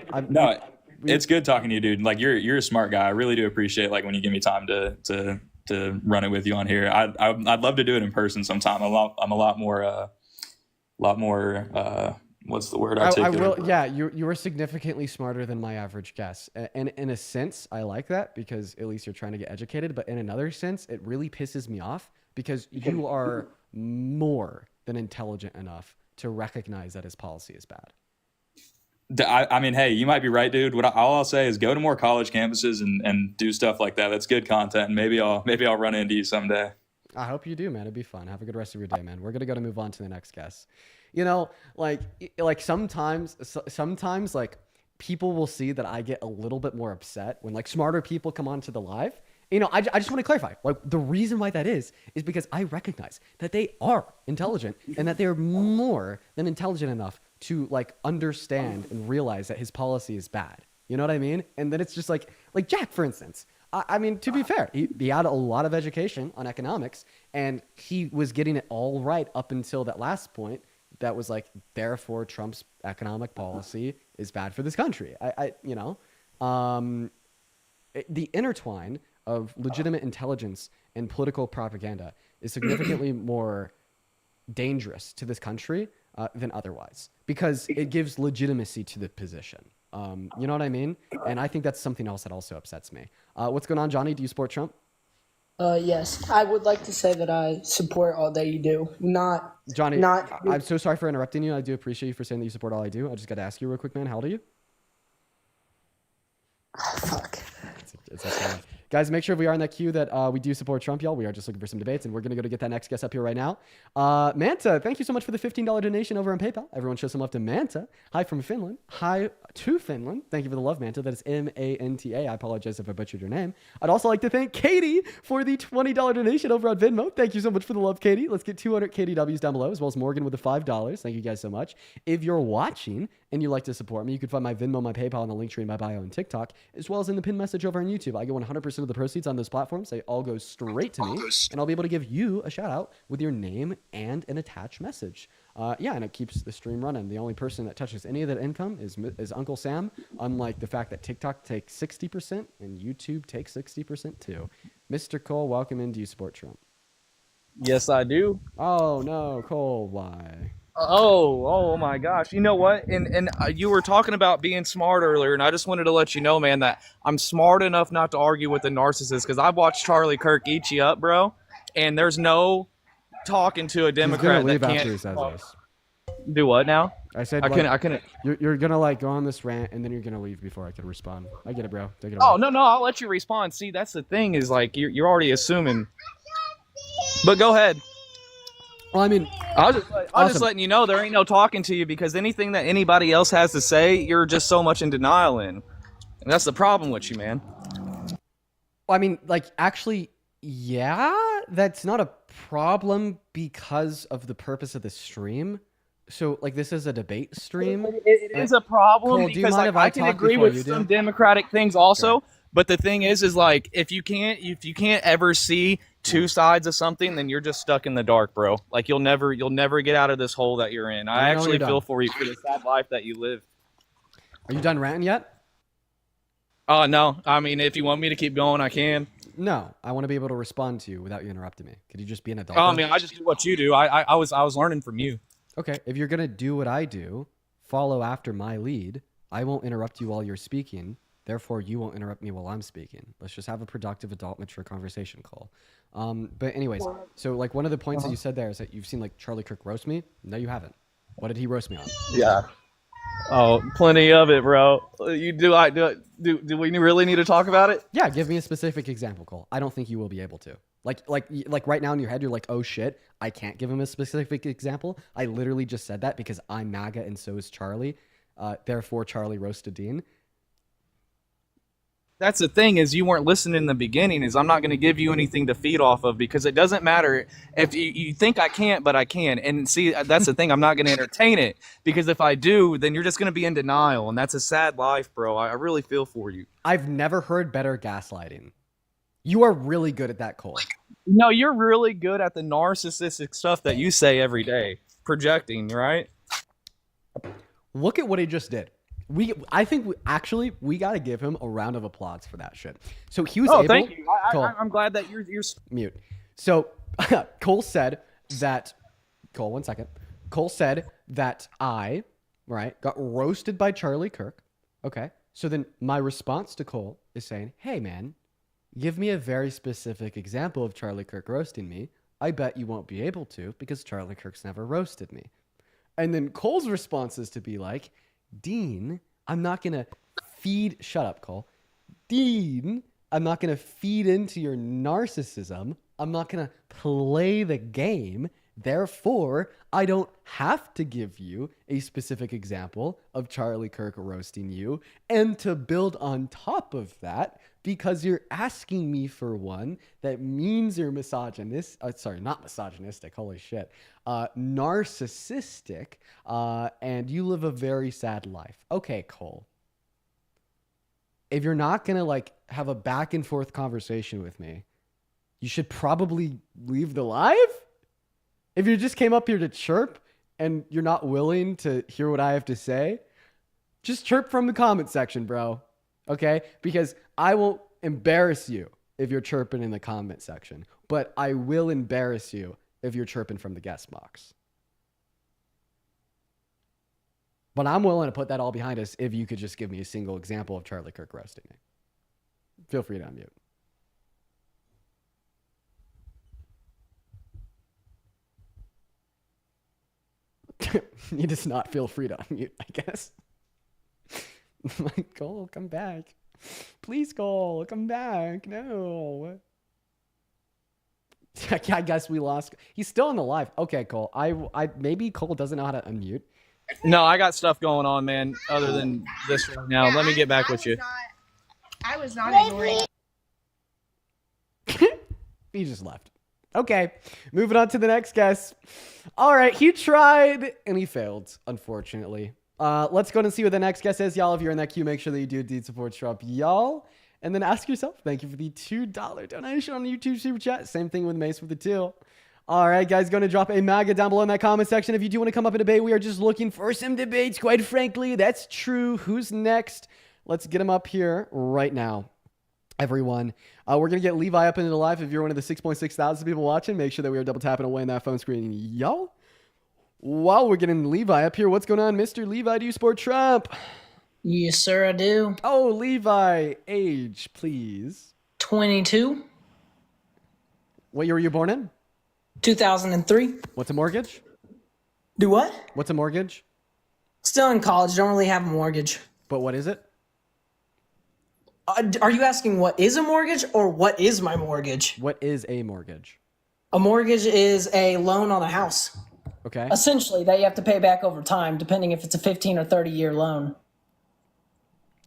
It's good talking to you, dude. Like you're a smart guy. I really do appreciate when you give me time to run it with you on here. I'd love to do it in person sometime. I'm a lot more what's the word? I will. Yeah, you were significantly smarter than my average guess. And in a sense, I like that because at least you're trying to get educated. But in another sense, it really pisses me off because you are more than intelligent enough to recognize that his policy is bad. I mean, hey, you might be right, dude. All I'll say is go to more college campuses and do stuff like that. That's good content. And maybe I'll run into you someday. I hope you do, man. It'd be fun. Have a good rest of your day, man. We're gonna move on to the next guest. You know, like sometimes like people will see that I get a little bit more upset when like smarter people come onto the live. You know, I just want to clarify, like the reason why that is because I recognize that they are intelligent and that they're more than intelligent enough to like understand and realize that his policy is bad. You know what I mean? And then it's just like Jack, for instance. I mean, to be fair, he had a lot of education on economics and he was getting it all right up until that last point. That was like, therefore, Trump's economic policy is bad for this country. The intertwine of legitimate intelligence and political propaganda is significantly more dangerous to this country than otherwise because it gives legitimacy to the position. You know what I mean? And I think that's something else that also upsets me. What's going on, Johnny? Do you support Trump? Yes, I would like to say that I support all that you do. Johnny, I'm so sorry for interrupting you. I do appreciate you for saying that you support all I do. I just got to ask you real quick, man. How old are you? Fuck. It's okay. Guys, make sure we are in that queue that we do support Trump, y'all. We are just looking for some debates, and we're going to go to get that next guest up here right now. Manta, thank you so much for the $15 donation over on PayPal. Everyone show some love to Manta. Hi from Finland. Hi to Finland. Thank you for the love, Manta. That is Manta. I apologize if I butchered your name. I'd also like to thank Katie for the $20 donation over on Venmo. Thank you so much for the love, Katie. Let's get 200 KDWs down below, as well as Morgan with the $5. Thank you guys so much. If you're watching and you'd like to support me, you can find my Venmo, my PayPal, and the link tree in my bio and TikTok, as well as in the pinned message over on YouTube. I get 100% of the proceeds on those platforms. They all go straight to me, and I'll be able to give you a shout out with your name and an attached message. And it keeps the stream running. The only person that touches any of that income is Uncle Sam, unlike the fact that TikTok takes 60% and YouTube takes 60% too. Mr. Cole, welcome in. Do you support Trump? Yes, I do. Oh, no, Cole, why? Oh my gosh. You know what? And you were talking about being smart earlier, and I just wanted to let you know, man, that I'm smart enough not to argue with the narcissist, because I've watched Charlie Kirk eat you up, bro, and there's no talking to a Democrat that can't. After he says this. Do what now? I said I couldn't. You're gonna like go on this rant, and then you're gonna leave before I can respond. I get it, bro. Take it away. Oh no, I'll let you respond. See, that's the thing, is like you're already assuming. But go ahead. Well, I mean, I was just letting you know there ain't no talking to you, because anything that anybody else has to say, you're just so much in denial in. And that's the problem with you, man. Well, I mean, like, actually, yeah, that's not a problem because of the purpose of the stream. So, like, this is a debate stream. It is a problem, Cole, because like, I can agree with some Democratic things also. Okay. But the thing is like, if you can't ever see two sides of something, then you're just stuck in the dark, bro. Like you'll never get out of this hole that you're in. I actually feel for you for the sad life that you live. Are you done ranting yet? No. I mean, if you want me to keep going, I can. No, I want to be able to respond to you without you interrupting me. Could you just be an adult? Oh, I mean, I just do what you do. I was learning from you. Okay, if you're gonna do what I do, follow after my lead. I won't interrupt you while you're speaking. Therefore, you won't interrupt me while I'm speaking. Let's just have a productive, adult, mature conversation, Cole. But anyways, so like one of the points that you said there is that you've seen like Charlie Kirk roast me. No, you haven't. What did he roast me on? Yeah. Oh, plenty of it, bro. Do we really need to talk about it? Yeah, give me a specific example, Cole. I don't think you will be able to. Like right now in your head, you're like, oh shit, I can't give him a specific example. I literally just said that because I'm MAGA and so is Charlie. Therefore, Charlie roasted Dean. That's the thing, is you weren't listening in the beginning, is I'm not going to give you anything to feed off of, because it doesn't matter if you think I can't, but I can. And see, that's the thing. I'm not going to entertain it, because if I do, then you're just going to be in denial. And that's a sad life, bro. I really feel for you. I've never heard better gaslighting. You are really good at that, Cole. No, you're really good at the narcissistic stuff that you say every day. Projecting, right? Look at what he just did. I think we got to give him a round of applause for that shit. So he was able. Thank you. I'm glad that you're mute. So Cole said that. Cole, 1 second. Cole said that I got roasted by Charlie Kirk. Okay. So then my response to Cole is saying, "Hey man, give me a very specific example of Charlie Kirk roasting me. I bet you won't be able to, because Charlie Kirk's never roasted me." And then Cole's response is to be like, Dean, I'm not going to shut up, Cole. Dean, I'm not going to feed into your narcissism. I'm not going to play the game. Therefore, I don't have to give you a specific example of Charlie Kirk roasting you. And to build on top of that, because you're asking me for one that means you're not misogynistic, holy shit, narcissistic, and you live a very sad life. Okay, Cole. If you're not going to like have a back and forth conversation with me, you should probably leave the live. If you just came up here to chirp and you're not willing to hear what I have to say, just chirp from the comment section, bro. Okay? Because I won't embarrass you if you're chirping in the comment section, but I will embarrass you if you're chirping from the guest box. But I'm willing to put that all behind us if you could just give me a single example of Charlie Kirk roasting me. Feel free to unmute. You just not feel free to unmute, I guess. Like, Cole, come back. Please, Cole, come back. No. I guess we lost. He's still in the live. Okay, Cole. I maybe Cole doesn't know how to unmute. No, I got stuff going on, man, other than this right now. Let me get back with you. I was not ignoring. He just left. Okay, moving on to the next guest. All right, he tried and he failed, unfortunately. Let's go and see what the next guest is. Y'all, if you're in that queue, make sure that you do indeed support Trump, y'all. And then ask yourself, thank you for the $2 donation on the YouTube Super Chat. Same thing with Mace with the 2. All right, guys, going to drop a MAGA down below in that comment section. If you do want to come up and debate, we are just looking for some debates, quite frankly. That's true. Who's next? Let's get him up here right now, everyone. We're going to get Levi up into the live. If you're one of the 6.6 thousand people watching, make sure that we are double tapping away in that phone screen, y'all. While we're getting Levi up here, what's going on, Mr. Levi? Do you support Trump? Yes, sir, I do. Oh, Levi, age, please. 22. What year were you born in? 2003. What's a mortgage? Do what? What's a mortgage? Still in college. Don't really have a mortgage. But what is it? Are you asking what is a mortgage or what is my mortgage? What is a mortgage? A mortgage is a loan on a house. Okay. Essentially, that you have to pay back over time, depending if it's a 15 or 30-year loan.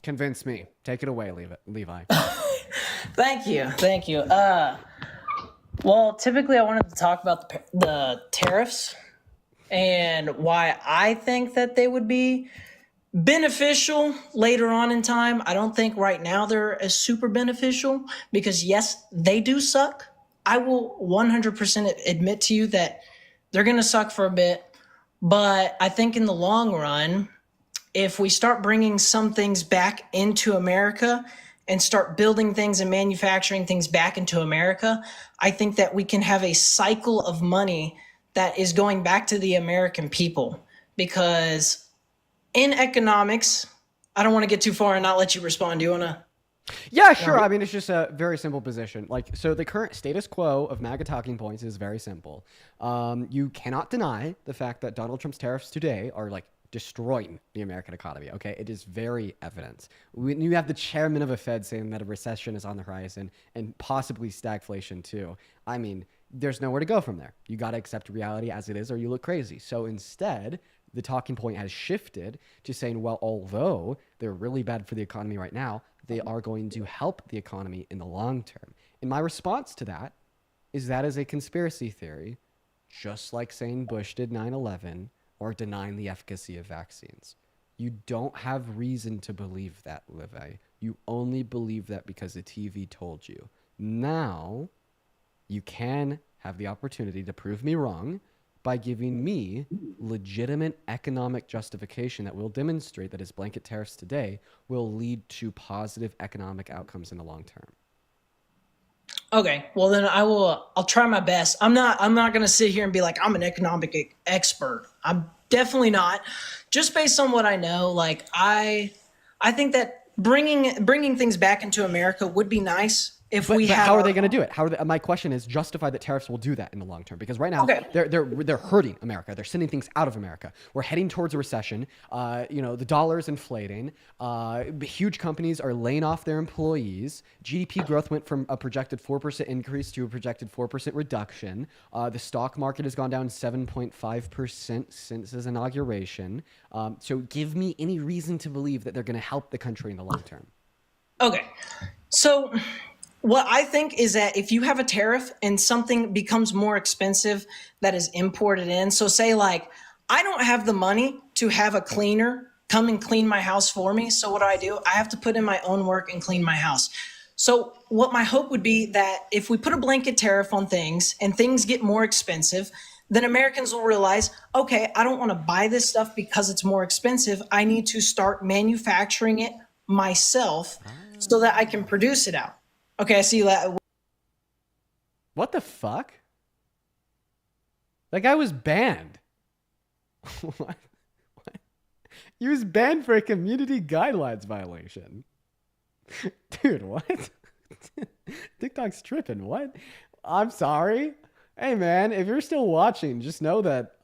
Convince me. Take it away, Levi. Thank you. Thank you. Well, typically I wanted to talk about the tariffs and why I think that they would be beneficial later on in time. I don't think right now they're as super beneficial because, yes, they do suck. I will 100% admit to you that they're going to suck for a bit. But I think in the long run, if we start bringing some things back into America and start building things and manufacturing things back into America, I think that we can have a cycle of money that is going back to the American people. Because in economics, I don't want to get too far and not let you respond. Do you want to? Yeah, sure. I mean, it's just a very simple position. Like, so the current status quo of MAGA talking points is very simple. You cannot deny the fact that Donald Trump's tariffs today are like destroying the American economy. Okay, it is very evident. When you have the chairman of a Fed saying that a recession is on the horizon and possibly stagflation too, I mean, there's nowhere to go from there. You got to accept reality as it is, or you look crazy. So instead, the talking point has shifted to saying, well, although they're really bad for the economy right now, they are going to help the economy in the long term. And my response to that is a conspiracy theory, just like saying Bush did 9/11 or denying the efficacy of vaccines. You don't have reason to believe that, Levi. You only believe that because the TV told you. Now, you can have the opportunity to prove me wrong by giving me legitimate economic justification that will demonstrate that his blanket tariffs today will lead to positive economic outcomes in the long term. Okay, well then I'll try my best. I'm not going to sit here and be like I'm an economic expert. I'm definitely not. Just based on what I know, like I think that bringing things back into America would be nice. But how are they going to do it? My question is, justify that tariffs will do that in the long term, because right now they're hurting America. They're sending things out of America. We're heading towards a recession. The dollar's inflating. Huge companies are laying off their employees. GDP growth went from a projected 4% increase to a projected 4% reduction. The stock market has gone down 7.5% since his inauguration. So give me any reason to believe that they're going to help the country in the long term. Okay, so what I think is that if you have a tariff and something becomes more expensive that is imported in, so say like, I don't have the money to have a cleaner come and clean my house for me. So what do? I have to put in my own work and clean my house. So what my hope would be that if we put a blanket tariff on things and things get more expensive, then Americans will realize, okay, I don't want to buy this stuff because it's more expensive. I need to start manufacturing it myself so that I can produce it out. Okay, I see that. What the fuck? That guy was banned. What? He was banned for a community guidelines violation. Dude, what? TikTok's tripping. What? I'm sorry. Hey, man, if you're still watching, just know that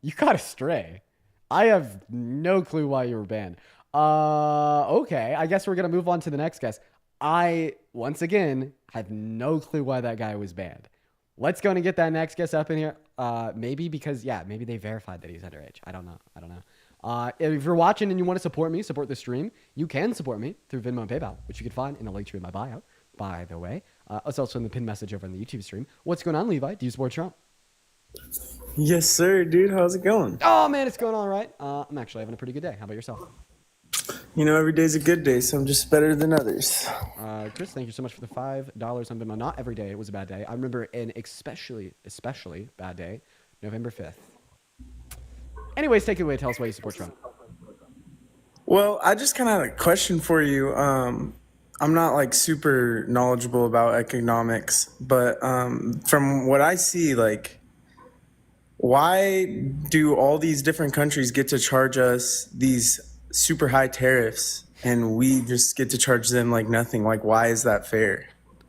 you got astray. I have no clue why you were banned. Okay, I guess we're going to move on to the next guest. I, once again, have no clue why that guy was banned. Let's go and get that next guest up in here. Maybe because, maybe they verified that he's underage. I don't know. If you're watching and you want to support me, support the stream, you can support me through Venmo and PayPal, which you can find in the link tree in my bio, by the way. It's also in the pinned message over on the YouTube stream. What's going on, Levi? Do you support Trump? Yes, sir, dude. How's it going? Oh, man, it's going all right. I'm actually having a pretty good day. How about yourself? You know, every day's a good day, so I'm just better than others. Chris, thank you so much for the $5 on Venmo. Not every day was a bad day. I remember an especially bad day, November 5th. Anyways, take it away. Tell us why you support Trump. Well, I just kind of had a question for you. I'm not like super knowledgeable about economics, but from what I see, like, why do all these different countries get to charge us these super high tariffs and we just get to charge them like nothing? Like, why is that fair?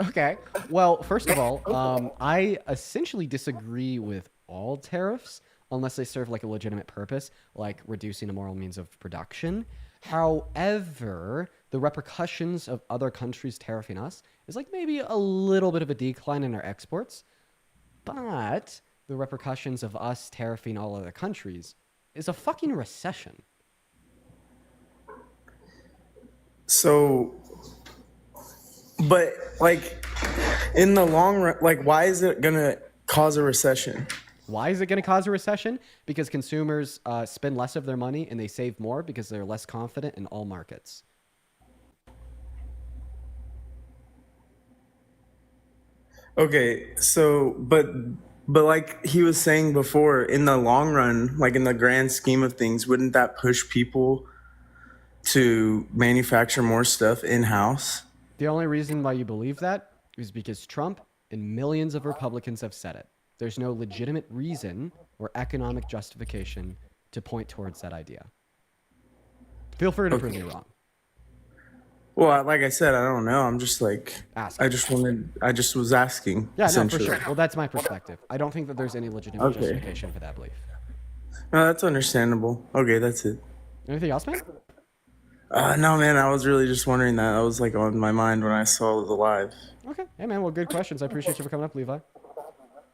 Okay. Well, first of all, I essentially disagree with all tariffs unless they serve like a legitimate purpose, like reducing immoral means of production. However, the repercussions of other countries tariffing us is like maybe a little bit of a decline in our exports, but the repercussions of us tariffing all other countries is a fucking recession. So, but like in the long run, like why is it gonna cause a recession? Why is it going to cause a recession? Because consumers spend less of their money and they save more because they're less confident in all markets. Okay, so but like he was saying before, in the long run, like in the grand scheme of things, wouldn't that push people to manufacture more stuff in-house? The only reason why you believe that is because Trump and millions of Republicans have said it. There's no legitimate reason or economic justification to point towards that idea. Feel free to prove me wrong. Well, like I said, I don't know. I'm just like, I just was asking. Yeah, no, for sure. Well, that's my perspective. I don't think that there's any legitimate justification for that belief. No, that's understandable. Okay, that's it. Anything else, man? No, man, I was really just wondering that. That was like on my mind when I saw the live. Okay. Hey, man, well, good questions. I appreciate you for coming up, Levi.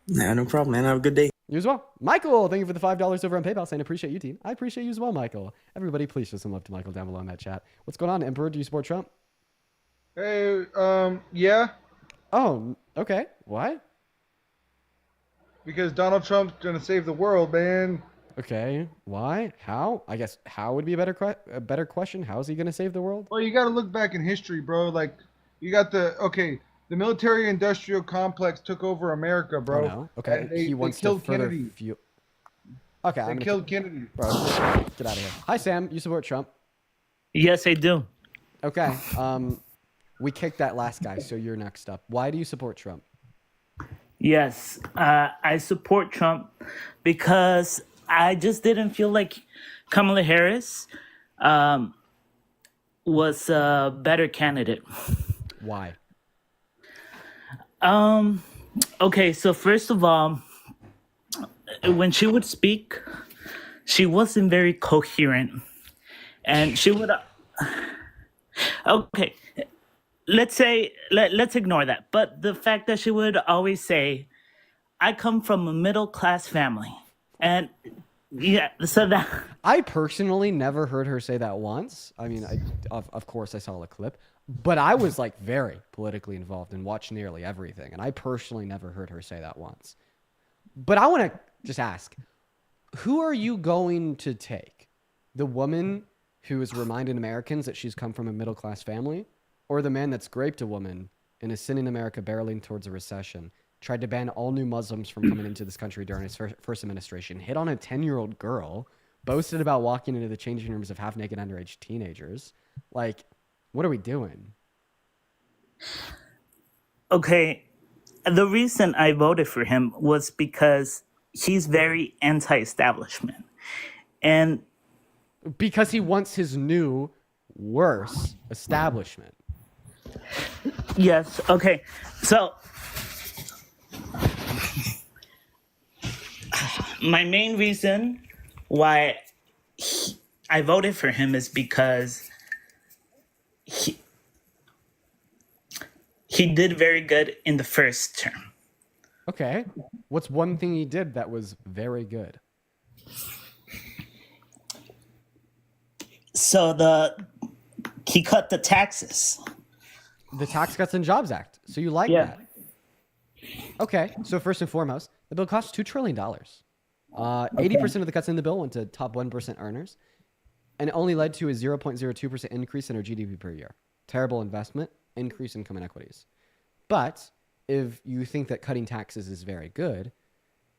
Yeah, no problem, man. Have a good day. You as well. Michael, thank you for the $5 over on PayPal saying appreciate you, team. I appreciate you as well, Michael. Everybody, please show some love to Michael down below in that chat. What's going on, Emperor? Do you support Trump? Hey, yeah. Oh, okay. Why? Because Donald Trump's gonna save the world, man. Okay. Why? How? I guess how would be a better question. How is he going to save the world? Well, you got to look back in history, bro. Like, you got the military-industrial complex took over America, bro. Oh, no. Okay. He wants to further fuel. Okay. They killed Kennedy. Bro, get out of here. Hi, Sam. You support Trump? Yes, I do. Okay. We kicked that last guy, so you're next up. Why do you support Trump? Yes, I support Trump because I just didn't feel like Kamala Harris was a better candidate. Why? Okay, so first of all, when she would speak, she wasn't very coherent. And she would... okay, let's ignore that. But the fact that she would always say, I come from a middle-class family. And yeah, so that... I personally never heard her say that once. I mean, of course I saw the clip. But I was like very politically involved and watched nearly everything. And I personally never heard her say that once. But I want to just ask, who are you going to take? The woman who is reminding Americans that she's come from a middle-class family? Or the man that's raped a woman and is sending America barreling towards a recession, tried to ban all new Muslims from coming into this country during his first administration, hit on a 10-year-old girl, boasted about walking into the changing rooms of half-naked underage teenagers? Like, what are we doing? Okay, the reason I voted for him was because he's very anti-establishment. And Because he wants his new, worse establishment. Yes. Okay. So my main reason why I voted for him is because he did very good in the first term. Okay. What's one thing he did that was very good? So he cut the taxes. The Tax Cuts and Jobs Act. So you like that? Okay. So first and foremost, the bill costs $2 trillion. 80% of the cuts in the bill went to top 1% earners, and it only led to a 0.02% increase in our GDP per year. Terrible investment, increase income inequities. But if you think that cutting taxes is very good,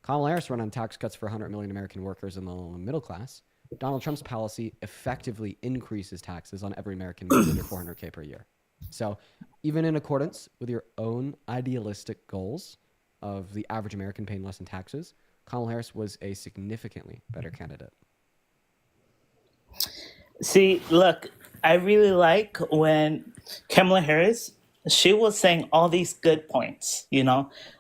Kamala Harris ran on tax cuts for 100 million American workers and the low and middle class. Donald Trump's policy effectively increases taxes on every American making under $400K per year. So even in accordance with your own idealistic goals of the average American paying less in taxes, Kamala Harris was a significantly better candidate. See, look, I really like when Kamala Harris, she was saying all these good points,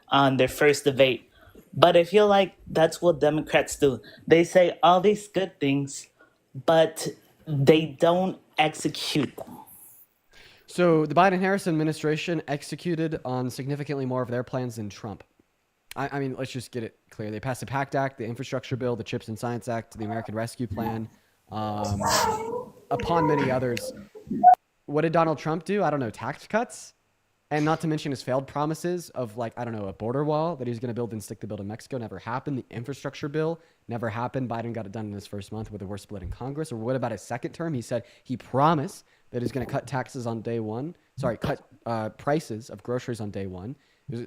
on their first debate. But I feel like that's what Democrats do. They say all these good things, but they don't execute them. So the Biden-Harris administration executed on significantly more of their plans than Trump. I mean, let's just get it clear. They passed the PACT Act, the Infrastructure Bill, the CHIPS and Science Act, the American Rescue Plan, upon many others. What did Donald Trump do? I don't know, tax cuts? And not to mention his failed promises of, a border wall that he was going to build and stick the bill to Mexico never happened. The Infrastructure Bill never happened. Biden got it done in his first month with a worse split in Congress. Or what about his second term? He said he promised that he's going to cut taxes on day one. Cut prices of groceries on day one.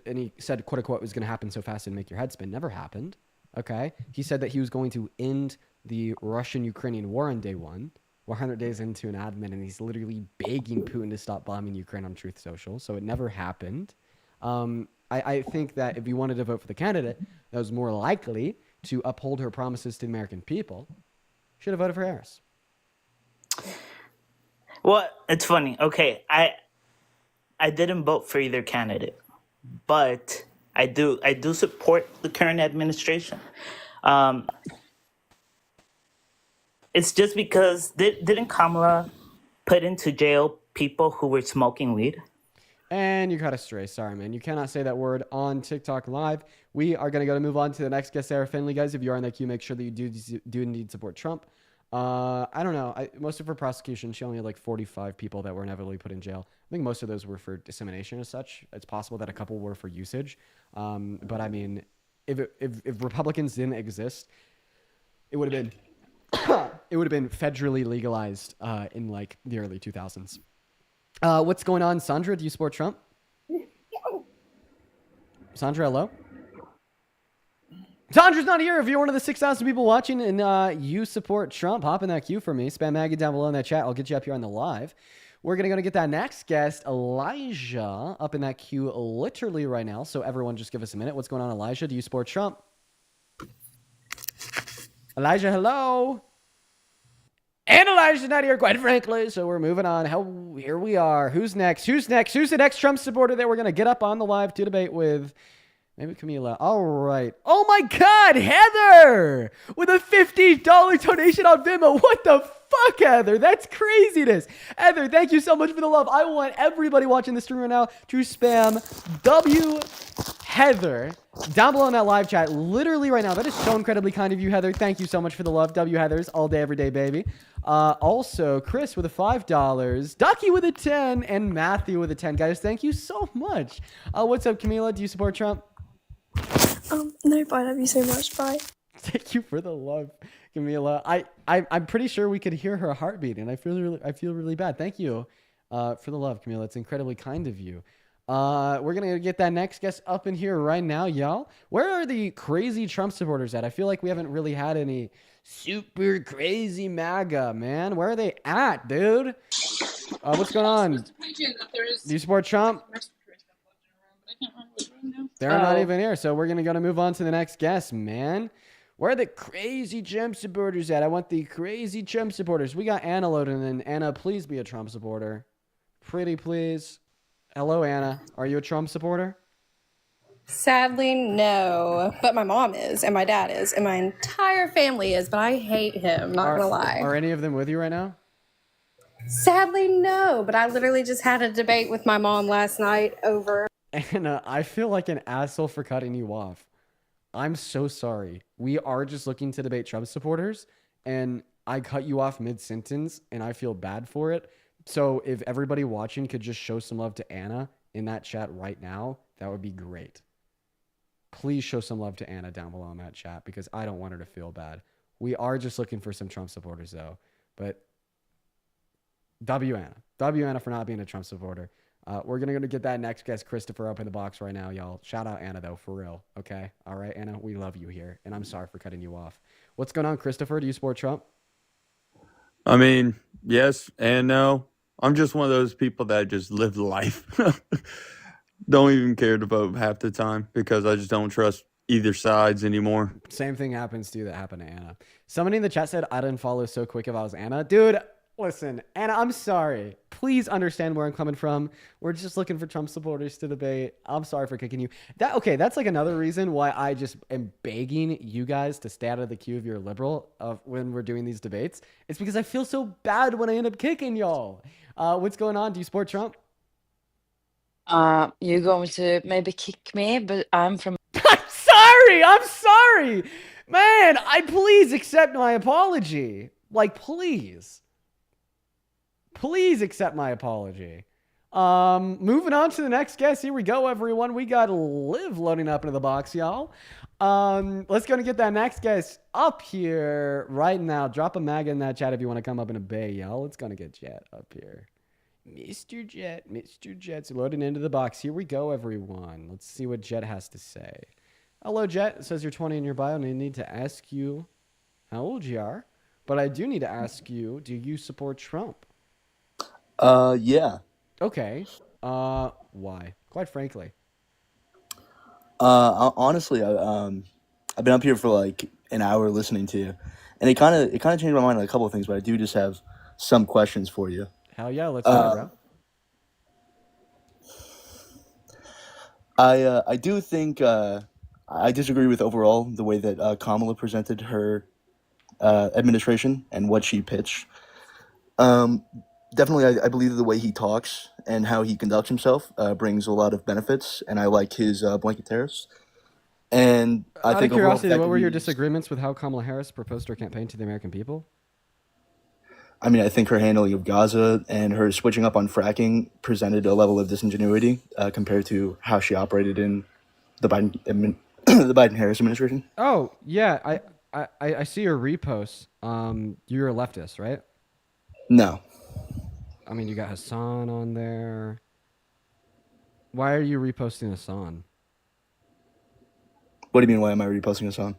And he said, quote unquote, it was going to happen so fast and make your head spin. Never happened. Okay. He said that he was going to end the Russian-Ukrainian war on day one. 100 days into an admin, and he's literally begging Putin to stop bombing Ukraine on Truth Social. So it never happened. I think that if you wanted to vote for the candidate that was more likely to uphold her promises to the American people, should have voted for Harris. Well, it's funny. Okay, I didn't vote for either candidate, but I do support the current administration. It's just because didn't Kamala put into jail people who were smoking weed? And you got astray. Sorry, man. You cannot say that word on TikTok Live. We are going to move on to the next guest, Sarah Finley. Guys, if you are in that queue, make sure that you do indeed support Trump. I don't know. Most of her prosecution, she only had 45 people that were inevitably put in jail. I think most of those were for dissemination as such. It's possible that a couple were for usage. But I mean, if Republicans didn't exist, it would have been federally legalized in the early 2000s. What's going on, Sandra? Do you support Trump? Sandra, hello? Sandra's not here. If you're one of the 6,000 people watching and you support Trump, hop in that queue for me. Spam Maggie down below in that chat. I'll get you up here on the live. We're going to get that next guest, Elijah, up in that queue literally right now. So everyone just give us a minute. What's going on, Elijah? Do you support Trump? Elijah, hello? And Elijah's not here, quite frankly, so we're moving on. Here we are. Who's next? Who's the next Trump supporter that we're going to get up on the live to debate with? Maybe Camila. All right. Oh, my God, Heather! With a $50 donation on Venmo. What the fuck, Heather? That's craziness. Heather, thank you so much for the love. I want everybody watching the stream right now to spam W Heather down below in that live chat literally right now. That is so incredibly kind of you, Heather. Thank you so much for the love. W Heathers all day, every day, baby. Also, Chris with a $5, Ducky with a 10, and Matthew with a 10. Guys, thank you so much. What's up, Camila? Do you support Trump? No, bye. Love you so much. Bye. Thank you for the love, Camila. I'm pretty sure we could hear her heartbeat, and I feel really bad. Thank you for the love, Camila. It's incredibly kind of you. We're gonna get that next guest up in here right now, y'all. Where are the crazy Trump supporters at? I feel like we haven't really had any super crazy MAGA, man. Where are they at, dude? What's going on? Do you support Trump? They're not even here, so we're gonna move on to the next guest, man. Where are the crazy Trump supporters at? I want the crazy Trump supporters. We got Anna loading in. Anna, please be a Trump supporter. Pretty please. Hello, Anna. Are you a Trump supporter? Sadly, no. But my mom is, and my dad is, and my entire family is, but I hate him, not gonna lie. Are any of them with you right now? Sadly, no. But I literally just had a debate with my mom last night over. Anna, I feel like an asshole for cutting you off. I'm so sorry. We are just looking to debate Trump supporters, and I cut you off mid-sentence, and I feel bad for it. So if everybody watching could just show some love to Anna in that chat right now, that would be great. Please show some love to Anna down below in that chat because I don't want her to feel bad. We are just looking for some Trump supporters though. But W Anna. W Anna for not being a Trump supporter. We're going to get that next guest, Christopher, up in the box right now, y'all. Shout out Anna though, for real. Okay? All right, Anna, we love you here. And I'm sorry for cutting you off. What's going on, Christopher? Do you support Trump? I mean, yes and no. I'm just one of those people that just live life. Don't even care to vote half the time because I just don't trust either sides anymore. Same thing happens to you that happened to Anna. Somebody in the chat said I didn't follow so quick if I was Anna. Dude, listen, Anna, I'm sorry. Please understand where I'm coming from. We're just looking for Trump supporters to debate. I'm sorry for kicking you. That's like another reason why I just am begging you guys to stay out of the queue if you're a liberal when we're doing these debates. It's because I feel so bad when I end up kicking y'all. What's going on? Do you support Trump? You're going to maybe kick me, but I'm from. I'm sorry. Man, please accept my apology. Like, please. Please accept my apology. Moving on to the next guest. Here we go, everyone. We got Liv loading up into the box, y'all. Let's go and get that next guest up here right now. Drop a mag in that chat if you want to come up in a bay, y'all. Let's go and get Jet up here. Mr. Jet's loading into the box. Here we go, everyone. Let's see what Jet has to say. Hello, Jet. It says you're 20 in your bio, and I need to ask you how old you are. But I do need to ask you, do you support Trump? Yeah. Okay. Why? Quite frankly. Honestly, I've been up here for like an hour listening to you, and it kind of changed my mind on a couple of things. But I do just have some questions for you. Hell yeah, let's go, bro. I do think I disagree with overall the way that Kamala presented her administration and what she pitched. Definitely, I believe the way he talks and how he conducts himself brings a lot of benefits, and I like his blanket tariffs. And I Out think of curiosity, overall, what were your disagreements with how Kamala Harris proposed her campaign to the American people? I mean, I think her handling of Gaza and her switching up on fracking presented a level of disingenuity compared to how she operated in the Biden-Harris administration. Oh yeah, I see your reposts. You're a leftist, right? No. I mean, you got Hassan on there. Why are you reposting Hassan? What do you mean? Why am I reposting Hassan?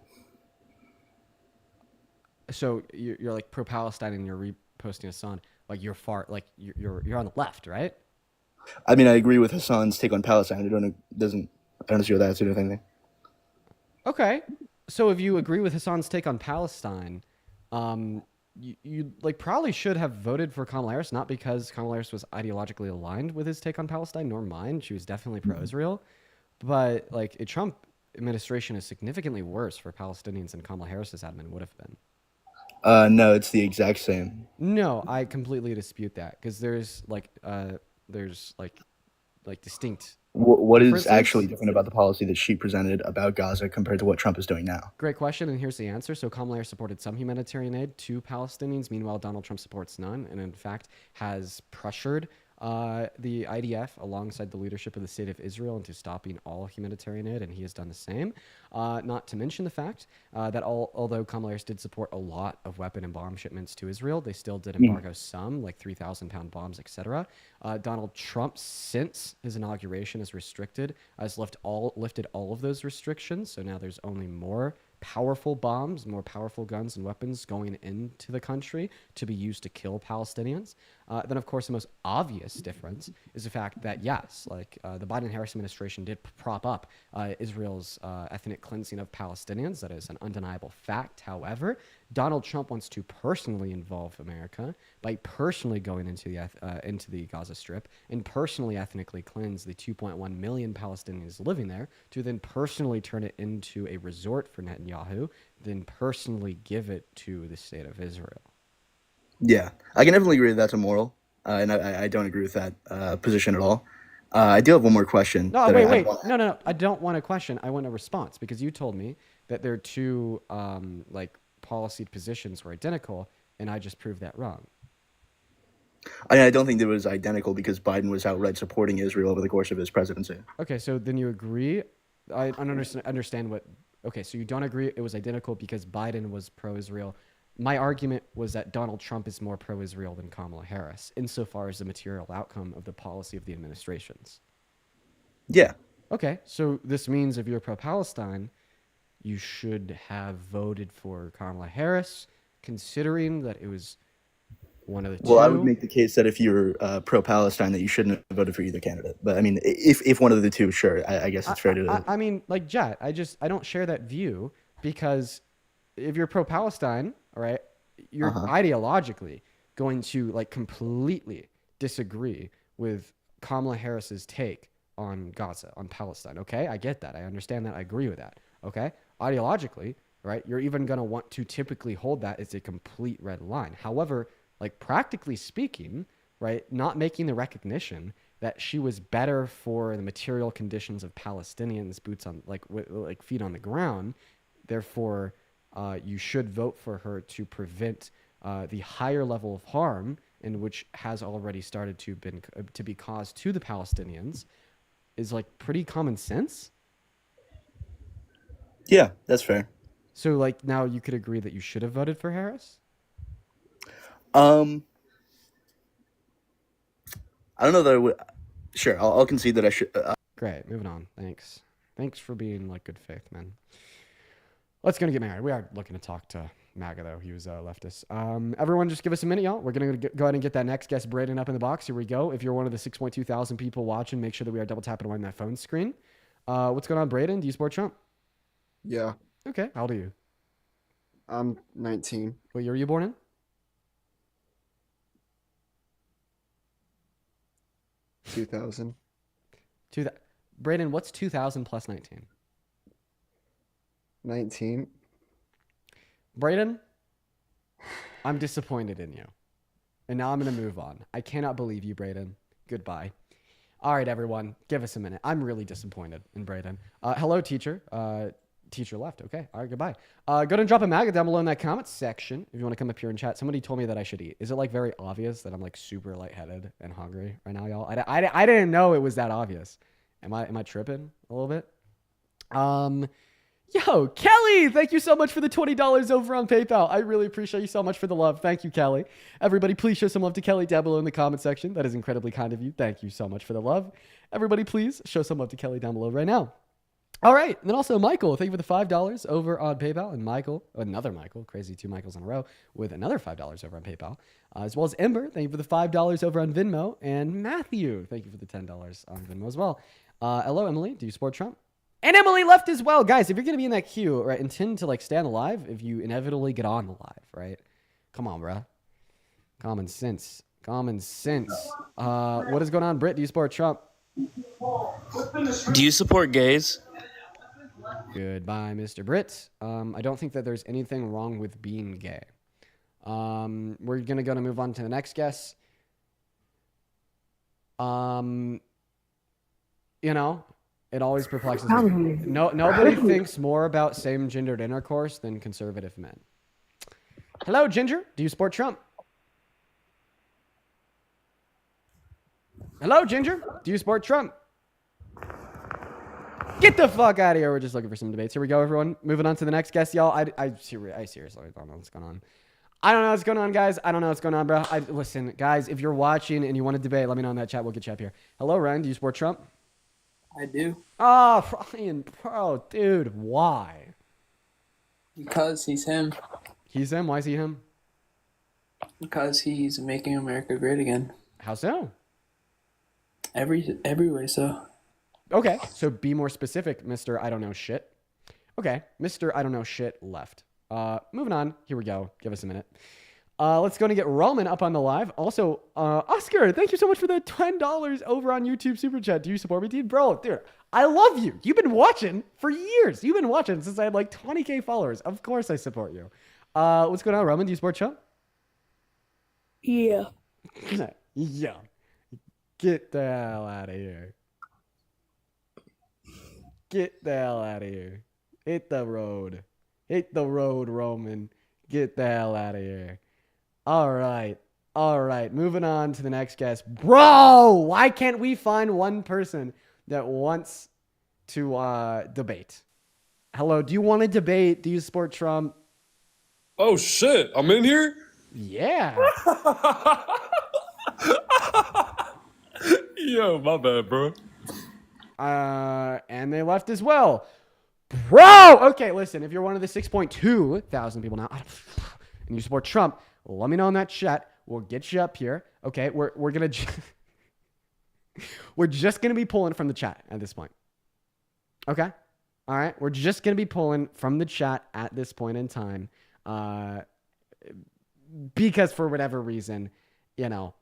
So you're like pro-Palestine and you're reposting Hassan. Like you're far, like you're on the left, right? I mean, I agree with Hassan's take on Palestine. I don't see what that's doing with anything. Okay, so if you agree with Hassan's take on Palestine, you like probably should have voted for Kamala Harris, not because Kamala Harris was ideologically aligned with his take on Palestine, nor mine. She was definitely pro-Israel, but like a Trump administration is significantly worse for Palestinians than Kamala Harris's admin would have been. No, it's the exact same. No, I completely dispute that because there's distinct. What is actually different about the policy that she presented about Gaza compared to what Trump is doing now? Great question, and here's the answer. So Kamala Harris supported some humanitarian aid to Palestinians. Meanwhile, Donald Trump supports none, and in fact has pressured the IDF alongside the leadership of the state of Israel into stopping all humanitarian aid, and he has done the same. Not to mention the fact that although Kamala Harris did support a lot of weapon and bomb shipments to Israel, they still did embargo some, like 3,000-pound bombs, etc. Donald Trump, since his inauguration, has lifted all of those restrictions, so now there's only more powerful bombs, more powerful guns and weapons going into the country to be used to kill Palestinians. Then, of course, the most obvious difference is the fact that, yes, the Biden-Harris administration did prop up Israel's ethnic cleansing of Palestinians. That is an undeniable fact. However, Donald Trump wants to personally involve America by personally going into the Gaza Strip and personally ethnically cleanse the 2.1 million Palestinians living there, to then personally turn it into a resort for Netanyahu, then personally give it to the state of Israel. Yeah, I can definitely agree that that's immoral, and I don't agree with that position at all. I do have one more question. No, wait. No. I don't want a question. I want a response, because you told me that their two policy positions were identical, and I just proved that wrong. I don't think it was identical because Biden was outright supporting Israel over the course of his presidency. Okay, so then you agree? I don't understand what. Okay, so you don't agree it was identical because Biden was pro-Israel. My argument was that Donald Trump is more pro-Israel than Kamala Harris, insofar as the material outcome of the policy of the administrations. Yeah. Okay, so this means if you're pro-Palestine, you should have voted for Kamala Harris, considering that it was one of the two. Well, I would make the case that if you're pro-Palestine, that you shouldn't have voted for either candidate. But I mean, if one of the two, sure, I guess it's fair to. I mean, Jet, I don't share that view, because if you're pro-Palestine, all right, you're ideologically going to completely disagree with Kamala Harris's take on Gaza, on Palestine. Okay, I get that. I understand that. I agree with that. Okay, ideologically, right, you're even going to want to typically hold that as a complete red line. However, practically speaking, right, not making the recognition that she was better for the material conditions of Palestinians, boots on, feet on the ground. Therefore, you should vote for her to prevent the higher level of harm in which has already started to be caused to the Palestinians, is pretty common sense. Yeah, that's fair. So now you could agree that you should have voted for Harris? I don't know that I would. Sure, I'll concede that I should. Great, moving on. Thanks for being good faith, man. Let's get married. We are looking to talk to MAGA, though. He was leftist. Everyone, just give us a minute, y'all. We're going to go ahead and get that next guest, Braden, up in the box. Here we go. If you're one of the 6.2 thousand people watching, make sure that we are double tapping away on that phone screen. What's going on, Braden? Do you support Trump? Yeah. Okay. How old are you? I'm 19. What year were you born in? 2000. Braden, what's 2000 plus 19? 19. Braden, I'm disappointed in you. And now I'm going to move on. I cannot believe you, Braden. Goodbye. All right, everyone, give us a minute. I'm really disappointed in Braden. Hello, teacher. Teacher left. Okay. All right, goodbye. Go ahead and drop a MAGA down below in that comments section if you want to come up here and chat. Somebody told me that I should eat. Is it very obvious that I'm super lightheaded and hungry right now, y'all? I didn't know it was that obvious. Am I tripping a little bit? Yo, Kelly, thank you so much for the $20 over on PayPal. I really appreciate you so much for the love. Thank you, Kelly. Everybody, please show some love to Kelly down below in the comment section. That is incredibly kind of you. Thank you so much for the love. Everybody, please show some love to Kelly down below right now. All right. And then also Michael, thank you for the $5 over on PayPal. And Michael, another Michael, crazy 2 Michaels in a row, with another $5 over on PayPal. As well as Ember, thank you for the $5 over on Venmo. And Matthew, thank you for the $10 on Venmo as well. Hello, Emily. Do you support Trump? And Emily left as well. Guys, if you're going to be in that queue, right, intend to stay on the live if you inevitably get on the live, right? Come on, bruh. Common sense. Common sense. What is going on, Britt? Do you support Trump? Do you support gays? Goodbye, Mr. Britt. I don't think that there's anything wrong with being gay. We're going to move on to the next guest. It always perplexes me. Nobody thinks more about same-gendered intercourse than conservative men. Hello, Ginger. Do you support Trump? Hello, Ginger. Do you support Trump? Get the fuck out of here. We're just looking for some debates. Here we go, everyone. Moving on to the next guest, y'all. I seriously don't know what's going on. I don't know what's going on, guys. I don't know what's going on, bro. Listen, guys, if you're watching and you want to debate, let me know in that chat. We'll get you up here. Hello, Ryan. Do you support Trump? I do. Oh, Ryan, bro, dude, why? Because he's him. He's him? Why is he him? Because he's making America great again. How so? Every way so. Okay, so be more specific, Mr. I don't know shit. Okay, Mr. I don't know shit left. Moving on. Here we go. Give us a minute. Let's go and get Roman up on the live. Also, Oscar, thank you so much for the $10 over on YouTube Super Chat. Do you support me, dude? Bro, dude, I love you. You've been watching for years. You've been watching since I had like 20K followers. Of course I support you. What's going on, Roman? Do you support Trump? Yeah. Yeah. Get the hell out of here. Get the hell out of here. Hit the road. Hit the road, Roman. Get the hell out of here. All right. All right. Moving on to the next guest. Bro, why can't we find one person that wants to debate? Hello, do you want to debate? Do you support Trump? Oh, shit. I'm in here? Yeah. Yo, my bad, bro. And they left as well. Bro! Okay, listen, if you're one of the 6.2 thousand people now, and you support Trump, let me know in that chat. We'll get you up here. Okay, we're gonna we're just gonna be pulling from the chat at this point. Okay? All right, we're just gonna be pulling from the chat at this point in time. Because for whatever reason, you know,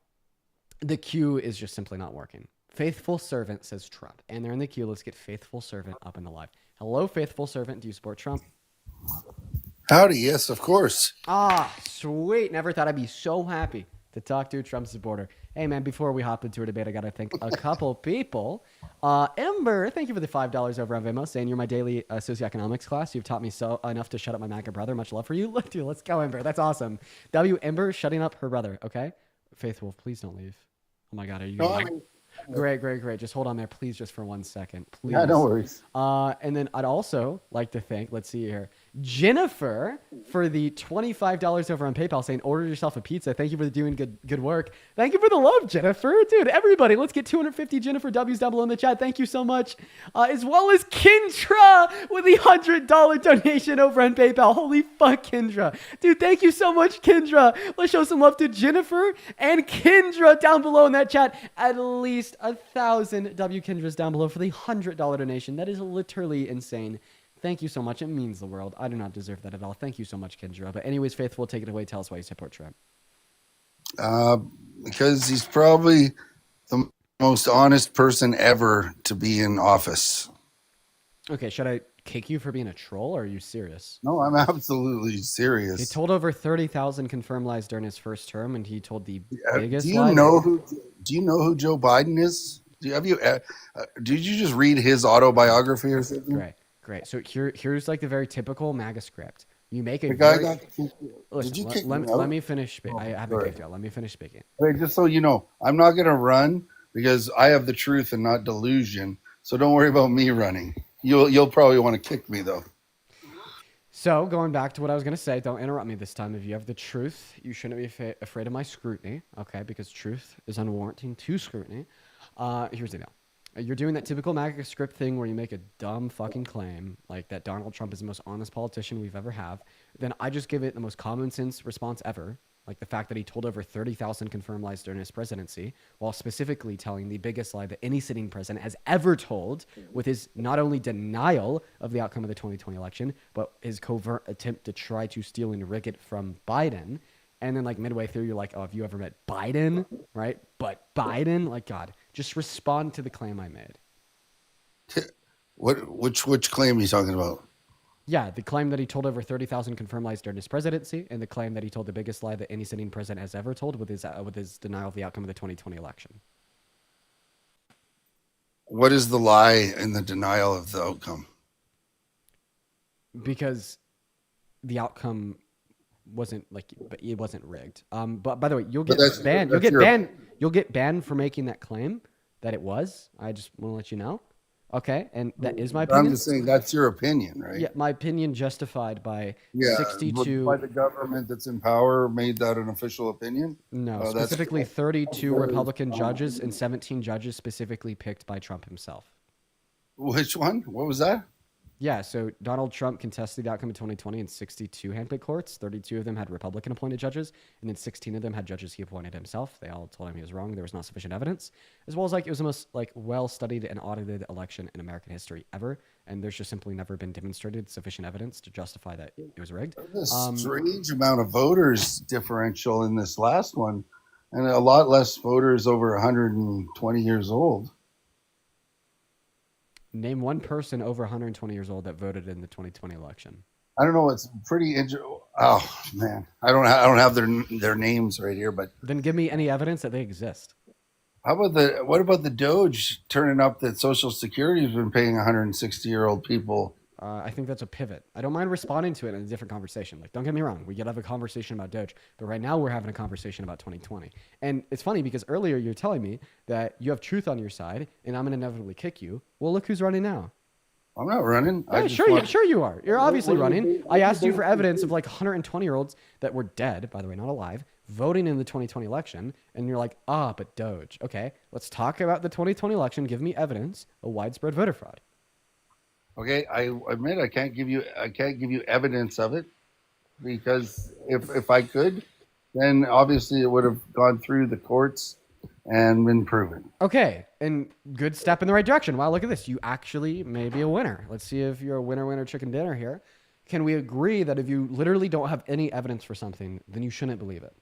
the queue is just simply not working. Faithful Servant says Trump. And they're in the queue. Let's get Faithful Servant up in the live. Hello, Faithful Servant. Do you support Trump? Howdy. Yes, of course. Ah, sweet. Never thought I'd be so happy to talk to a Trump supporter. Hey, man, before we hop into a debate, I got to thank a couple people. Ember, thank you for the $5 over on Venmo, saying you're my daily socioeconomics class. You've taught me so enough to shut up my MAGA brother. Much love for you. Let's go, Ember. That's awesome. Ember shutting up her brother, okay? Faithful, please don't leave. Oh, my God. Are you... Great. Just hold on there, please, just for 1 second. Please. Yeah, no worries. And then I'd also like to thank, let's see here, Jennifer for the $25 over on PayPal saying, order yourself a pizza. Thank you for doing good work. Thank you for the love, Jennifer. Dude, everybody, let's get 250 Jennifer W's down below in the chat. Thank you so much. As well as Kendra with the $100 donation over on PayPal. Holy fuck, Kendra. Dude, thank you so much, Kendra. Let's show some love to Jennifer and Kendra down below in that chat. At least 1,000 W Kendras down below for the $100 donation. That is literally insane. Thank you so much. It means the world. I do not deserve that at all. Thank you so much, Kendra. But anyways, Faithful, take it away. Tell us why you support Trump. Because he's probably the most honest person ever to be in office. Okay, should I kick you for being a troll, or are you serious? No, I'm absolutely serious. He told over 30,000 confirmed lies during his first term, and he told the biggest Do you lie. know who Joe Biden is? Did you just read his autobiography or something? Great. So here's like the very typical MAGA script. You make a let me finish. I haven't kicked you out. Let me finish speaking. Wait, just so you know, I'm not going to run because I have the truth and not delusion. So don't worry about me running. You'll probably want to kick me though. So going back to what I was going to say, don't interrupt me this time. If you have the truth, you shouldn't be afraid of my scrutiny, okay? Because truth is unwarranted to scrutiny. Here's the deal. You're doing that typical MAGA script thing where you make a dumb fucking claim, like that Donald Trump is the most honest politician we've ever have. Then I just give it the most common sense response ever, like the fact that he told over 30,000 confirmed lies during his presidency, while specifically telling the biggest lie that any sitting president has ever told, with his not only denial of the outcome of the 2020 election, but his covert attempt to try to steal and rig it from Biden. And then like midway through, you're like, oh, have you ever met Biden? Right? But Biden, like, God, just respond to the claim I made. Which claim are you talking about? Yeah, the claim that he told over 30,000 confirmed lies during his presidency, and the claim that he told the biggest lie that any sitting president has ever told with his denial of the outcome of the 2020 election. What is the lie in the denial of the outcome? Because the outcome wasn't it wasn't rigged. But by the way, you'll get banned. You'll get banned for making that claim that it was. I just want to let you know. Okay, and that is my opinion. I'm just saying that's your opinion, right? Yeah, my opinion justified by 62. By the government that's in power made that an official opinion? No, specifically 32 Republican judges and 17 judges specifically picked by Trump himself. Which one? What was that? Yeah, so Donald Trump contested the outcome of 2020 in 62 handpicked courts. 32 of them had Republican appointed judges, and then 16 of them had judges he appointed himself. They all told him he was wrong. There was not sufficient evidence, as well as like it was the most like well studied and audited election in American history ever. And there's just simply never been demonstrated sufficient evidence to justify that it was rigged. There's a strange amount of voters differential in this last one, and a lot less voters over 120 years old. Name one person over 120 years old that voted in the 2020 election. I don't know. It's pretty oh man, I don't have their names right here. But then give me any evidence that they exist. What about the Doge turning up that Social Security has been paying 160-year-old people? I think that's a pivot. I don't mind responding to it in a different conversation. Like, don't get me wrong. We could have a conversation about Doge, but right now we're having a conversation about 2020. And it's funny because earlier you're telling me that you have truth on your side and I'm going to inevitably kick you. Well, look who's running now. I'm not running. Yeah, sure you are. You're obviously running. I asked you for evidence of like 120-year-olds that were dead, by the way, not alive, voting in the 2020 election. And you're like, but Doge. Okay, let's talk about the 2020 election. Give me evidence of widespread voter fraud. Okay, I admit I can't give you evidence of it, because if I could, then obviously it would have gone through the courts and been proven. Okay, and good step in the right direction. Wow, look at this. You actually may be a winner. Let's see if you're a winner chicken dinner here. Can we agree that if you literally don't have any evidence for something, then you shouldn't believe it?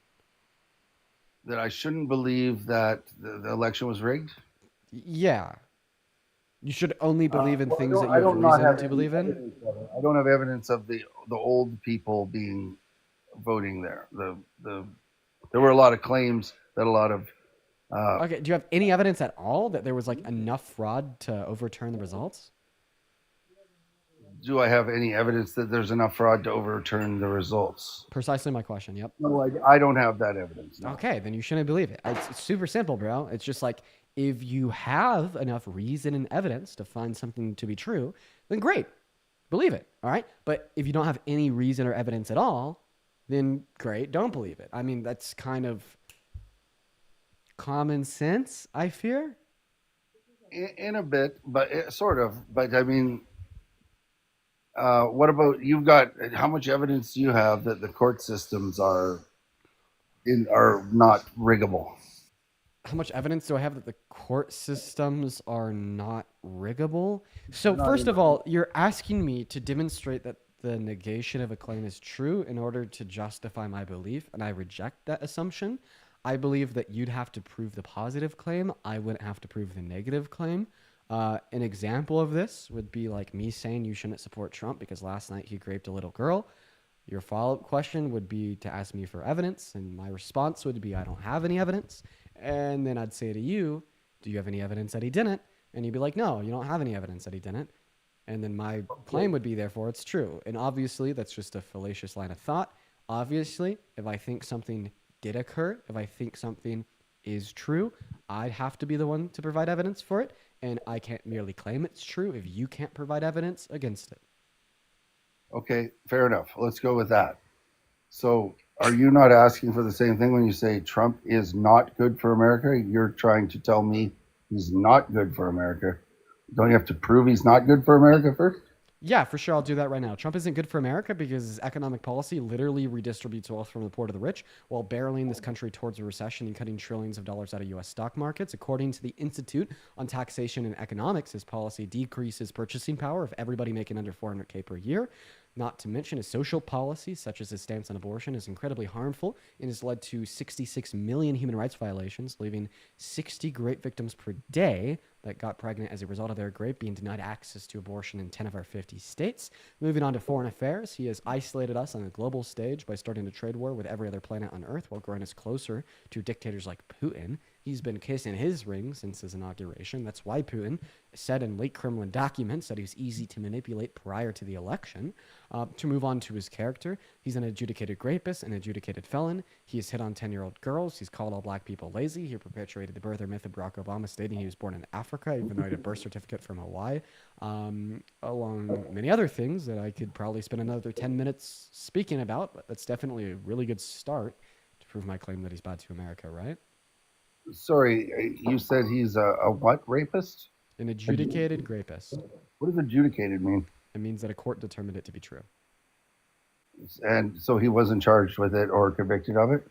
That I shouldn't believe that the election was rigged? Yeah. You should only believe in things that you have reason to believe in. I don't have evidence of the old people being voting there. There were a lot of claims that a lot of. Okay, do you have any evidence at all that there was like enough fraud to overturn the results? Do I have any evidence that there's enough fraud to overturn the results? Precisely my question. Yep. No, I don't have that evidence. No. Okay, then you shouldn't believe it. It's super simple, bro. It's just like, if you have enough reason and evidence to find something to be true, then great, believe it. All right. But if you don't have any reason or evidence at all, then great, don't believe it. I mean, that's kind of common sense, I fear. In a bit, but sort of. But I mean, what about how much evidence do you have that the court systems are not riggable? How much evidence do I have that the court systems are not riggable? So first of all, you're asking me to demonstrate that the negation of a claim is true in order to justify my belief, and I reject that assumption. I believe that you'd have to prove the positive claim. I wouldn't have to prove the negative claim. An example of this would be like me saying you shouldn't support Trump because last night he raped a little girl. Your follow-up question would be to ask me for evidence, and my response would be I don't have any evidence. And then I'd say to you, do you have any evidence that he didn't? And you'd be like, no, you don't have any evidence that he didn't. And then my claim would be, therefore, it's true. And obviously, that's just a fallacious line of thought. Obviously, if I think something did occur, if I think something is true, I'd have to be the one to provide evidence for it. And I can't merely claim it's true if you can't provide evidence against it. Okay, fair enough. Let's go with that. So are you not asking for the same thing when you say Trump is not good for America? You're trying to tell me he's not good for America. Don't you have to prove he's not good for America first? Yeah, for sure. I'll do that right now. Trump isn't good for America because his economic policy literally redistributes wealth from the poor to the rich while barreling this country towards a recession and cutting trillions of dollars out of U.S. stock markets. According to the Institute on Taxation and Economics, his policy decreases purchasing power of everybody making under $400K per year. Not to mention his social policies, such as his stance on abortion, is incredibly harmful and has led to 66 million human rights violations, leaving 60 rape victims per day that got pregnant as a result of their rape being denied access to abortion in 10 of our 50 states. Moving on to foreign affairs, he has isolated us on a global stage by starting a trade war with every other planet on Earth while growing us closer to dictators like Putin. He's been kissing his ring since his inauguration. That's why Putin said in late Kremlin documents that he was easy to manipulate prior to the election. To move on to his character, he's an adjudicated rapist, an adjudicated felon. He has hit on 10-year-old girls. He's called all black people lazy. He perpetuated the birther myth of Barack Obama, stating he was born in Africa, even though he had a birth certificate from Hawaii, along many other things that I could probably spend another 10 minutes speaking about, but that's definitely a really good start to prove my claim that he's bad to America, right? Sorry, you said he's a what rapist? An adjudicated rapist. What does adjudicated mean? It means that a court determined it to be true. And so he wasn't charged with it or convicted of it?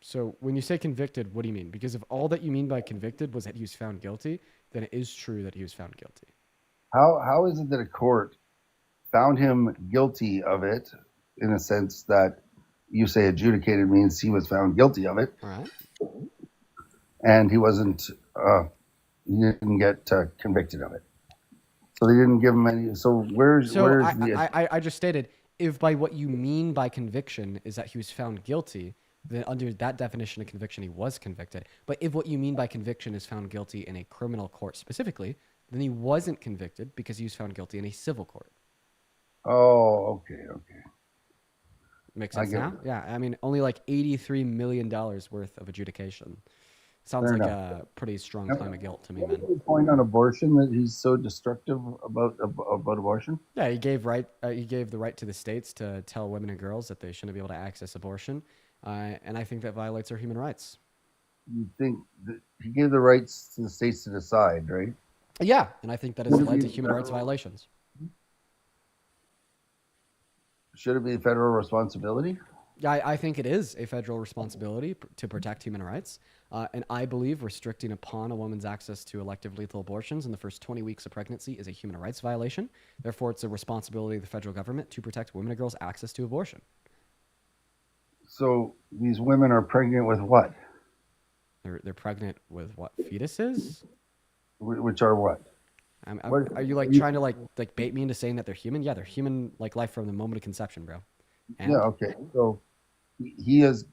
So when you say convicted, what do you mean? Because if all that you mean by convicted was that he was found guilty, then it is true that he was found guilty. How is it that a court found him guilty of it, in a sense that you say adjudicated means he was found guilty of it, All right. and he didn't get convicted of it? So they didn't give him any. So where's I just stated, if by what you mean by conviction is that he was found guilty, then under that definition of conviction, he was convicted. But if what you mean by conviction is found guilty in a criminal court specifically, then he wasn't convicted because he was found guilty in a civil court. Oh, okay. Makes sense now? Yeah, I mean, only like $83 million worth of adjudication. Sounds like a pretty strong claim of guilt to me, man. The point on abortion that he's so destructive about abortion? Yeah, he gave the right to the states to tell women and girls that they shouldn't be able to access abortion, and I think that violates our human rights. You think that he gave the rights to the states to decide, right? Yeah, and I think that has led to human rights violations. Should it be a federal responsibility? Yeah, I think it is a federal responsibility to protect human rights. And I believe restricting upon a woman's access to elective lethal abortions in the first 20 weeks of pregnancy is a human rights violation. Therefore, it's a responsibility of the federal government to protect women and girls' access to abortion. So these women are pregnant with what? They're pregnant with what? Fetuses? Which are what? Are you like trying to like bait me into saying that they're human? Yeah, they're human like life from the moment of conception, bro. And yeah, okay. So he has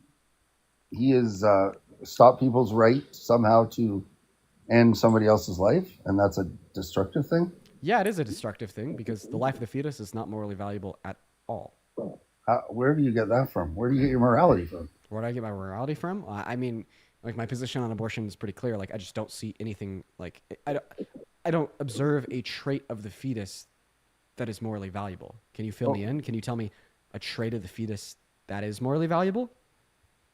stopped people's right somehow to end somebody else's life, and that's a destructive thing? Yeah, it is a destructive thing because the life of the fetus is not morally valuable at all. Where do you get that from? Where do you get your morality from? Where do I get my morality from? I mean, like my position on abortion is pretty clear. Like I just don't see anything like I don't observe a trait of the fetus that is morally valuable. Can you fill me in? Can you tell me a trait of the fetus that is morally valuable?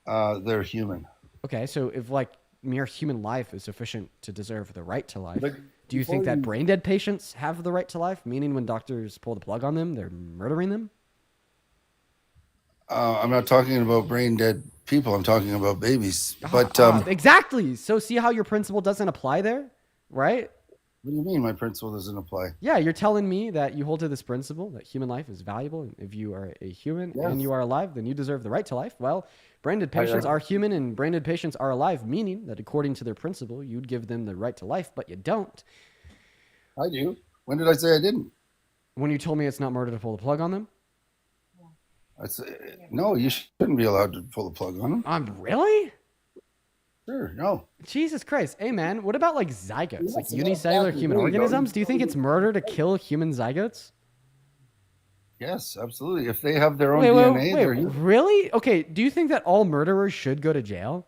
They're human. Okay, so if like mere human life is sufficient to deserve the right to life, do you think that brain dead patients have the right to life? Meaning when doctors pull the plug on them, they're murdering them? I'm not talking about brain dead people. I'm talking about babies. But exactly. So see how your principle doesn't apply there, right? What do you mean my principle doesn't apply? Yeah, you're telling me that you hold to this principle that human life is valuable, and if you are a human and you are alive, then you deserve the right to life. Well, brain dead patients are human and brain dead patients are alive, meaning that according to their principle, you'd give them the right to life, but you don't. I do. When did I say I didn't? When you told me it's not murder to pull the plug on them? No, you shouldn't be allowed to pull the plug on them. Really? Sure, no. Jesus Christ. Hey, man, what about like zygotes, like unicellular human organisms? Do you think it's murder to kill human zygotes? Yes, absolutely. If they have their own DNA, they're human. Really? Okay, do you think that all murderers should go to jail?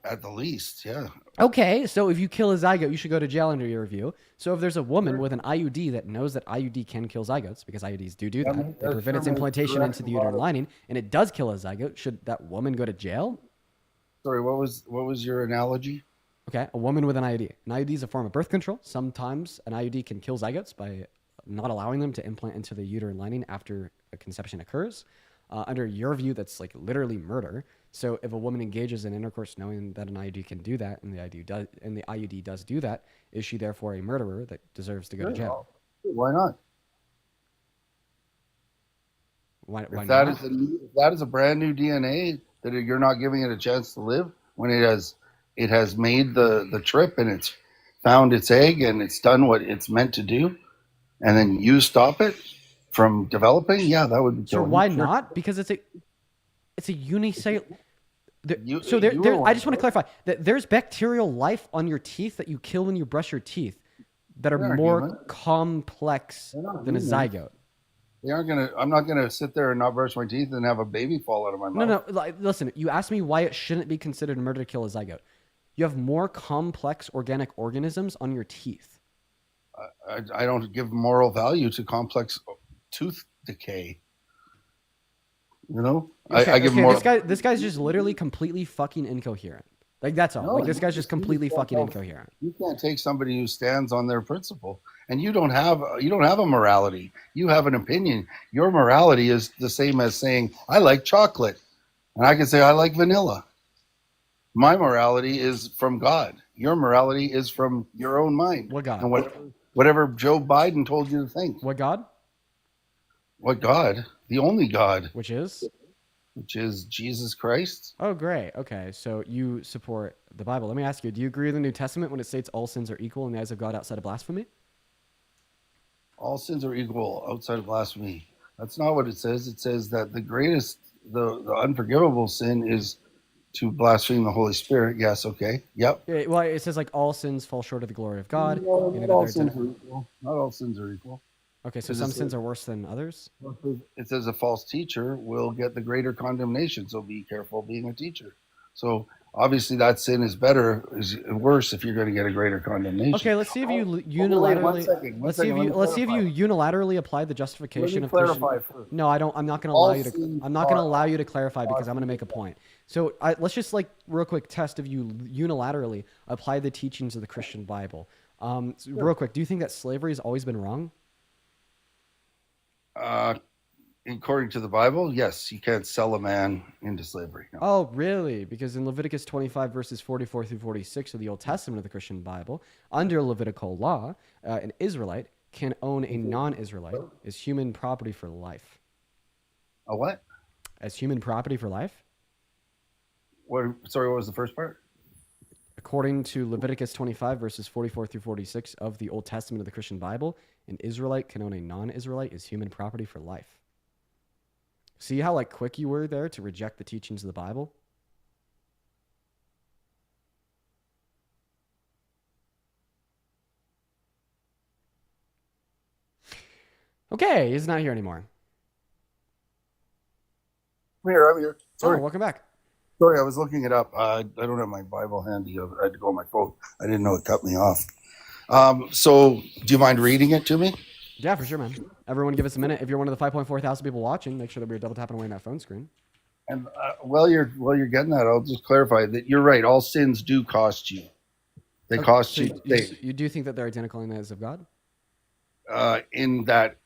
At the least, yeah. Okay, so if you kill a zygote, you should go to jail under your review. So if there's a woman with an IUD that knows that IUD can kill zygotes, because IUDs do that, they prevent its implantation into the uterine lining, and it does kill a zygote, should that woman go to jail? Sorry, what was your analogy? Okay, a woman with an IUD. An IUD is a form of birth control. Sometimes an IUD can kill zygotes by not allowing them to implant into the uterine lining after a conception occurs. Under your view, that's like literally murder. So if a woman engages in intercourse knowing that an IUD can do that, and the IUD does do that, is she therefore a murderer that deserves to go to jail? Why not? Why if not? If that is a brand new DNA that you're not giving it a chance to live, when it has made the trip and it's found its egg and it's done what it's meant to do, and then you stop it from developing, yeah, that would be. So why not? Because it's a unicellular. I just want to clarify that there's bacterial life on your teeth that you kill when you brush your teeth that are more complex than a zygote. They aren't gonna. I'm not gonna sit there and not brush my teeth and have a baby fall out of my mouth. No. Listen, you asked me why it shouldn't be considered murder to kill a zygote. You have more complex organic organisms on your teeth. I don't give moral value to complex tooth decay. You know, Okay, I give more. This guy's just literally completely fucking incoherent. Like, that's all. No, Like, this guy's just completely fucking no, incoherent. You can't take somebody who stands on their principle, and you don't have a morality. You have an opinion. Your morality is the same as saying I like chocolate, and I can say I like vanilla. My morality is from God. Your morality is from your own mind. What God? And whatever Joe Biden told you to think. What God? What God? The only God. Which is? Which is Jesus Christ. Oh, great. Okay, so you support the Bible. Let me ask you, do you agree with the New Testament when it states all sins are equal in the eyes of God outside of blasphemy? All sins are equal outside of blasphemy. That's not what it says. It says that the greatest, the unforgivable sin is to blaspheme the Holy Spirit. Yes, okay. Yep. Yeah, well, it says like all sins fall short of the glory of God. No, You know, not that all there's sins are equal. Not all sins are equal. Okay, so some sins are worse than others? It says a false teacher will get the greater condemnation, so be careful being a teacher. So obviously that sin is worse if you're going to get a greater condemnation. Okay, let's see if you unilaterally. Let's see if you unilaterally apply the justification of Christian. First. No, I don't. I'm not going to allow you to. I'm not going to allow you to clarify because I'm going to make a point. So let's just like real quick test if you unilaterally apply the teachings of the Christian Bible. Real quick, do you think that slavery has always been wrong? According to the Bible, yes, you can't sell a man into slavery. No. Oh, really? Because in Leviticus 25, verses 44 through 46 of the Old Testament of the Christian Bible, under Levitical law, an Israelite can own a non-Israelite as human property for life. A what? As human property for life? Sorry, what was the first part? According to Leviticus 25, verses 44 through 46 of the Old Testament of the Christian Bible, an Israelite can own a non-Israelite as human property for life. See how like quick you were there to reject the teachings of the Bible? Okay, he's not here anymore. I'm here. Sorry. Oh, welcome back. Sorry, I was looking it up. I don't have my Bible handy. I had to go on my phone. I didn't know it cut me off. So do you mind reading it to me? Yeah, for sure, man. Everyone give us a minute. If you're one of the 5.4 thousand people watching, make sure that we're double tapping away on that phone screen. And while you're getting that, I'll just clarify that you're right. All sins do cost you. They cost so you. You do think that they're identical in the eyes of God? In that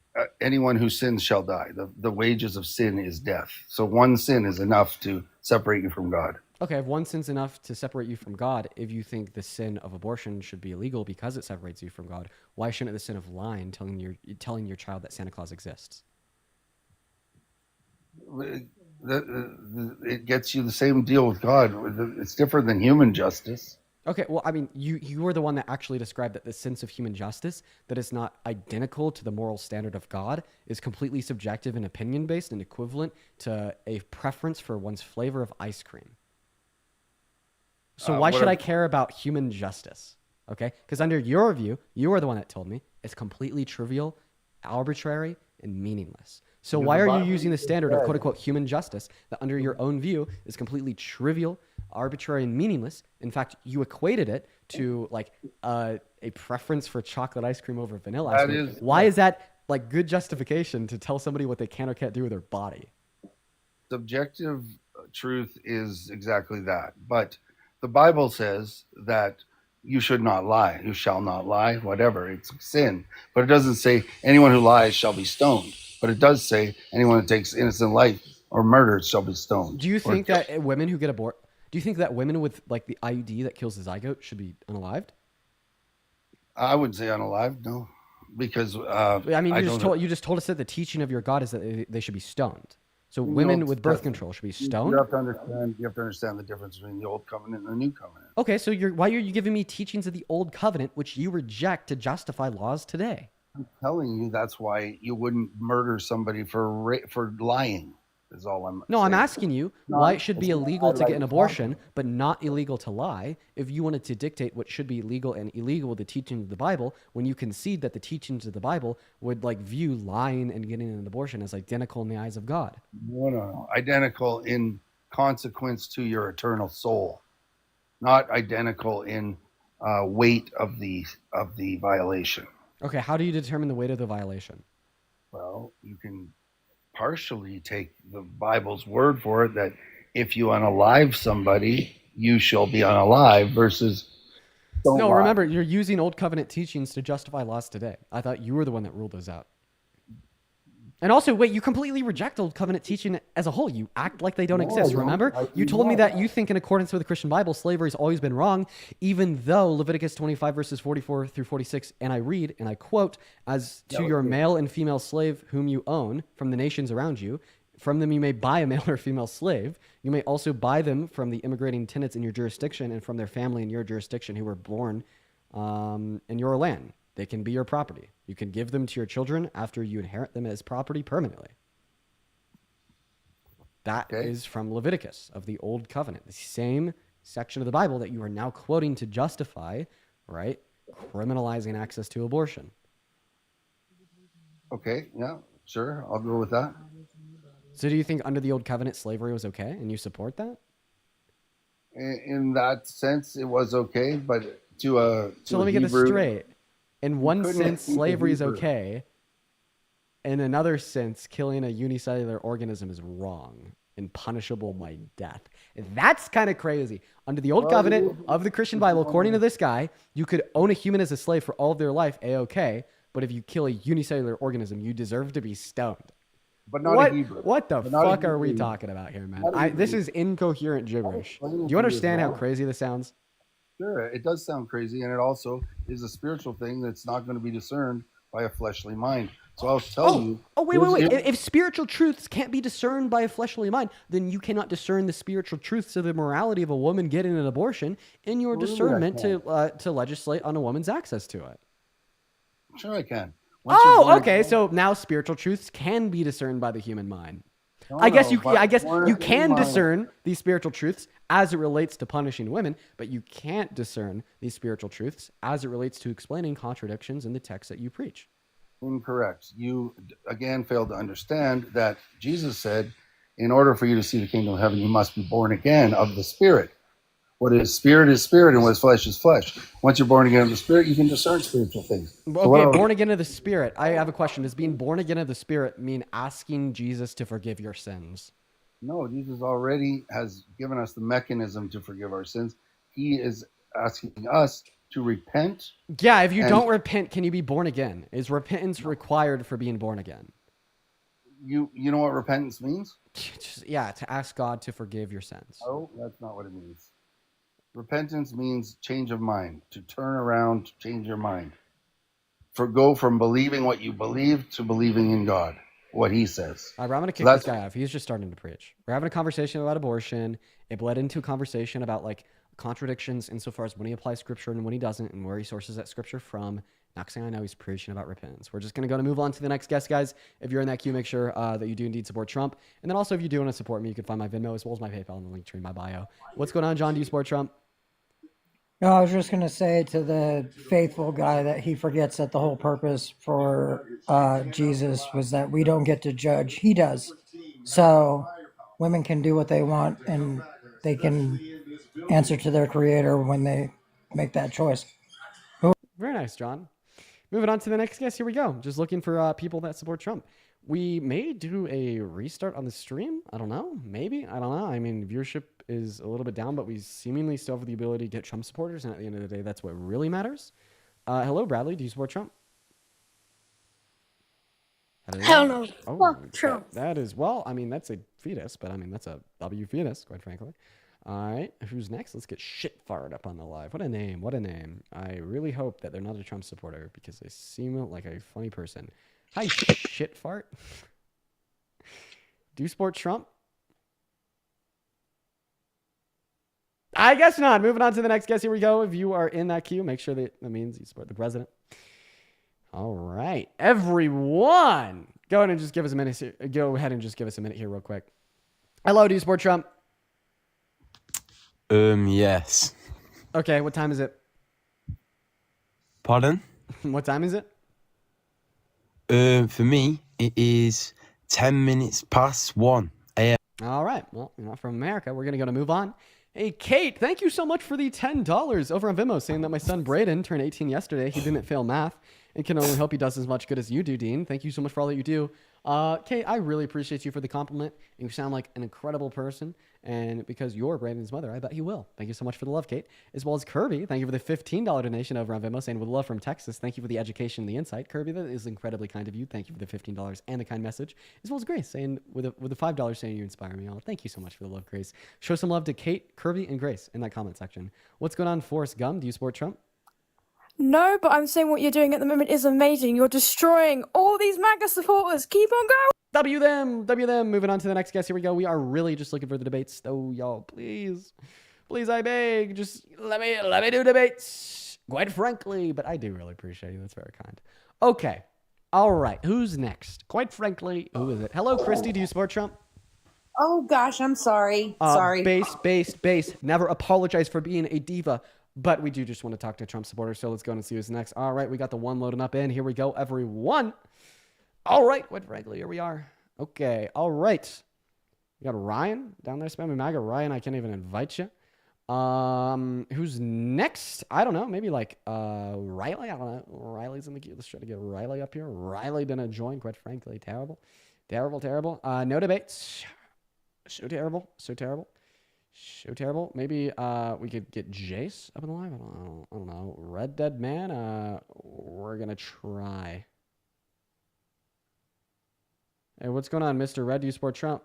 anyone who sins shall die. The wages of sin is death. So one sin is enough to separate you from God. Okay, if one sin's enough to separate you from God, if you think the sin of abortion should be illegal because it separates you from God, why shouldn't the sin of lying, telling your child that Santa Claus exists? It gets you the same deal with God. It's different than human justice. Okay, well, I mean, you were the one that actually described that the sense of human justice, that is not identical to the moral standard of God, is completely subjective and opinion-based and equivalent to a preference for one's flavor of ice cream. So why should I care about human justice? Okay, because under your view, you are the one that told me it's completely trivial, arbitrary, and meaningless. So why are you using the standard of quote-unquote human justice that under your own view is completely trivial, arbitrary, and meaningless? In fact, you equated it to like a preference for chocolate ice cream over vanilla ice cream. Why is that like good justification to tell somebody what they can or can't do with their body? Subjective truth is exactly that. But the Bible says that you should not lie. You shall not lie, whatever. It's sin. But it doesn't say anyone who lies shall be stoned. But it does say anyone who takes innocent life or murders shall be stoned. Do you think that women who get aborted, do you think that women with like the IUD that kills the zygote should be unalived? I wouldn't say unalived, no. Because I mean, you just told us that the teaching of your God is that they should be stoned. So women with birth control should be stoned. You have to understand the difference between the old covenant and the new covenant. Okay, so why are you giving me teachings of the old covenant, which you reject to justify laws today? I'm telling you, that's why you wouldn't murder somebody for lying. Is all I'm. No, saying. I'm asking you why it should be illegal to get an abortion, but not illegal to lie. If you wanted to dictate what should be legal and illegal with the teachings of the Bible, when you concede that the teachings of the Bible would like view lying and getting an abortion as identical in the eyes of God. No. Identical in consequence to your eternal soul, not identical in weight of the violation. Okay, how do you determine the weight of the violation? Well, you can partially take the Bible's word for it that if you unalive somebody, you shall be unalive versus don't No, lie. remember, you're using old covenant teachings to justify laws today. I thought you were the one that ruled those out. And also, wait, you completely reject old covenant teaching as a whole. You act like they don't exist. Remember, you told me that you think in accordance with the Christian Bible, slavery has always been wrong, even though Leviticus 25 verses 44 through 46, and I read, and I quote, as to your male and female slave whom you own from the nations around you, from them you may buy a male or female slave. You may also buy them from the immigrating tenants in your jurisdiction and from their family in your jurisdiction who were born in your land. They can be your property. You can give them to your children after you inherit them as property permanently. That is from Leviticus of the Old Covenant, the same section of the Bible that you are now quoting to justify, right, criminalizing access to abortion. Okay, yeah, sure, I'll go with that. So do you think under the Old Covenant slavery was okay and you support that? In that sense, it was okay, but so let me get this straight. In one sense, slavery is okay. In another sense, killing a unicellular organism is wrong and punishable by death. That's kind of crazy. Under the Old Covenant of the Christian Bible, according to this guy, you could own a human as a slave for all of their life, A-okay, but if you kill a unicellular organism, you deserve to be stoned. But not a Hebrew. What the fuck are we talking about here, man? This is incoherent gibberish. Do you understand how crazy this sounds? Sure, it does sound crazy, and it also is a spiritual thing that's not going to be discerned by a fleshly mind. So I'll tell you. Oh, wait. If spiritual truths can't be discerned by a fleshly mind, then you cannot discern the spiritual truths of the morality of a woman getting an abortion in your discernment to legislate on a woman's access to it. Sure, I can. Okay. So now spiritual truths can be discerned by the human mind. I guess you can discern these spiritual truths as it relates to punishing women, but you can't discern these spiritual truths as it relates to explaining contradictions in the text that you preach. Incorrect. You, again, failed to understand that Jesus said, in order for you to see the kingdom of heaven, you must be born again of the Spirit. What is spirit, and what is flesh. Once you're born again of the Spirit, you can discern spiritual things. Okay, born again of the Spirit. I have a question. Does being born again of the Spirit mean asking Jesus to forgive your sins? No, Jesus already has given us the mechanism to forgive our sins. He is asking us to repent. Yeah, if you don't repent, can you be born again? Is repentance required for being born again? You know what repentance means? To ask God to forgive your sins. No, that's not what it means. Repentance means change of mind, to turn around, change your mind. Go from believing what you believe to believing in God, what he says. All right, I'm going to kick this guy off. He's just starting to preach. We're having a conversation about abortion. It bled into a conversation about contradictions insofar as when he applies scripture and when he doesn't and where he sources that scripture from. Next thing I know, he's preaching about repentance. We're just going to move on to the next guest, guys. If you're in that queue, make sure that you do indeed support Trump. And then also, if you do want to support me, you can find my Venmo as well as my PayPal in the link tree in my bio. What's going on, John? Do you support Trump? No, I was just going to say to the faithful guy that he forgets that the whole purpose for Jesus was that we don't get to judge. He does. So women can do what they want and they can answer to their creator when they make that choice. Very nice, John. Moving on to the next guest. Here we go. Just looking for people that support Trump. We may do a restart on the stream. I don't know. Maybe. I don't know. I mean, viewership is a little bit down, but we seemingly still have the ability to get Trump supporters. And at the end of the day, that's what really matters. Hello, Bradley. Do you support Trump? Hell no. Oh, Fuck Trump. That is, well, I mean, that's a fetus, but I mean, that's a W fetus, quite frankly. All right. Who's next? Let's get shit fired up on the live. What a name. What a name. I really hope that they're not a Trump supporter because they seem like a funny person. Hi, shit fart. Do you support Trump? I guess not. Moving on to the next guest. Here we go. If you are in that queue, make sure that means you support the president. All right, everyone, go ahead and just give us a minute. Go ahead and just give us a minute here, real quick. Hello, do you support Trump? Yes. Okay, what time is it? Pardon? What time is it? For me, it is 10 minutes past 1 a.m. All right. Well, you're not from America. We're going to move on. Hey, Kate, thank you so much for the $10 over on Venmo, saying that my son Braden turned 18 yesterday. He didn't fail math and can only hope he does as much good as you do, Dean. Thank you so much for all that you do. Kate, I really appreciate you for the compliment. You sound like an incredible person. And because you're Brandon's mother, I bet he will. Thank you so much for the love, Kate. As well as Kirby. Thank you for the $15 donation over on Venmo, saying with love from Texas. Thank you for the education and the insight. Kirby, that is incredibly kind of you. Thank you for the $15 and the kind message. As well as Grace, saying with the $5 saying you inspire me all. Thank you so much for the love, Grace. Show some love to Kate, Kirby, and Grace in that comment section. What's going on, Forrest Gum? Do you support Trump? No, but I'm saying what you're doing at the moment is amazing. You're destroying all these MAGA supporters. Keep on going. W them. Moving on to the next guest. Here we go. We are really just looking for the debates. Oh, y'all, please, I beg, just let me do debates. Quite frankly, but I do really appreciate you. That's very kind. Okay, all right. Who's next? Quite frankly, who is it? Hello, Christy. Do you support Trump? Oh gosh, I'm sorry. Sorry. Base. Never apologize for being a diva. But we do just want to talk to Trump supporters, so let's go and see who's next. All right, we got the one loading up in. Here we go, everyone. All right, quite frankly, here we are. Okay, all right. We got Ryan down there spamming MAGA. Ryan, I can't even invite you. Who's next? I don't know. Maybe like Riley. I don't know. Riley's in the queue. Let's try to get Riley up here. Riley didn't join, quite frankly. Terrible. No debates. So terrible. Maybe we could get Jace up in the live. I don't know. Red Dead Man. We're gonna try. Hey, what's going on, Mr. Red? Do you support Trump?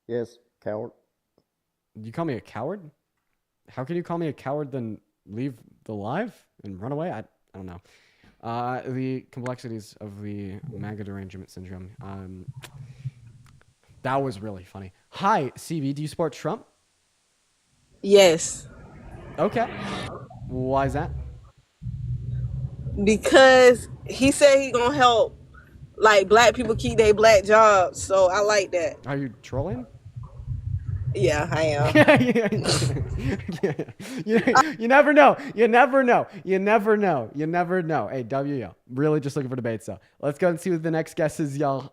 Yes, coward. You call me a coward? How can you call me a coward then leave the live and run away? I don't know. The complexities of the MAGA derangement syndrome. That was really funny. Hi, CB. Do you support Trump? Yes. Okay. Why is that? Because he said he gonna help like black people keep their black jobs. So I like that. Are you trolling? Yeah, I am. You never know. You never know. Hey, WO. Really just looking for debates, though. Let's go and see what the next guest is, y'all.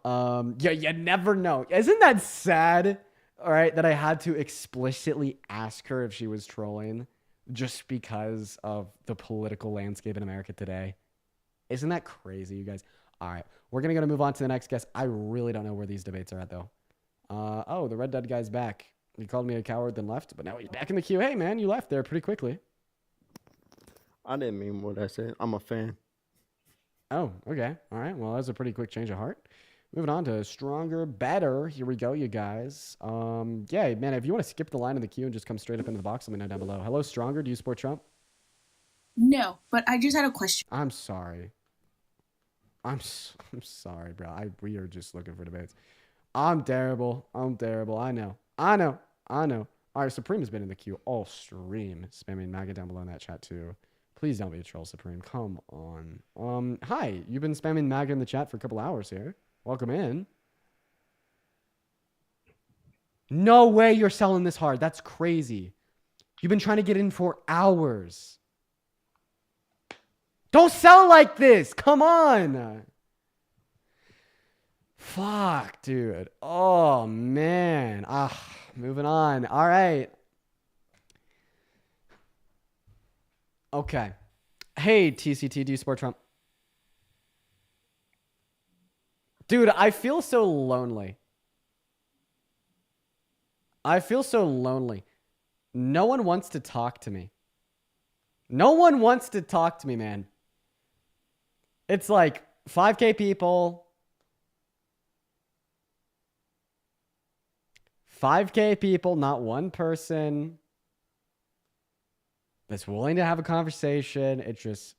You never know. Isn't that sad? All right, that I had to explicitly ask her if she was trolling just because of the political landscape in America today. Isn't that crazy, you guys? All right, we're gonna move on to the next guest. I really don't know where these debates are at, though. Oh, the Red Dead guy's back. He called me a coward, then left, but now he's back in the queue. Hey, man, you left there pretty quickly. I didn't mean what I said. I'm a fan. Oh, okay. All right. Well, that was a pretty quick change of heart. Moving on to Stronger, Better. Here we go, you guys. Yeah, man, if you want to skip the line in the queue and just come straight up into the box, let me know down below. Hello, Stronger. Do you support Trump? No, but I just had a question. I'm sorry. I'm sorry, bro. We are just looking for debates. I'm terrible. I know. All right, Supreme has been in the queue all stream, spamming MAGA down below in that chat too. Please don't be a troll, Supreme. Come on. Hi, you've been spamming MAGA in the chat for a couple hours here. Welcome in. No way you're selling this hard. That's crazy. You've been trying to get in for hours. Don't sell like this. Come on. Fuck, dude. Oh, man. Moving on. All right. Okay. Hey, TCT, do you support Trump? Dude, I feel so lonely. No one wants to talk to me. Man. It's like 5K people. 5K people, not one person that's willing to have a conversation. It just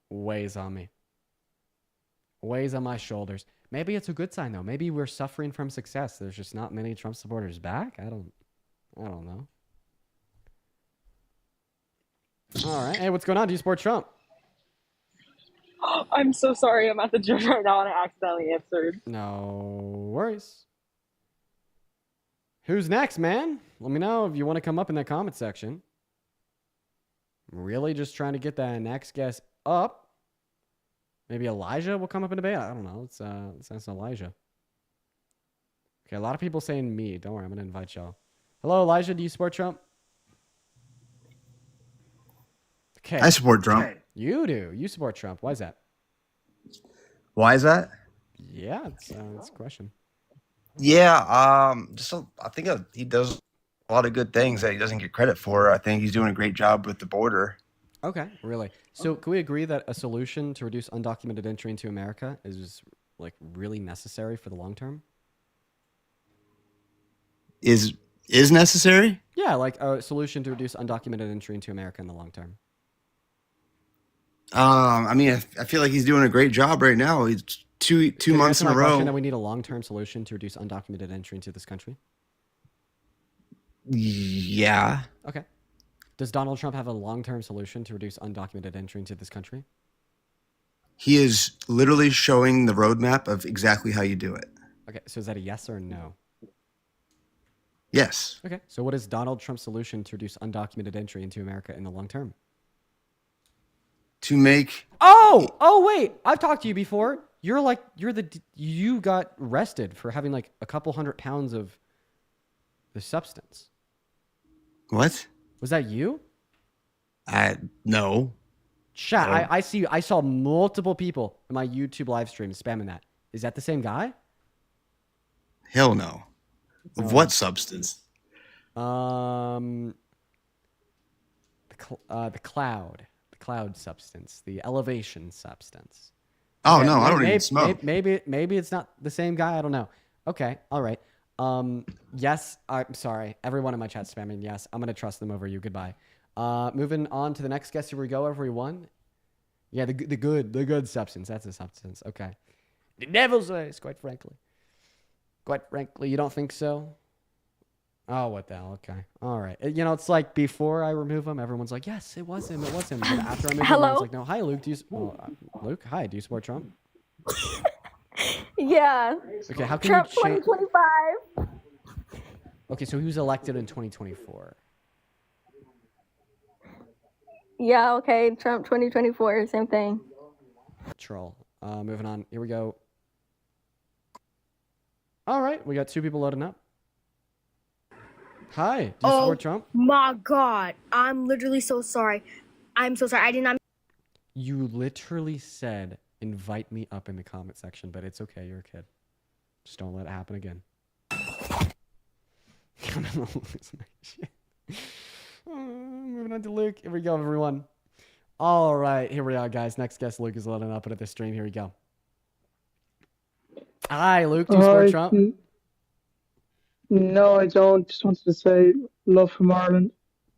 weighs on me. Weighs on my shoulders. Maybe it's a good sign, though. Maybe we're suffering from success. There's just not many Trump supporters back. I don't know. All right. Hey, what's going on? Do you support Trump? I'm so sorry. I'm at the gym right now and I accidentally answered. No worries. Who's next, man? Let me know if you want to come up in that comment section. I'm really just trying to get that next guest up. Maybe Elijah will come up in debate. I don't know. Let's ask Elijah. Okay, a lot of people saying me. Don't worry, I'm going to invite y'all. Hello, Elijah. Do you support Trump? Okay. I support Trump. You do. You support Trump. Why is that? Why is that? Yeah, it's a question. Yeah, I think he does a lot of good things that he doesn't get credit for. I think he's doing a great job with the border. Okay, really. So can we agree that a solution to reduce undocumented entry into America is like really necessary for the long term? Is necessary? Yeah, like a solution to reduce undocumented entry into America in the long term. I mean, I feel like he's doing a great job right now. He's two months in a row. That we need a long-term solution to reduce undocumented entry into this country. Yeah. Okay. Does Donald Trump have a long-term solution to reduce undocumented entry into this country? He is literally showing the roadmap of exactly how you do it. Okay, so is that a yes or a no? Yes. Okay, so what is Donald Trump's solution to reduce undocumented entry into America in the long term? To make... Oh, wait, I've talked to you before. You got arrested for having like a couple 100 pounds of the substance. What? Was that you? No. Chat, No. I saw multiple people in my YouTube live stream spamming that. Is that the same guy? Hell no. Of what substance? The cloud substance, the elevation substance. Oh, Okay, no, I don't even smoke. Maybe it's not the same guy. I don't know. Okay, all right. Yes, I'm sorry. Everyone in my chat spamming. Yes, I'm gonna trust them over you. Goodbye. Moving on to the next guest. Here we go, everyone. Yeah, the good substance. That's a substance. Okay. The devil's eyes, quite frankly. Quite frankly, you don't think so? Oh, what the hell? Okay. All right. You know, it's like before I remove him, everyone's like, yes, it was him. It was him. But after I remove him, everyone's like, no. Hi, Luke. Luke, hi. Do you support Trump? Yeah. Okay, how can Trump you change? 2025. Okay, so he was elected in 2024. Yeah, okay. Trump 2024, same thing. Troll. Moving on. Here we go. All right, we got two people loading up. Hi, do you support Trump? My God, I'm literally so sorry. I'm so sorry. I did not. You literally said, invite me up in the comment section, but it's okay. You're a kid. Just don't let it happen again. I'm gonna lose my shit. Moving on to Luke. Here we go, everyone. All right, here we are, guys. Next guest, Luke, is loading up into the stream. Here we go. Hi, Luke. Do you support Trump? No, I don't. Just wanted to say love from Ireland.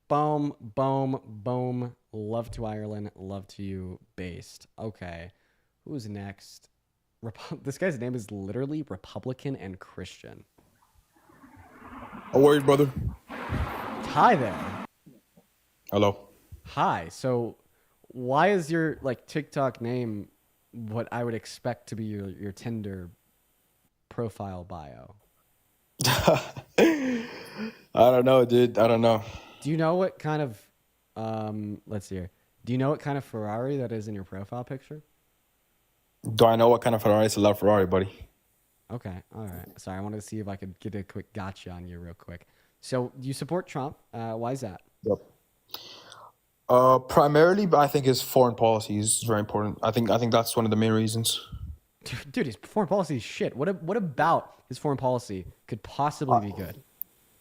Boom, boom, boom. Love to Ireland. Love to you. Based. Okay. Who's next? This guy's name is literally Republican and Christian. No worries, brother. Hi there. Hello. Hi. So why is your like TikTok name what I would expect to be your Tinder profile bio? I don't know, dude. I don't know. Do you know what kind of let's see here. Do you know what kind of Ferrari that is in your profile picture? Do I know what kind of Ferrari? It's a love Ferrari, buddy. Okay, all right. Sorry, I wanted to see if I could get a quick gotcha on you real quick. So you support Trump. Why is that? Yep. Primarily, but I think his foreign policy is very important. I think that's one of the main reasons. Dude, his foreign policy is shit. What about his foreign policy could possibly be good?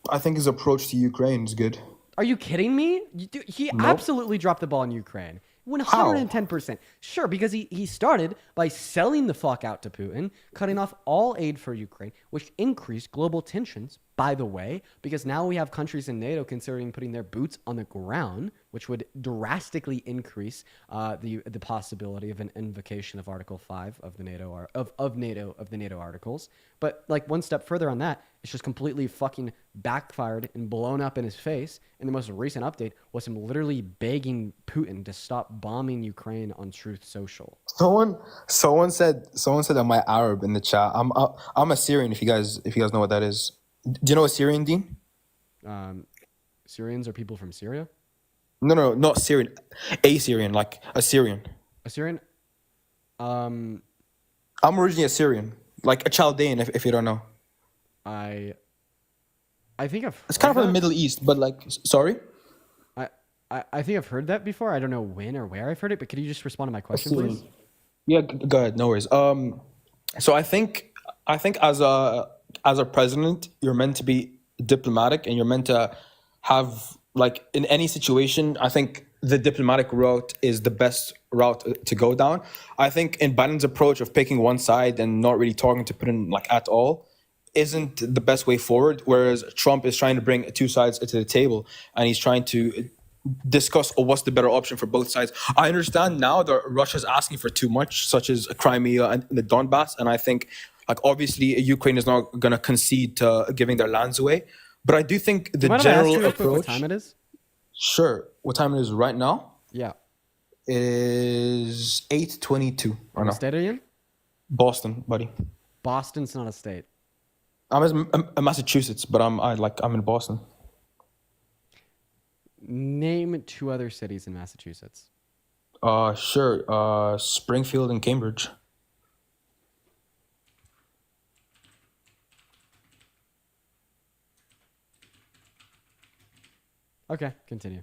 I think his approach to Ukraine is good. Are you kidding me? He absolutely dropped the ball in Ukraine. 110%. Sure, because he started by selling the fuck out to Putin, cutting off all aid for Ukraine, which increased global tensions, by the way, because now we have countries in NATO considering putting their boots on the ground, which would drastically increase the possibility of an invocation of Article 5 of the NATO articles. But like one step further on that, it's just completely fucking backfired and blown up in his face. And the most recent update was him literally begging Putin to stop bombing Ukraine on Truth Social. Someone said I'm my Arab in the chat. I'm Assyrian. If you guys know what that is. Do you know Assyrian, Dean? Syrians are people from Syria? No, not Syrian. Assyrian, like Assyrian. Assyrian? I'm originally Assyrian, like a Chaldean, if you don't know. I think I've heard It's kind of from that. the Middle East, but like, sorry? I think I've heard that before. I don't know when or where I've heard it, but could you just respond to my question, Assyrian. please? Yeah, go ahead. No worries. So I think as a president, you're meant to be diplomatic, and you're meant to have, like, in any situation, I think the diplomatic route is the best route to go down. I think in Biden's approach of picking one side and not really talking to Putin, like, at all, isn't the best way forward. Whereas Trump is trying to bring two sides to the table, and he's trying to discuss what's the better option for both sides. I understand now that Russia's asking for too much, such as Crimea and the Donbass, and I think, like, obviously Ukraine is not going to concede to giving their lands away. But I do think the general approach. What time it is? Sure. What time it is right now? Yeah. It is 8:22 right What now. state are you in? Boston, buddy. Boston's not a state. I'm in Massachusetts, but I'm in Boston. Name 2 other cities in Massachusetts. Sure. Springfield and Cambridge. Okay, continue.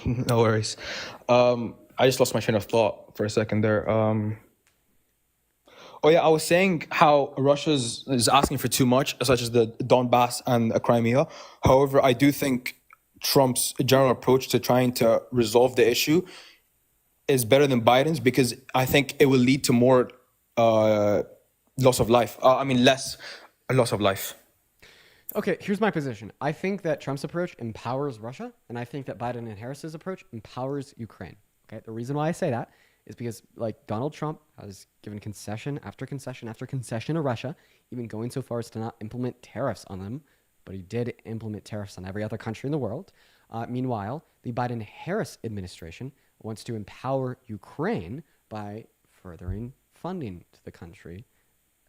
No worries. I just lost my train of thought for a second there. Oh yeah, I was saying how Russia is asking for too much, such as the Donbass and Crimea. However, I do think Trump's general approach to trying to resolve the issue is better than Biden's, because I think it will lead to more loss of life. Less loss of life. Okay, here's my position. I think that Trump's approach empowers Russia, and I think that Biden and Harris's approach empowers Ukraine. Okay, the reason why I say that is because, like, Donald Trump has given concession after concession after concession to Russia, even going so far as to not implement tariffs on them, but he did implement tariffs on every other country in the world. Meanwhile, the Biden-Harris administration wants to empower Ukraine by furthering funding to the country.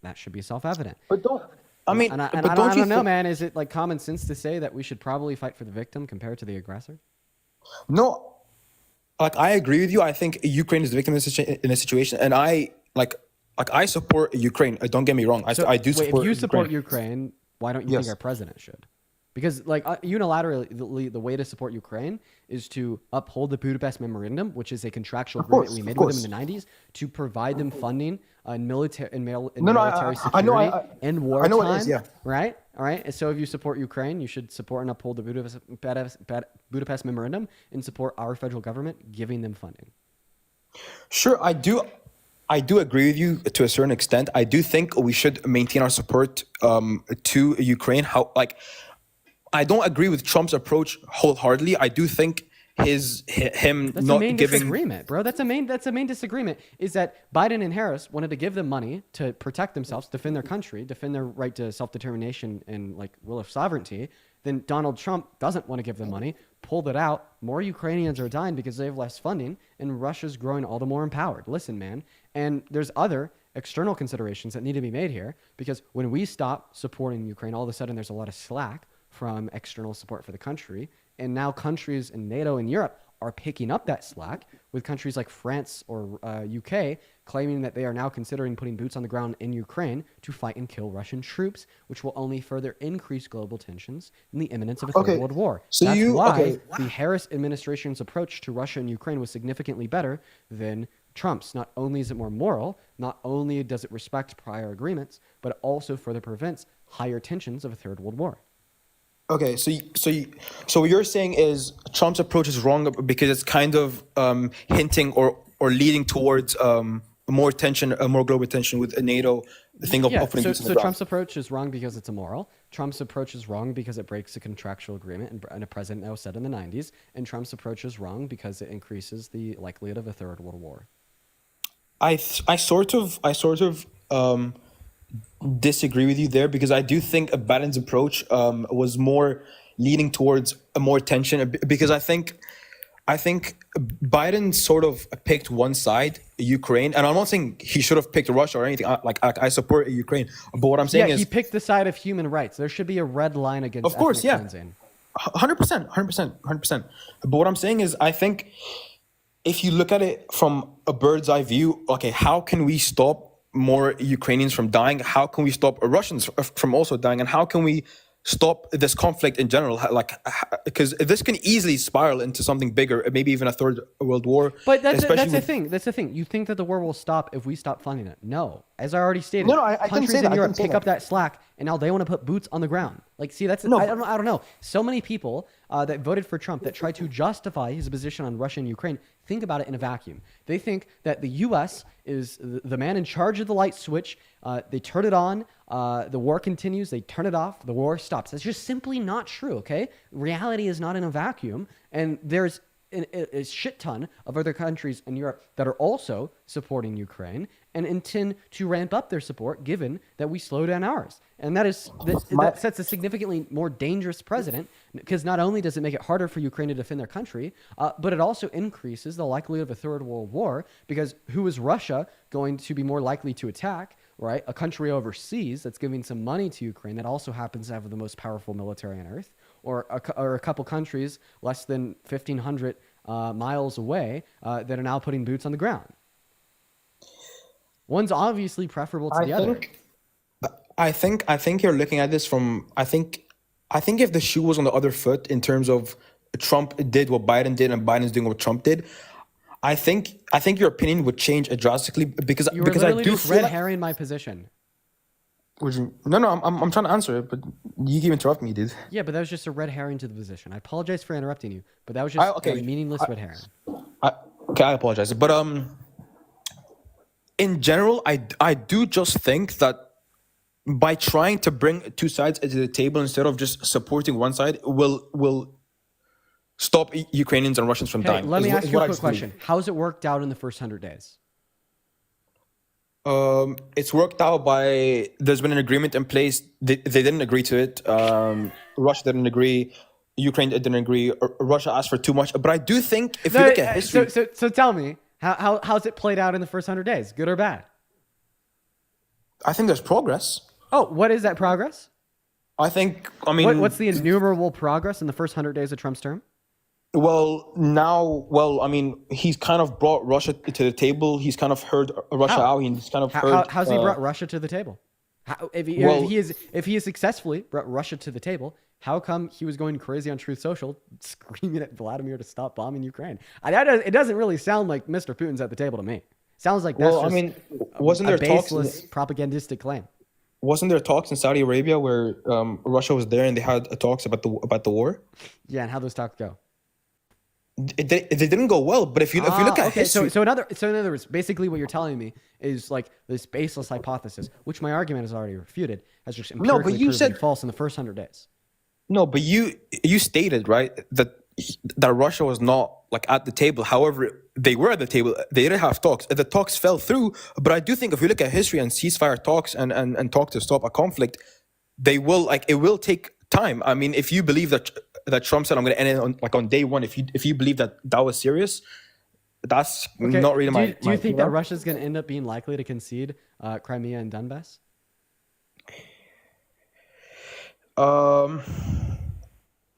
That should be self-evident. But don't. I don't know, man. Is it, like, common sense to say that we should probably fight for the victim compared to the aggressor? No, like, I agree with you. I think Ukraine is the victim in this situation, and I support Ukraine. Don't get me wrong. I do support. If you support Ukraine, why don't you think our president should? Because, like, unilaterally, the way to support Ukraine is to uphold the Budapest Memorandum, which is a contractual agreement we made with them in the 90s, to provide them funding in military security in wartime. Right? All right. And so if you support Ukraine, you should support and uphold the Budapest Memorandum and support our federal government giving them funding. Sure, I do agree with you to a certain extent. I do think we should maintain our support to Ukraine. I don't agree with Trump's approach wholeheartedly. I do think That's not main giving disagreement, bro. That's a main disagreement, is that Biden and Harris wanted to give them money to protect themselves, defend their country, defend their right to self-determination and, like, will of sovereignty. Then Donald Trump doesn't want to give them money, pulled it out. More Ukrainians are dying because they have less funding, and Russia's growing all the more empowered. Listen, man. And there's other external considerations that need to be made here, because when we stop supporting Ukraine, all of a sudden there's a lot of slack from external support for the country. And now countries in NATO and Europe are picking up that slack, with countries like France or UK claiming that they are now considering putting boots on the ground in Ukraine to fight and kill Russian troops, which will only further increase global tensions and the imminence of a third world war. That's why the Harris administration's approach to Russia and Ukraine was significantly better than Trump's. Not only is it more moral, not only does it respect prior agreements, but it also further prevents higher tensions of a third world war. Okay, so what you're saying is Trump's approach is wrong because it's kind of hinting or leading towards more tension, more global tension with NATO. The thing of putting boots on the ground. Trump's approach is wrong because it's immoral. Trump's approach is wrong because it breaks a contractual agreement, and a president now said in the 90s. And Trump's approach is wrong because it increases the likelihood of a third world war. I sort of disagree with you there, because I do think Biden's approach was more leaning towards a more tension, because I think Biden sort of picked one side, Ukraine, and I'm not saying he should have picked Russia or anything. I support Ukraine, but what I'm saying is he picked the side of human rights. There should be a red line against. Of course, yeah, cleansing. 100%. But what I'm saying is, I think if you look at it from a bird's eye view, okay, how can we stop more Ukrainians from dying? How can we stop Russians from also dying? And how can we stop this conflict in general, because this can easily spiral into something bigger, maybe even a third world war. But that's the thing. That's the thing. You think that the war will stop if we stop funding it? No. As I already stated, No, I didn't countries say that. in I Europe didn't say pick that. up that slack, and now they want to put boots on the ground. Like, see, that's No. I don't know. So many people that voted for Trump that try to justify his position on Russia and Ukraine think about it in a vacuum. They think that the U.S. is the man in charge of the light switch. They turn it on. The war continues. They turn it off. The war stops. That's just simply not true, okay? Reality is not in a vacuum. And there's a shit ton of other countries in Europe that are also supporting Ukraine and intend to ramp up their support given that we slow down ours. And that sets a significantly more dangerous precedent, because not only does it make it harder for Ukraine to defend their country, but it also increases the likelihood of a third world war, because who is Russia going to be more likely to attack, right? A country overseas that's giving some money to Ukraine that also happens to have the most powerful military on earth, or a couple countries less than 1,500 miles away that are now putting boots on the ground. One's obviously preferable to the other. I think you're looking at this from, I think if the shoe was on the other foot in terms of Trump did what Biden did and Biden's doing what Trump did, I think your opinion would change drastically, because You were I literally do just feel red like, herring my position. No, I'm trying to answer it, but you keep interrupting me, dude. Yeah, but that was just a red herring to the position. I apologize for interrupting you, but that was just a meaningless red herring. I apologize, but in general, I do just think that by trying to bring two sides to the table instead of just supporting one side will stop Ukrainians and Russians from dying. Let me ask you a quick question. How's it worked out in the first 100 days? It's worked out by, there's been an agreement in place. They didn't agree to it. Russia didn't agree. Ukraine didn't agree. Russia asked for too much. But I do think if you look at history, so tell me, how's it played out in the first 100 days? Good or bad? I think there's progress. Oh, what is that progress? I mean, what's the innumerable progress in the first 100 days of Trump's term? I mean, he's kind of brought Russia to the table. He's kind of heard Russia out. He's kind of heard. How's he brought Russia to the table? If he has successfully brought Russia to the table, how come he was going crazy on Truth Social, screaming at Vladimir to stop bombing Ukraine? It doesn't really sound like Mr. Putin's at the table to me. Sounds like that's wasn't there a baseless propagandistic claim. Wasn't there talks in Saudi Arabia where Russia was there and they had talks about the war? Yeah, and how those talks go? They didn't go well, but if you look at history, so in other words, basically what you're telling me is like this baseless hypothesis, which my argument has already refuted, has just empirically proven false in the first 100 days. No, but you stated, right, that Russia was not like at the table. However, they were at the table. They did have talks. The talks fell through. But I do think if you look at history and ceasefire talks and talk to stop a conflict, it will take time. I mean, if you believe that Trump said I'm going to end it on day one, if you believe that was serious, that's not really my. Do you think that Russia's going to end up being likely to concede Crimea and Donbass?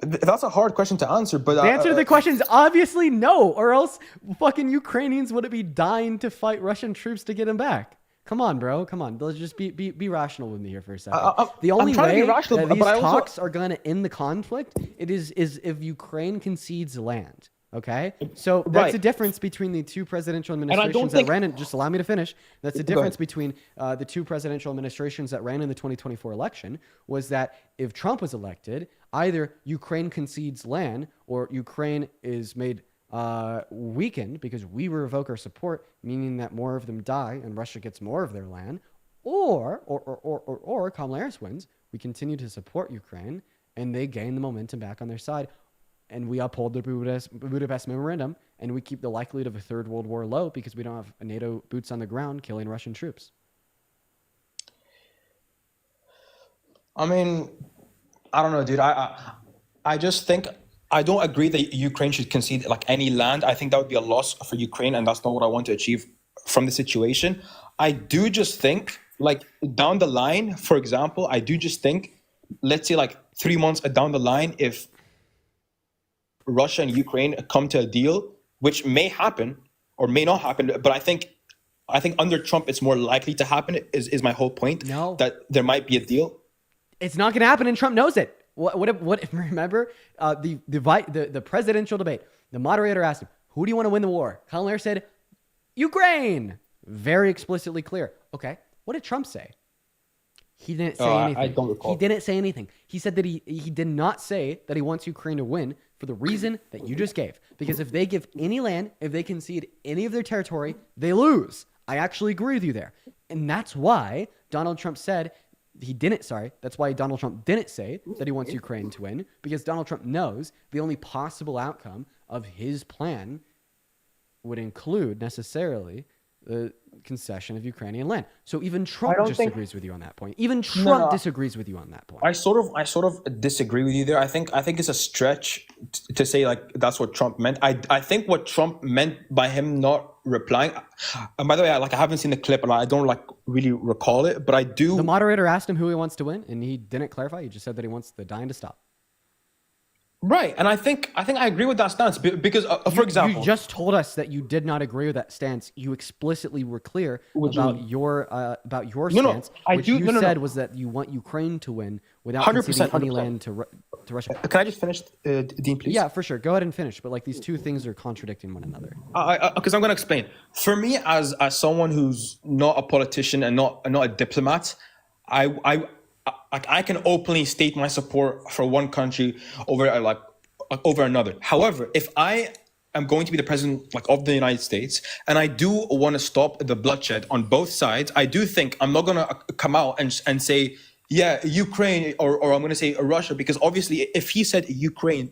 That's a hard question to answer, but the answer to the question is obviously no, or else fucking Ukrainians wouldn't be dying to fight Russian troops to get them back. Come on, bro. Come on. Let's just be rational with me here for a second. The only way that these talks are going to end the conflict is if Ukraine concedes land. Okay? So that's the difference between the two presidential administrations that ran in. Just allow me to finish. That's the difference between the two presidential administrations that ran in the 2024 election, was that if Trump was elected, either Ukraine concedes land or Ukraine is made weakened because we revoke our support, meaning that more of them die and Russia gets more of their land, or Kamala Harris wins, we continue to support Ukraine and they gain the momentum back on their side, and we uphold the Budapest Memorandum, and we keep the likelihood of a third world war low because we don't have NATO boots on the ground killing Russian troops. I mean, I don't know, dude. I just think I don't agree that Ukraine should concede like any land. I think that would be a loss for Ukraine, and that's not what I want to achieve from the situation. I do just think, like, down the line, for example, I do just think, let's say like 3 months down the line, if Russia and Ukraine come to a deal, which may happen or may not happen, but I think under Trump it's more likely to happen, is my whole point. No. That there might be a deal. It's not going to happen, and Trump knows it. What? Remember the presidential debate. The moderator asked him, "Who do you want to win the war?" Kamala Harris said, "Ukraine." Very explicitly clear. Okay, what did Trump say? He didn't say anything. I don't recall. He didn't say anything. He said that he did not say that he wants Ukraine to win for the reason that you just gave. Because if they give any land, if they concede any of their territory, they lose. I actually agree with you there. And that's why Donald Trump said that's why Donald Trump didn't say that he wants Ukraine to win, because Donald Trump knows the only possible outcome of his plan would include necessarily the concession of Ukrainian land. So even Trump disagrees with you on that point. Even Trump disagrees with you on that point. I sort of disagree with you there. I think it's a stretch to say like that's what Trump meant. I think what Trump meant by him not replying. And by the way, I haven't seen the clip and I don't really recall it, but I do. The moderator asked him who he wants to win, and he didn't clarify. He just said that he wants the dying to stop. Right, and I think I agree with that stance because, for example, you just told us that you did not agree with that stance. You explicitly were clear about your stance, which you said was that you want Ukraine to win without conceding any land to Russia. Can I just finish, Dean, please? Yeah, for sure. Go ahead and finish. But these two things are contradicting one another. Because I'm going to explain. For me, as someone who's not a politician and not a diplomat, I can openly state my support for one country over another. However, if I am going to be the president of the United States and I do want to stop the bloodshed on both sides, I do think I'm not going to come out and say, yeah, Ukraine or I'm going to say Russia, because obviously if he said Ukraine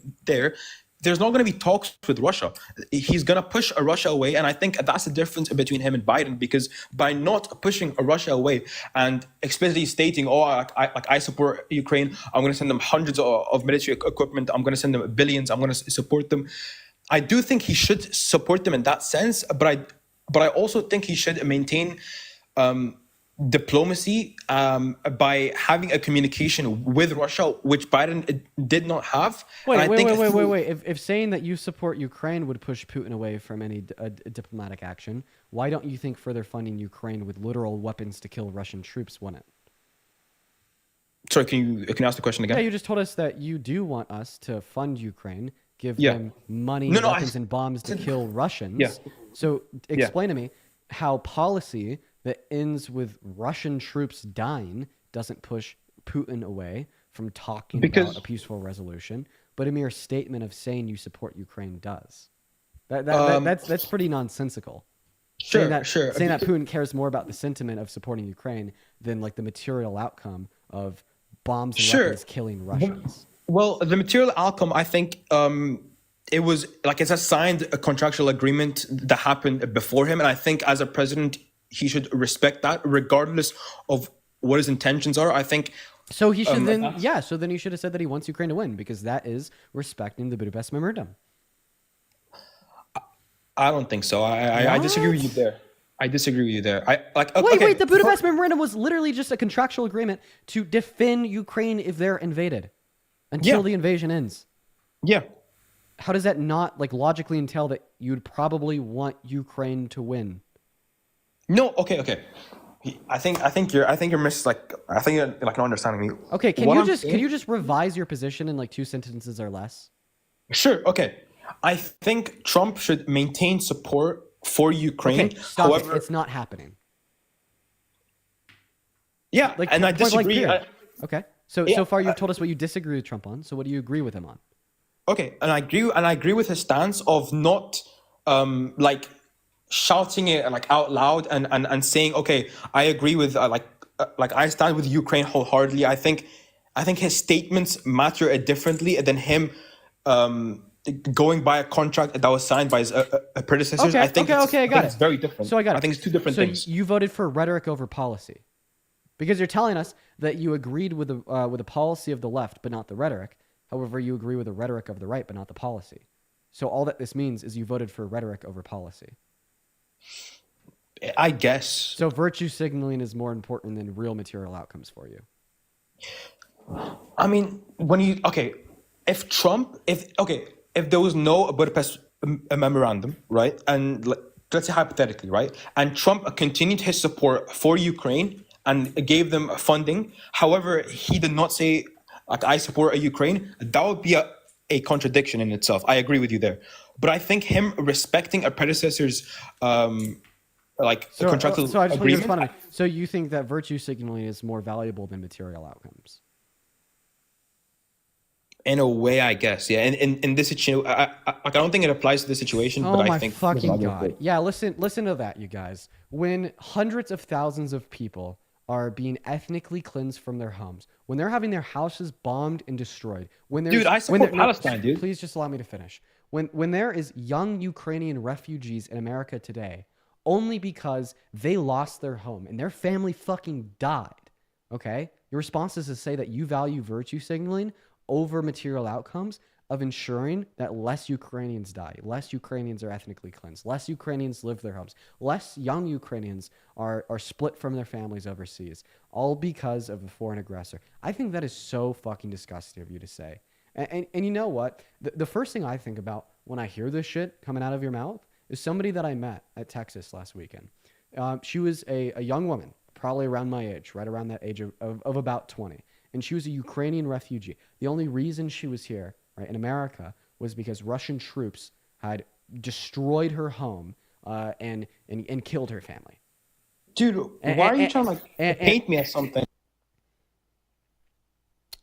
there's not going to be talks with Russia. He's going to push Russia away. And I think that's the difference between him and Biden, because by not pushing Russia away and explicitly stating, I support Ukraine, I'm going to send them hundreds of military equipment, I'm going to send them billions, I'm going to support them. I do think he should support them in that sense, but I also think he should maintain diplomacy by having a communication with Russia, which Biden did not have. Wait. If saying that you support Ukraine would push Putin away from any diplomatic action, why don't you think further funding Ukraine with literal weapons to kill Russian troops won it? Sorry, can you ask the question again? Yeah, you just told us that you do want us to fund Ukraine, give them money, weapons, and bombs to kill Russians. Yeah. So explain to me how policy that ends with Russian troops dying doesn't push Putin away from talking about a peaceful resolution, but a mere statement of saying you support Ukraine does. That's pretty nonsensical. Saying that Putin cares more about the sentiment of supporting Ukraine than the material outcome of bombs and weapons killing Russians. Well, the material outcome, I think, it was it's a signed contractual agreement that happened before him, and I think as a president, he should respect that regardless of what his intentions are. I think so. He should So then he should have said that he wants Ukraine to win, because that is respecting the Budapest Memorandum. I don't think so. I disagree with you there. Wait. The Budapest Memorandum was literally just a contractual agreement to defend Ukraine if they're invaded until the invasion ends. Yeah. How does that not logically entail that you'd probably want Ukraine to win? No, okay. I think you're not understanding me. Okay, can you just revise your position in 2 sentences or less? Sure. Okay. I think Trump should maintain support for Ukraine. Okay, stop. However, it's not happening. Yeah, and I disagree. Okay. So far you've told us what you disagree with Trump on. So what do you agree with him on? Okay, and I agree with his stance of not shouting it out loud and saying, okay, I agree with I stand with Ukraine wholeheartedly. I think his statements matter differently than him going by a contract that was signed by his predecessors. Okay, I think it's very different. So I got it. I think it's two different things. So you voted for rhetoric over policy, because you're telling us that you agreed with the policy of the left but not the rhetoric. However, you agree with the rhetoric of the right but not the policy. So all that this means is you voted for rhetoric over policy. I guess. So virtue signaling is more important than real material outcomes for you. I mean, if there was no Budapest memorandum, right? And let's say hypothetically, right? And Trump continued his support for Ukraine and gave them funding. However, he did not say like I support Ukraine, that would be a contradiction in itself. I agree with you there. But I think him respecting a predecessor's contractual So I just want to agreement. respond to me. So you think that virtue signaling is more valuable than material outcomes? In a way, I guess, yeah. In this situation, I don't think it applies to this situation. Oh but my I think fucking god! Yeah, listen to that, you guys. When hundreds of thousands of people are being ethnically cleansed from their homes, when they're having their houses bombed and destroyed, Dude, I support Palestine, dude. Please just allow me to finish. When there is young Ukrainian refugees in America today, only because they lost their home and their family fucking died. Okay, your response is to say that you value virtue signaling over material outcomes of ensuring that less Ukrainians die, less Ukrainians are ethnically cleansed, less Ukrainians live their homes, less young Ukrainians are split from their families overseas, all because of a foreign aggressor. I think that is so fucking disgusting of you to say. And you know what? The first thing I think about when I hear this shit coming out of your mouth is somebody that I met at Texas last weekend. She was a young woman, probably around my age, right around that age of about 20. And she was a Ukrainian refugee. The only reason she was here, right, in America was because Russian troops had destroyed her home and killed her family. Dude, why are you trying to paint me as something?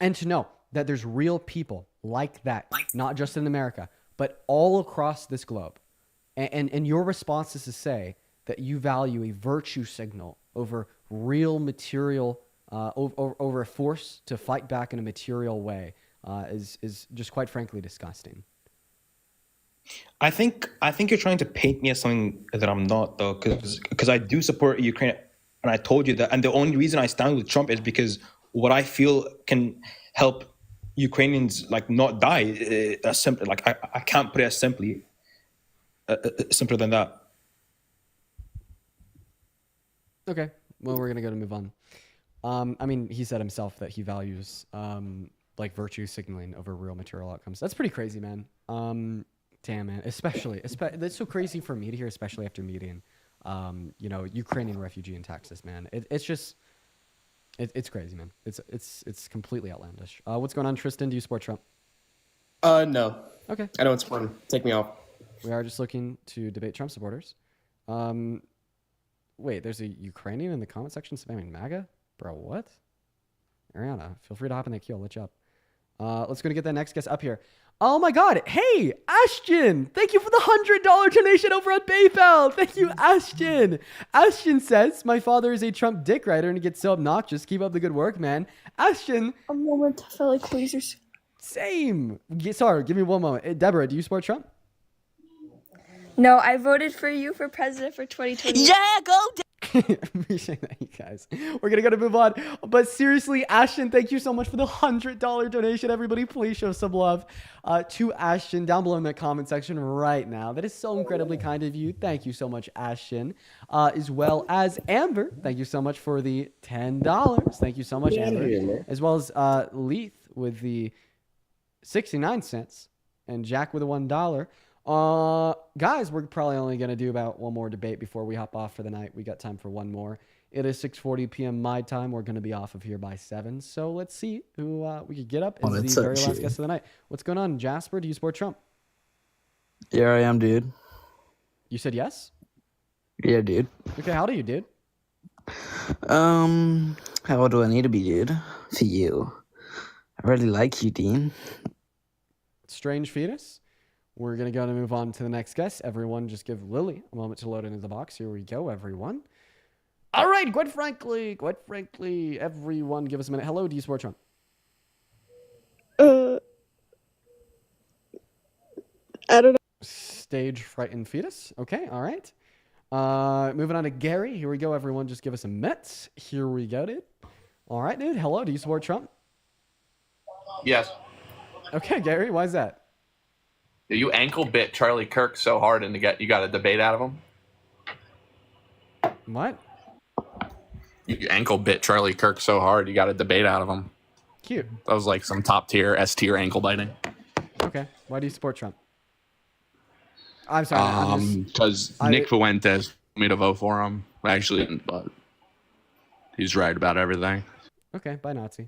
And to know that there's real people like that, not just in America, but all across this globe. And your response is to say that you value a virtue signal over real material over a force to fight back in a material way is just quite frankly disgusting. I think you're trying to paint me as something that I'm not, though, because I do support Ukraine, and I told you that. And the only reason I stand with Trump is because what I feel can help Ukrainians not die. Simply, I can't put it as simpler than that. Okay, well, we're gonna move on. I mean, he said himself that he values virtue signaling over real material outcomes. That's pretty crazy, man. Damn, man. Especially that's so crazy for me to hear, especially after meeting, Ukrainian refugee in Texas, man. It's crazy, man. It's completely outlandish. What's going on, Tristan? Do you support Trump? No. Okay. I don't support him. Take me off. We are just looking to debate Trump supporters. Wait, there's a Ukrainian in the comment section spamming MAGA? Bro, what? Ariana, feel free to hop in that queue. I'll let you up. Let's go to get that next guest up here. Oh my God. Hey, Ashton. Thank you for the $100 donation over on PayPal. Thank you, Ashton. Ashton says, my father is a Trump dick writer and he gets so obnoxious. Keep up the good work, man. Ashton. A moment to feel like lasers. Same. Sorry, give me one moment. Deborah, do you support Trump? No, I voted for you for president for 2020. Yeah, go. Appreciate that, you guys. We're gonna move on. But seriously, Ashton, thank you so much for the $100 donation. Everybody, please show some love to Ashton down below in the comment section right now. That is so incredibly kind of you. Thank you so much, Ashton. As well as Amber, thank you so much for the $10. Thank you so much, Amber. As well as Leith with the 69 cents and Jack with the $1. Guys, we're probably only going to do about one more debate before we hop off for the night. We got time for one more. It is 6:40 p.m. my time. We're going to be off of here by 7. So let's see who we could get up as the very last guest of the night. What's going on, Jasper? Do you support Trump? Yeah, I am, dude. You said yes? Yeah, dude. Okay, how old are you, dude? How old do I need to be, dude? For you. I really like you, Dean. Strange fetus. We're going to move on to the next guest. Everyone just give Lily a moment to load into the box. Here we go, everyone. All right, quite frankly, everyone give us a minute. Hello, do you support Trump? I don't know. Stage frightened fetus. Okay, all right. Moving on to Gary. Here we go, everyone. Just give us a minute. Here we go, dude. All right, dude. Hello, do you support Trump? Yes. Okay, Gary, why is that? You ankle bit Charlie Kirk so hard and you got a debate out of him? What? You ankle bit Charlie Kirk so hard you got a debate out of him. Cute. That was like some top tier, S tier ankle biting. Okay. Why do you support Trump? I'm sorry. Because Nick Fuentes told me to vote for him. Actually, but he's right about everything. Okay, bye, Nazi.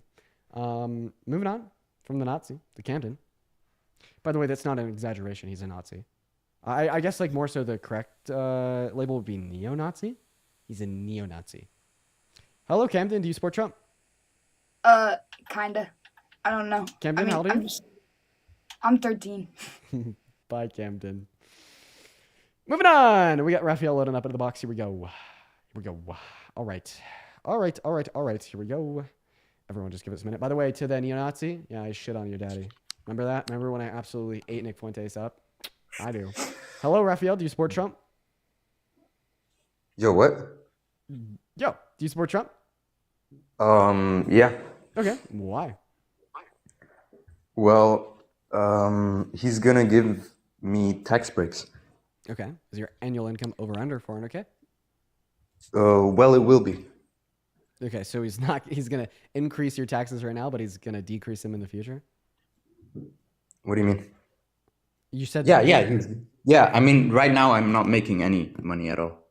Moving on from the Nazi to Camden. By the way, that's not an exaggeration. He's a Nazi. I guess like more so the correct label would be neo-Nazi. He's a neo-Nazi. Hello, Camden. Do you support Trump? Kinda. I don't know. Camden, how old are you? I'm 13. Bye, Camden. Moving on. We got Raphael loading up into the box. Here we go. All right. Here we go. Everyone just give us a minute. By the way, to the neo-Nazi, yeah, I shit on your daddy. Remember that? Remember when I absolutely ate Nick Fuentes up? I do. Hello, Raphael. Do you support Trump? Yo, what? Yo, do you support Trump? Yeah. Okay. Why? Well, he's gonna give me tax breaks. Okay. Is your annual income over under 400K? Well, it will be. Okay, so he's gonna increase your taxes right now, but he's gonna decrease them in the future? What do you mean? You said Yeah. I mean, right now I'm not making any money at all.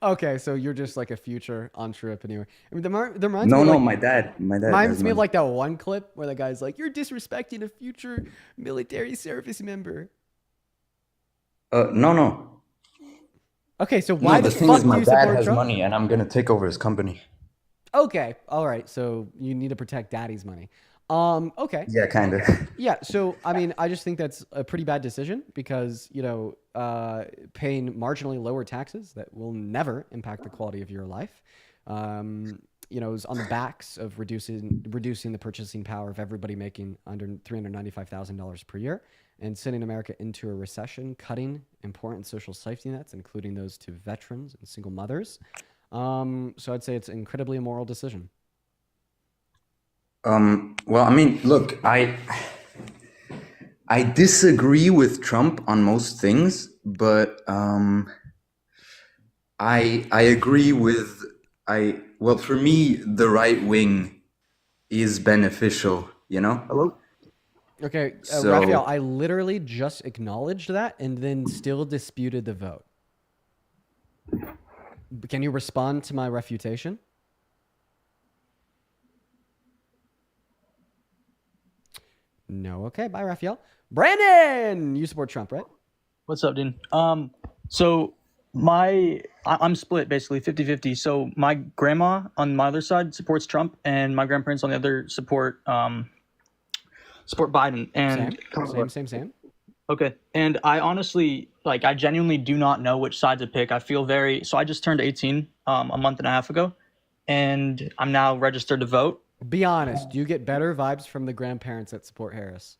Okay, so you're just like a future entrepreneur. I mean, the reminds No, me no, like, my dad reminds has me of money. like that one clip where the guy's like, "You're disrespecting a future military service member." No. Okay, so why No, the the thing fuck is, do my you dad support has Trump? money, and I'm gonna take over his company. Okay, all right. So you need to protect daddy's money. Okay. Yeah, kind of. Yeah. So I mean, I just think that's a pretty bad decision because paying marginally lower taxes that will never impact the quality of your life. Is on the backs of reducing the purchasing power of everybody making under $395,000 per year, and sending America into a recession, cutting important social safety nets, including those to veterans and single mothers. So I'd say it's an incredibly immoral decision. Well, I mean, look, I disagree with Trump on most things, but I agree with well, for me, the right wing is beneficial, you know? Hello? Okay, So- Raphael, I literally just acknowledged that and then still disputed the vote. Can you respond to my refutation? No. Okay, bye, Raphael. Brandon, you support Trump, right? What's up, Dean? So I'm split basically 50-50. So my grandma on my other side supports Trump, and my grandparents on the other support Biden. And Same. Okay. And I honestly, I genuinely do not know which side to pick. I feel so I just turned 18 a month and a half ago, and I'm now registered to vote. Be honest. Do you get better vibes from the grandparents that support Harris?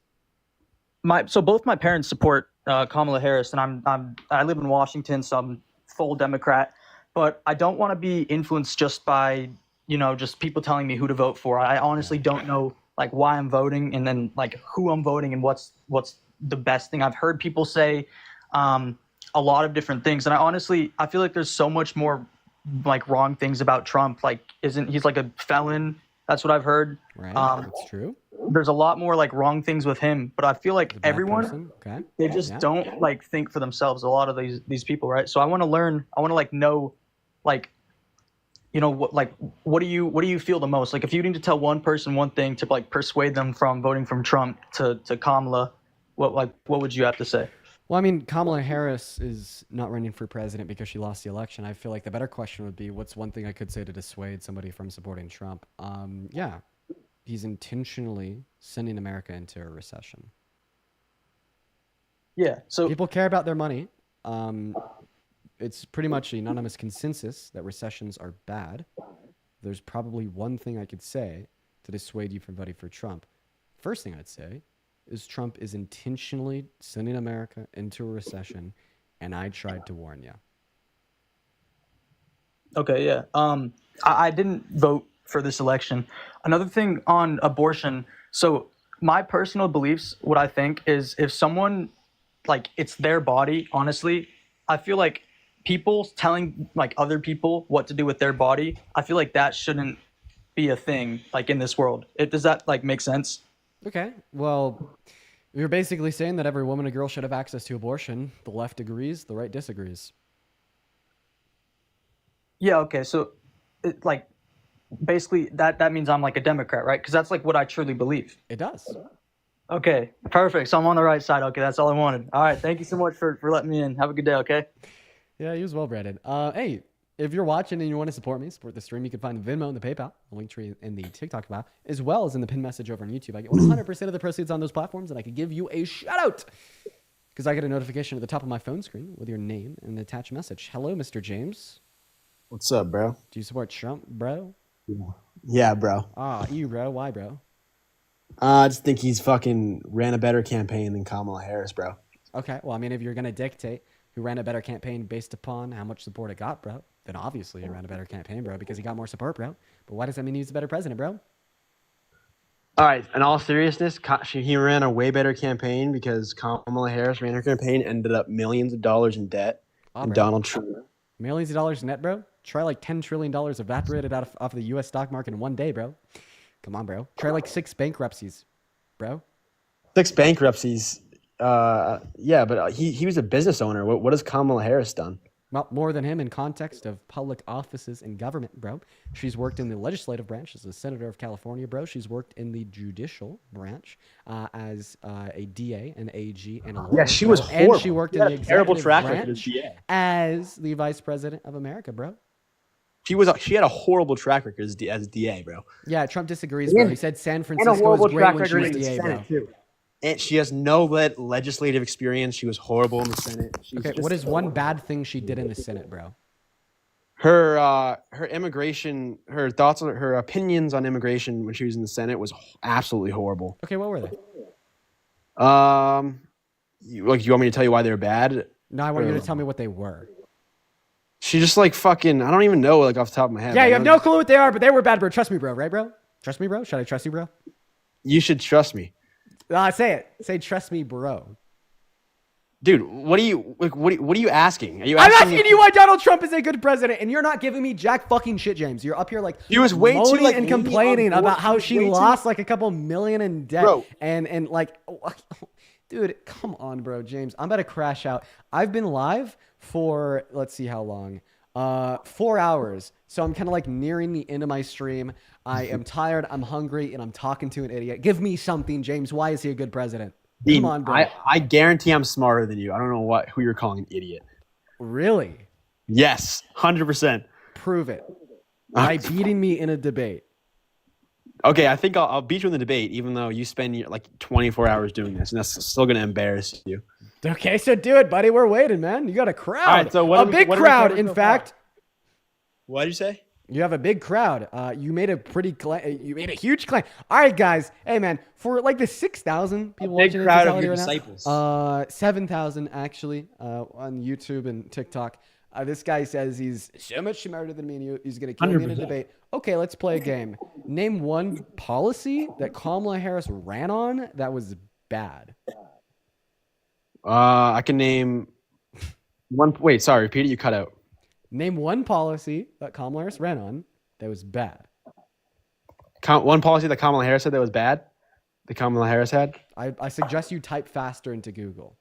So both my parents support Kamala Harris, and I live in Washington, so I'm full Democrat. But I don't want to be influenced just by just people telling me who to vote for. I honestly don't know why I'm voting, and then who I'm voting, and what's the best thing. I've heard people say a lot of different things, and I feel like there's so much more wrong things about Trump. He's like a felon? That's what I've heard. Right, that's true. There's a lot more wrong things with him, but I feel like everyone, they just don't think for themselves. A lot of these people, right? So I want to learn. I want to know, what do you feel the most? If you need to tell one person one thing to persuade them from voting from Trump to Kamala, what would you have to say? Well, I mean, Kamala Harris is not running for president because she lost the election. I feel like the better question would be, what's one thing I could say to dissuade somebody from supporting Trump? Yeah, he's intentionally sending America into a recession. Yeah, so people care about their money. It's pretty much a unanimous consensus that recessions are bad. There's probably one thing I could say to dissuade you from voting for Trump. First thing I'd say is Trump is intentionally sending America into a recession, and I tried to warn you. Okay, yeah. I didn't vote for this election. Another thing on abortion. So my personal beliefs, what I think is, if someone, it's their body, honestly, I feel like people telling other people what to do with their body, I feel like that shouldn't be a thing in this world. Does that make sense? Okay, well, you're basically saying that every woman and girl should have access to abortion. The left agrees, the right disagrees. Yeah, okay, so basically that means I'm like a Democrat, right? Because that's like what I truly believe. It does. Okay, perfect. So I'm on the right side. Okay, that's all I wanted. All right, thank you so much for letting me in. Have a good day, okay? Yeah, he was well, Brandon. Hey, if you're watching and you want to support me, support the stream, you can find Venmo and the PayPal, the link tree in the TikTok bio, as well as in the pinned message over on YouTube. I get 100% of the proceeds on those platforms, and I can give you a shout out because I get a notification at the top of my phone screen with your name and the attached message. Hello, Mr. James. What's up, bro? Do you support Trump, bro? Yeah, bro. You, bro. Why, bro? I just think he's fucking ran a better campaign than Kamala Harris, bro. Okay, well, I mean, if you're going to dictate who ran a better campaign based upon how much support it got, bro, then obviously he ran a better campaign, bro, because he got more support, bro. But why does that mean he's a better president, bro? All right, in all seriousness, he ran a way better campaign because Kamala Harris ran her campaign, ended up millions of dollars in debt, and bro. Donald Trump. Millions of dollars net, bro? Try like $10 trillion evaporated off of the U.S. stock market in one day, bro. Come on, bro. Try like 6 bankruptcies, bro. 6 bankruptcies. Yeah, but he was a business owner. What has Kamala Harris done? Well, more than him in context of public offices in government, bro. She's worked in the legislative branch as a senator of California, bro. She's worked in the judicial branch as a DA, an AG, and a lawyer. Yeah, she was horrible. And she worked in the terrible executive track record branch as DA. as the vice president of America, bro. She had a horrible track record as DA, bro. Yeah, Trump disagrees, bro. He said San And a Francisco horrible was great track when she record was in the DA, bro. Senate too. And she has no legislative experience. She was horrible in the Senate. Okay, what is one bad thing she did in the Senate, bro? Her immigration, her thoughts, her opinions on immigration when she was in the Senate was absolutely horrible. Okay, what were they? You want me to tell you why they're bad? No, I want you to tell me what they were. She just like fucking, I don't even know like off the top of my head. Yeah, you have no clue what they are, but they were bad, bro. Trust me, bro. Right, bro? Trust me, bro? Should I trust you, bro? You should trust me. Say it. Say trust me, bro. Dude, what are you asking? I'm asking you why Donald Trump is a good president, and you're not giving me jack fucking shit, James. You're up here like he was way too like and complaining about how she lost like a couple million in debt, bro. and like, dude, come on, bro, James. I'm about to crash out. I've been live for let's see how long, 4 hours. So I'm kind of like nearing the end of my stream. I am tired. I'm hungry, and I'm talking to an idiot. Give me something, James. Why is he a good president? Come on, bro. I guarantee I'm smarter than you. I don't know who you're calling an idiot. Really? Yes, 100%. Prove it by beating me in a debate. Okay, I think I'll beat you in the debate, even though you spend like 24 hours doing this, and that's still gonna embarrass you. Okay, so do it, buddy. We're waiting, man. You got a crowd. All right, so a big crowd, in fact. What did you say? You have a big crowd. You made a huge claim. All right, guys. Hey, man, for like the 6,000 people watching crowd of right your now, disciples. 7,000 actually on YouTube and TikTok. This guy says he's so much smarter than me, and he's going to kill me in a debate. Okay, let's play a game. Name one policy that Kamala Harris ran on that was bad. I can name one. Wait, sorry, repeat it. You cut out. Name one policy that Kamala Harris ran on that was bad. One policy that Kamala Harris said that was bad? That Kamala Harris had? I suggest you type faster into Google.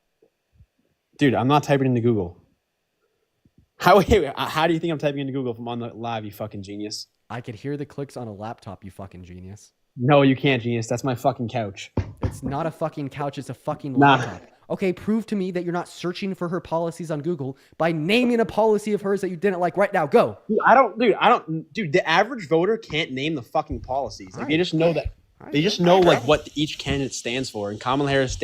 Dude, I'm not typing into Google. How do you think I'm typing into Google if I'm on the live, you fucking genius? I could hear the clicks on a laptop, you fucking genius. No, you can't, genius. That's my fucking couch. It's not a fucking couch. It's a fucking laptop. Okay, prove to me that you're not searching for her policies on Google by naming a policy of hers that you didn't like right now. Go. Dude, the average voter can't name the fucking policies. Like, they just know that. They just know like what each candidate stands for. And Kamala Harris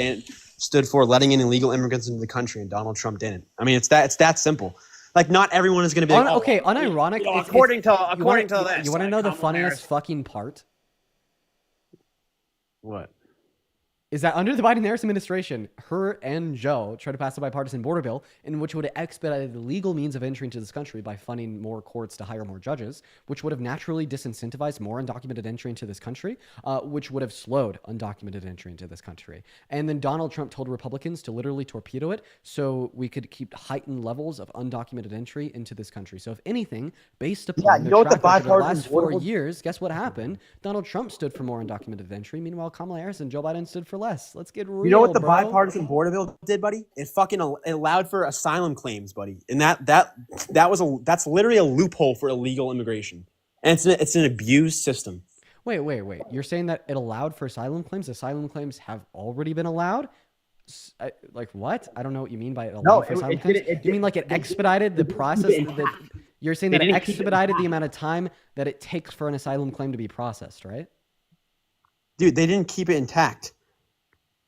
stood for letting in illegal immigrants into the country, and Donald Trump didn't. I mean, it's that simple. Like, not everyone is going to be like, unironic. According to this. You want to know the funniest fucking part? What? Is that under the Biden-Harris administration, her and Joe tried to pass a bipartisan border bill in which would have expedited the legal means of entry into this country by funding more courts to hire more judges, which would have naturally disincentivized more undocumented entry into this country, which would have slowed undocumented entry into this country. And then Donald Trump told Republicans to literally torpedo it so we could keep heightened levels of undocumented entry into this country. So if anything, based upon the track record of the last 4 years, guess what happened? Donald Trump stood for more undocumented entry. Meanwhile, Kamala Harris and Joe Biden stood for less. Let's get real. You know what the bro. bipartisan border bill did, buddy? It allowed for asylum claims, buddy. And that's literally a loophole for illegal immigration. And it's an abused system. Wait. You're saying that it allowed for asylum claims? Asylum claims have already been allowed? Like what? I don't know what you mean by it allowed for asylum claims. You mean like it expedited the process? You're saying that it expedited the amount of time that it takes for an asylum claim to be processed, right? Dude, they didn't keep it intact.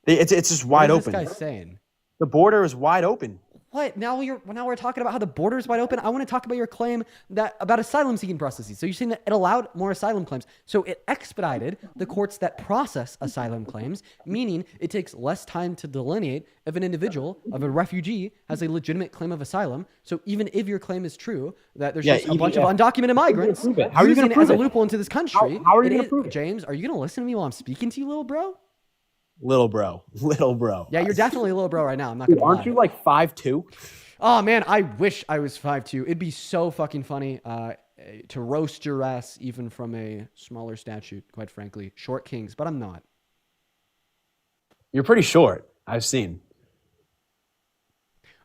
It's just wide open. What is this guy saying? The border is wide open. What? Now we're talking about how the border is wide open. I want to talk about your claim about asylum seeking processes. So you're saying that it allowed more asylum claims. So it expedited the courts that process asylum claims, meaning it takes less time to delineate if an individual, of a refugee, has a legitimate claim of asylum. So even if your claim is true, that there's just a bunch of undocumented migrants using it as a loophole into this country. How are you going to prove it? James, are you going to listen to me while I'm speaking to you, little bro? Little bro. Yeah, you're definitely a little bro right now. I'm not gonna lie. Aren't you like 5'2"? Oh man, I wish I was 5'2". It'd be so fucking funny to roast your ass even from a smaller statute, quite frankly. Short kings, but I'm not. You're pretty short, I've seen.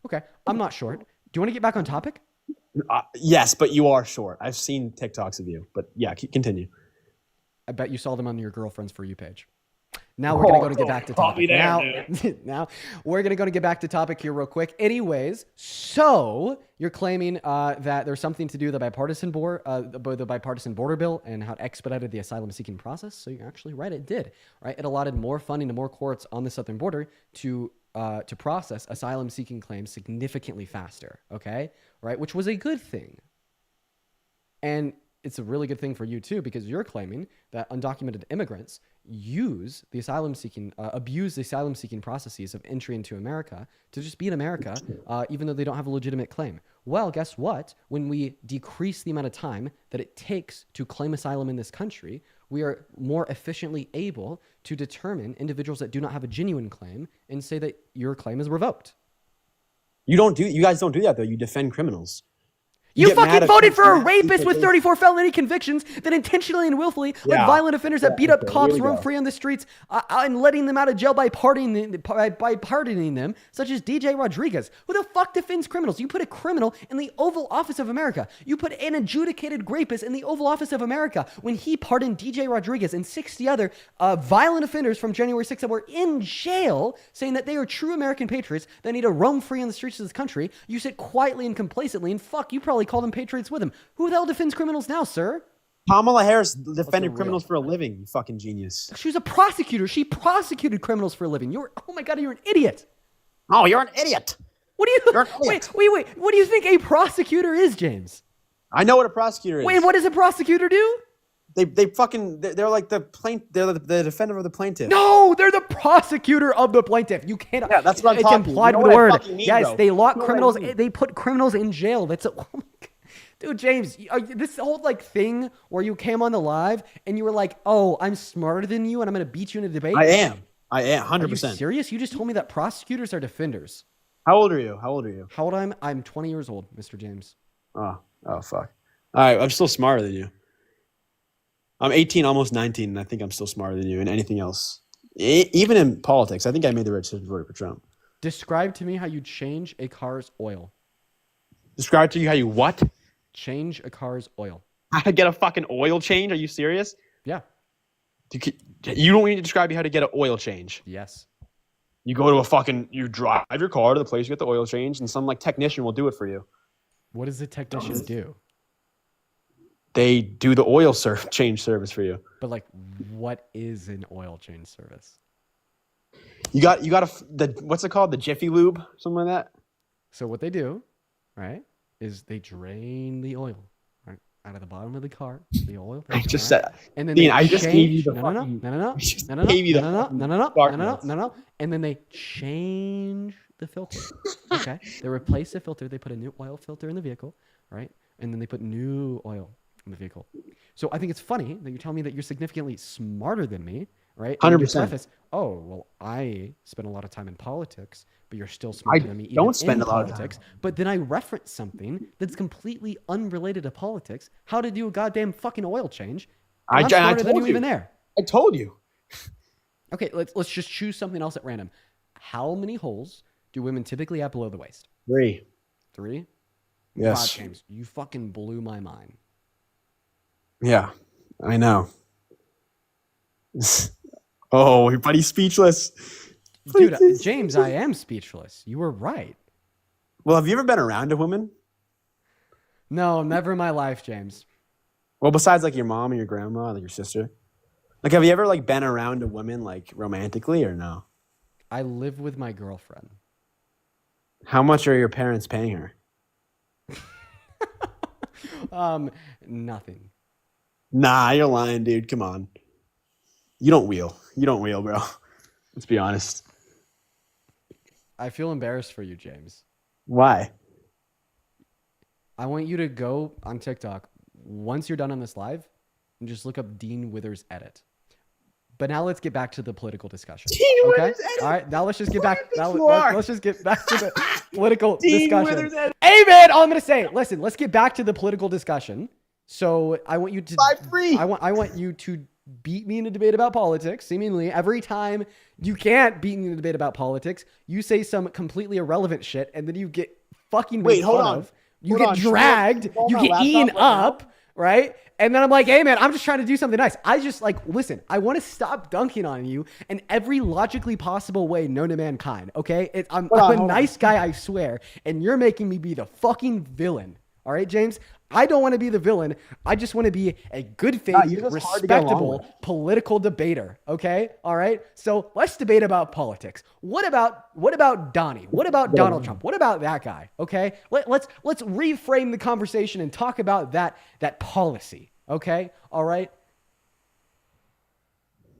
Okay, I'm not short. Do you want to get back on topic? Yes, but you are short. I've seen TikToks of you, but yeah, continue. I bet you saw them on your girlfriend's For You page. Now we're going to get back to topic. Now we're going to get back to topic here real quick. Anyways, so you're claiming that there's something to do with the bipartisan border bill and how it expedited the asylum seeking process. So you're actually right. It did. Right. It allotted more funding to more courts on the southern border to process asylum seeking claims significantly faster. Okay. Right. Which was a good thing. And it's a really good thing for you too, because you're claiming that undocumented immigrants abuse the asylum seeking processes of entry into America to just be in America, even though they don't have a legitimate claim. Well, guess what? When we decrease the amount of time that it takes to claim asylum in this country, we are more efficiently able to determine individuals that do not have a genuine claim and say that your claim is revoked. You guys don't do that though. You defend criminals. You fucking voted for a rapist with 34 felony convictions that intentionally and willfully, like violent offenders that beat up cops, roam free on the streets, and letting them out of jail by pardoning them, such as DJ Rodriguez. Who the fuck defends criminals? You put a criminal in the Oval Office of America. You put an adjudicated rapist in the Oval Office of America when he pardoned DJ Rodriguez and 60 other violent offenders from January 6th that were in jail, saying that they are true American patriots that need to roam free on the streets of this country. You sit quietly and complacently, and you probably call them patriots with him. Who the hell defends criminals now, sir? Kamala Harris defended criminals for a living, you fucking genius. She was a prosecutor. She prosecuted criminals for a living. Oh my God, you're an idiot. Oh, you're an idiot. What do you wait? What do you think a prosecutor is, James? I know what a prosecutor is. Wait, what does a prosecutor do? They're like they're the defender of the plaintiff. No, they're the prosecutor of the plaintiff. You can't. Yeah, that's what I'm talking. It's implied with the word. Yes, they lock criminals. They put criminals in jail. Oh my God. Dude, James, this whole thing where you came on the live and you were like, "Oh, I'm smarter than you, and I'm going to beat you in a debate." I am 100%. Are you serious? You just told me that prosecutors are defenders. How old are you? How old am I? I'm 20 years old, Mr. James. Oh, fuck. All right, I'm still smarter than you. I'm 18, almost 19, and I think I'm still smarter than you in anything else. Even in politics, I think I made the right decision voting for Trump. Describe to me how you change a car's oil. Describe to you how you what? Change a car's oil. How to get a fucking oil change? Are you serious? Yeah. You don't need to describe me how to get an oil change. Yes. You go to you drive your car to the place you get the oil change, and some technician will do it for you. What does the technician do? They do the oil change service for you. But what is an oil change service? You got what's it called? The Jiffy Lube, something like that. So what they do, right, is they drain the oil out of the bottom of the car. The oil. I just said. And then I just gave you the no. And then they change the filter. Okay, they replace the filter. They put a new oil filter in the vehicle, right? And then they put new oil in the vehicle. So I think it's funny that you tell me that you're significantly smarter than me, right? 100%. Oh, well, I spend a lot of time in politics, but you're still smarter than me. I don't spend a lot of time. But then I reference something that's completely unrelated to politics. How to do a goddamn fucking oil change. I'm smarter than you even there. I told you. Okay, let's just choose something else at random. How many holes do women typically have below the waist? 3. 3? Yes. God, James, you fucking blew my mind. Yeah, I know. Oh, everybody's speechless. Dude, James, I am speechless. You were right. Well, have you ever been around a woman? No, never in my life, James. Well, besides like your mom and your grandma, like your sister. Like, have you ever like been around a woman like romantically or no? I live with my girlfriend. How much are your parents paying her? Nothing. Nah, you're lying, dude. Come on. You don't wheel, bro. Let's be honest. I feel embarrassed for you, James. Why? I want you to go on TikTok once you're done on this live and just look up Dean Withers edit. But now let's get back to the political discussion. Okay? All right. Now let's just get back. Let's just get back to the political discussion. Hey, man, all I'm gonna say. Listen, let's get back to the political discussion. So I want you to. I want you to beat me in a debate about politics. Seemingly every time you can't beat me in a debate about politics, you say some completely irrelevant shit, and then you get fucking made fun of. You get dragged. You get eaten up. Right? And then I'm like, hey, man, I'm just trying to do something nice. I just listen, I want to stop dunking on you in every logically possible way known to mankind. Okay? I'm a nice guy, I swear. And you're making me be the fucking villain. All right, James? I don't want to be the villain. I just want to be a good faith, respectable political debater. Okay? All right? So let's debate about politics. What about Donnie? What about Donald Trump? What about that guy? Okay? Let's reframe the conversation and talk about that policy. Okay? All right?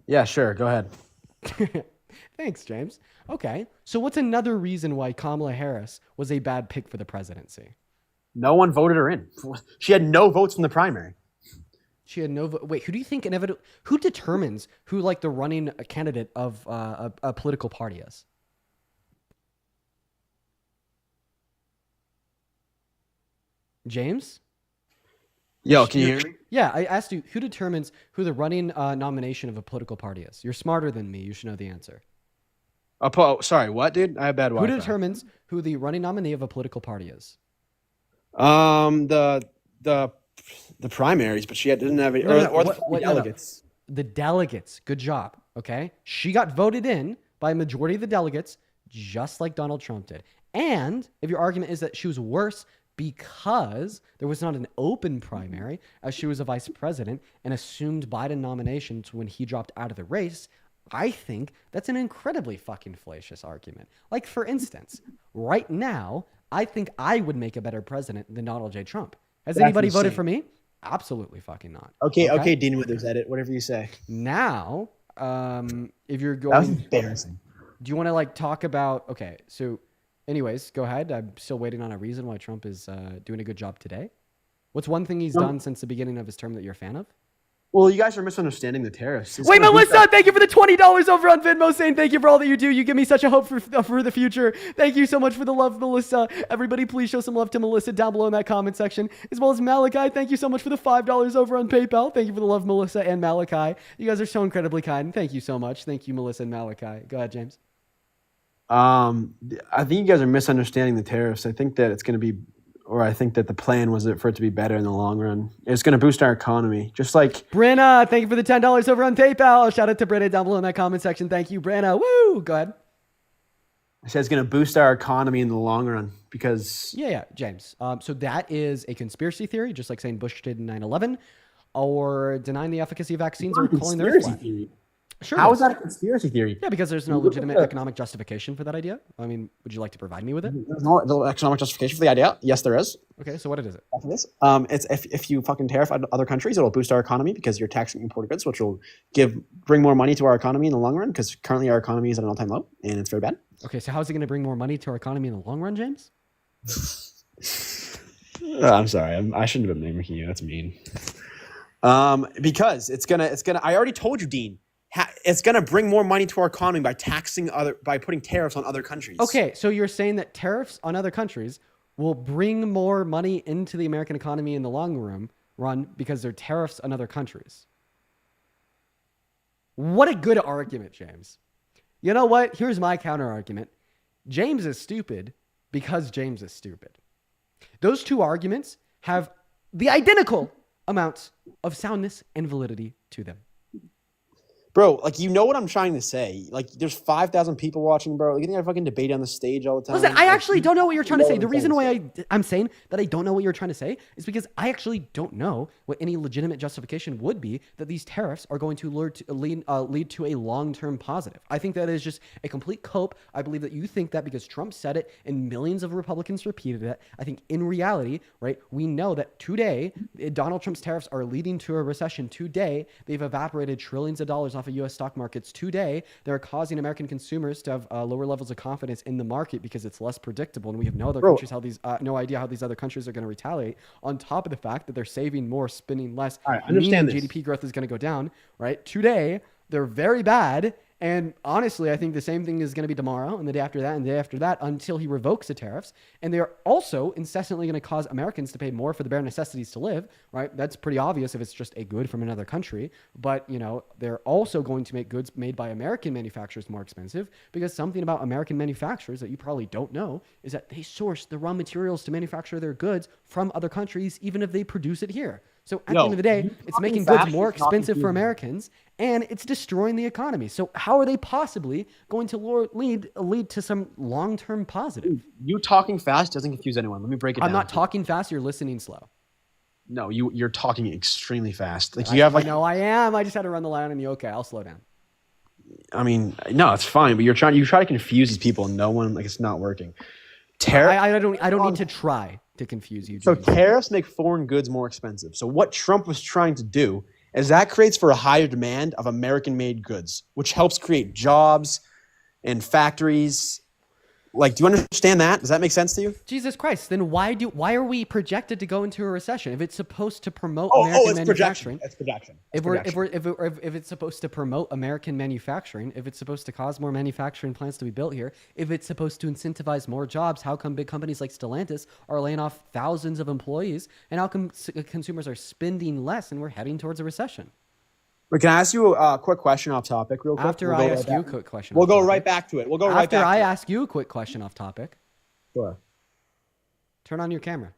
Yeah, sure. Go ahead. Thanks, James. Okay. So what's another reason why Kamala Harris was a bad pick for the presidency? No one voted her in. She had no votes from the primary. She had no vote. Wait, who do you think who determines who the running candidate of a political party is? James? Yo, can you hear me? Yeah, I asked you who determines who the running nomination of a political party is. You're smarter than me. You should know the answer. Sorry, what, dude? I have bad Wi-Fi. Who determines who the running nominee of a political party is? The primaries, but she didn't have any. The delegates. The delegates. Good job. Okay, she got voted in by a majority of the delegates, just like Donald Trump did. And if your argument is that she was worse because there was not an open primary, as she was a vice president and assumed Biden nominations when he dropped out of the race, I think that's an incredibly fucking fallacious argument. Like, for instance, right now, I think I would make a better president than Donald J. Trump. Has anybody voted for me? Absolutely fucking not. Okay, Dean Withers edit, whatever you say. Now, if you're going... That was embarrassing. Do you want to talk about... Okay, so anyways, go ahead. I'm still waiting on a reason why Trump is doing a good job today. What's one thing he's done since the beginning of his term that you're a fan of? Well, you guys are misunderstanding the tariffs. Wait, Melissa, thank you for the $20 over on Venmo, saying thank you for all that you do. You give me such a hope for the future. Thank you so much for the love, Melissa. Everybody, please show some love to Melissa down below in that comment section. As well as Malachi, thank you so much for the $5 over on PayPal. Thank you for the love, Melissa and Malachi. You guys are so incredibly kind. Thank you so much. Thank you, Melissa and Malachi. Go ahead, James. I think you guys are misunderstanding the tariffs. I think that it's going to be... I think that the plan was for it to be better in the long run. It's going to boost our economy, just like Brenna. Thank you for the $10 over on PayPal. Shout out to Brenna down below in that comment section. Thank you, Brenna. Woo! Go ahead. I said it's going to boost our economy in the long run because James. So that is a conspiracy theory, just like saying Bush did in 9/11, or denying the efficacy of vaccines, or calling the Earth flat. Sure. How is that a conspiracy theory? Yeah, because there's no legitimate economic justification for that idea. I mean, would you like to provide me with it? There's no economic justification for the idea. Yes, there is. Okay, so what is it? It's if you fucking tariff other countries, it'll boost our economy because you're taxing imported goods, which will bring more money to our economy in the long run. Because currently our economy is at an all-time low, and it's very bad. Okay, so how is it going to bring more money to our economy in the long run, James? I'm sorry, I shouldn't have been mimicking you. That's mean. Because it's gonna. I already told you, Dean. It's going to bring more money to our economy by putting tariffs on other countries. Okay, so you're saying that tariffs on other countries will bring more money into the American economy in the long run because they're tariffs on other countries. What a good argument, James. You know what? Here's my counter argument. James is stupid because James is stupid. Those two arguments have the identical amount of soundness and validity to them. Bro, like, you know what I'm trying to say. Like, there's 5,000 people watching, bro. You think I fucking debate on the stage all the time? Listen, I Like, actually don't know what you're trying to say. The reason why say. I'm saying that I don't know what you're trying to say is because I actually don't know what any legitimate justification would be that these tariffs are going to lead to a long-term positive. I think that is just a complete cope. I believe that you think that because Trump said it and millions of Republicans repeated it. I think in reality, right, we know that today, Donald Trump's tariffs are leading to a recession. Today, they've evaporated trillions of dollars off of U.S. stock markets. Today, they're causing American consumers to have lower levels of confidence in the market because it's less predictable, and we have no idea how these other countries are going to retaliate. On top of the fact that they're saving more, spending less, all right, understand meaning this. GDP growth is going to go down. Right? Today, they're very bad. And honestly, I think the same thing is going to be tomorrow and the day after that and the day after that until he revokes the tariffs. And they're also incessantly going to cause Americans to pay more for the bare necessities to live, right? That's pretty obvious if it's just a good from another country. But, you know, they're also going to make goods made by American manufacturers more expensive because something about American manufacturers that you probably don't know is that they source the raw materials to manufacture their goods from other countries, even if they produce it here. So at the end of the day, it's making goods more expensive for Americans, and it's destroying the economy. So how are they possibly going to lead to some long-term positive? You talking fast doesn't confuse anyone. Let me break it down. I'm not talking fast. You're listening slow. No, you're talking extremely fast. Like, I know I am. I just had to run the line on you. Okay, I'll slow down. I mean, no, it's fine. But you try to confuse these people, and no one, like, it's not working. I don't need to try to confuse you. So tariffs make foreign goods more expensive. So what Trump was trying to do is that creates for a higher demand of American-made goods, which helps create jobs and factories. Like, do you understand that? Does that make sense to you? Jesus Christ! Then why are we projected to go into a recession if it's supposed to promote American manufacturing? It's projection. If it's supposed to promote American manufacturing, if it's supposed to cause more manufacturing plants to be built here, if it's supposed to incentivize more jobs, how come big companies like Stellantis are laying off thousands of employees, and how come consumers are spending less, and we're heading towards a recession? But can I ask you a quick question off topic real quick? After I ask you a quick question. We'll go right back to it. After I ask you a quick question off topic. Sure. Turn on your camera.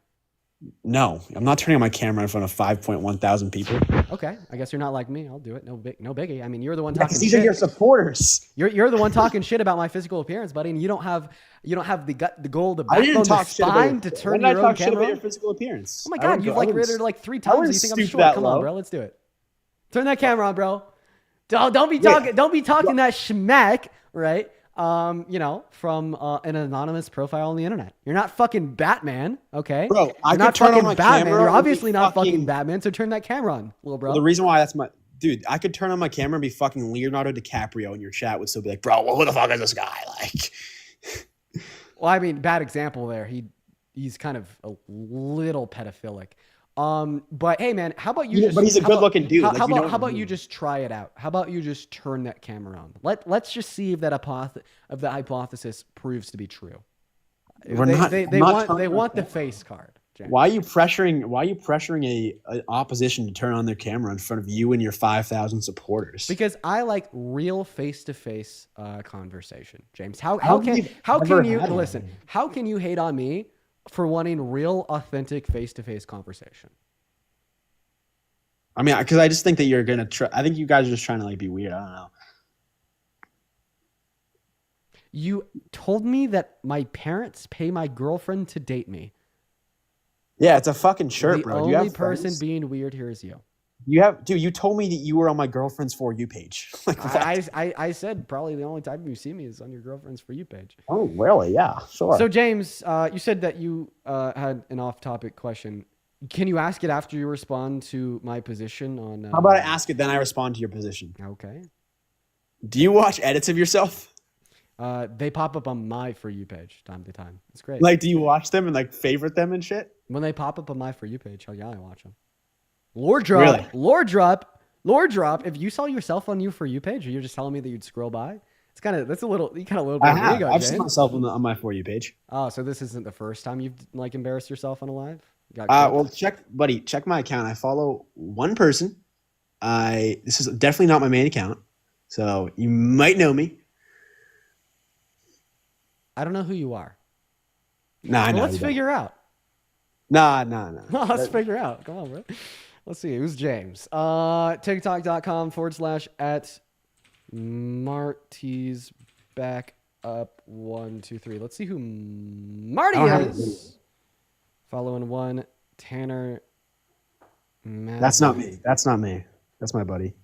No, I'm not turning on my camera in front of 5.1 thousand people. Okay, I guess you're not like me. I'll do it. No biggie. I mean, you're the one talking shit. These are your supporters. You're the one talking shit about my physical appearance, buddy, and you don't have the gut, the goal, the backbone, the spine to turn your own camera on. When did I talk shit about your physical appearance? Oh my God, you've like read it like 3 times. You think I'm short? Come on, bro. Let's do it. Turn that camera on, bro. Don't be talking that schmack, right? You know, from an anonymous profile on the internet. You're not fucking Batman, okay? Bro, You're not fucking Batman. You're obviously not fucking Batman, so turn that camera on, little bro. Well, the reason why that's my dude, I could turn on my camera and be fucking Leonardo DiCaprio, and your chat would still be like, bro, well, who the fuck is this guy? Like, well, I mean, bad example there. He's kind of a little pedophilic. But hey, man, how about you? But he's a good-looking dude. How about you just try it out? How about you just turn that camera on? Let's just see if that hypothesis proves to be true. They want the face card. James. Why are you pressuring a opposition to turn on their camera in front of you and your 5,000 supporters? Because I like real face-to-face conversation, James. How can you listen? How can you hate on me for wanting real, authentic, face-to-face conversation? I mean, because I just think that you're gonna try. I think you guys are just trying to like be weird. I don't know. You told me that my parents pay my girlfriend to date me. Yeah, it's a fucking shirt, bro. The only person being weird here is you. You told me that you were on my girlfriend's For You page. Like, I said probably the only time you see me is on your girlfriend's For You page. Oh, really? Yeah, sure. So, James, you said that you had an off-topic question. Can you ask it after you respond to my position on... How about I ask it, then I respond to your position? Okay. Do you watch edits of yourself? They pop up on my For You page time to time. It's great. Like, do you watch them and like favorite them and shit? When they pop up on my For You page, hell yeah, I watch them. Lord drop. If you saw yourself on your For You page, or you're just telling me that you'd scroll by, that's a little bit of ego. I've seen myself on my For You page. Oh, so this isn't the first time you've like embarrassed yourself on a live? Well, check my account. I follow one person. This is definitely not my main account, so you might know me. I don't know who you are. Nah, I know. Let's figure out. Nah. Let's figure out. Come on, bro. Let's see. Who's James? TikTok.com/@Marty's back up 1, 2, 3. Let's see who Marty is. Following one, Tanner. That's not me. That's not me. That's my buddy.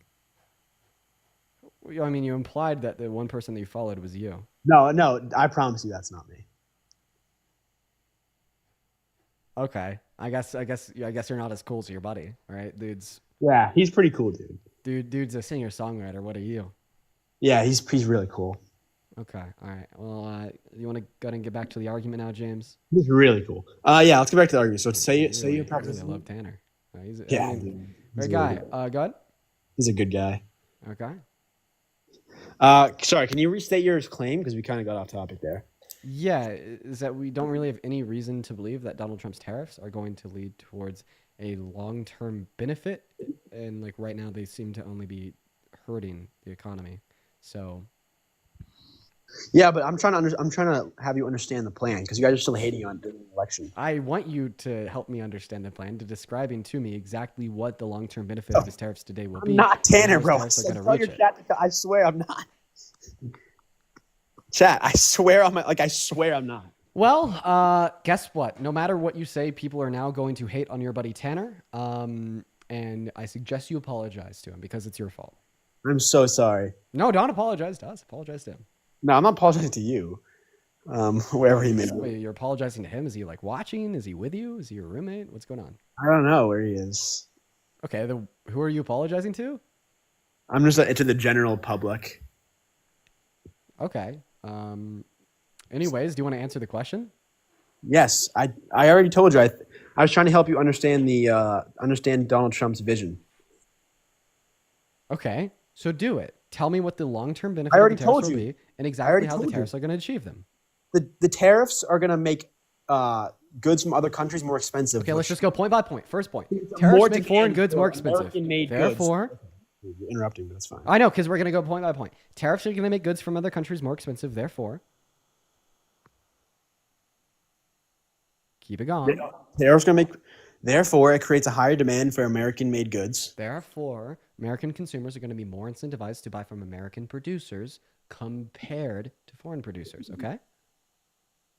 I mean, you implied that the one person that you followed was you. No, I promise you that's not me. Okay. I guess you're not as cool as your buddy, right? Yeah, he's pretty cool, dude. Dude's a singer-songwriter. What are you? Yeah, he's really cool. Okay. All right. Well, you want to go ahead and get back to the argument now, James? He's really cool. Yeah, let's get back to the argument. So say your I proposition. really love Tanner. Yeah, great guy. Go ahead. He's a good guy. Okay. Sorry, can you restate your claim because we kind of got off topic there? Yeah, is that we don't really have any reason to believe that Donald Trump's tariffs are going to lead towards a long-term benefit, and like right now they seem to only be hurting the economy. So. Yeah, but I'm trying to have you understand the plan because you guys are still hating on the election. I want you to help me understand the plan, to describing to me exactly what the long-term benefit of his tariffs today will be. I'm not Tanner, bro. I swear I'm not. Chat, I swear I'm not. Well, guess what? No matter what you say, people are now going to hate on your buddy Tanner. And I suggest you apologize to him because it's your fault. I'm so sorry. No, don't apologize to us. Apologize to him. No, I'm not apologizing to you. Wherever he may be. Wait, you're apologizing to him? Is he like watching? Is he with you? Is he your roommate? What's going on? I don't know where he is. Okay, who are you apologizing to? I'm just to the general public. Okay. Anyways, do you want to answer the question? Yes, I already told you. I was trying to help you understand understand Donald Trump's vision. Okay, so do it. Tell me what the long-term benefit of the tariffs will be and exactly how the tariffs are going to achieve them. The tariffs are going to make goods from other countries more expensive. Okay, let's just go point by point. First point. Tariffs make foreign goods more expensive. Therefore, you're interrupting, but that's fine. I know, because we're going to go point by point. Tariffs are going to make goods from other countries more expensive. Therefore, keep it going. Tariffs going to make. Therefore, it creates a higher demand for American-made goods. Therefore, American consumers are going to be more incentivized to buy from American producers compared to foreign producers. Okay?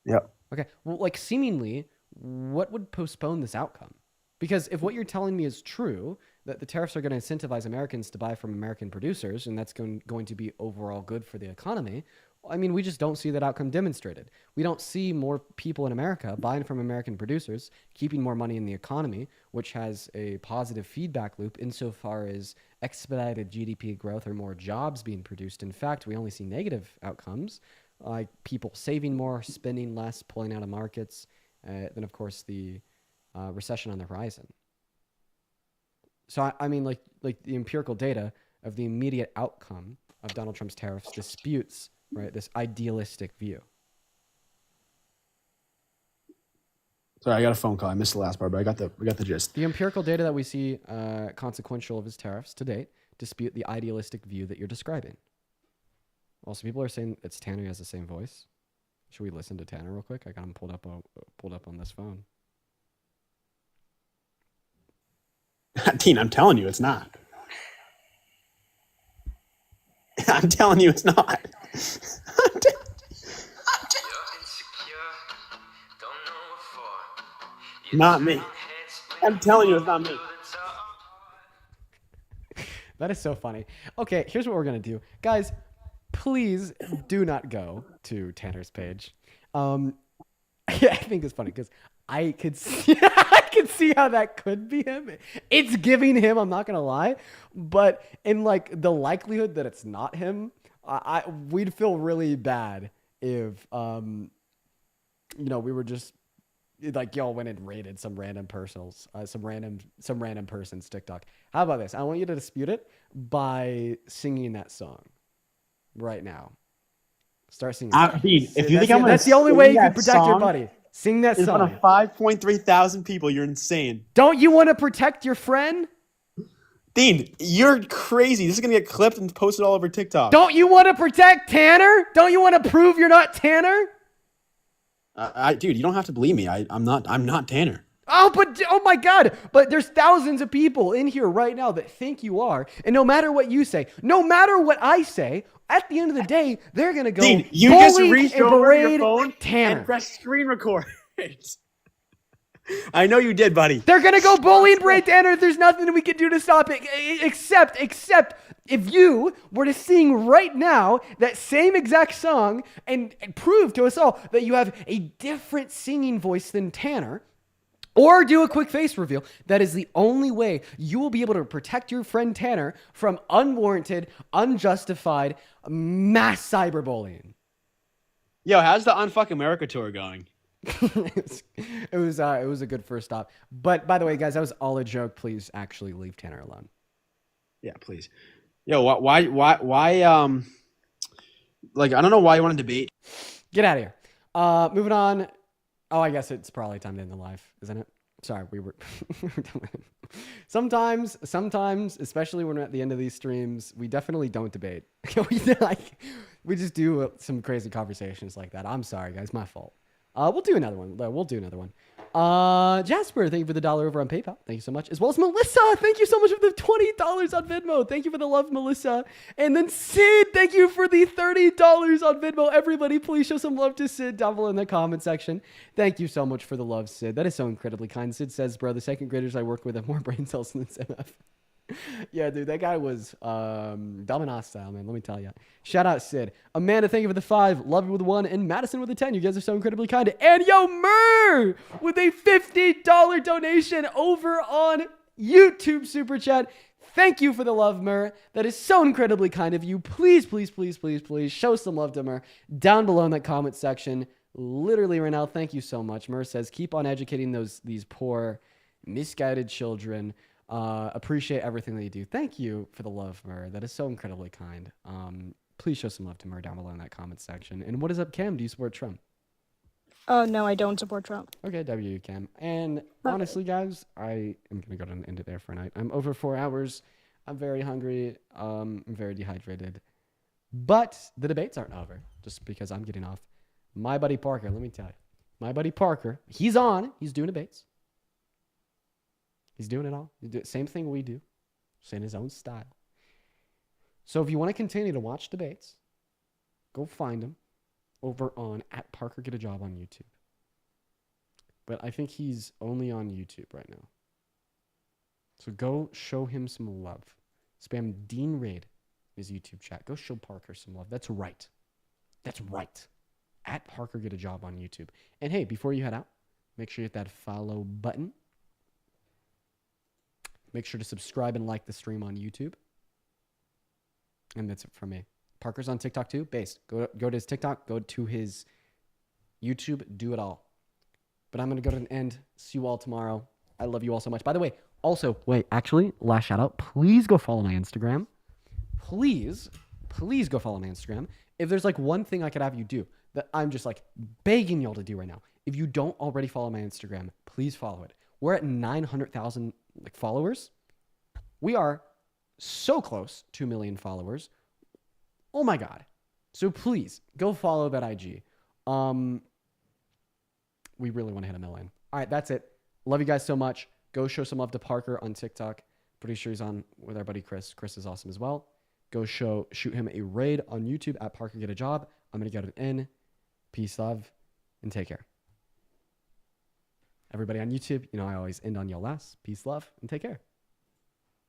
Yep. Okay. Well, like seemingly, what would postpone this outcome? Because if what you're telling me is true, that the tariffs are going to incentivize Americans to buy from American producers, and that's going to be overall good for the economy, I mean, we just don't see that outcome demonstrated. We don't see more people in America buying from American producers, keeping more money in the economy, which has a positive feedback loop insofar as expedited GDP growth or more jobs being produced. In fact, we only see negative outcomes, like people saving more, spending less, pulling out of markets, then, of course, the recession on the horizon. So, I mean, like the empirical data of the immediate outcome of Donald Trump's tariffs disputes, right, this idealistic view. Sorry, I got a phone call. I missed the last part, but we got the gist. The empirical data that we see consequential of his tariffs to date dispute the idealistic view that you're describing. Also, people are saying it's Tanner who has the same voice. Should we listen to Tanner real quick? I got him pulled up on this phone. Dean, I'm telling you, it's not. I'm telling you, it's not. Not me. I'm telling you, it's not me. That is so funny. Okay, here's what we're going to do. Guys, please do not go to Tanner's page. Yeah, I think it's funny because I could see how that could be him. It's giving him, I'm not going to lie. But in like the likelihood that it's not him, we'd feel really bad if, we were just like y'all went and raided some random some random person's TikTok. How about this? I want you to dispute it by singing that song right now. Start singing. Dean, if you think I'm that's the only way you can protect your buddy. Sing that song. In front of 5.3 thousand people, you're insane. Don't you want to protect your friend? Dean, you're crazy. This is gonna get clipped and posted all over TikTok. Don't you want to protect Tanner? Don't you want to prove you're not Tanner? Dude, you don't have to believe me. I'm not Tanner. Oh, but oh my God. But there's thousands of people in here right now that think you are. And no matter what you say, no matter what I say, at the end of the day, they're going to go Dean, you just bully reached and over your berate phone Tanner. and press screen record. I know you did, buddy. They're going to go bully and berate Tanner. There's nothing that we can do to stop it except if you were to sing right now that same exact song and prove to us all that you have a different singing voice than Tanner, or do a quick face reveal. That is the only way you will be able to protect your friend Tanner from unwarranted, unjustified mass cyberbullying. Yo, how's the Unfuck America tour going? It was a good first stop. But by the way, guys, that was all a joke. Please actually leave Tanner alone. Yeah, please. Yo, why like, I don't know why you want to debate. Get out of here. Moving on. Oh, I guess it's probably time to end the live, isn't it? Sorry, we were sometimes, especially when we're at the end of these streams, we definitely don't debate. we just do some crazy conversations like that. I'm sorry, guys, my fault. We'll do another one. Jasper, thank you for the $1 over on PayPal. Thank you so much. As well as Melissa, thank you so much for the $20 on Venmo. Thank you for the love, Melissa. And then Sid, thank you for the $30 on Venmo. Everybody, please show some love to Sid down below in the comment section. Thank you so much for the love, Sid. That is so incredibly kind. Sid says, bro, the second graders I work with have more brain cells than MF. Yeah, dude, that guy was Dominos style, man. Let me tell you. Shout out Sid. Amanda, thank you for the 5. Love you with 1. And Madison with the 10. You guys are so incredibly kind. And yo, Murr with a $50 donation over on YouTube Super Chat. Thank you for the love, Murr. That is so incredibly kind of you. Please, please, please, please, please show some love to Murr down below in that comment section. Literally right now. Thank you so much. Murr says, keep on educating these poor, misguided children. Appreciate everything that you do. Thank you for the love, Murr. That is so incredibly kind. Please show some love to Murr down below in that comment section. And what is up, Cam? Do you support Trump? Oh, no, I don't support Trump. Okay, W, Cam. And honestly, guys, I am going to go ahead and end it there for night. I'm over 4 hours. I'm very hungry. I'm very dehydrated. But the debates aren't over just because I'm getting off. My buddy Parker, let me tell you. My buddy Parker, he's on. He's doing debates. He's doing it all. He's doing the same thing we do. Just in his own style. So if you want to continue to watch debates, go find him over on @ParkerGetAJob on YouTube. But I think he's only on YouTube right now. So go show him some love. Spam Dean Raid in his YouTube chat. Go show Parker some love. That's right. That's right. @ParkerGetAJob on YouTube. And hey, before you head out, make sure you hit that follow button. Make sure to subscribe and like the stream on YouTube. And that's it from me. Parker's on TikTok too. Based. Go to his TikTok. Go to his YouTube. Do it all. But I'm going to go to an end. See you all tomorrow. I love you all so much. By the way, also, wait, actually, last shout out. Please go follow my Instagram. Please go follow my Instagram. If there's like one thing I could have you do that I'm just like begging y'all to do right now. If you don't already follow my Instagram, please follow it. We're at 900,000 followers. We are so close to 1 million followers. Oh my God. So please go follow that IG. We really want to hit 1 million. All right, that's it. Love you guys so much. Go show some love to Parker on TikTok. Pretty sure he's on with our buddy Chris. Chris is awesome as well. Go shoot him a raid on YouTube @ParkerGetAJob. I'm going to go to an end. Peace, love, and take care. Everybody on YouTube, you know I always end on y'all last. Peace, love, and take care.